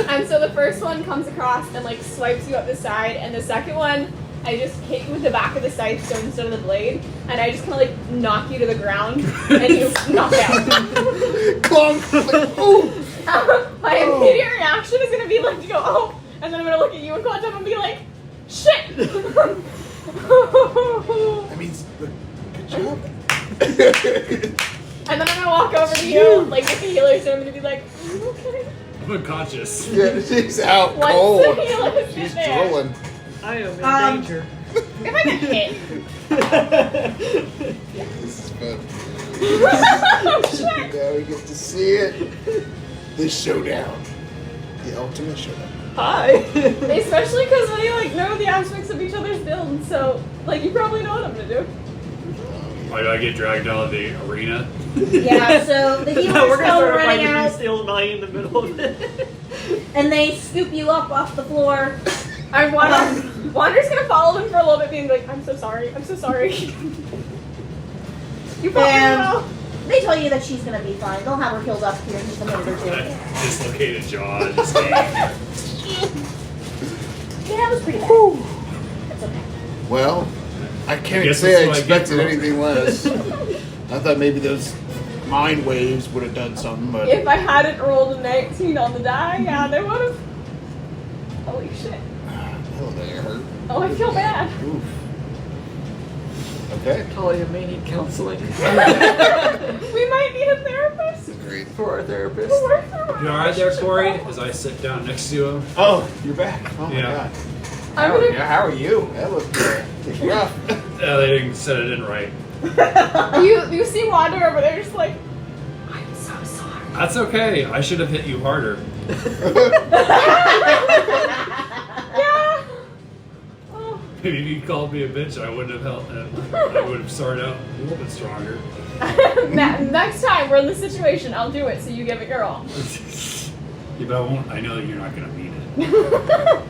And so the first one comes across and, like, swipes you up the side, and the second one, I just hit you with the back of the scythe so instead of the blade, and I just kind of, like, knock you to the ground, and you knock out.
Clunk! Like, ooh!
My immediate reaction is gonna be, like, to go, oh, and then I'm gonna look at you and Quan Tom and be like, shit!
That means, good job.
And then I'm gonna walk over to you, like with the healer, so I'm gonna be like, are you okay?
I'm unconscious.
Yeah, she's out
Once
cold.
the healer's
She's
in there.
drooling.
I am in danger.
If I get hit.
This is fun.
Oh, shit.
Now we get to see it. The showdown. The ultimate showdown.
Hi.
Especially because we like know the aspects of each other's build, so like you probably know what I'm gonna do.
Why do I get dragged out of the arena?
Yeah, so the
No,
healers
we're gonna
come
start
running
finding
out,
these steel money in the middle of it.
and they scoop you up off the floor.
Wander's gonna follow them for a little bit, being like, I'm so sorry. You probably
And
will.
they tell you that she's gonna be fine. They'll have her healed up here in just a minute or two.
That dislocated jaw just
Yeah, it was pretty bad. It's okay.
Well, I can't
Guess
say
that's
I
what I
expected
get.
anything less. I thought maybe those mind waves would have done something, but
If I hadn't rolled a 19 on the die, yeah, they would have. Holy shit.
hell, they hurt.
Oh, I feel bad.
Oof. Okay.
Talia may need counseling
We might need a therapist.
Great.
for our therapist.
Who works for
You alright there, Corey? As I sit down next to him.
Oh, you're back. Oh my
Yeah.
god.
I'm
How,
gonna.
how are you? That looked rough.
Yeah, they didn't set it in right.
You see Wander over there, just like, I'm so sorry.
That's okay. I should have hit you harder.
Yeah. Oh.
Maybe if you called me a bitch, I wouldn't have helped. I would have started out a little bit stronger.
Next time we're in this situation, I'll do it. So you give it your all.
Yeah, but I won't. I know that you're not gonna mean it.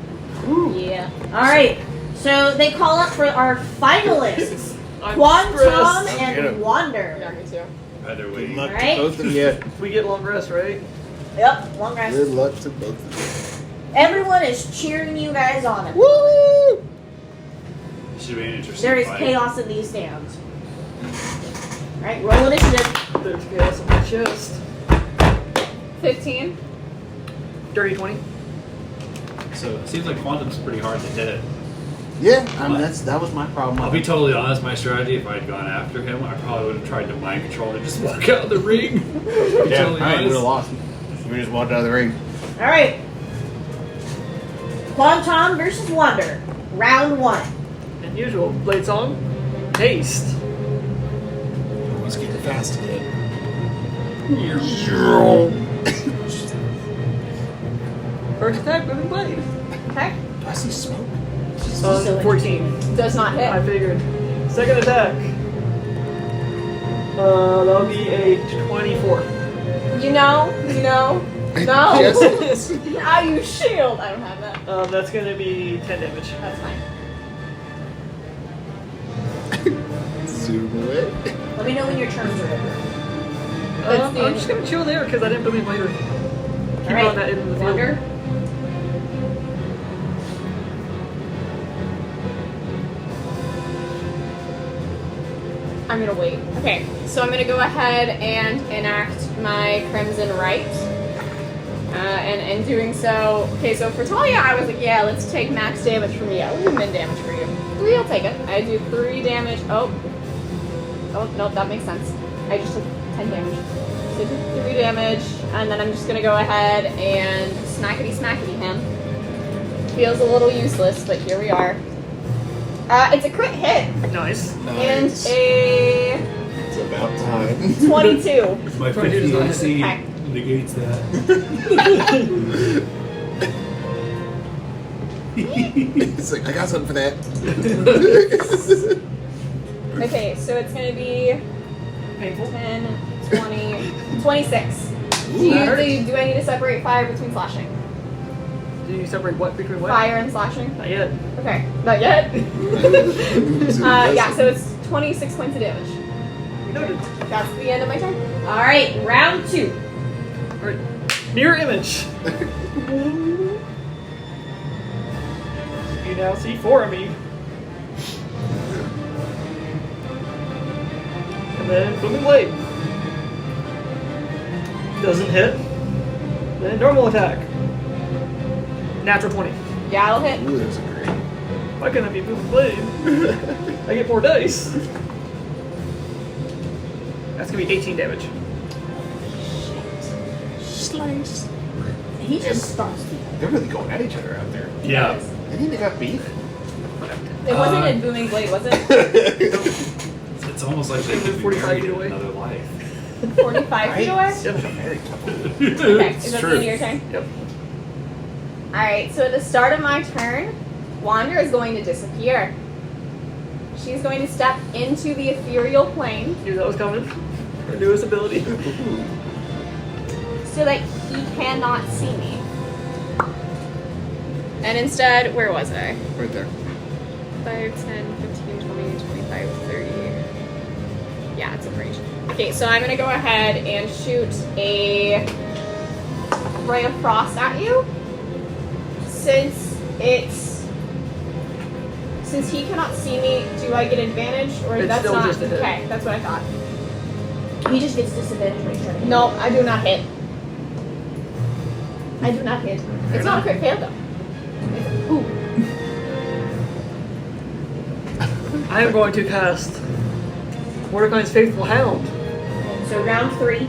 Yeah. All right. So they call up for our finalists:
I'm
Quan
stressed.
Tom
Get
and
'em.
Wander.
Yeah, me too.
Either way,
Good luck
Alright.
to both of you.
We get long rest, right?
Yep. Long rest.
Good luck to both of
Everyone is cheering you guys on.
you. Woo!
it should be an interesting
There is
fight.
chaos in these stands. All right. Roll initiative.
There's chaos on my chest.
15.
Dirty 20.
So it seems like Quantum's pretty hard to hit.
Yeah, I mean that was my problem.
I'll be totally honest, my strategy, if I had gone after him, I probably would have tried to mind control and just walk out of the ring.
yeah,
Totally
I would
honest.
have lost. We just walked out of the ring.
All right. Quan Tom versus Wander. Round 1.
And usual. Blade song. Haste.
He's getting fast again.
First attack, moving blade.
Okay.
Do I see smoke?
So
14.
Does not
I
hit.
figured. Second attack. That'll be a 24.
You know. No.
Yes.
Ah, you shield. I don't have that.
That's gonna be 10 damage.
That's fine.
Zoom away.
Let me know when your turns are over.
I'm just gonna chill there because I didn't believe later. Keep
All right.
on that in the field.
Wander.
I'm gonna wait. Okay, so I'm gonna go ahead and enact my Crimson Right. And in doing so, okay, so for Talia, I was like, yeah, let's take max damage from you. I'll do min damage for you. 3, I'll take it. I do 3 damage. Oh, no, that makes sense. I just took 10 damage. So I took 3 damage, and then I'm just gonna go ahead and smackety him. Feels a little useless, but here we are. It's a crit hit.
Nice.
And a
It's about time.
22.
My 50 AC
Okay.
negates that.
It's like I got something for that.
Okay, so it's gonna be
Painful.
10, 20, 26.
Ooh,
Do
that hurts.
I need to separate fire between slashing?
Do you separate what between what?
Fire and slashing?
Not yet.
Okay, not yet. Yeah, so it's 26 points of damage.
Noted.
That's the end of my turn.
All right. Round 2.
Alright. Mirror image. You now see 4 of me. And then booming blade. Doesn't hit. Then normal attack. Natural 20.
Yeah, it'll hit.
Ooh, that's a great.
Why can't I be booming blade? I get more dice. That's gonna be 18 damage.
Slice.
He just starts to.
They're really going at each other out there.
Yeah.
They need to got beef.
It wasn't a booming blade, was it?
It's almost like they could be
45
married
feet
in
away.
another life.
45 feet away?
Yep. A married couple.
Okay, is that the
true.
end of your turn?
Yep.
Alright, so at the start of my turn, Wander is going to disappear. she's going to step into the ethereal plane
Knew that was coming. Her newest ability.
so that he cannot see me. And instead, where was I?
Right there.
5, 10, 15, 20, 25, 30. Yeah, it's in range. Okay, so I'm gonna go ahead and shoot a ray of frost at you. Since he cannot see me, do I get advantage or
It's
that's
still
not
just a hit.
okay? That's what I thought.
He just gets disadvantage when he's trying to hit.
No, I do not hit. I do not hit. It's not a crit fail though. It's, ooh.
I am going to cast Mordecai's Faithful Hound.
So round 3.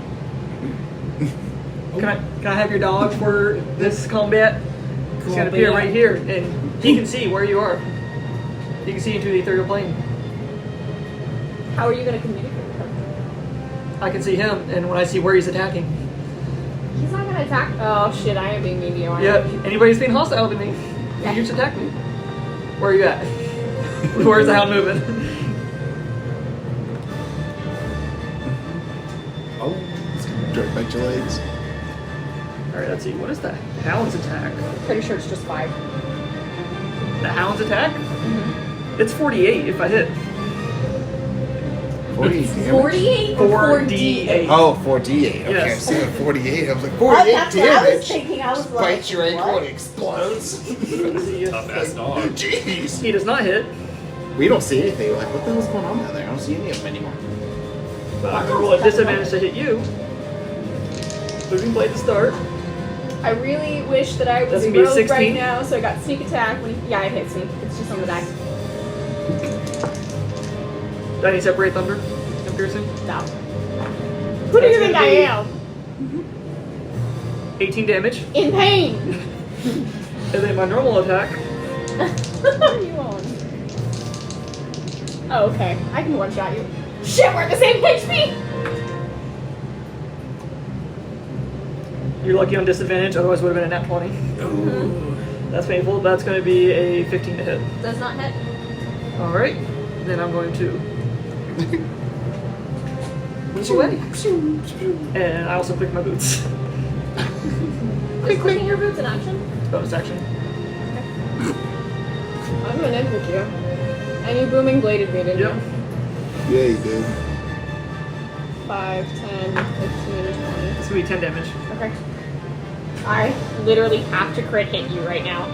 Can I have your dog for this combat? He's going to appear right here, and he can see where you are. He can see into the ethereal plane.
How are you gonna communicate with him?
I can see him, and when I see where he's attacking.
He's not gonna attack. Oh shit! I am being mean to you.
Yeah, anybody's being hostile to me, you just attack me. Where are you at? Where's the hound moving?
Oh, it's gonna drag back your legs.
Alright, let's see. What is the hound's attack?
Pretty sure it's just 5.
The hound's attack?
Mm-hmm.
It's 48 if I hit.
48 damage.
48 or
4d8.
Oh, 48. Okay,
Yes.
I said 48. I was like,
Oh,
48
that's what I was
damage.
thinking. I was like,
Bites your ankle
what?
and explodes.
Let's see.
Tough ass dog.
Jeez.
He does not hit,
We don't see anything. We're like, what the hell's going on down there? I don't see any of them anymore.
but I'm going to roll a disadvantage to hit you. Moving blade to start.
I really wish that I was
That's
a
gonna be a
rogue
16.
right now, so I got sneak attack. When yeah, it hits me. It's just on the die.
Do I need separate thunder? I'm piercing.
No. Who do you
That's
think I
gonna be-
am?
18 damage.
In pain.
And then my normal attack.
You won't. Oh, okay. I can one shot you. Shit, we're at the same HP.
You're lucky on disadvantage, otherwise would have been a nat 20. That's painful. That's going to be a 15 to hit.
Does not hit.
Alright. Then I'm going to move away. And I also click my boots.
Quick clicking your boots in action.
Bonus action.
I'm gonna end with you. And you booming bladed me, didn't
Yep.
you?
Yeah, you did.
5, 10, 15, 20.
It's going to be 10 damage.
Okay. I literally have to crit hit you right now.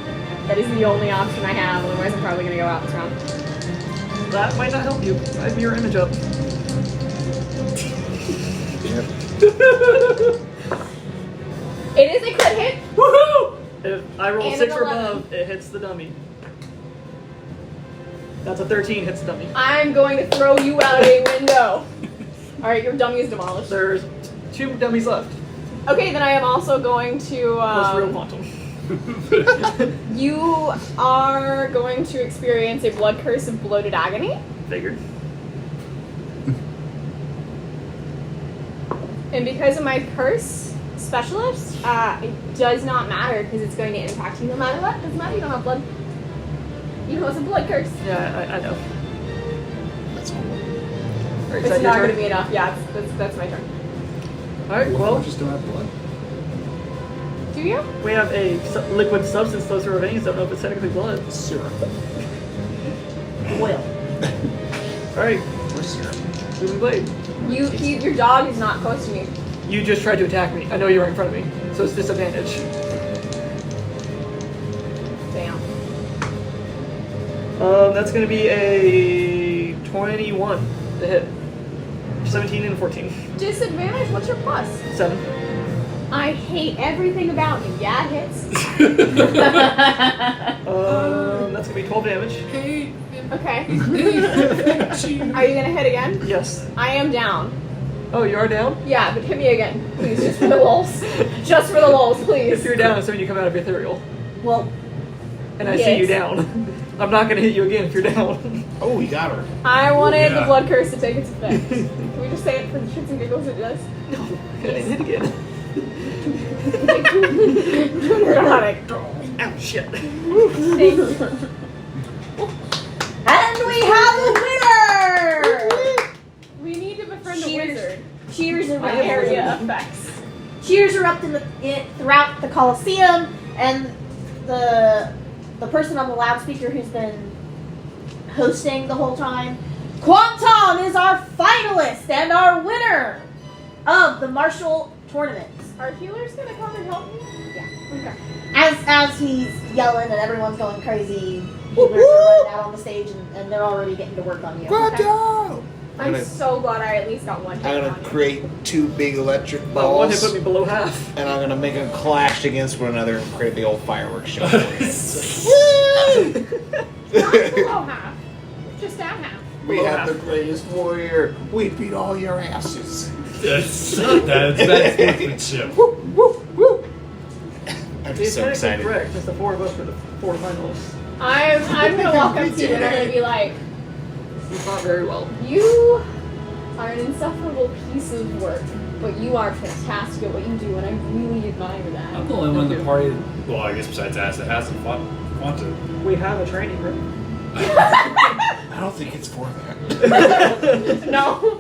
That is the only option I have, otherwise I'm probably gonna go out this round.
That might not help you. I have mirror image up.
Yep.
It is a crit hit!
Woohoo! If I roll
And
6
an
or
11.
above, it hits the dummy. That's a 13, hits the dummy.
I'm going to throw you out a window. Alright, your dummy is demolished.
There's 2 dummies left.
Okay, then I am also going to,
Plus real quantum.
you are going to experience a blood curse of bloated agony.
Figured.
And because of my curse specialist, it does not matter because it's going to impact you no matter what. Doesn't matter, you don't have blood. You know it's a blood curse.
Yeah, I know.
That's cool.
Alright, is
It's
that
not
your
going to
turn?
be enough. Yeah, that's my turn.
Alright, well,
just don't have blood.
Do you?
we have a liquid substance flows through our veins. Don't know if it's technically blood.
Syrup.
Oil.
Alright,
Where's syrup?
moving blade.
Your dog is not close to me.
You just tried to attack me. I know you're in front of me, so it's disadvantage.
Damn.
That's going to be a 21 to hit. 17 and 14.
Disadvantage? What's your plus?
7.
I hate everything about you. Yeah, it hits.
That's going to be 12 damage.
Okay. Are you gonna hit again?
Yes.
I am down.
Oh, you are down?
Yeah, but hit me again, please, just for the lulz. Just for the lulz, please.
If you're down, it's when you come out of ethereal.
Well,
And I see you
Yes.
down. I'm not going to hit you again if you're down.
Oh, we got her.
I wanted the
Yeah.
blood curse to take its effect. Can we just say it for the shits and giggles it does?
No, I didn't hit again.
Neurotic.
Ow, shit.
Thank you.
and we have a
effects.
Cheers erupt throughout the Colosseum, and the person on the loudspeaker who's been hosting the whole time, Quan Tom is our finalist and our winner of the martial tournament.
Are healers gonna come and help me?
Yeah.
Okay.
As he's yelling and everyone's going crazy, healers are running out on the stage and they're already getting to work on you.
Quanto!
I'm so glad I at least got one hit
I'm
on
gonna
you.
create 2 big electric
But one hit
balls,
put me below half.
and I'm gonna make them clash against one another and create the old fireworks show.
Not below half. Just at half.
We have the greatest warrior. We beat all your asses.
That's bad sportsmanship.
I'm
He's
just so
technically
excited.
correct. It's the 4 of us for the 4 finalists.
I'm gonna walk up to you and I'm gonna be like,
He's not very well.
you are an insufferable piece of work, but you are fantastic at what you do, and I really admire that.
I'm the only one in the party. Well, I guess besides us that hasn't fought Quantum.
We have a training room.
I don't think it's for that.
No.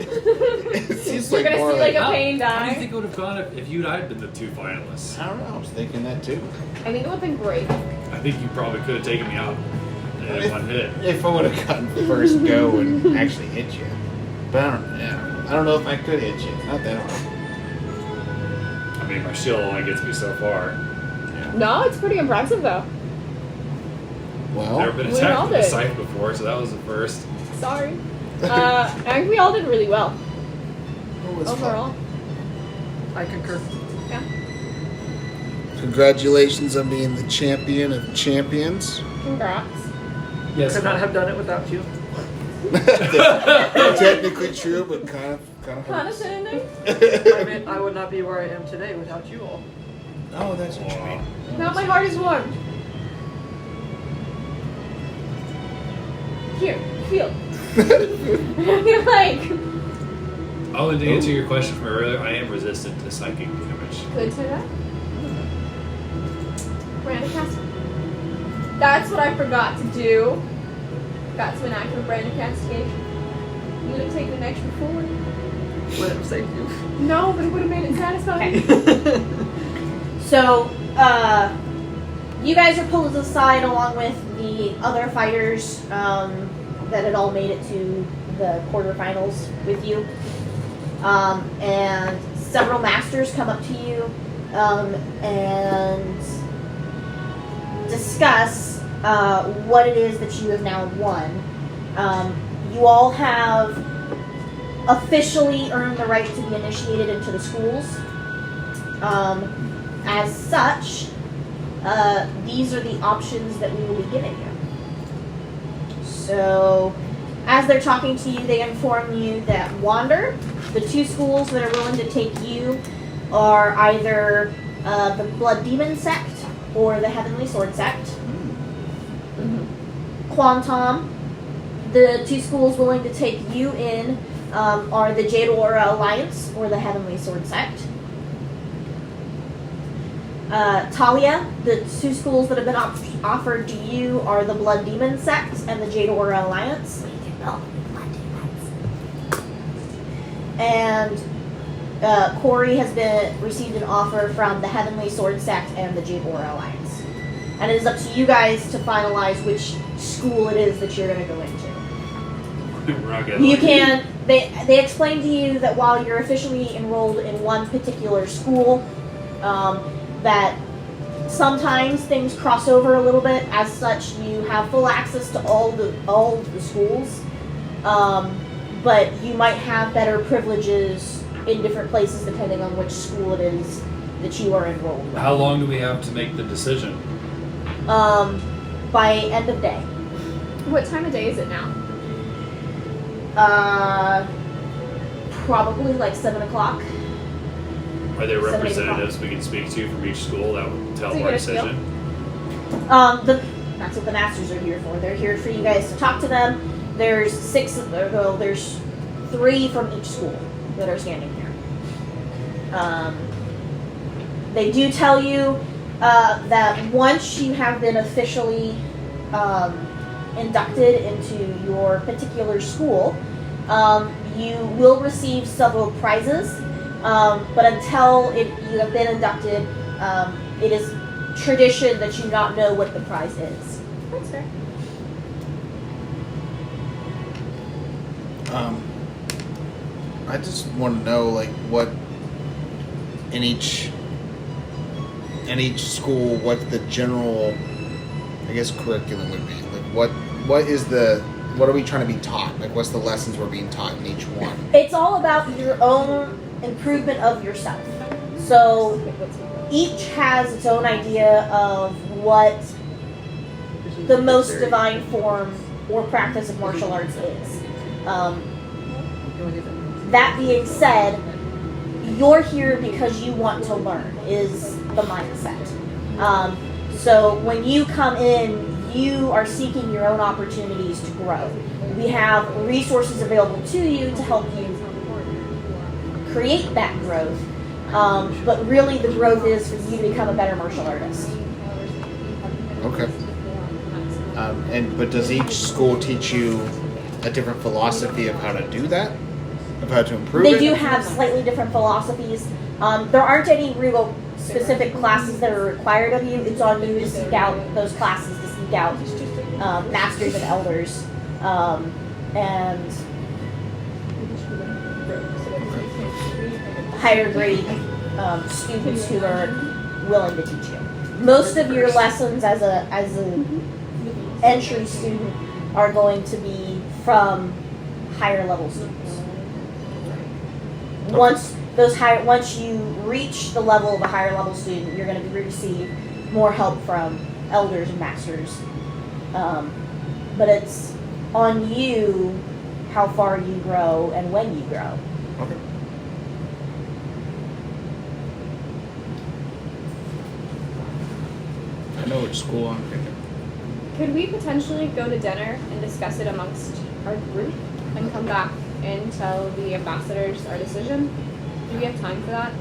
Seems
You're gonna
more
see like a
How
pain
do you
die.
think it would have gone if you'd I'd been the 2 finalists?
I don't know. I was thinking that too.
I think it would have been great.
I think you probably could have taken me out in one hit.
If I would have gotten first go and actually hit you, but I don't know if I could hit you. Not that hard.
I mean, my shield only gets me so far.
No, it's pretty impressive though.
Well,
Never been
We
attacked
all
with a
did.
scythe before, so that was the first.
Sorry. I think we all did really well
it was fun.
overall.
I concur.
Yeah.
Congratulations on being the champion of champions.
Congrats.
Yes.
Could not have done it without you.
Technically true, but kind of
Kind of
hurts.
sending.
I mean, I would not be where I am today without you all.
Oh, that's what you
Wow.
mean.
Now my heart is warmed. Here, feel. I feel like
Oh, and to answer your question from earlier, I am resistant to psychic damage.
good to know. Brand cast. That's what I forgot to do. Got to enact a brand of castigation. You would have taken an extra 4.
Would have saved you.
No, but it would have made it satisfying.
So, you guys are pulled aside along with the other fighters that had all made it to the quarterfinals with you. And several masters come up to you and discuss what it is that you have now won. You all have officially earned the right to be initiated into the schools. As such, these are the options that we will be giving you. So, as they're talking to you, they inform you that Wander, the 2 schools that are willing to take you, are either the Blood Demon Sect or the Heavenly Sword Sect. Quan Tom, the 2 schools willing to take you in are the Jade Alliance or the Heavenly Sword Sect. Talia, the 2 schools that have been offered to you are the Blood Demon Sect and the Jade Alliance. And Kuori has received an offer from the Heavenly Sword Sect and the Jade Alliance. And it is up to you guys to finalize which school it is that you're going to go into.
We're not getting
You
lucky.
can. They explain to you that while you're officially enrolled in one particular school, that sometimes things cross over a little bit. As such, you have full access to all the schools, but you might have better privileges in different places depending on which school it is that you are enrolled with.
How long do we have to make the decision?
By end of day.
What time of day is it now?
Probably like 7 o'clock.
Are there
7, 8 o'clock.
representatives we can speak to from each school that would tell
That's a
our
good
decision?
That's what the masters are here for. They're here for you guys to talk to them. There's 6. Well, there's 3 from each school that are standing here. They do tell you that once you have been officially inducted into your particular school, you will receive several prizes, But until you have been inducted, it is tradition that you not know what the prize is.
That's fair.
I just want to know, like, what in each school, what the general, I guess, curriculum would be. Like, what are we trying to be taught? Like, what's the lessons we're being taught in each one?
It's all about your own improvement of yourself. So each has its own idea of what the most divine form or practice of martial arts is. That being said, you're here because you want to learn, is the mindset. So when you come in, you are seeking your own opportunities to grow. We have resources available to you to help you create that growth. But really the growth is for you to become a better martial artist.
Okay. But does each school teach you a different philosophy of how to do that? Of how to improve
They
it?
do have slightly different philosophies. There aren't any real specific classes that are required of you. It's on you to seek out those classes, to seek out masters and elders. And higher grade students who are willing to teach you. Most of your lessons as an entry student are going to be from higher level students. Once you reach the level of a higher level student, you're going to receive more help from elders and masters. But it's on you how far you grow and when you grow.
Okay. I know which school I'm picking.
Could we potentially go to dinner and discuss it amongst our group and come back and tell the ambassadors our decision? Do we have time for that?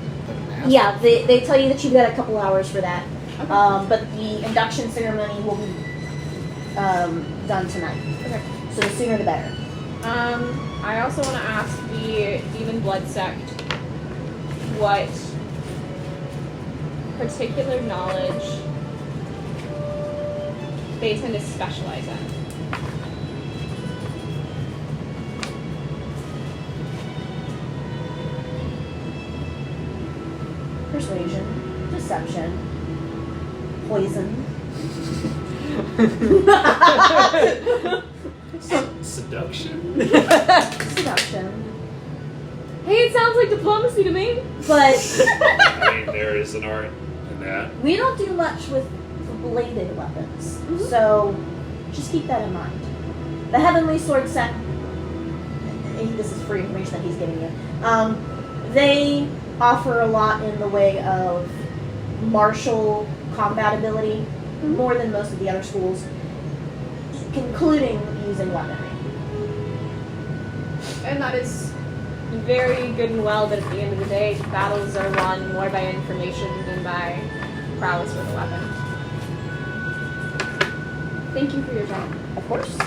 Yeah, they tell you that you've got a couple hours for that.
Okay.
But the induction ceremony will be done tonight.
Okay.
So the sooner the better.
I also want to ask the Demon Blood Sect what particular knowledge they tend to specialize in.
Persuasion, deception, poison.
Seduction.
Seduction.
Hey, it sounds like diplomacy to me.
But
I mean, there is an art in that.
we don't do much with bladed weapons. So just keep that in mind. The Heavenly Sword Set, this is free information that he's giving you, they offer a lot in the way of martial combat ability, more than most of the other schools, including using weaponry.
And that is very good and well, but at the end of the day, battles are won more by information than by prowess with a weapon. Thank you for your time.
Of course.
I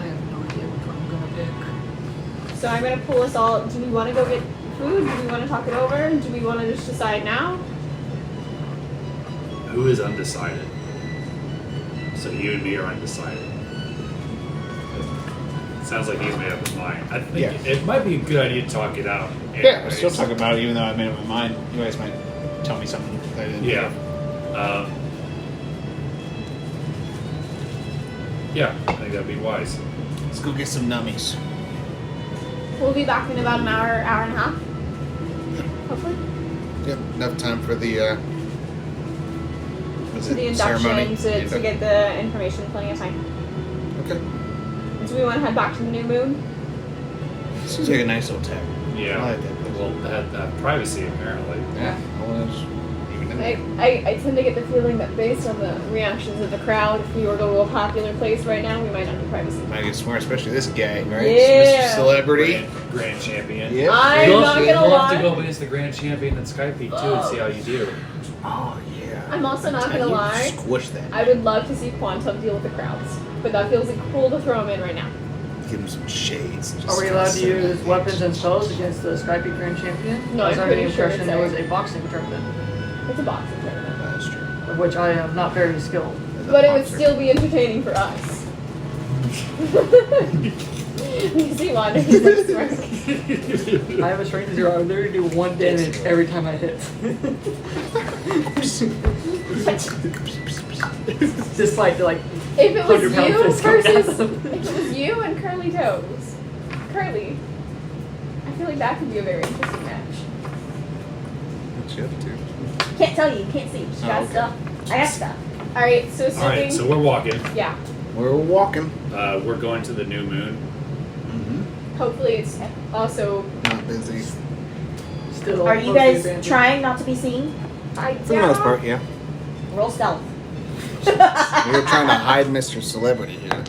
have no idea which one I'm gonna pick.
So I'm going to pull us all. Do we want to go get food? Do we want to talk it over? Do we want to just decide now?
Who is undecided? So you and me are undecided. It sounds like he's made up his mind. I think
Yeah.
it might be a good idea to talk it out.
Yeah, we're still
anyways.
talking about it, even though I made up my mind. You guys might tell me something that I didn't
Yeah. Yeah, I think that'd be wise.
Let's go get some nummies.
We'll be back in about an hour, hour and a half. Hopefully.
Yep, enough time for the
To the induction,
ceremony.
to get the information, plenty of time.
Okay.
Do we want to head back to the New Moon?
Seems like a nice little tavern.
Yeah.
I like that place.
Well, that privacy apparently.
Yeah. Well, it's even in there.
I tend to get the feeling that based on the reactions of the crowd, if we were to go to a popular place right now, we might not have privacy.
Might get smart, especially this guy, right?
Yeah.
Mr. Celebrity.
Grand champion.
Yep.
I'm
You'll
not
have
gonna
you'll have to
lie.
go against the grand champion at Skype too and see how you do.
Oh yeah.
I'm also not
How
gonna
you
lie.
Squish that.
I would love to see Quan Tom deal with the crowds, but that feels like cruel to throw him in right now.
give him some shades.
Are we allowed to use weapons and spells against the Skype Grand Champion?
No,
I was
I'm
under the
pretty sure
impression
it's
it was
a-
a boxing tournament,
It's a boxing tournament.
That's true.
of which I am not very skilled.
But it would still be entertaining for us. You see Wanda, he's like smirk.
I have a strength of 0. I would literally do 1 damage every time I hit. Despite the, like,
If it was
100-pound
you
fist coming at
versus,
them.
if it was you and Curly Toes, Curly, I feel like that could be a very interesting match.
What's the other two?
Can't tell you. Can't see. She got
okay.
stuff. I got stuff.
All right, so
All right,
assuming,
so we're walking.
yeah,
We're walking.
We're going to the new moon.
hopefully it's also.
Not busy.
Still
Are you
mostly
guys
abandoned.
trying not to be seen?
I
For the most part, yeah.
Roll stealth.
We were trying to hide Mr. Celebrity here.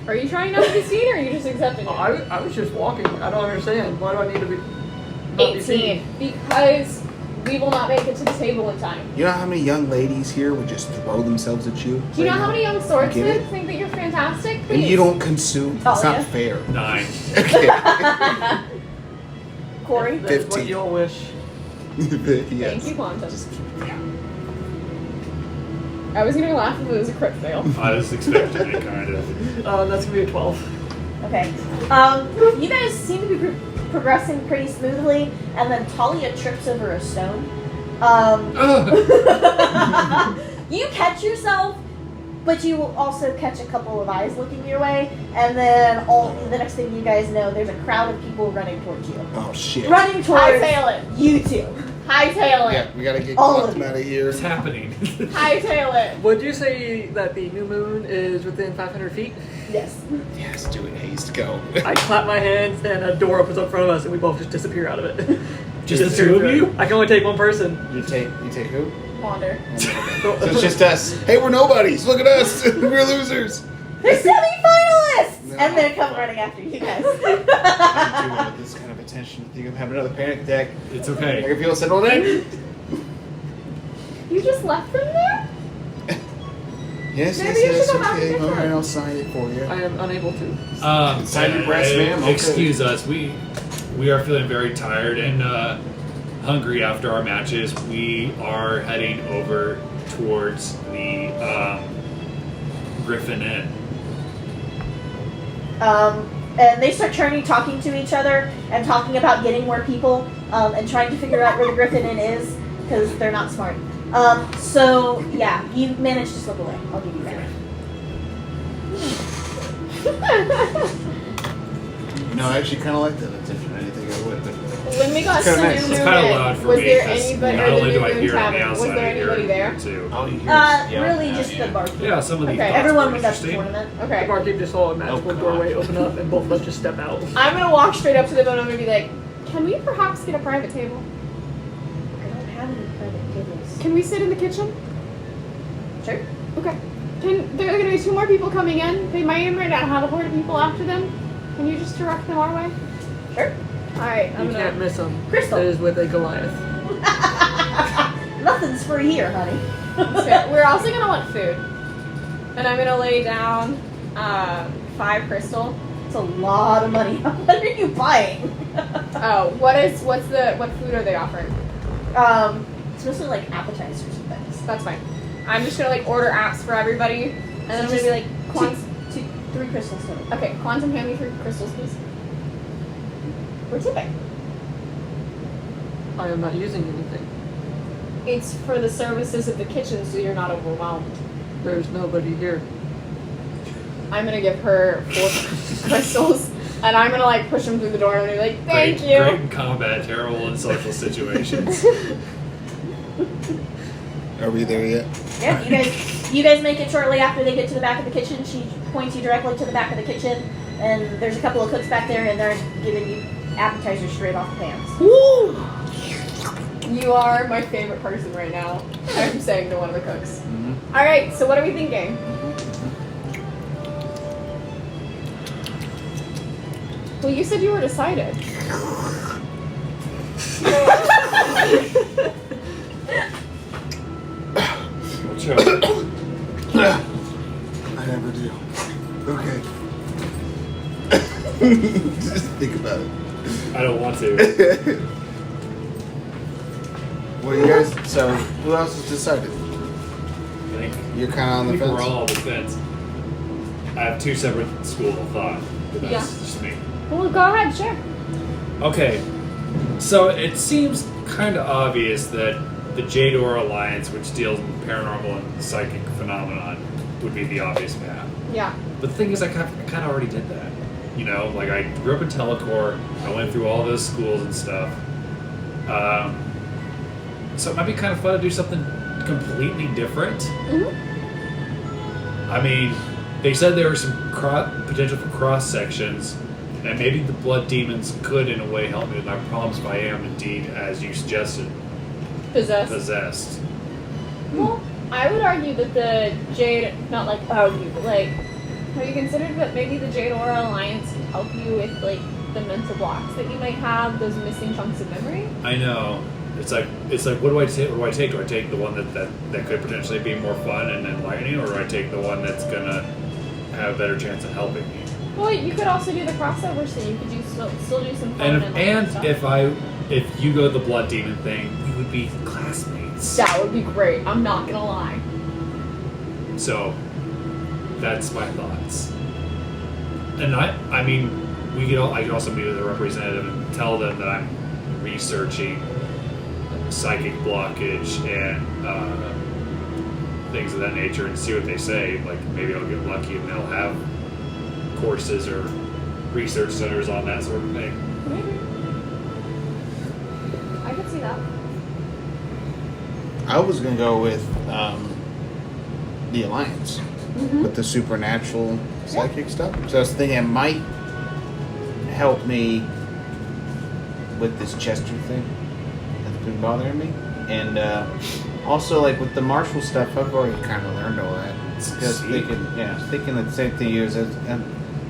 Are you trying not to be seen, or are you just accepting
Oh,
it?
I was just walking. I don't understand. Why do I need to be not be
18,
seen?
because we will not make it to the table in time.
You know how many young ladies here would just throw themselves at you?
Do you know
right
how
now?
many young
Get
swordsmen
it?
think that you're fantastic?
And
Please.
you don't consume. It's
Talia?
not fair.
9.
Okay.
Corey?
That's what
15.
you'll wish.
Thank
Yes.
you, Quantum. I was gonna laugh if it was a crit fail.
I was expecting it, kind of.
That's gonna be a 12.
Okay. You guys seem to be progressing pretty smoothly, and then Talia trips over a stone. You catch yourself, but you will also catch a couple of eyes looking your way, and then the next thing you guys know, there's a crowd of people running towards you.
Oh shit.
Running towards
Hightail it.
you two.
Hightail it.
Yeah, we gotta get
All of
Quantum
you.
out of here.
What's happening?
Hightail it.
Would you say that the new moon is within 500 feet?
Yes.
Yes, do it, Haste, go.
I clap my hands and a door opens up in front of us and we both just disappear out of it.
Just the
Disappear
two of
through it.
you?
I can only take one person.
You take who?
Wander.
So it's just us. Hey, we're nobodies. Look at us. We're losers.
They're semi-finalists!
No.
And they come running after you guys.
I'm doing with this kind of attention. I think I'm having another panic attack.
It's
I
okay.
can feel settled in.
You just left them there?
Yes,
Maybe you
yes,
should go back
okay.
and
All
get
right,
them.
I'll sign it for you.
I am unable to.
Sign your breast, ma'am. Okay.
Excuse us. We are feeling very tired and hungry after our matches. We are heading over towards the Griffin Inn.
And they start talking to each other and talking about getting more people and trying to figure out where the Griffin Inn is because they're not smart. So yeah, you managed to slip away. I'll give you that.
No, I actually kind of like that attention. I didn't think I would. But
When we got to
Kinda
the
nice.
new
It's
moon,
kind of loud for
was
me.
there
'cause
anybody?
not
Or the
only
new
do I
moon
hear on the
tavern? Was
outside,
there
I hear
anybody
it
there?
too.
oh, you
Really just the barkeep.
Yeah, some of these.
Okay,
thoughts
Everyone
were
was at the
interesting.
tournament.
The
Okay.
barkeep just saw a magical
God.
doorway open up and both of us just step out.
I'm gonna walk straight up to them and I'm gonna be like, "Can we perhaps get a private table?
I don't have any private tables.
Can we sit in the kitchen?"
Sure.
Okay. There are gonna be 2 more people coming in. They might not have a horde of people after them. Can you just direct them our way?
Sure.
All right. I'm
You can't
gonna.
miss them.
Crystal.
That is with a Goliath.
Nothing's free here, honey.
We're also gonna want food, and I'm gonna lay down 5 crystal.
It's a lot of money. What are you buying?
Oh, what food are they offering?
It's mostly like appetizers and things.
That's fine. I'm just gonna like order apps for everybody, and then I'm
So
gonna be like,
Two, 3 crystals total.
okay, Quantum, hand me 3 crystals, please. We're tipping.
I am not using anything.
It's for the services of the kitchen, so you're not overwhelmed.
There's nobody here.
I'm gonna give her 4 crystals, and I'm gonna like push them through the door and be like, thank
Great,
you.
great in combat, terrible in social situations.
Are we there yet?
Yeah, you guys make it shortly after they get to the back of the kitchen. She points you directly to the back of the kitchen, and there's a couple of cooks back there, and they're giving you appetizers straight off the pans.
Woo! You are my favorite person right now. I'm saying to one of the cooks. All right, so what are we thinking? Well, you said you were decided.
I never do. Okay. Just think about it.
I don't want to.
Well, you guys. So, who else has decided?
I think,
You're kind of on
I
the
think
fence.
we're all on the fence. I have two separate schools of thought, but that's
Yeah.
just me.
Well, go ahead, sure.
Okay, so it seems kind of obvious that the Jade Alliance, which deals in paranormal and psychic phenomenon, would be the obvious path.
Yeah.
But the thing is, I kind of already did that. You know, like I grew up in Telecor, I went through all those schools and stuff. So it might be kind of fun to do something completely different.
Mm-hmm.
I mean, they said there were some potential for cross sections, and maybe the blood demons could, in a way, help me with my problems if I am indeed, as you suggested, possessed.
Well, I would argue that the Jade, not like argue, but like, have you considered that maybe the Jade Aura Alliance can help you with like the mental blocks that you might have, those missing chunks of memory?
I know. It's like what do I take? What do I take? Do I take the one that could potentially be more fun and enlightening, or do I take the one that's gonna have a better chance of helping me?
Well, you could also do the crossover, so you could still do some fun
And
stuff.
if you go the blood demon thing, we would be classmates.
That would be great. I'm not gonna lie.
So that's my thoughts. And I mean, I could also meet with a representative and tell them that I'm researching psychic blockage and things of that nature, and see what they say. Like maybe I'll get lucky and they'll have courses or research centers on that sort of thing.
Maybe. I could see that.
I was gonna go with the Alliance
Mm-hmm.
with the supernatural psychic stuff. So I was thinking it might help me with this Chester thing that's been bothering me, and also like with the martial stuff, I've already kind of learned all that. Just thinking the same thing as and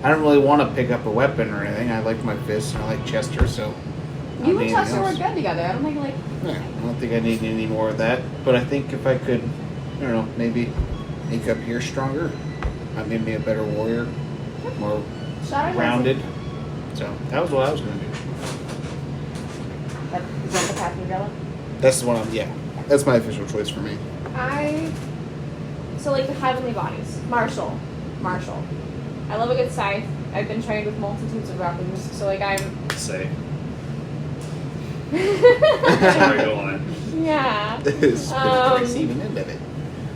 I don't really want to pick up a weapon or anything. I like my fists and I like Chester, so.
You and Chester work good together. I don't think
Yeah, I don't think I need any more of that. But I think if I could, I don't know, maybe make up here stronger, might make me a better warrior, more rounded. So that was what I was going to do.
Is that the path you're going?
That's the one. That's my official choice for me.
So like the heavenly bodies. Martial. I love a good scythe. I've been trained with multitudes of weapons, so like I'm...
Say. Sorry, go on.
Yeah.
It's the receiving end of it.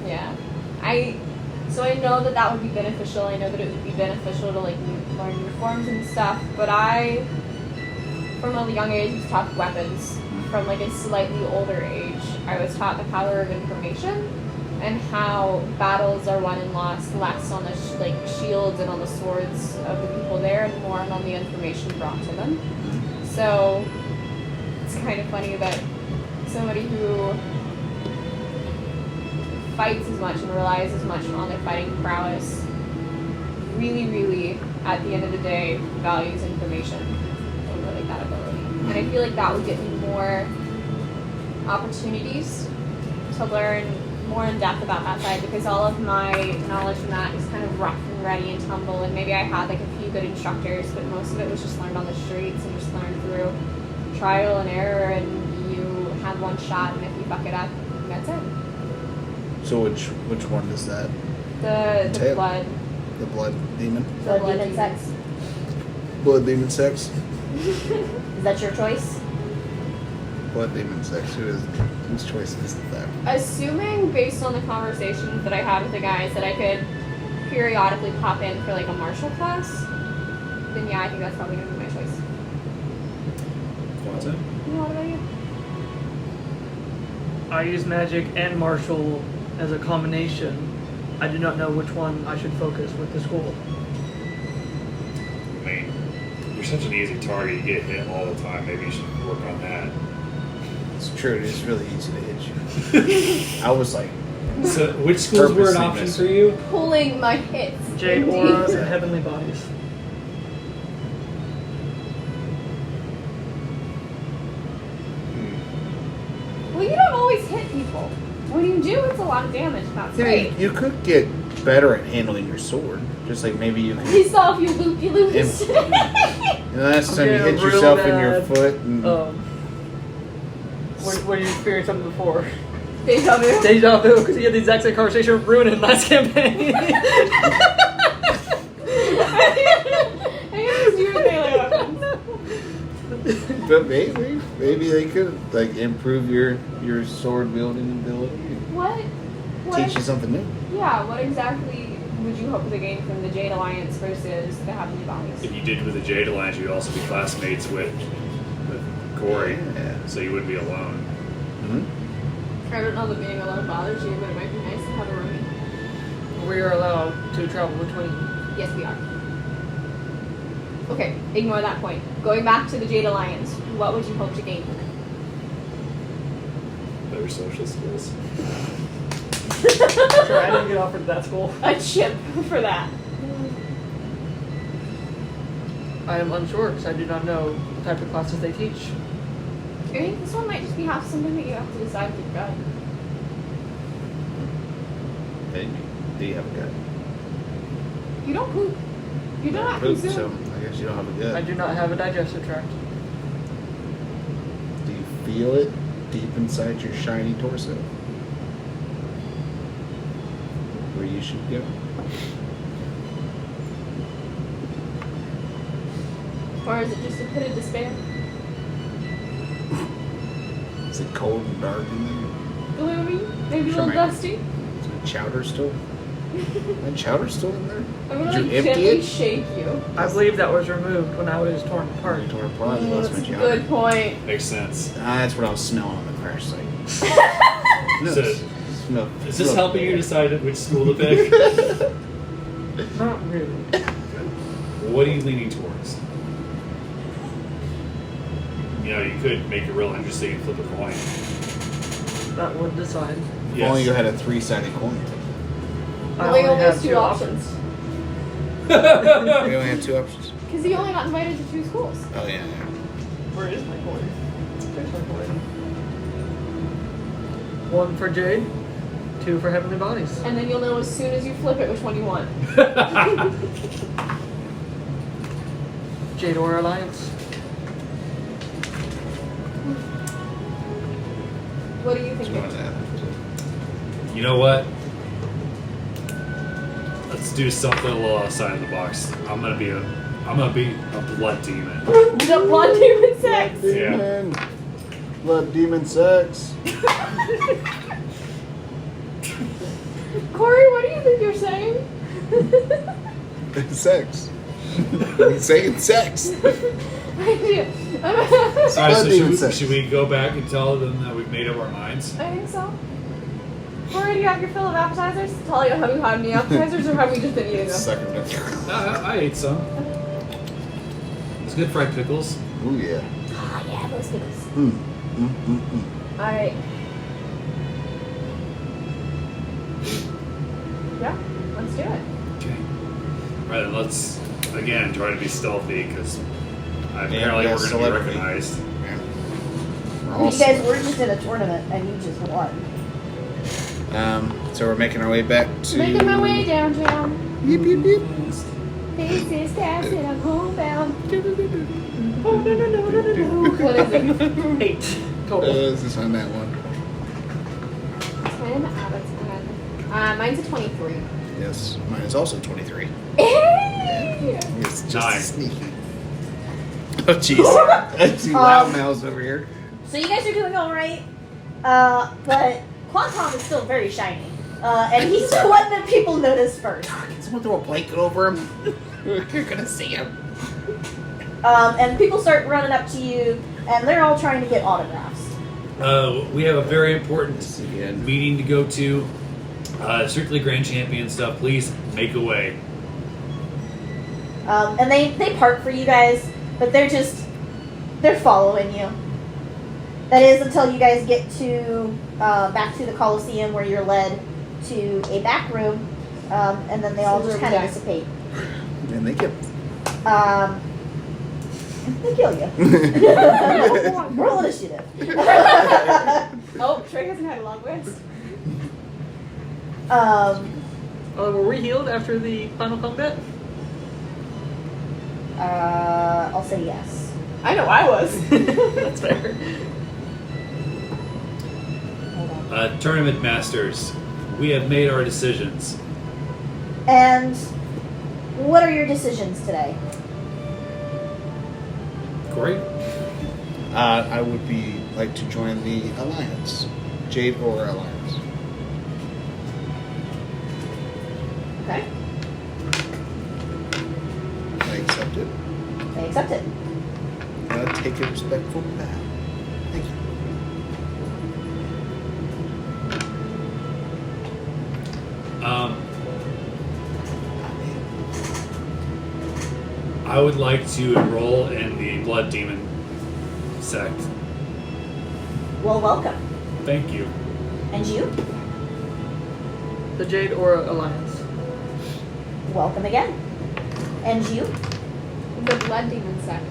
Yeah. I know that would be beneficial. I know that it would be beneficial to like learn new forms and stuff, but I, from a young age, was taught weapons. From like a slightly older age, I was taught the power of information and how battles are won and lost less on the shields and on the swords of the people there and more on the information brought to them. So it's kind of funny that somebody who fights as much and relies as much on their fighting prowess really, at the end of the day, values information over like that ability. And I feel like that would get me more opportunities to learn more in depth about that side, because all of my knowledge from that is kind of rough and ready and tumble, and maybe I had like a few good instructors, but most of it was just learned on the streets and just learned through trial and error, and you have one shot, and if you fuck it up, that's it.
So which one is that?
The
Tail.
blood.
The blood demon?
The blood demon sex.
Blood demon sex?
Is that your choice?
Blood demon sex. Whose choice is that?
Assuming, based on the conversations that I had with the guys, that I could periodically pop in for like a martial class, then yeah, I think that's probably gonna be my choice.
What's it?
You know, what about you?
I use magic and martial as a combination. I do not know which one I should focus with the school.
I mean, you're such an easy target. You get hit all the time. Maybe you should work on that.
It's true. It's really easy to hit you. I was like,
So, which schools were an
Purposely
option
missing.
for you?
Pulling my hits.
Jade
Indeed.
auras and heavenly bodies.
Well, you don't always hit people.
What do you
can do, it's a lot of damage. That's
Yeah,
great.
you could get better at handling your sword. Just like maybe you can.
He saw if you loopy-loops.
The last time you
Okay,
hit
real
yourself in your
bad.
foot and
When you experienced something before.
Deja vu.
Deja vu, because he had the exact same conversation with Ruin in last campaign.
I used your melee weapons.
but maybe they could like improve your sword wielding ability.
What?
Teach you something new.
Yeah, what exactly would you hope to gain from the Jade Alliance versus the Heavenly Bodies?
If you did with the Jade Alliance, you'd also be classmates with Kuori,
Yeah.
so you wouldn't be alone.
Mm-hmm.
I don't know that being alone bothers you, but it might be nice to have a roomie.
We are allowed to travel between.
Yes, we are. Okay, ignore that point. Going back to the Jade Alliance, what would you hope to gain from it?
Better social skills.
Sure, I didn't get offered that school.
A chip for that.
I am unsure because I do not know the type of classes they teach.
I think this one might just be half something that you have to decide if you've got.
Maybe. Do you have a gut?
You don't poop. You do not
Poop,
consume.
so I guess you don't have a gut.
I do not have a digestive tract.
Do you feel it deep inside your shiny torso? Where you should go?
Or is it just a pit of despair?
Is it cold and dark in there?
Gloomy? Maybe a
Sure,
little
mate.
dusty?
Is the chowder still? That chowder still in there?
I'm gonna
Did
like
you empty
gently
it?
shake you.
I believe that was removed when I was torn apart.
Tore apart. That's
That's
my
a
chowder.
good point.
Makes sense.
That's what I was smelling on the crash site. No,
So,
smell.
Is this helping you decide which school to pick?
Not really.
What are you leaning towards? You know, you could make it real interesting and flip a coin.
That would decide.
If only you had a 3-sided coin.
I
Well, he only
have
has two options.
We only have 2 options.
Because he only got invited to 2 schools.
Oh yeah.
Where is my coin? There's my coin. 1 for Jade, 2 for Heavenly Bodies.
And then you'll know as soon as you flip it which one you want.
Jade or Alliance.
What do you
Which
think?
one is that?
You know what? Let's do something a little outside of the box. I'm gonna be a blood demon.
The blood demon sex!
Yeah.
Demon. Blood demon sex.
Corey, what do you think you're saying?
Sex. He's saying sex.
I do.
Alright,
Blood
so
demon sex.
should we go back and tell them that we've made up our minds?
I think so. Corey, do you have your fill of appetizers? Talia, have you had any appetizers or have we just been eating them?
Sucker dick.
I ate some. It's good fried pickles.
Ooh yeah.
Ah, yeah, those things.
Mm.
Alright. Yeah, let's do it.
Okay. Right, then let's again try to be stealthy because apparently
Yeah,
we're going to be
celebrity.
recognized.
Yeah. We're
You
all
guys were just in a tournament and you just won.
So we're making our way back to.
Making my way downtown.
Yip, yip, yip.
Faces casting, I'm homebound. Oh, no. What is it?
8 total.
This is on that one.
10 out of 10. Mine's a 23.
Yes, mine is also 23.
Hey!
It's just
Nine.
sneaky. Oh jeez. I see loud mouths over here.
So you guys are doing all right, but Quan Tom is still very shiny, and he's the one that people notice first.
Can someone throw a blanket over him? You're gonna see him.
And people start running up to you, and they're all trying to get autographs.
We have a very important
This again.
meeting to go to. Strictly Grand Champion stuff. Please make a way.
And they part for you guys, but they're following you. That is until you guys get to back to the Colosseum where you're led to a back room, and then they all just kind of dissipate.
And they get.
They kill you. Roll initiative.
Oh, Trey hasn't had a long rest.
Were we healed after the final combat?
I'll say yes.
I know I was.
That's fair.
Hold on.
Tournament Masters, we have made our decisions.
And what are your decisions today?
Corey?
I would be like to join the Alliance. Jade or Alliance.
Okay.
I accept it.
They accept it.
Take a respectful bow. Thank you.
I would like to enroll in the Blood Demon Sect.
Well, welcome.
Thank you.
And you?
The Jade Aura Alliance.
Welcome again. And you?
The Blood Demon Sect.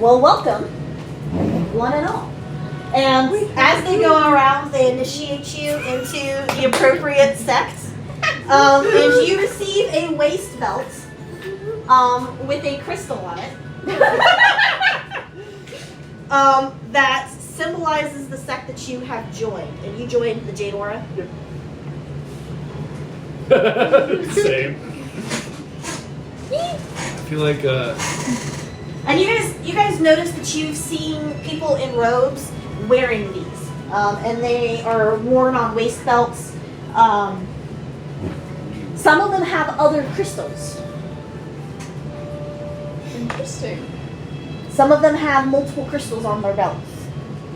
Well, welcome, one and all. And as they go around, they initiate you into the appropriate sect. And you receive a waist belt with a crystal on it that symbolizes the sect that you have joined. And you joined the Jade Aura?
Same. I feel like
And you guys notice that you've seen people in robes wearing these, and they are worn on waist belts. Some of them have other crystals.
Interesting.
Some of them have multiple crystals on their belts.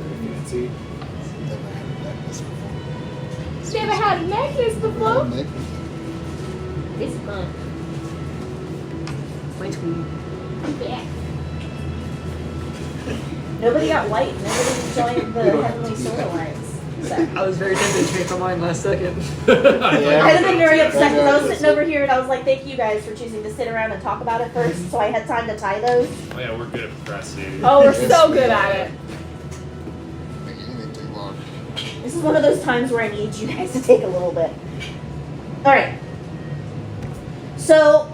very fancy.
Never had a necklace before.
Have you ever had a necklace before?
Necklace.
It's fun.
My tweet.
Yeah.
Nobody got white. Nobody joined the Heavenly Sword Alliance. So.
I was very tempted to change my mind last second.
I'd have been very upset because I was sitting over here and I was like, thank you guys for choosing to sit around and talk about it first, so I had time to tie those.
Oh yeah, we're good at procrastinating.
Oh, we're so good at it.
Make anything too long.
This is one of those times where I need you guys to take a little bit. Alright. So,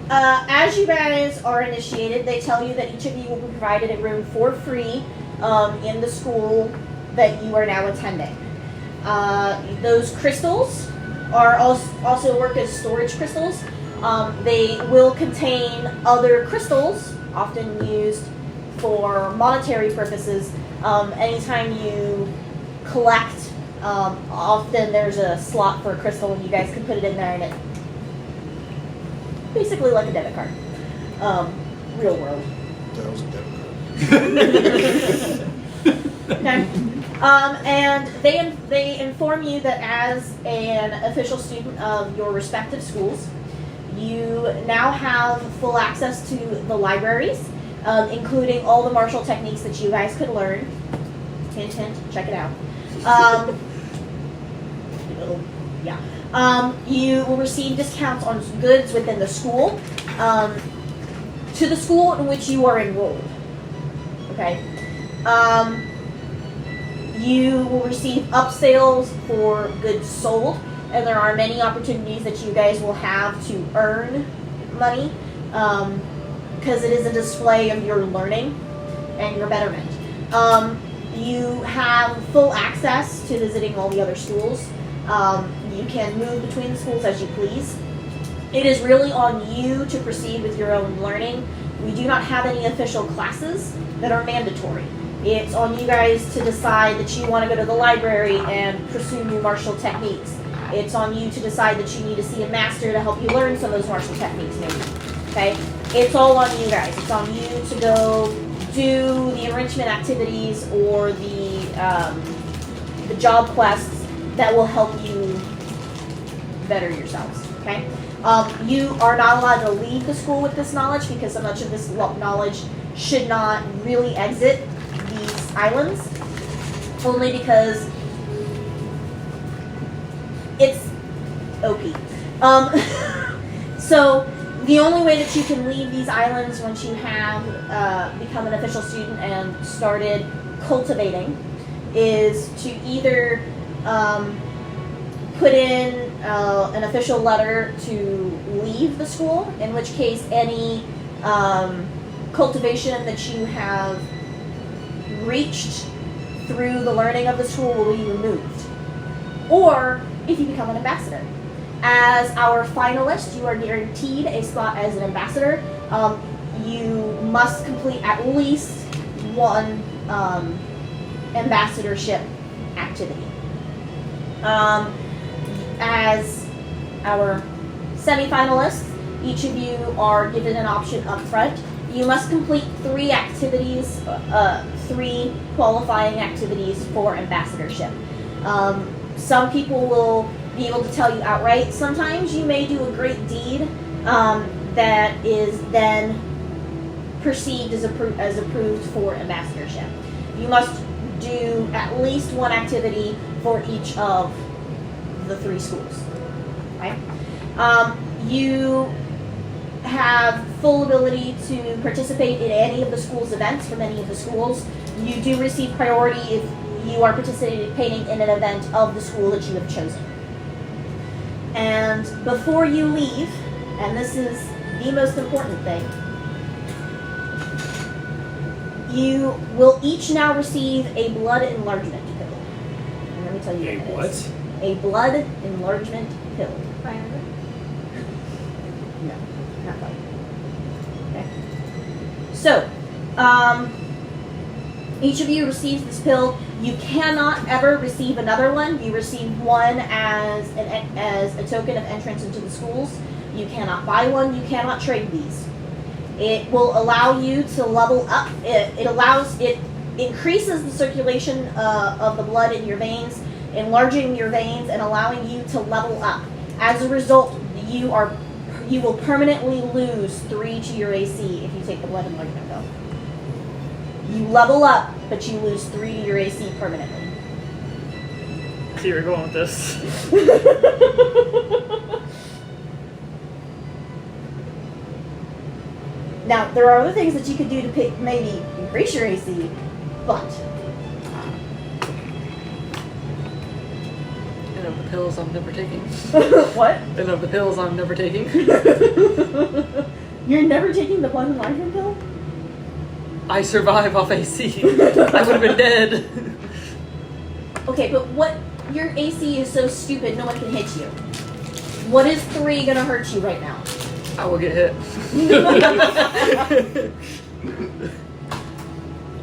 as you guys are initiated, they tell you that each of you will be provided a room for free in the school that you are now attending. Those crystals are also work as storage crystals. They will contain other crystals, often used for monetary purposes. Anytime you collect, often there's a slot for a crystal and you guys can put it in there and it basically like a debit card. Real world.
That was a debit card.
Okay. And they inform you that as an official student of your respective schools, you now have full access to the libraries, including all the martial techniques that you guys could learn. Hint, hint, check it out. You will receive discounts on goods within the school, to the school in which you are enrolled. Okay. You will receive upsales for goods sold, and there are many opportunities that you guys will have to earn money, because it is a display of your learning and your betterment. You have full access to visiting all the other schools. You can move between the schools as you please. It is really on you to proceed with your own learning. We do not have any official classes that are mandatory. It's on you guys to decide that you want to go to the library and pursue new martial techniques. It's on you to decide that you need to see a master to help you learn some of those martial techniques maybe. Okay? It's all on you guys. It's on you to go do the enrichment activities or the job quests that will help you better yourselves. Okay? You are not allowed to leave the school with this knowledge because so much of this knowledge should not really exit these islands, only because it's OP. So the only way that you can leave these islands once you have become an official student and started cultivating is to either put in an official letter to leave the school, in which case any cultivation that you have reached through the learning of the school will be removed. Or if you become an ambassador. As our finalist, you are guaranteed a spot as an ambassador. You must complete at least one ambassadorship activity. As our semi-finalists, each of you are given an option up front. You must complete 3 activities, 3 qualifying activities for ambassadorship. Some people will be able to tell you outright. Sometimes you may do a great deed that is then perceived as approved for ambassadorship. You must do at least one activity for each of the 3 schools. Right? You have full ability to participate in any of the school's events from any of the schools. You do receive priority if you are participating in an event of the school that you have chosen. And before you leave, and this is the most important thing, you will each now receive a blood enlargement pill. And let me tell you what it is. A blood enlargement pill.
Viagra.
No, not quite. Okay. So, each of you receives this pill. You cannot ever receive another one. You receive one as a token of entrance into the schools. You cannot buy one. You cannot trade these. It will allow you to level up. It increases the circulation of the blood in your veins, enlarging your veins and allowing you to level up. As a result, you will permanently lose 3 to your AC if you take the blood enlargement pill. You level up, but you lose 3 to your AC permanently.
I see where you're going with this.
Now, there are other things that you could do to maybe increase your AC, but
And of the pills I'm never taking.
what?
And of the pills I'm never taking.
You're never taking the blood enlargement pill?
I survive off AC. I would have been dead.
Okay, but what? Your AC is so stupid, no one can hit you. What is 3 gonna hurt you right now?
I will get hit.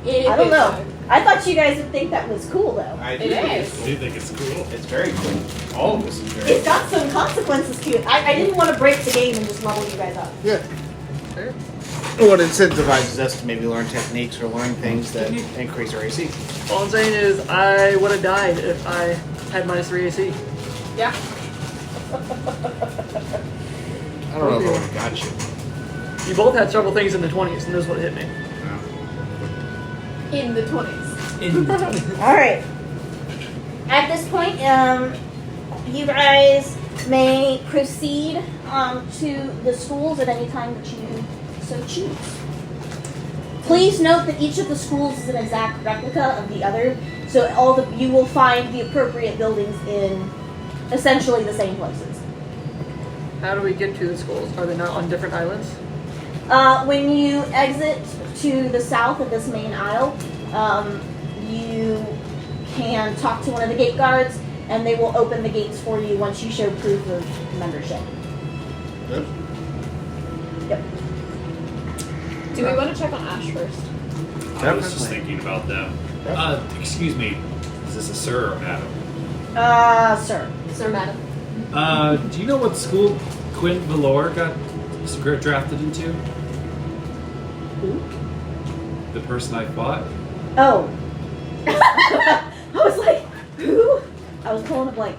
I don't know. I thought you guys would think that was cool, though.
I do
It
think
is.
it's
I
cool.
do think it's cool.
It's very cool. All of this is very
It's got some consequences to it. I didn't want to break the game and just level you guys up.
Yeah.
Sure.
What incentivizes us to maybe learn techniques or learn things that increase our AC.
All I'm saying is I would have died if I had -3 AC.
Yeah.
I don't know if I would have got you.
You both had several things in the 20s, and this would have hit me.
In the 20s.
All right. At this point, you guys may proceed to the schools at any time that you so choose. Please note that each of the schools is an exact replica of the other, so you will find the appropriate buildings in essentially the same places.
How do we get to the schools? Are they not on different islands?
When you exit to the south of this main aisle, you can talk to one of the gate guards, and they will open the gates for you once you show proof of membership.
Good.
Yep.
Do we want to check on Asche first?
I was just thinking about that. Excuse me, is this a sir or madam?
Sir.
Sir, madam.
Do you know what school Quinn Valor got drafted into?
Who?
The person I fought?
Oh. I was like, who? I was pulling a blank.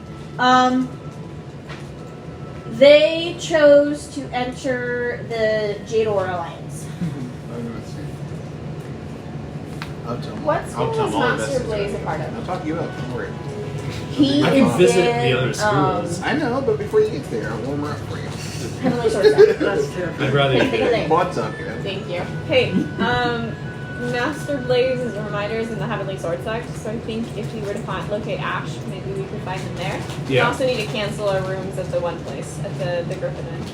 They chose to enter the Jade Alliance.
What school is Master Blaze a part of?
I'll talk you up. Don't worry.
He
I
is
can visit
in,
the other schools.
I know, but before you get there, I'll warm her up for you.
Heavenly Sword Sect.
That's terrible.
I'd rather
Pick a name.
What's up, you know?
Thank you. Hey, Master Blazes and reminders in the Heavenly Sword Sect, so I think if we were to locate Asche, maybe we could find him there. We
Yeah.
also need to cancel our rooms at the one place, at the Griffin Inn.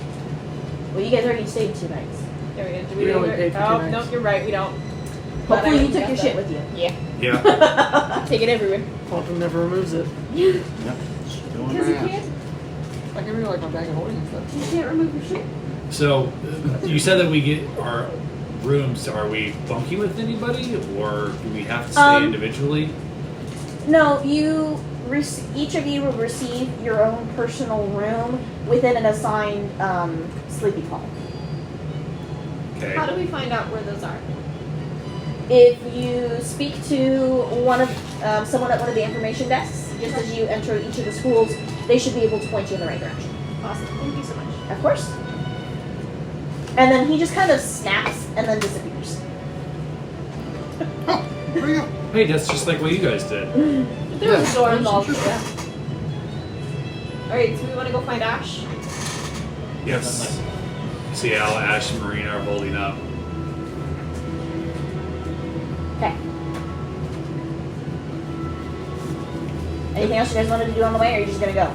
Well, you guys already stayed 2 nights.
There we go. Do
We
we
only
do
paid for 2
Oh,
nights.
nope, you're right, we don't. But
Hopefully
I
you took
got
your
that.
shit with you.
Yeah.
Yeah.
Take it everywhere.
Quantum never removes it.
Yep. Going
Because you
around.
can't.
I can really like my bag of holding and stuff.
You can't remove your shit.
So, you said that we get our rooms. Are we bunking with anybody, or do we have to stay individually?
No, each of you will receive your own personal room within an assigned sleeping hall.
Okay.
How do we find out where those are?
If you speak to someone at one of the information desks, just as you enter each of the schools, they should be able to point you in the right direction.
Awesome. Thank you so much.
Of course. And then he just kind of snaps and then disappears.
Oh, where you go?
Hey, that's just like what you guys did.
There was a door
Yeah.
involved. Yeah. Alright, so we want to go find Asche.
Yes. See how Asche and Marina are holding up.
Okay. Anything else you guys wanted to do on the way, or are you just gonna go?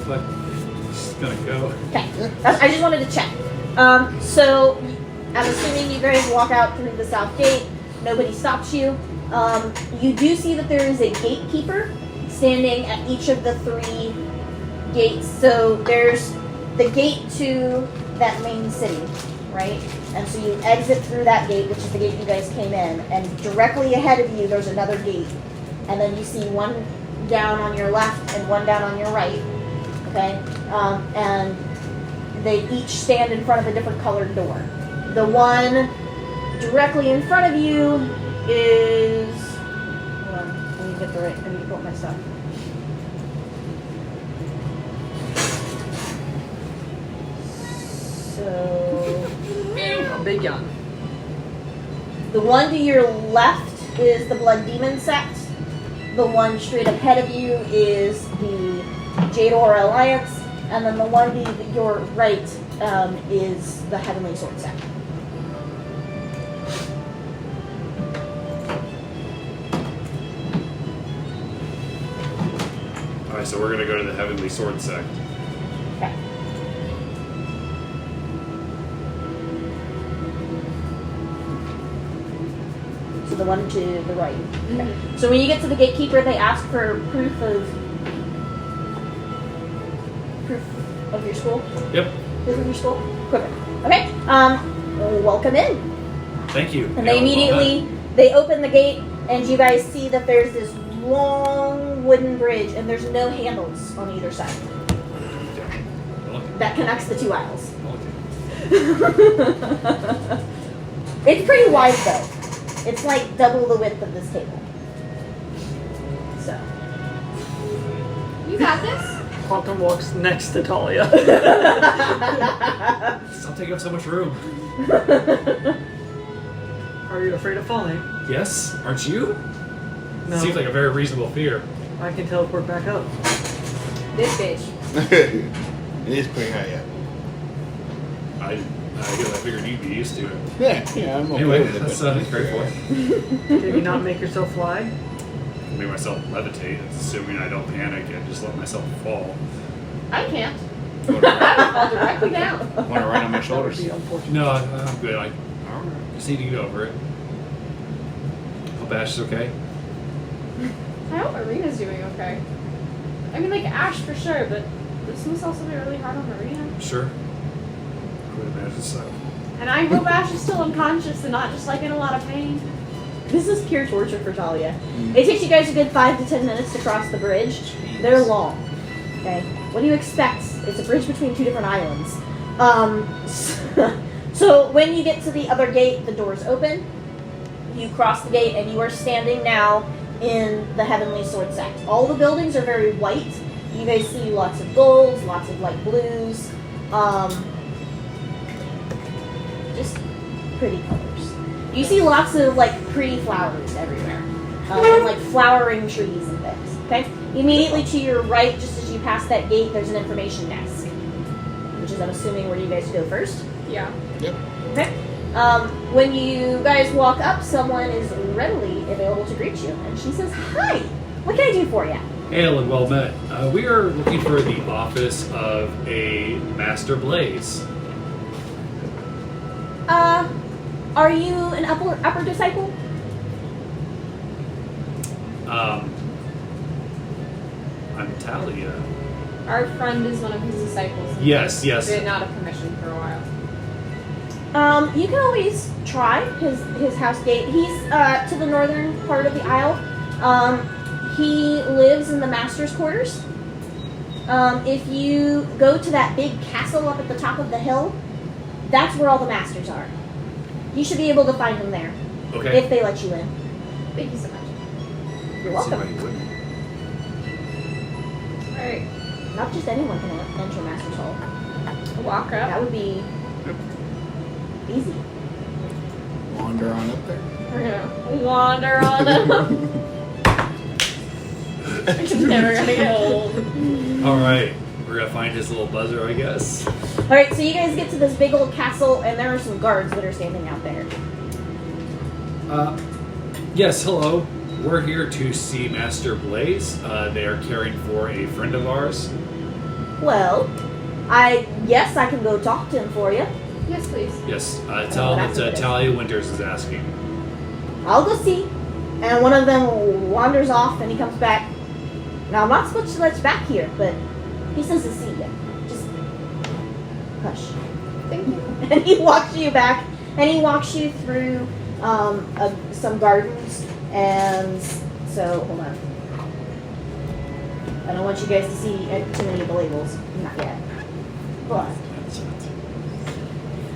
But just gonna go.
Okay. I just wanted to check. So I'm assuming you guys walk out through the south gate. Nobody stops you. You do see that there is a gatekeeper standing at each of the 3 gates. So there's the gate to that main city, right? And so you exit through that gate, which is the gate you guys came in, and directly ahead of you there's another gate. And then you see one down on your left and one down on your right. Okay? And they each stand in front of a different colored door. The one directly in front of you is... Hold on, I need to get the right... I need to pull up my stuff. So...
A big yawn.
The one to your left is the Blood Demon Sect. The one straight ahead of you is the Jade Alliance. And then the one to your right is the Heavenly Sword Sect.
Alright, so we're gonna go to the Heavenly Sword Sect.
Okay. So the one to the right. Okay. So when you get to the gatekeeper, they ask for proof of your school.
Yep.
Proof of your school. Equipment. Okay. Welcome in.
Thank you.
And they immediately they open the gate, and you guys see that there's this long wooden bridge, and there's no handles on either side that connects the 2 aisles. It's pretty wide though. It's like double the width of this table. So.
You got this?
Quantum walks next to Talia.
Stop taking up so much room.
Are you afraid of falling?
Yes? Aren't you?
No.
Seems like a very reasonable fear.
I can teleport back up.
This bitch.
It is pretty high, yeah.
I guess I figured you'd be used to it.
Yeah, I'm okay
Anyway,
with it.
that's
but-
great for it.
Can you not make yourself fly?
I can make myself levitate, assuming I don't panic and just let myself fall.
I can't.
Want
I would fall directly down.
to ride on my
That would
shoulders?
be unfortunate.
No, I'm good. I just need to get over it. Hope Ash is okay.
I hope Marina's doing okay. I mean, like Asche for sure, but this must also be really hard on Marina.
Sure. I would imagine so.
And I hope Asche is still unconscious and not just like in a lot of pain.
This is pure torture for Talia. It takes you guys a good 5 to 10 minutes to cross the bridge. They're long. Okay. What do you expect? It's a bridge between 2 different islands. So when you get to the other gate, the doors open. You cross the gate, and you are standing now in the Heavenly Sword Sect. All the buildings are very white. You guys see lots of golds, lots of light blues. Just pretty colors. You see lots of like pretty flowers everywhere, and like flowering trees and things. Okay. Immediately to your right, just as you pass that gate, there's an information desk, which is I'm assuming where you guys go first.
Yeah.
Yep.
Okay. When you guys walk up, someone is readily available to greet you, and she says, "Hi, what can I do for you?"
Hail and well met. We are looking for the office of a Master Blaze.
Are you an upper disciple?
I'm Talia.
Our friend is one of his disciples.
Yes, yes.
Been out of commission for a while.
You can always try his house gate. He's to the northern part of the Isle. He lives in the master's quarters. If you go to that big castle up at the top of the hill, that's where all the masters are. You should be able to find them there
Okay.
if they let you in.
Thank you so much.
You're
Let's see
welcome.
why you wouldn't.
Alright.
Not just anyone can enter Master's Hall.
Walk
That
up.
would be easy.
Wander on up there.
We're gonna wander on him. It's never gonna get old.
Alright. We're gonna find his little buzzer, I guess.
Alright, so you guys get to this big old castle, and there are some guards that are standing out there.
Yes, hello. We're here to see Master Blaze. They are caring for a friend of ours.
Well, I can go talk to him for you.
Yes, please.
Yes, tell him that Talia Winters is asking.
I'll go see. And one of them wanders off, and he comes back. Now, I'm not supposed to let you back here, but he says to see you. Just hush.
Thank you.
And he walks you back, and he walks you through some gardens. And so, hold on. I don't want you guys to see too many of the labels. Not yet. But.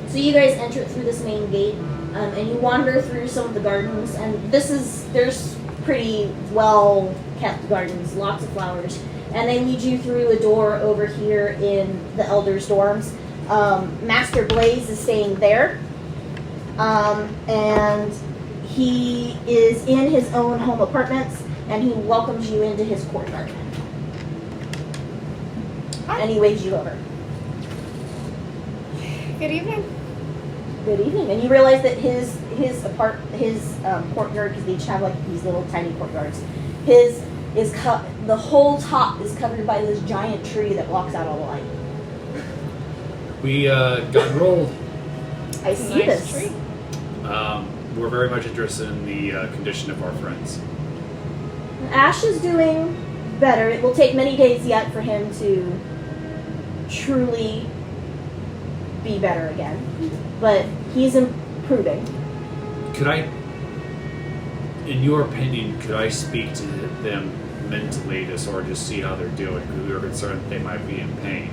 So you guys enter through this main gate, and you wander through some of the gardens, and there's pretty well kept gardens, lots of flowers, and they lead you through a door over here in the elders' dorms. Master Blaze is staying there, and he is in his own home apartments, and he welcomes you into his courtyard. And he waves you over.
Good evening.
Good evening. And you realize that his courtyard, because they each have like these little tiny courtyards, his is the whole top is covered by this giant tree that blocks out all the light.
We got enrolled.
I see
Nice
this.
tree.
We're very much interested in the condition of our friends.
Asche is doing better. It will take many days yet for him to truly be better again, but he's improving.
Could I, in your opinion, could I speak to them mentally to sort of just see how they're doing? Because we were concerned that they might be in pain.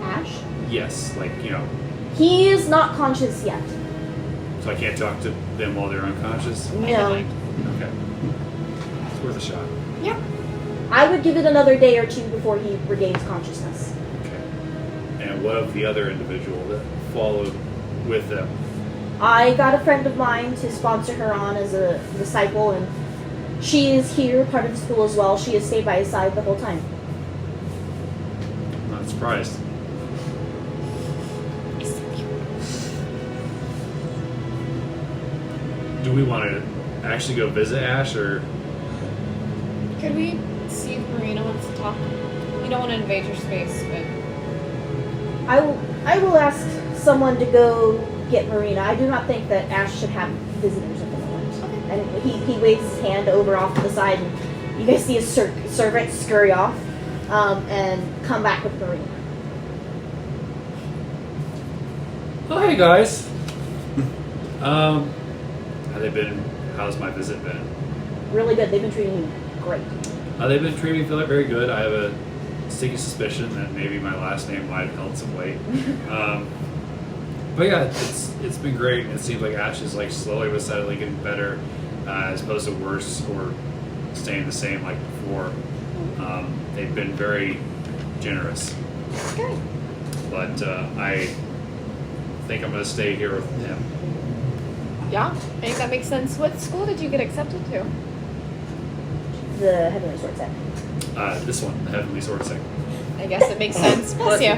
Asche?
Yes, like,
He is not conscious yet.
so I can't talk to them while they're unconscious?
No.
Okay. It's worth a shot.
Yeah.
I would give it another day or two before he regains consciousness.
Okay. And what of the other individual that followed with them?
I got a friend of mine to sponsor her on as a disciple, and she is here, part of the school as well. She has stayed by his side the whole time.
I'm not surprised. Do we want to actually go visit Asche, or
Could we see if Marina wants to talk? We don't want to invade your space, but
I will ask someone to go get Marina. I do not think that Asche should have visitors at the moment. And he waves his hand over off to the side, and you guys see a servant scurry off and come back with Marina.
oh, hey guys. How's my visit been?
Really good. They've been treating you great.
They've been treating me very good. I have a sneaky suspicion that maybe my last name might have held some weight. But yeah, it's been great. It seems like Asche is like slowly but steadily getting better, as opposed to worse or staying the same like before. They've been very generous.
good.
But I think I'm going to stay here with him.
Yeah, I think that makes sense. What school did you get accepted to?
The Heavenly Sword Set.
This one, the Heavenly Sword Sect.
I guess it makes sense. Bless you.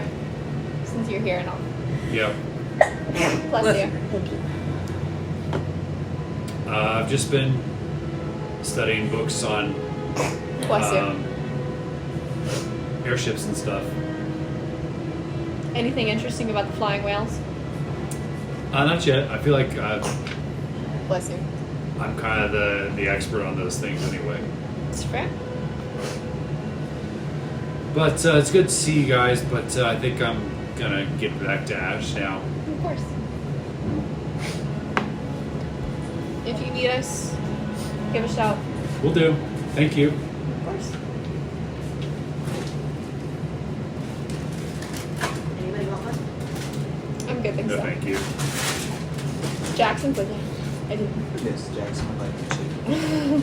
Since you're here and all.
Yep.
Bless you.
Thank you.
I've just been studying books on
Bless you.
airships and stuff.
Anything interesting about the flying whales?
Not yet. I feel like
Bless you.
I'm kind of the expert on those things anyway.
It's fair.
But it's good to see you guys, but I think I'm gonna get back to Asche now.
Of course. If you need us, give a shout.
Will do. Thank you.
Of course.
Anybody want one?
I'm good, thanks.
No,
so.
thank you.
Jackson's with you. I do.
Yes, Jackson would like to.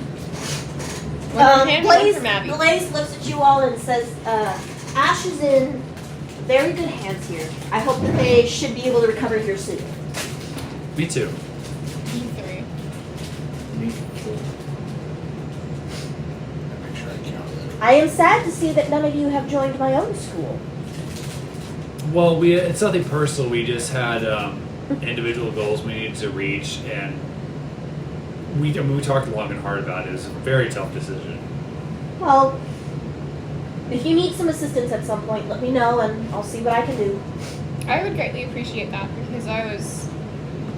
Blaze looks at you all and says, Asche is in very good hands here. I hope that they should be able to recover here soon.
Me too.
You three.
Me. Make sure I count that.
I am sad to see that none of you have joined my own school.
Well, it's nothing personal. We just had individual goals we needed to reach, and we talked long and hard about it. It was a very tough decision.
Well, if you need some assistance at some point, let me know and I'll see what I can do.
I would greatly appreciate that because I was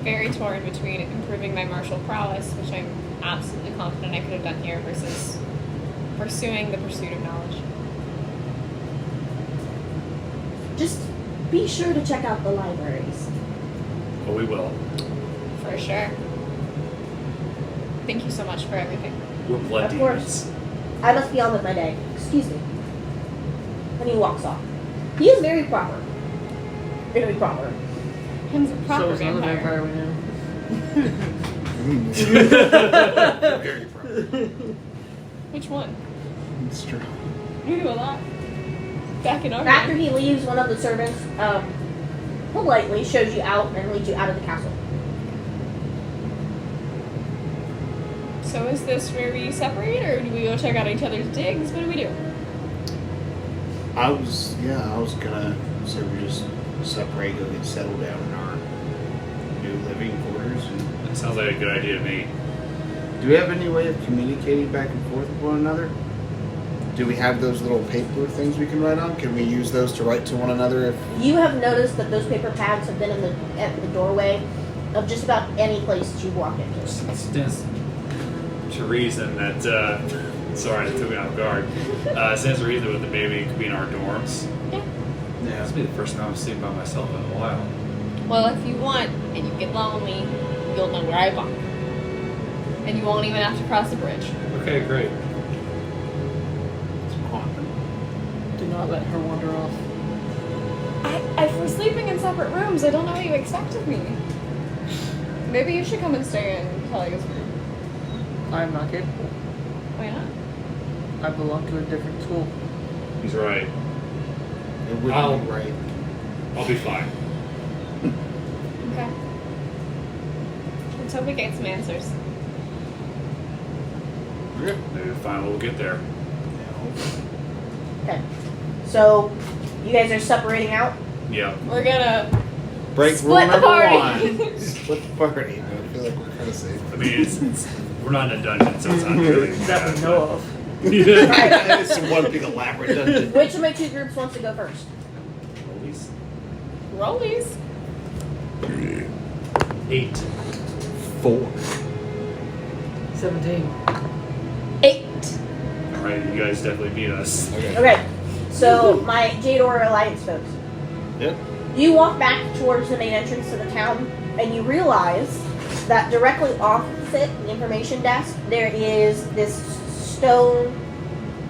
very torn between improving my martial prowess, which I'm absolutely confident I could have done here, versus pursuing the pursuit of knowledge.
Just be sure to check out the libraries.
But we will.
For sure. Thank you so much for everything.
We're blood
Of course.
demons.
I must be on with my day. Excuse me. And he walks off. He is very proper. Very proper.
Him's a
So
proper
is another
vampire.
vampire we know.
Very proud.
Which one?
It's true.
You do a lot. Back in our
After he leaves, one of the servants politely shows you out and leads you out of the castle.
So is this where we separate, or do we go check out each other's digs? What do we do?
I was gonna say we just separate, go get settled down in our new living quarters. And
That sounds like a good idea to me.
do we have any way of communicating back and forth with one another? Do we have those little paper things we can write on? Can we use those to write to one another if
You have noticed that those paper pads have been at the doorway of just about any place that you walk into.
Stands to reason that, sorry, that took me off guard. Stands to reason that maybe it could be in our dorms.
Yeah.
Yeah, this will be the first time I'm sitting by myself in a while.
Well, if you want and you get lonely, you'll know where I bunk. And you won't even have to cross the bridge.
Okay, great.
it's quantum?
Do not let her wander off.
If we're sleeping in separate rooms, I don't know what you expect of me. Maybe you should come and stay in Talia's room.
I am not capable.
Why not?
I belong to a different school.
He's right.
It would
I'll-
be right.
I'll be fine.
Okay. Let's hope we get some answers.
Yeah.
Maybe fine, we'll get there.
Okay. So, you guys are separating out?
Yeah.
We're gonna
Break
Split
rule
the
number
party.
1. Split the party. I feel like we're kind of safe.
I mean, it's we're not in a dungeon, so it's not really
That we know of.
Yeah.
It's one big elaborate dungeon.
Which of my two groups wants to go first?
rollies.
8.
4.
17.
8.
Alright, you guys definitely beat us.
Okay. So, my Jade Aura Alliance folks.
Yep.
You walk back towards the main entrance to the town, and you realize that directly opposite the information desk, there is this stone,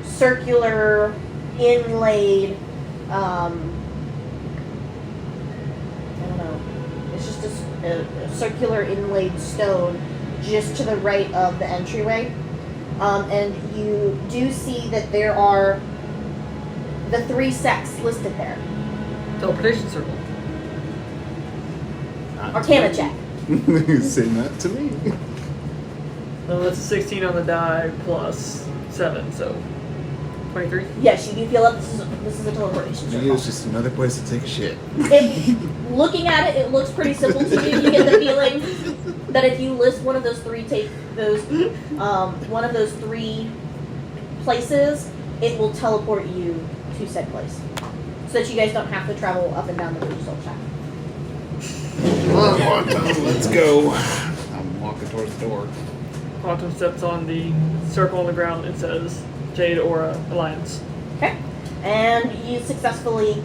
circular, inlaid, I don't know, it's just a circular inlaid stone just to the right of the entryway. And you do see that there are the 3 sects listed there.
Teleportation circle.
Arcana check.
Say that to me.
No, that's a 16 on the die plus 7, so 23.
Yes, you do feel like this is a teleportation
Maybe
circle.
it's just another place to take a shit.
Looking at it, it looks pretty simple to you. You get the feeling that if you list one of those three places, it will teleport you to said place, so that you guys don't have to travel up and down the Bridgestone track.
Come on, Quantum, let's go. I'm walking towards the door.
Quantum steps on the circle on the ground and says, Jade Aura Alliance.
Okay, and you successfully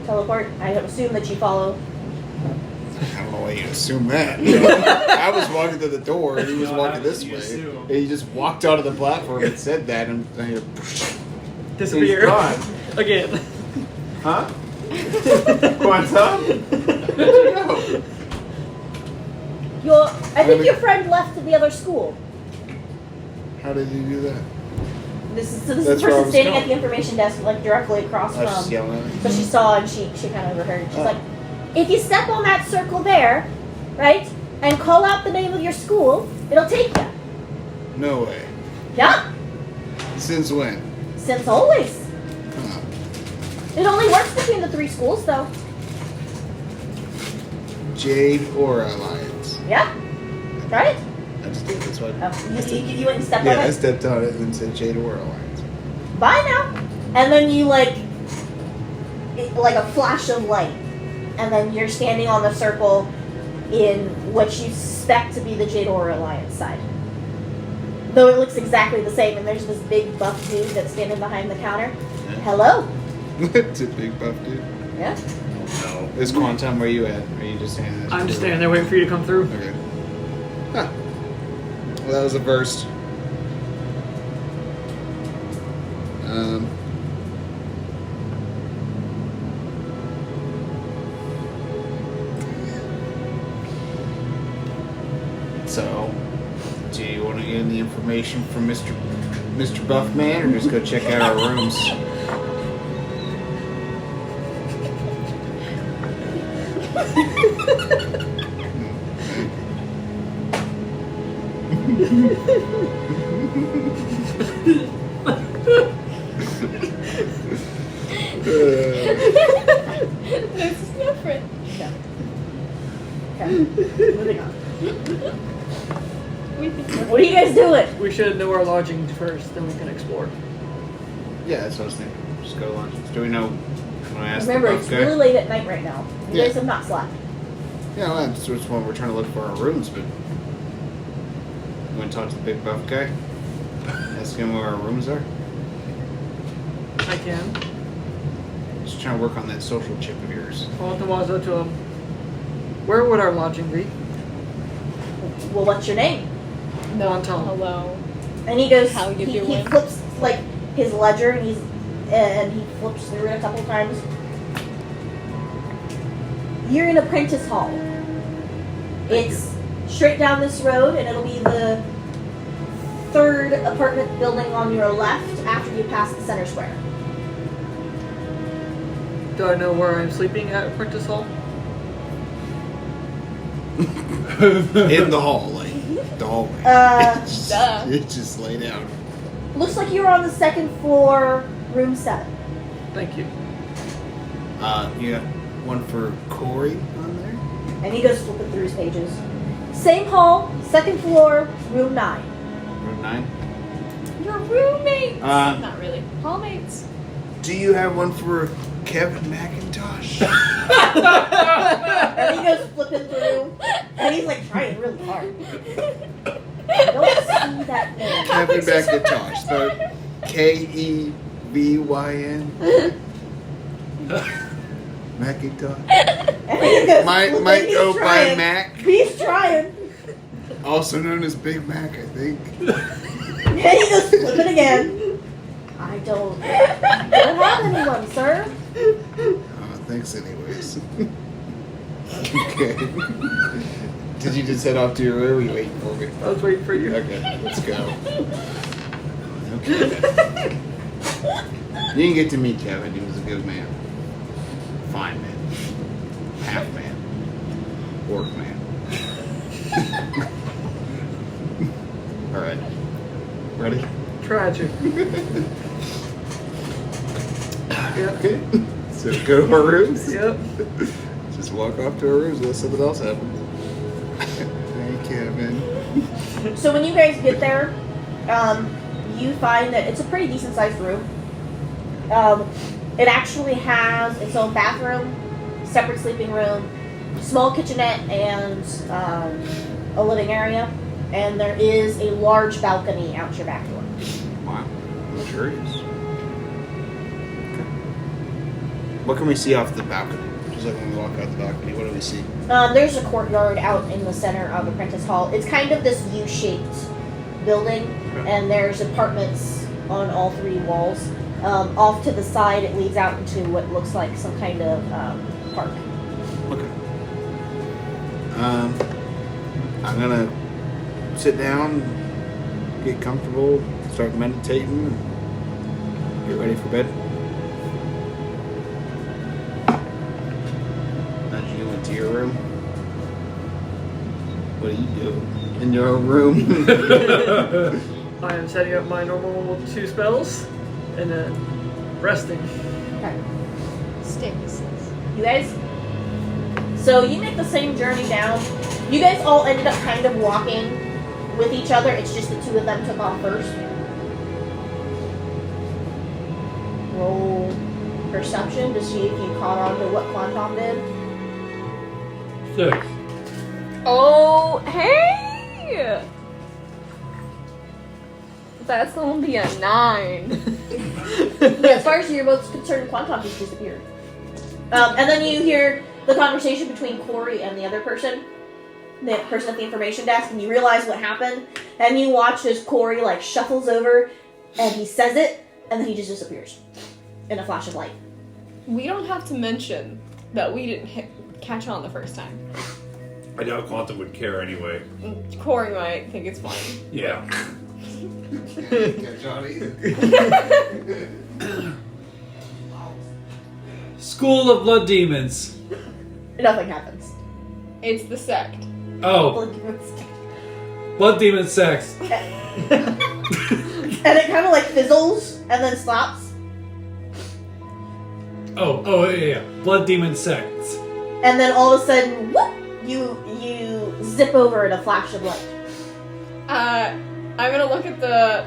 teleport. I assume that you follow.
I don't know why you assume that. I was walking to the door, and he was walking this way. And he just walked onto the platform and said that, and then
Disappear.
He's gone.
Again.
Huh? Quantum? Where'd you go?
I think your friend left to the other school.
how did he do that?
This is
That's
the
where I
person
was
standing
going.
at the information desk, like directly across
I was just
from.
yelling at him.
So she saw and she kind of overheard. She's
Oh.
like, if you step on that circle there, right, and call out the name of your school, it'll take you.
No way.
Yeah,
Since when?
since always.
Huh.
It only works between the three schools, though.
Jade Aura Alliance.
Yeah, right?
I just did. That's why.
Oh, you went and stepped
Yeah,
on
I
it.
stepped on it and then said Jade Aura Alliance.
Bye now. And then you like a flash of light, and then you're standing on the circle in what you suspect to be the Jade Aura Alliance side. Though it looks exactly the same, and there's this big buff dude that's standing behind the counter. Hello.
It's a big buff dude.
Yeah.
No.
Is Quantum where you at? Or are you just standing there?
I'm just standing there waiting for you to come through.
Okay. Huh. Well, that was a burst. So, do you want to get the information from Mr. Buffman, or just go check out our rooms?
This is different.
Okay. Moving on.
We think
What are you guys doing?
We should know our lodging first, then we can explore.
Yeah, that's what I was thinking. Just go to lunch. Do we know when I asked
Remember,
the
it's
buff guy?
really late at night right now. You
Yeah.
guys have not slept.
Yeah, well, that's when we're trying to look for our rooms, but you want to talk to the big buff guy? Ask him where our rooms are?
I can.
Just trying to work on that social chip of yours.
Quantum walks up to him. Where would our lodging be?
Well, what's your name?
Quantum.
hello.
And he goes.
How you
he
doing?
flips like his ledger, and he flips through it a couple times. You're in Apprentice Hall. It's straight down this road, and it'll be the third apartment building on your left after you pass the center square.
Do I know where I'm sleeping at Apprentice Hall?
In the hall, like the hallway.
Duh.
It's just laid out.
Looks like you're on the second floor, room 7.
Thank you.
You got one for Kuori on there?
And he goes flipping through his pages. Same hall, second floor, room 9.
Room 9?
Your roommates.
Uh,
Not really. Hallmates.
Do you have one for Kevin McIntosh?
And he goes flipping through, and he's like trying really hard. I don't see that name.
Kevin McIntosh. So Kevyn. McIntosh.
And he goes
Might
flipping, he's
go by
trying.
Mac.
He's trying.
Also known as Big Mac, I think.
And he goes flipping again. I don't have anyone, sir.
Thanks anyways. Okay. Did you just head off to your room? Or were you waiting for me?
I was waiting for you.
Okay, let's go. Okay. You didn't get to meet Kevin. He was a good man. Fine man. Half man. Orc man. Alright. Ready?
Tragic. Yep.
Okay. So go to our rooms.
Yep.
Just walk off to our rooms. Let something else happen. Hey, Kevin.
So when you guys get there, you find that it's a pretty decent sized room. It actually has its own bathroom, separate sleeping room, small kitchenette, and a living area. And there is a large balcony out your back door.
Wow. Luxurious. Okay. What can we see off the balcony? Just like when we walk out the balcony, what do we see?
There's a courtyard out in the center of Apprentice Hall. It's kind of this U-shaped building,
Okay.
and there's apartments on all three walls. Off to the side, it leads out into what looks like some kind of park.
Okay. I'm gonna sit down, get comfortable, start meditating, and get ready for bed. Nudge you into your room. What do you do in your own room?
I am setting up my normal 2 spells and then resting.
Okay.
Sticks.
You guys? So you make the same journey down. You guys all ended up kind of walking with each other. It's just the 2 of them took off first. Roll perception to see if you caught on to what Quan Tom did.
6.
Oh, hey! That's gonna be a 9.
Yeah, as far as you're both concerned, Quan Tom just disappeared. And then you hear the conversation between Kuori and the other person, the person at the information desk, and you realize what happened. And you watch as Kuori like shuffles over, and he says it, and then he just disappears in a flash of light.
We don't have to mention that we didn't catch on the first time.
I doubt Quantum would care anyway.
Corey might think it's funny.
Yeah.
Catch on either.
School of Blood Demons.
Nothing happens.
It's the Sect.
Oh, Blood Demon Sex.
And it kind of like fizzles and then stops.
Oh, yeah. Blood Demon Sects.
And then all of a sudden, whoop! You zip over in a flash of light.
I'm gonna look at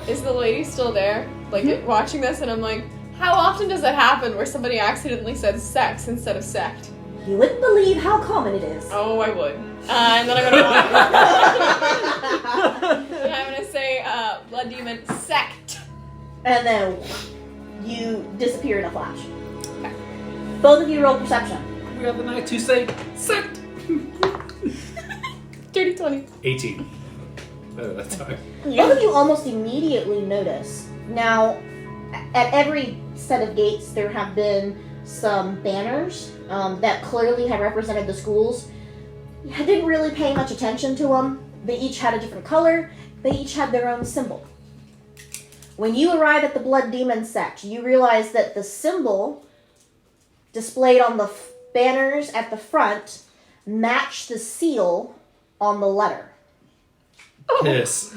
is the lady still there? Like, watching this, and I'm like, how often does that happen where somebody accidentally says sex instead of sect?
You wouldn't believe how common it is.
Oh, I would. And then I'm gonna say, Blood Demon Sect.
And then you disappear in a flash.
Okay.
Both of you roll perception.
We have the night to say Sect.
Dirty 20.
18. Better that time.
Both of you almost immediately notice. Now, at every set of gates, there have been some banners that clearly have represented the schools. I didn't really pay much attention to them. They each had a different color. They each had their own symbol. When you arrive at the Blood Demon Sect, you realize that the symbol displayed on the banners at the front match the seal on the letter.
Piss.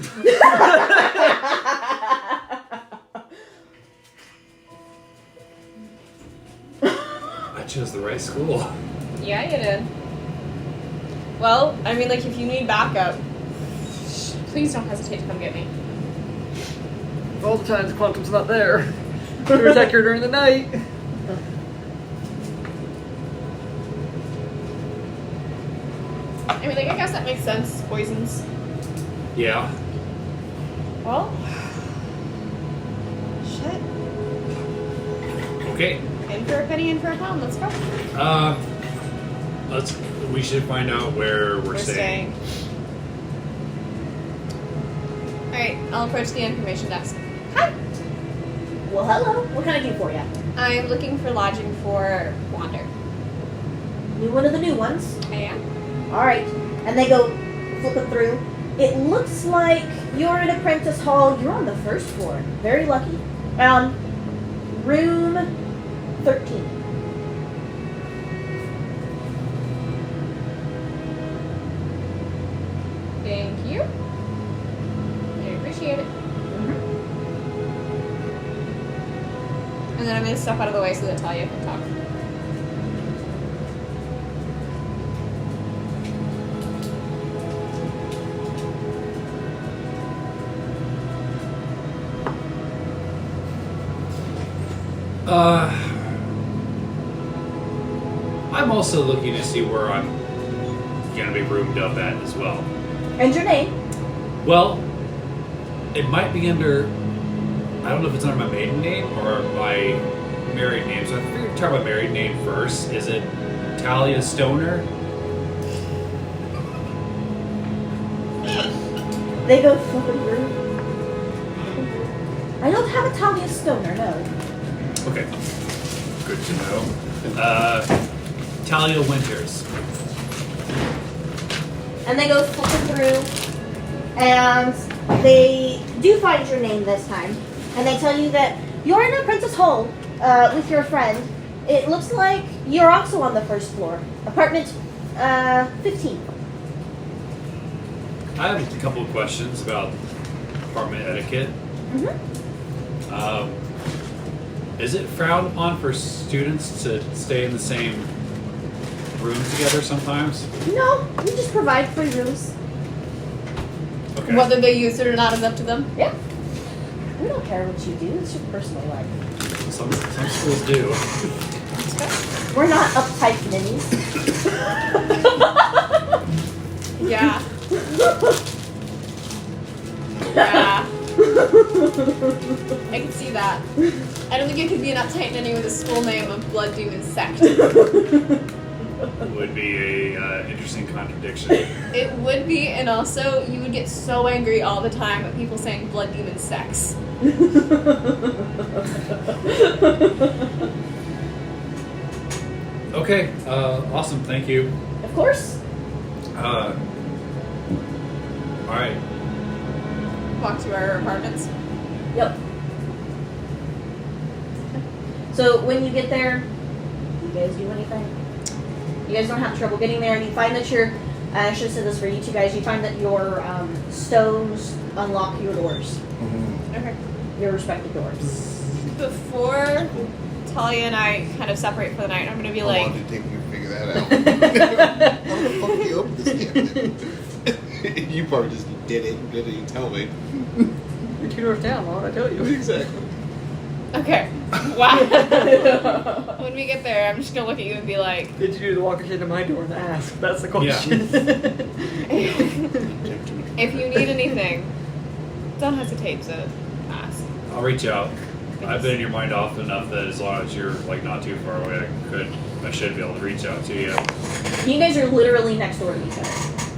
I chose the right school.
Yeah, you did. Well, I mean, like, if you need backup, please don't hesitate to come get me.
All the times Quantum's not there. We protect her during the night.
I mean, like, I guess that makes sense. Poisons.
Yeah.
Well, shit.
Okay.
In for a penny, in for a pound. Let's go.
We should find out where we're staying.
Alright, I'll approach the information desk. Hi!
Well, hello. What can I do for you?
I'm looking for lodging for Wander.
You one of the new ones?
I am.
All right. And they go flipping through. It looks like you're in Apprentice Hall. You're on the first floor. Very lucky. Room 13.
Thank you. I appreciate it. And then I'm I'm gonna step out of the way so that Talia can talk.
I'm also looking to see where I'm gonna be roomed up at as well.
And your name?
Well, it might be under. I don't know if it's under my maiden name or my married name. So I figured to try my married name first. Is it Talia Stoner?
They go flipping through. I don't have a Talia Stoner, no.
Okay. Good to know. Talia Winters.
And they go flipping through, and they do find your name this time. And they tell you that you're in a Princess Hall with your friend. It looks like you're also on the first floor. Apartment 15.
I have a couple of questions about apartment etiquette.
Mm-hmm.
Is it frowned upon for students to stay in the same room together sometimes?
No, we just provide free rooms.
Okay.
Whether they use it or not is up to them.
Yeah. We don't care what you do. It's your personal life.
Some schools do.
We're not uptight ninnies.
Yeah. Yeah. I can see that. I don't think it could be an uptight ninny with a school name of Blood Demon Sect.
Would be a interesting contradiction.
It would be, and also you would get so angry all the time at people saying Blood Demon Sex.
Okay. Awesome. Thank you.
Of course.
All right.
Walk to our apartments.
Yep. So when you get there, do you guys do anything? You guys don't have trouble getting there, and you find that your, I should have said this for you two guys, you find that your stones unlock your doors,
Okay.
your respective doors.
Before Talia and I kind of separate for the night, I'm gonna be
How
like,
long did it take you to figure that out? How the fuck do you open this cabinet? You probably just did it. Didn't even tell me.
You're 2 doors down, why would I tell you?
Exactly.
okay, wow. When we get there, I'm just gonna look at you and be like,
Did you do the walk into my door and ask? That's the question.
if you need anything, don't hesitate to ask.
I'll reach out. I've been in your mind often enough that as long as you're like not too far away, I should be able to reach out to you.
You guys are literally next door to each other.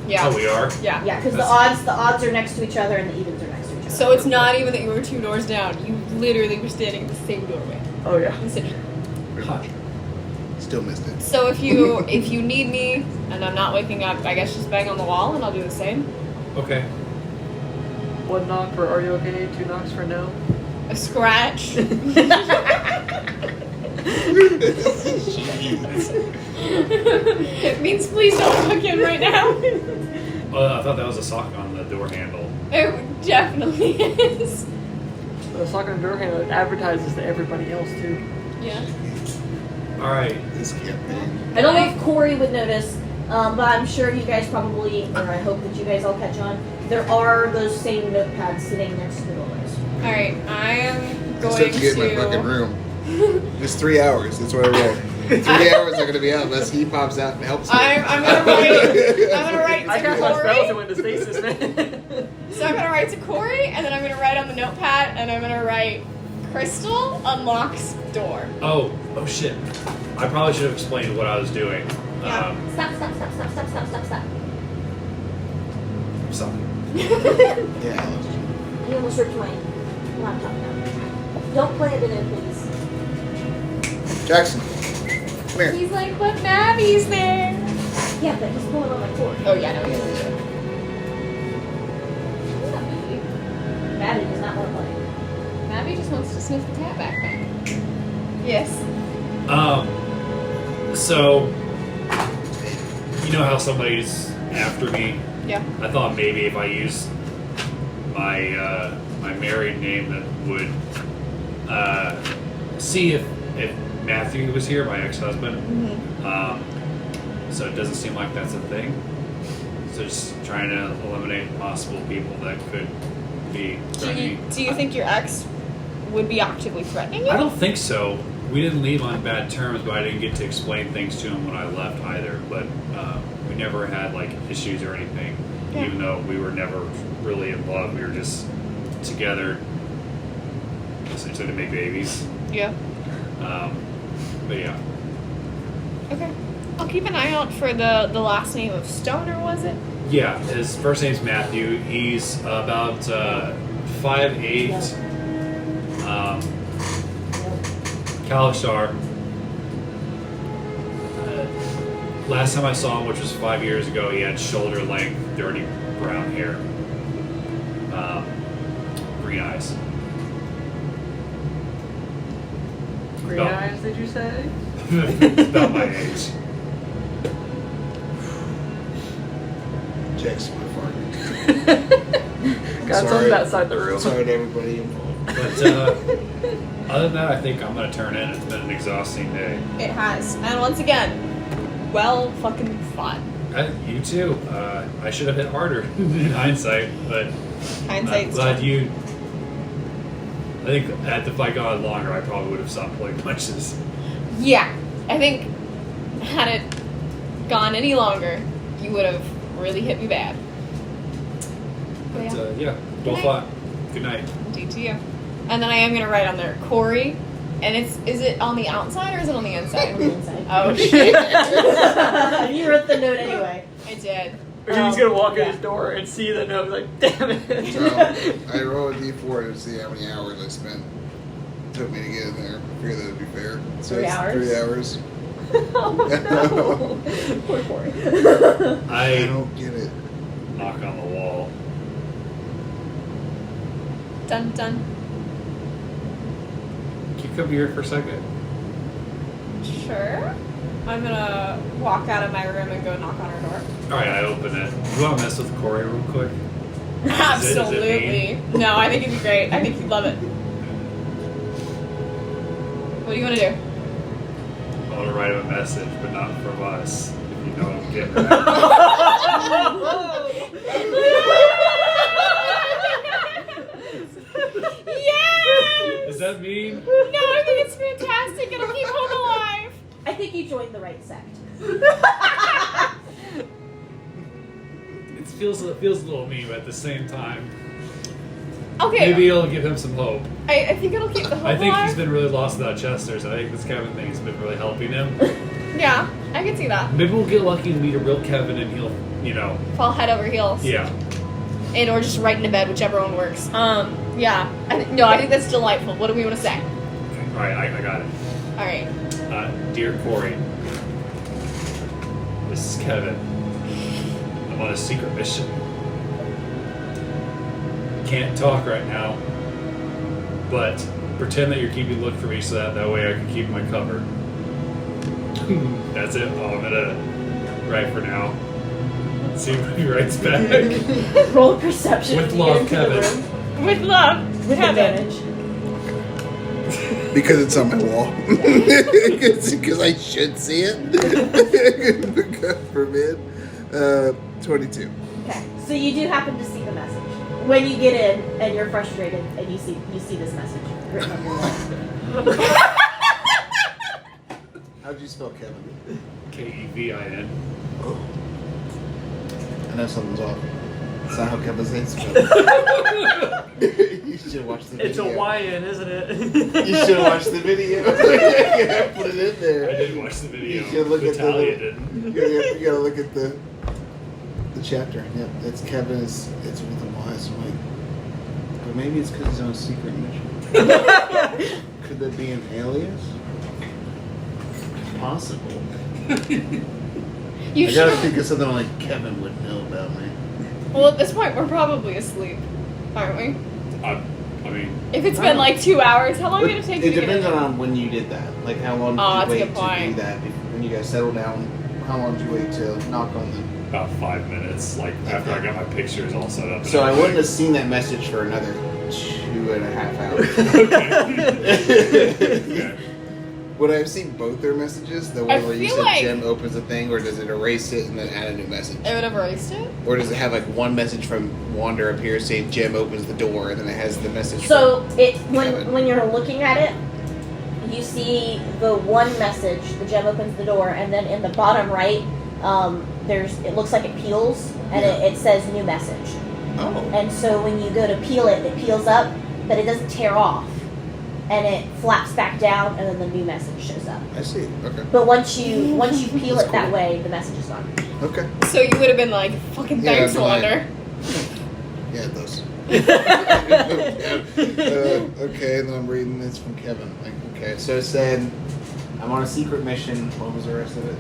Yeah.
Oh, we are.
Yeah.
Yeah, because the
That's-
odds are next to each other and the evens are next to each other.
So it's not even that you were 2 doors down. You literally were standing in the same doorway.
Oh yeah.
And sitting.
Pretty much. Still missed it.
So if you need me and I'm not waking up, I guess just bang on the wall and I'll do the same.
Okay.
1 knock for are you okay? 2 knocks for no.
A scratch. It means please don't walk in right now.
I thought that was a sock on the door handle.
It definitely is.
The sock on the door handle advertises to everybody else too.
Yeah.
All right.
This campaign.
I don't know if Corey would notice, but I'm sure you guys probably, or I hope that you guys all catch on, there are those same notepads sitting next to the doorways.
Alright, I am
I
going
still have to get in my fucking room. It's 3 hours. That's what I wrote. 3 hours are gonna be out unless he pops out and helps me.
I'm gonna write
I
to
got my spells and
Corey.
went to stasis, man.
So I'm gonna write to Corey, and then I'm gonna write on the notepad, and I'm gonna write Crystal unlocks door.
Oh shit. I probably should have explained what I was doing.
Yeah.
Stop.
Sorry.
Yeah.
You almost ripped my laptop down. Don't play it in, please.
Jackson, come here.
He's like, but Maddie's there.
Yeah, but he's pulling on my cord.
Oh yeah, no, he doesn't.
Maddie does not want to play.
Maddie just wants to sniff the cat backpack. Yes.
So you know how somebody's after me?
Yeah.
I thought maybe if I use my my married name that would see if if Matthew was here, my ex-husband,
Mm-hmm.
so it doesn't seem like that's a thing. So just trying to eliminate possible people that could be threatening.
Do you think your ex would be actively threatening you?
I don't think so. We didn't leave on bad terms, but I didn't get to explain things to him when I left either. But we never had like issues or anything,
Yeah.
even though we were never really in love. We were just together, essentially to make babies.
Yeah.
But yeah,
Okay. I'll keep an eye out for the last name of Stoner, was it?
yeah. His first name's Matthew. He's about 5'8". Calistar. Last time I saw him, which was 5 years ago, he had shoulder length, dirty brown hair, green eyes.
Green
About-
eyes, did you say?
About my age.
Jack's my fart.
Got
Sorry.
on that side of the room.
Sorry to everybody involved.
But other than that, I think I'm gonna turn in. It's been an exhausting day.
It has. And once again, well fucking fun.
You too. I should have hit harder in hindsight, but I'm
Hindsight's
glad you. I think had the fight gone longer, I probably would have stopped pulling punches.
Yeah. I think had it gone any longer, you would have really hit me bad.
But
Yeah.
yeah, well
night.
fought. Good night.
Indeed to you. And then I am gonna write on there, Kuori. And is it on the outside or is it on the inside?
On the inside.
Oh shit.
You wrote the note anyway.
I did.
Or he's gonna walk in
Yeah.
his door and see the note, like, damn it.
So I roll a d4 to see how many hours I spent. Took me to get in there. I figured that would be fair. So
3
it's
hours?
3 hours.
Oh no. Poor Corey.
I
I
don't get it.
knock on the wall.
Dun dun.
Can you come here for a second?
Sure. I'm gonna walk out of my room and go knock on her door.
Alright, I open it. You want to mess with Corey real quick?
Absolutely. No, I think it'd be great. I think you'd love it. What do you want to do?
I want to write him a message, but not from us. If you know what I'm getting at.
Yes!
Is that mean?
No, I think it's fantastic. It'll keep home alive.
I think you joined the right sect.
It feels a little mean, but at the same time,
Okay.
maybe it'll give him some hope.
I think it'll keep the home
I think
alive.
he's been really lost without Chester, so I think this Kevin thing has been really helping him.
Yeah, I can see that.
Maybe we'll get lucky and meet a real Kevin, and he'll,
Fall head over heels.
yeah.
And or just right into bed, whichever one works. Yeah. I think that's delightful. What do we want to say?
All right, I got it.
All right.
Dear Corey, this is Kevin. I'm on a secret mission. Can't talk right now, but pretend that you're keeping a look for me so that way I can keep my cover. That's it. All I'm gonna write for now. See what he writes back.
Roll a perception.
With
when you
love,
get into the
Kevin.
room.
With love,
With
Kevin.
advantage.
Because it's on my wall. Because I should see it. God forbid. 22.
Okay, so you do happen to see the message when you get in and you're frustrated and you see this message written on your wall.
How'd you spell Kevin?
Kevin.
I know something's off. That's not how Kevin's name's spelled. You should watch the video.
It's a YN, isn't it?
You should watch the video. Yeah, put it in there.
I did watch the video.
You should look at
Talia
the.
didn't.
You gotta look at the chapter. Yep, it's Kevin. It's with a Y. So I'm like, but maybe it's because he's on a secret mission. Could that be an alias? Possible.
You
I gotta
should.
think of something like Kevin would know about me.
Well, at this point, we're probably asleep, aren't we?
I mean,
If it's been like 2 hours, how long did it take you
It
to get
depends
in?
on when you did that. Like how long
Oh,
did
that's a
you
good
wait to
point.
do that? When you guys settle down, how long did you wait to knock on them?
about 5 minutes, like after I got my pictures all set up. and
So I
everything.
wouldn't have seen that message for another 2.5 hours.
Okay. Okay.
Would I have seen both their messages? The
I
one where you
feel
said
like-
Gem opens a thing, or does it erase it and then add a new message?
It would have erased it.
Or does it have like one message from Wander up here saying Gem opens the door, and then it has the message?
So it
Kevin.
when you're looking at it, you see the one message, the gem opens the door, and then in the bottom right, it looks like it peels, and it says new message.
Oh.
And so when you go to peel it, it peels up, but it doesn't tear off, and it flaps back down, and then the new message shows up.
I see. Okay.
But once you peel
That's
it that
cool.
way, the message is gone.
Okay.
So you would have been like, fucking
Yeah,
thanks,
I'd be like-
Wander.
Yeah, those. Okay, and then I'm reading this from Kevin. Like, okay,
So it said, I'm on a secret mission. What was the rest of it?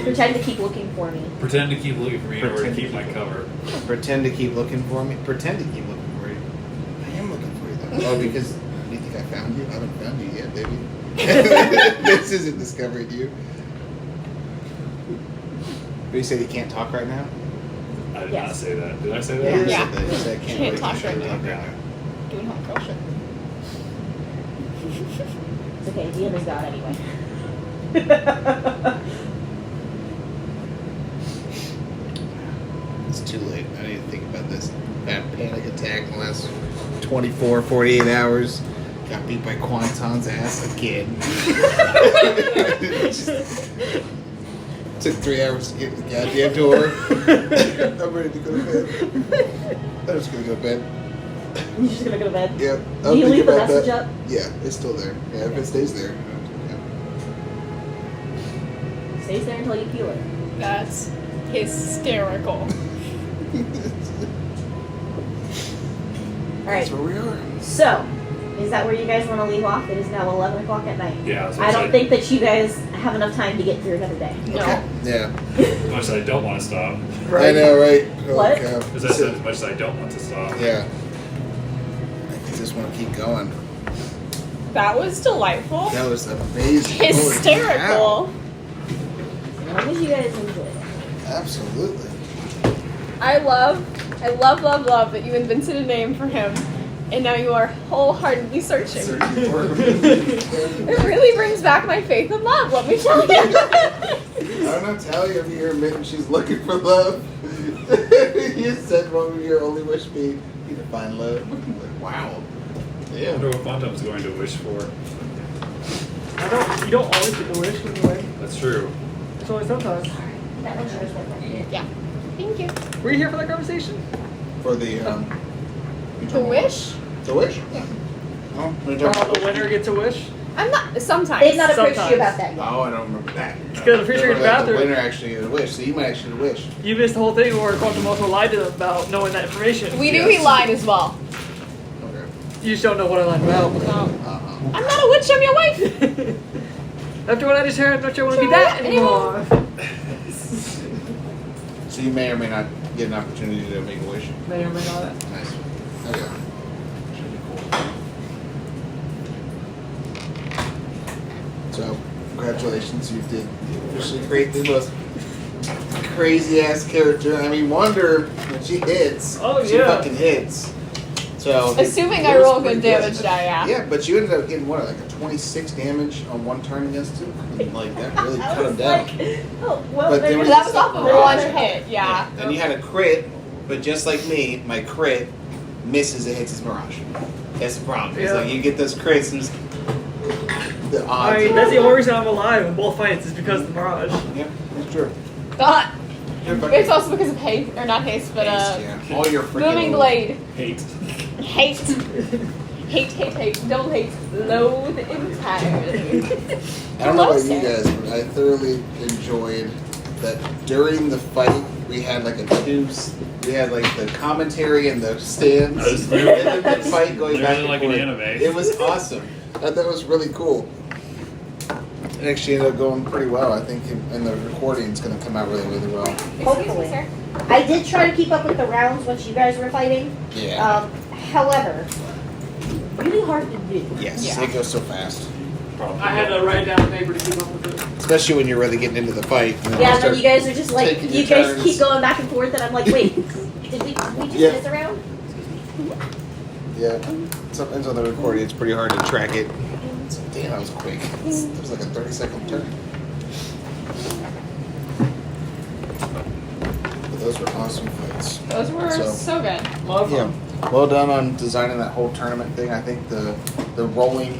Pretend to keep looking for me.
Pretend to keep looking for me in order to
Pretend to
keep my
keep-
cover.
Pretend to keep looking for me. Pretend to keep looking for you.
I am looking for you though. Oh, because you think I found you? I haven't found you yet, baby. This isn't discovering you.
But you said you can't talk right now?
I did
Yes.
not say that. Did I say
You
that?
said
Yeah.
that. You said I
Can't
really
talk right now.
talk right now.
Doing hot girl shit.
It's okay, DM is God anyway.
It's too late. I need to think about this. I had a panic attack in the last 24, 48 hours. Got beat by Quan Tom's ass again. Took 3 hours to get to the goddamn door. I'm ready to go to bed. I'm just gonna go to bed.
You're just gonna go to bed?
Yep.
Do you leave the message up?
Yeah, it's still there. Yeah, if it stays there.
Stays there until you peel it.
That's hysterical.
Alright,
That's where we are.
so, is that where you guys want to leave off? It is now 11 o'clock at night.
Yeah, as
I don't
much
think that you guys have enough time to get through another day.
No.
Okay. Yeah.
as much as I don't want to stop.
I know, right? Holy
What?
cow.
As I said, as much as I don't want to stop.
Yeah. I just want to keep going.
That was delightful.
That was amazing. Holy
Hysterical.
As long as you guys enjoy it.
cow. Absolutely.
I love that you invented a name for him, and now you are wholeheartedly searching. It really brings back my faith in love, let me tell you.
I don't know, Talia over here admitting she's looking for love. You said what would your only wish be? You to find love. I'm like, wow.
I
Yeah.
wonder what Quan Tom's going to wish for.
You don't always get the wish anyway.
That's true.
It's only sometimes.
That one's yours, right there.
Yeah. Thank you.
Were you here for that conversation?
For the
The wish?
The wish?
Yeah.
Oh, we're talking about
The winner gets a wish.
I'm not. Sometimes.
They've not approached
Sometimes.
you about that yet.
Oh, I don't remember that.
It's good. I'm pretty sure
I
your
remember that the
bathroom.
winner actually get a wish, so you might actually get a wish.
You missed the whole thing where Quantum also lied to them about knowing that information.
We knew he lied as well.
Okay.
You just don't know what I lied about.
No.
Uh-huh.
I'm not a witch, I'm your wife.
After what I just heard, I'm not sure I want to be
Sure,
that anymore.
So you may or may not get an opportunity to make a wish.
May or may not.
Nice. Okay. Should be cool. So, congratulations, you did officially create the most crazy ass character. I mean, Wonder, when she hits,
Oh,
she
yeah.
fucking hits. So,
Assuming
it
I
was
roll
pretty
good damage die, yeah.
Yeah, but you ended up getting what, like a 26 damage on one turn against him? And, like, that really
I
cut
was
him down.
like, oh, well,
But there
maybe
was
That was
just
off
a
of
barrage.
one hit, yeah.
And you had a crit, but just like me, my crit misses and hits his mirage. That's the problem. It's
Yeah.
like you get those crits and just the odds.
I mean, that's the only reason I'm alive in both fights is because of the Mirage.
Yeah, that's true.
It's also because of haste, or not haste, but
Yeah. All your freaking
booming blade.
Hate.
Hate. hate. Double hate. Loathe entirely.
I don't know about
Hello,
you
sir.
guys, but I thoroughly enjoyed that during the fight we had like we had like the commentary and the stands.
That was literally-
and then the fight going back
literally
and
like an
forth.
anime.
It was awesome. I thought that was really cool. It actually ended up going pretty well. I think and the recording is going to come out really, really well.
Excuse me,
Hopefully.
sir.
I did try to keep up with the rounds once you guys were fighting.
Yeah.
However, really hard to do.
Yes,
Yeah.
it goes so fast.
I had to write down a paper to keep up with it.
Especially when you're really getting into the fight. And then
Yeah,
you
and then
start
you guys are just like,
taking
you
your
guys
turns.
keep going back and forth, and I'm like, wait, did we just
Yeah.
miss a round?
Yeah. Sometimes on the recording it's pretty hard to track it. Damn Damn, that was quick. It was like a 30-second turn. But those were awesome fights.
Those were so good.
Love
Yeah.
them.
Well done on designing that whole tournament thing. I think the rolling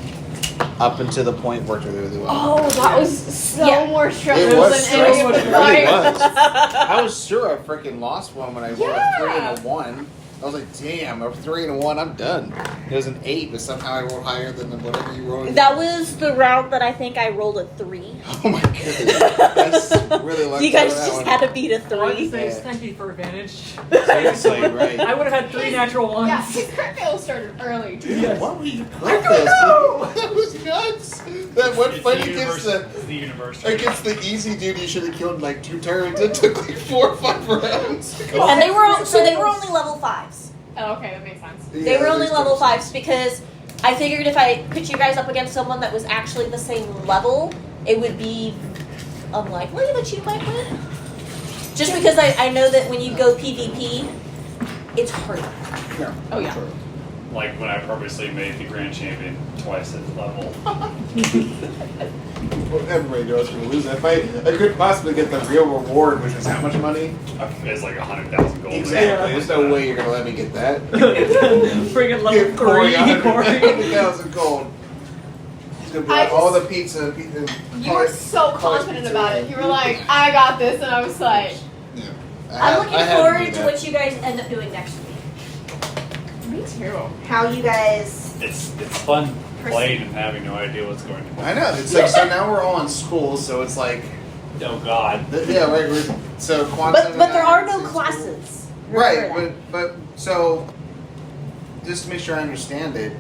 up until the point worked really well.
Oh, that was so
Yeah.
more stressful
It was
than any
stressful.
of
It
the
really
fights.
was. I was sure I freaking lost one when I rolled a 3
Yeah.
and a 1. I was like, damn, a 3 and a 1, I'm done. It was an 8, but somehow I rolled higher than whatever you rolled.
That was the round that I think I rolled a 3.
Oh my goodness. That's really lucky.
You guys
for that
just
one.
had to beat a
All I can
3.
say is
Yeah.
thank you for advantage.
Seriously, right.
I would have had 3 natural ones.
Yeah, his crit fail started early.
Yes.
What were you I don't know. That was nuts. That one
It's
fight
the
against
universe. It's the universe.
against the easy dude you should have killed in like 2 turns. It took like 4 or 5 rounds.
And they were only level 5s.
Oh, okay, that makes sense.
They were only level 5s because I figured if I put you guys up against someone that was actually the same level, it would be unlikely that you might win. Just because I know that when you go PvP, it's harder.
Oh, yeah.
Like when I purposely made the grand champion twice his level.
Well, everybody knew I was going to lose that fight. I couldn't possibly get the real reward, which is how much money?
It's like 100,000 gold.
Exactly. There's no way you're going to let me get that.
Freaking level
Give
3, Corey.
100,000 gold. He's going to be
I
like, all
just-
the pizza.
You were so confident about it. You were like, I got this, and I was like,
Yeah.
I'm looking forward to what you guys end up doing next week.
me too.
How you guys.
It's fun playing and having no idea what's going to
I know. It's like, so now we're all in school, so it's like,
Oh God.
yeah, right. So Quan
But
Tom
there are
Wins
no
is
classes.
cool. Right,
Remember
but so just to make sure I understand it,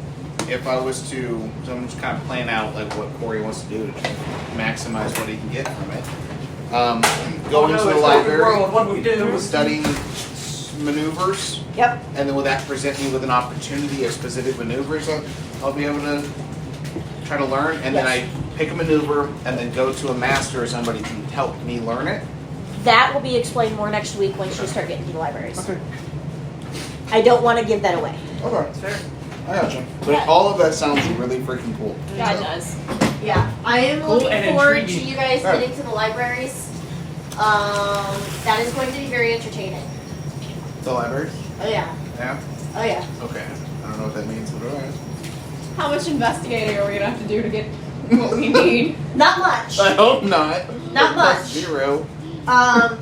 if I was to, so I'm just kind of playing out like what Corey wants to do to try to maximize what he can get from it. Going into the library,
World, what do we do?
studying maneuvers,
Yep.
and then will that present me with an opportunity of specific maneuvers I'll be able to try to learn, and then I pick a maneuver and then go to a master or somebody to help me learn it.
That will be explained more next week once you start getting to the libraries.
Okay.
I don't want to give that away.
Okay.
Fair.
I gotcha. But all of that sounds really freaking cool.
Yeah, it does.
Yeah, I am
Cool
looking
and
forward
intriguing.
to you guys
Alright.
getting to the libraries. That is going to be very entertaining.
The library?
Oh yeah.
Yeah.
Oh yeah.
Okay. I don't know what that means, but alright.
How much investigating are we gonna have to do to get what we need?
Not much.
I hope not.
Not much.
0.
But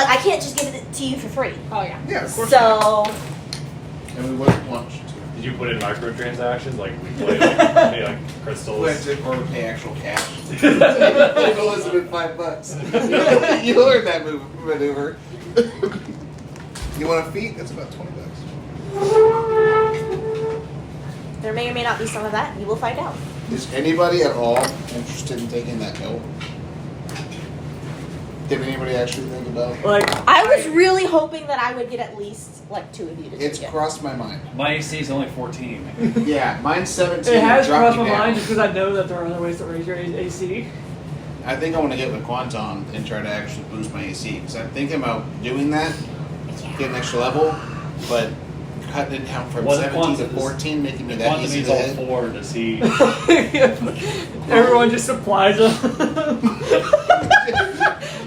I can't just give it to you for free.
Oh yeah.
Yeah, of course.
So
And we went lunch too.
Did you put in microtransactions like we play pay like crystals?
Went to or pay actual cash. It was $5. You learned that maneuver. You want a feat? That's about $20.
there may or may not be some of that. You will find out.
Is anybody at all interested in taking that pill? Did anybody actually think about?
Like,
I was really hoping that I would get at least like 2 of you to
It's
take it.
crossed my mind.
My AC is only 14.
Yeah, mine's 17.
it has
dropped
crossed
me
my
down.
mind just because I know that there are other ways to raise your AC.
I think I want to get with Quan Tom and try to actually boost my AC because I'm thinking about doing that, get an extra level, but cutting it down from
Well, the
17 to
Quantum is-
14, making me that
Quantum
easy
needs
to
all
hit.
4 to see.
Everyone just supplies them.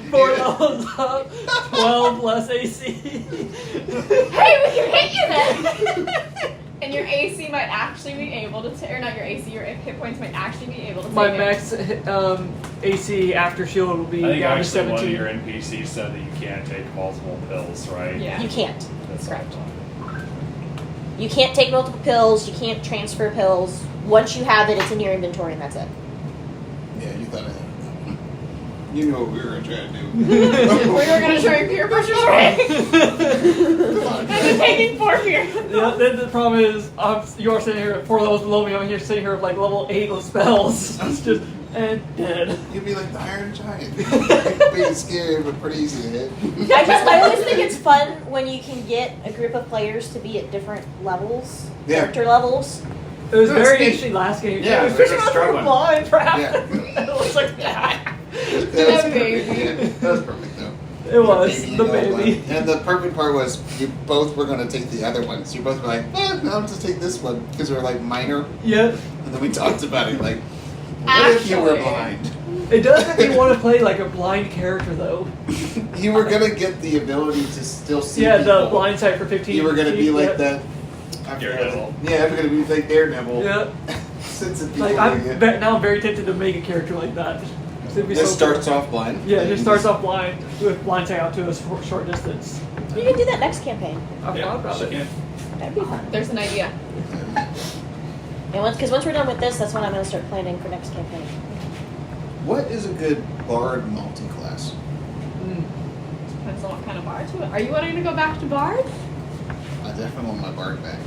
4 levels up, 12 less AC.
Hey, we can hit you then! And your AC might actually be able to, or not your AC, your hit points might actually be able to take
My
it.
max AC after shield will be
I think
down to
actually one of
17.
your NPCs said that you can't take multiple pills, right?
Yeah.
You can't.
That's
Correct.
You can't take multiple pills. You can't transfer pills. Once you have it, it's in your inventory, and that's it.
Yeah, you thought I had it. You knew what we were going to try to do.
We were gonna try and peer pressure and then taking 4 peer.
Yeah, then the problem is, you are sitting here at 4 levels below me. I'm here sitting here with like level 8 with spells. It's just and dead.
You'd be like the Iron Giant. Being scary, but pretty easy to hit.
I always think it's fun when you can get a group of players to be at different levels,
Yeah.
character levels.
It was
No,
very
it's neat.
interesting last game.
Yeah,
It was
it's
fishing
struggling.
blind for half.
Yeah.
It was like that.
That was
Baby.
perfect. Yeah, that was perfect, though.
It was
baby
the
and all
baby.
that. And the perfect part was you both were going to take the other one. So you both were like, no, I'll just take this one because we're like minor.
Yeah.
And then we talked about it like, what if you were
Actually.
blind?
It does make me want to play like a blind character though.
You were going to get the ability to still see
Yeah,
people.
the blind sight for 15.
You were going to be like
yeah.
that. I
Daredevil.
forgot. Yeah, I'm going to be like Daredevil.
Yeah.
Since the people
Like
doing it.
now I'm very tempted to make a character like that. It'd be
This
so
starts
cool.
off blind.
Yeah, it just starts off blind with blind sight out to a short distance.
You can do that next campaign.
I forgot about
she
it.
can.
That'd be fun.
There's an idea.
And once we're done with this, that's when I'm going to start planning for next campaign.
What is a good bard multi-class?
Depends on what kind of bard you want. Are you wanting to go back to bard?
I definitely want my bard back.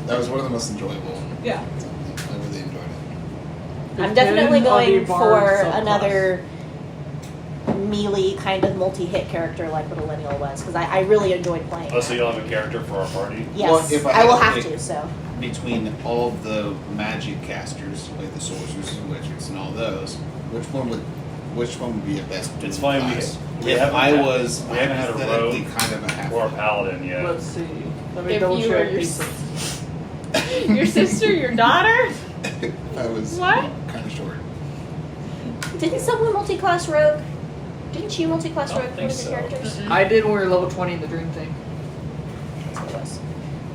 That was one of the most enjoyable.
Yeah.
I really enjoyed it.
I'm definitely
Depends on
going
the bard
for
subclass.
another melee kind of multi-hit character like what Millennial was, because I really enjoyed playing.
Oh, so you'll have a character for our party?
Yes,
Well, if I
I will
had to
have
pick-
to, so.
Between all of the magic casters, like the sorcerers and witches and all those, which one would be a best?
It's funny,
class?
we
If
haven't
I
had-
was
we haven't had a
hypothetically
rogue
kind of a half.
Or a paladin yet.
Let's see. Let me
If
double
you were
check
your
these.
Your sister, your daughter?
I was
What?
kind of short.
Didn't someone multi-class rogue? Didn't you multi-class
I don't
rogue for
think
one of your
so.
characters?
I did when we were level 20 in the dream thing.
That's what it was.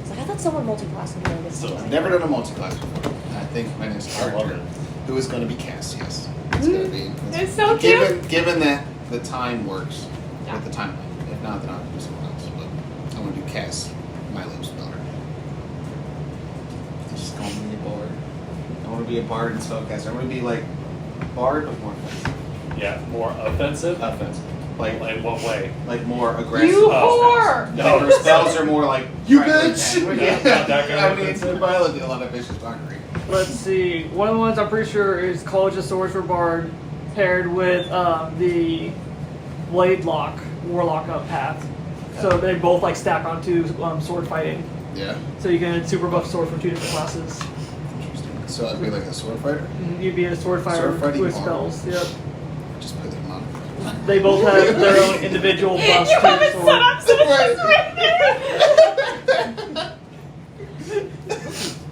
It's like, I thought someone multi-class in rogue.
So,
I've never done a multi-class before. And I think my next
I love
character,
it.
who is going to be Cass, yes, it's going to be.
It's so cute.
Given that the time works
Yeah.
with the timeline. If not, then I'll do someone else. But I want to do Cass, my lips daughter. Just call me a bard. I want to be a bard and spellcaster. I want to be like bard, but more offensive.
Yeah, more offensive?
Offensive. Like
what way?
like more aggressive.
You
Oh,
whore!
Like her spells are more like
You
trying to
bitch!
attack.
Yeah, not that kind of
I mean,
offensive.
violently a lot of vicious mockery.
Let's see. One of the ones I'm pretty sure is College of Swords for Bard paired with the Blade Lock Warlock up path. So they both like stack onto sword fighting.
Yeah.
So you can super buff sword from two different classes.
Interesting. So I'd be like a sword fighter.
You'd be a sword fighter
Sword fighting
with
bard.
spells. Yep.
Just put them on.
They both have their own individual buffs
You
to
haven't
the sword.
set up so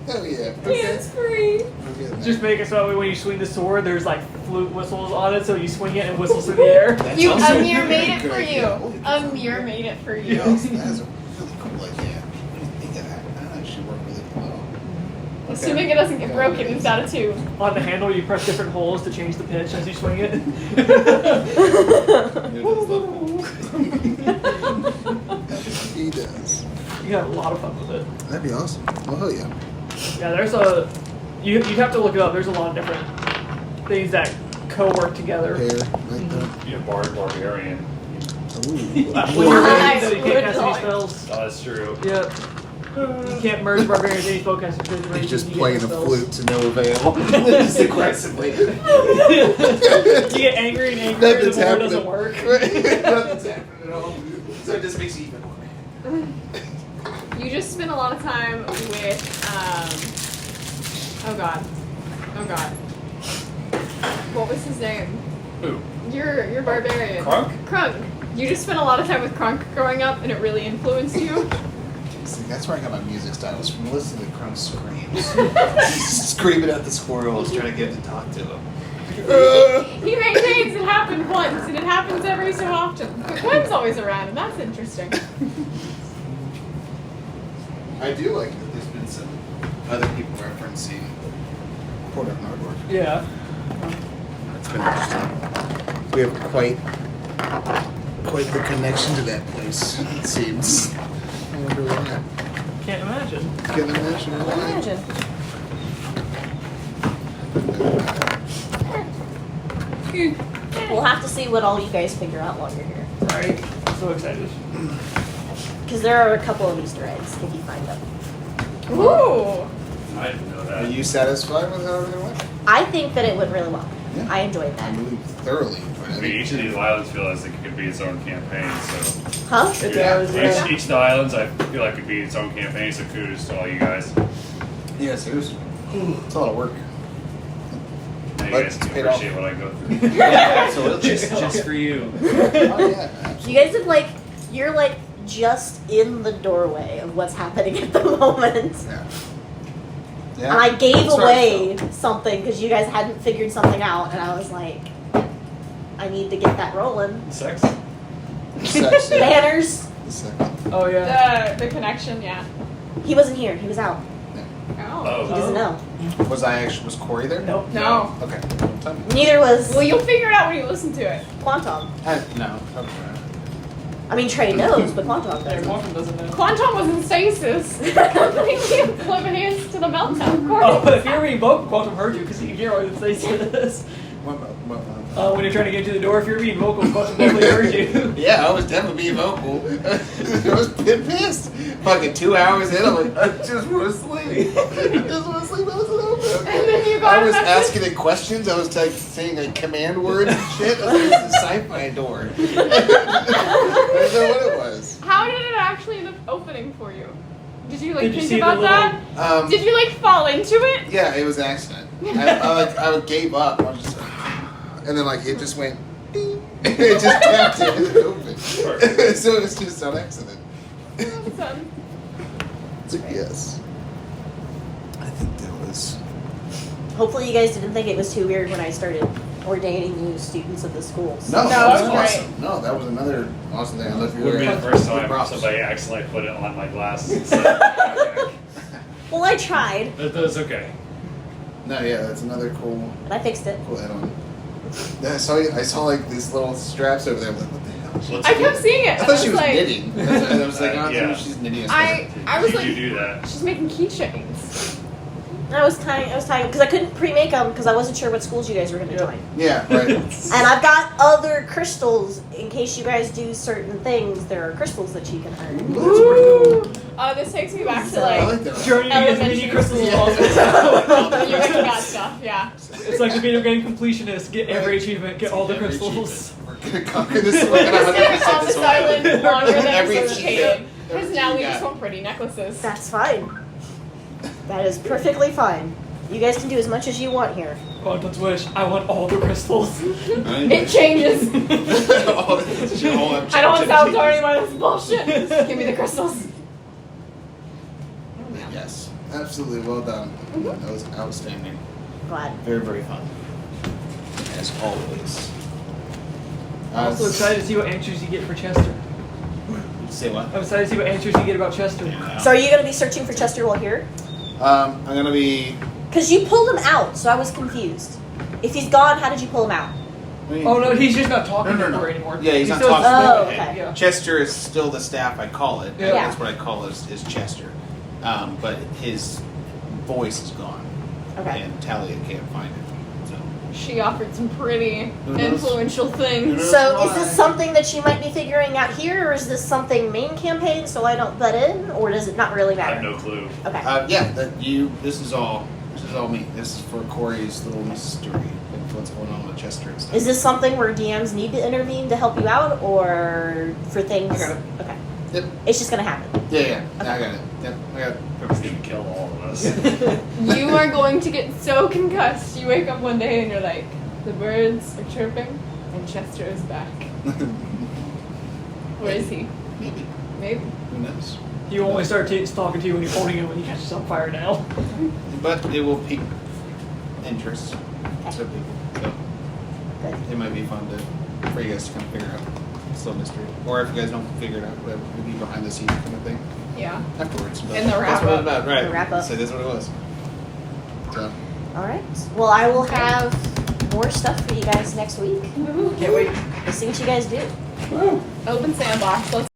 Hell yeah.
Hands free.
Just make it so that way when you swing the sword, there's like flute whistles on it, so you swing it and it whistles through the air.
That's
You
also
Amir
a
made
really
it
good
for
idea.
you.
Holy crap.
Amir made it for you.
Yes, that is a really cool idea. I didn't think of that. That actually worked really well.
Assuming it doesn't get broken, it's out of tune.
On the handle, you press different holes to change the pitch as you swing it.
He does.
You have a lot of fun with it.
That'd be awesome. Well, hell yeah.
Yeah, there's a. You'd have to look it up. There's a lot of different things that co-work together.
Hair like that.
Be a bard barbarian.
When you're
Nice.
ready, you can't cast any
Good
spells.
Oh, that's true.
Yep. You can't merge barbarians any spellcasting because you're ready.
He's just
you get
playing
no
a
spells.
flute to no avail. Just aggressively.
You get angry and angry the
Nothing's
more it
happening.
doesn't work.
Nothing's happening at all. So it just makes you even more.
You just spent a lot of time with, oh god. What was his name?
Who?
Your barbarian.
Crunk?
Crunk. You just spent a lot of time with Crunk growing up, and it really influenced you.
See, that's where I got my music style. Was from listening to Crunk screams. Screaming at the squirrels, trying to get to talk to them.
He maintains it happened once, and it happens every so often. But Quinn's always around, and that's interesting.
I do like that there's been some other people referencing Port of Nardwar.
Yeah.
It's been interesting. We have quite the connection to that place, it seems. I wonder why.
Can't imagine.
Can imagine why.
Imagine. We'll have to see what all you guys figure out while you're here.
Alright. I'm so excited.
Because there are a couple of Easter eggs if you find them.
Ooh!
I didn't know
Are
that.
you satisfied with how everything went?
I think that it went really well.
Yeah.
I enjoyed
I
that.
really thoroughly.
I mean, each of these islands feel as it could be its own campaign, so.
Huh?
It
Yeah.
does, yeah.
Each of the islands, I feel like could be its own campaign, so kudos to all you guys.
Yeah, seriously. It's a lot of work.
Now you
But
guys
it's
can
paid off.
appreciate what I go through.
Yeah, absolutely.
Just for you.
Oh yeah, absolutely.
You guys have you're just in the doorway of what's happening at the moment.
Yeah.
And I gave
That's
away something because you guys hadn't figured something out, and I was like, I need to get that rolling.
Sex?
Sex, yeah.
Banners.
The second.
Oh yeah.
The connection, yeah.
He wasn't here. He was out.
Oh.
He doesn't know.
Was Corey there?
Nope.
No.
Okay. Tell me.
Neither was
Well, you'll figure it out when you listen to it.
Quan Tom.
No. Okay.
I mean, Trey knows, but Quan Tom
Yeah,
doesn't.
Quantum doesn't know.
Quan Tom was in stasis. Completely oblivious to the meltdown. Of course.
Oh, but if you're being vocal, Quantum heard you because he can hear all the stasis. When you're trying to get to the door, if you're being vocal, Quantum definitely heard you.
Yeah, I was definitely being vocal. I was pissed. Fucking 2 hours in, I'm like, I just want to sleep. I just want to sleep. I wasn't open.
And then you got
I was
a message.
asking it questions. I was saying command words and shit. I was like, this is a sci-fi door. I didn't know what it was.
How did it actually end up opening for you? Did you
Did you
think
see
about
the
that? Did you fall into it?
Yeah, it was an accident. I gave up. I was just, and then it just went. Ding. It just tapped it and it opened. So it was just on accident. It's like, yes. I think that was.
Hopefully, you guys didn't think it was too weird when I started ordaining new students of the schools.
No,
No,
that was
it was great.
awesome. No, that was another awesome thing. I love you.
Would be the first time
Props.
somebody accidentally put it on my glasses.
Well, I tried,
That's okay.
No, yeah, that's another cool
and I fixed it.
add-on. Yeah, I saw these little straps over there. I was like, what the hell?
I kept seeing it.
I thought
and
she was
like,
knitting. And I was like,
Yeah.
she's knitting.
I was
you
like,
do that.
she's making keychains.
I was tying because I couldn't pre-make them because I wasn't sure what schools you guys were going to join.
Yeah, right.
And I've got other crystals in case you guys do certain things. There are crystals that you can earn.
Ooh. This takes me back to
I like that.
Journey as many
Elementary
crystals as
Yeah.
possible.
you like that stuff, yeah.
It's like the video game completionist. Get every achievement, get all the
Every
crystals.
We're gonna conquer this.
We're just gonna call
100%
this island longer than
Every
anticipated.
achievement.
Because now we just want pretty necklaces.
That's fine. That is perfectly fine. You guys can do as much as you want here.
Quantum's wish. I want all the crystals.
It changes. I don't want to sound sorry about this bullshit. Just give me the crystals.
Yes, absolutely. Well done. That was outstanding.
Glad.
Very, very fun. As always.
I'm also excited to see what answers you get for Chester.
Say what?
I'm excited to see what answers you get about Chester.
So are you going to be searching for Chester while here?
I'm gonna be.
Because you pulled him out, so I was confused. If he's gone, how did you pull him out?
Oh no, he's just not talking
No.
to her anymore.
Yeah, he's not
still-
talking.
Oh,
to me.
okay.
Yeah.
Chester is still the staff. I call it.
Yeah.
That's what I call is Chester. But his voice is gone,
Okay.
and Talia can't find it. So.
She offered some pretty
Who knows?
influential things.
So is this something that you might be figuring out here, or is this something main campaign so I don't butt in, or does it not really
I
matter?
have no clue.
Okay.
Yeah. This is all me. This is for Corey's little mystery of what's going on with Chester and stuff.
Is this something where DMs need to intervene to help you out, or for things?
I got it.
Okay.
Yep.
It's just gonna happen.
Yeah. I got it. Yep. I got it.
It's gonna kill all of us.
You are going to get so concussed. You wake up one day and you're like, the birds are chirping and Chester is back. Where is he?
Maybe.
Maybe.
Who knows?
He will only start talking to you when you're holding him when he catches on fire now.
But it will pique interest to people. So
Good.
it might be fun for you guys to kind of figure out some mystery. Or if you guys don't figure it out, whatever, maybe behind the scenes kind of thing
Yeah.
afterwards. But
In the
that's what
wrap-up.
it's about, right?
The wrap-up.
So that's what it was. So
All right. Well, I will have more stuff for you guys next week.
Can't wait.
We'll see what you guys do.
Open sandbox. Let's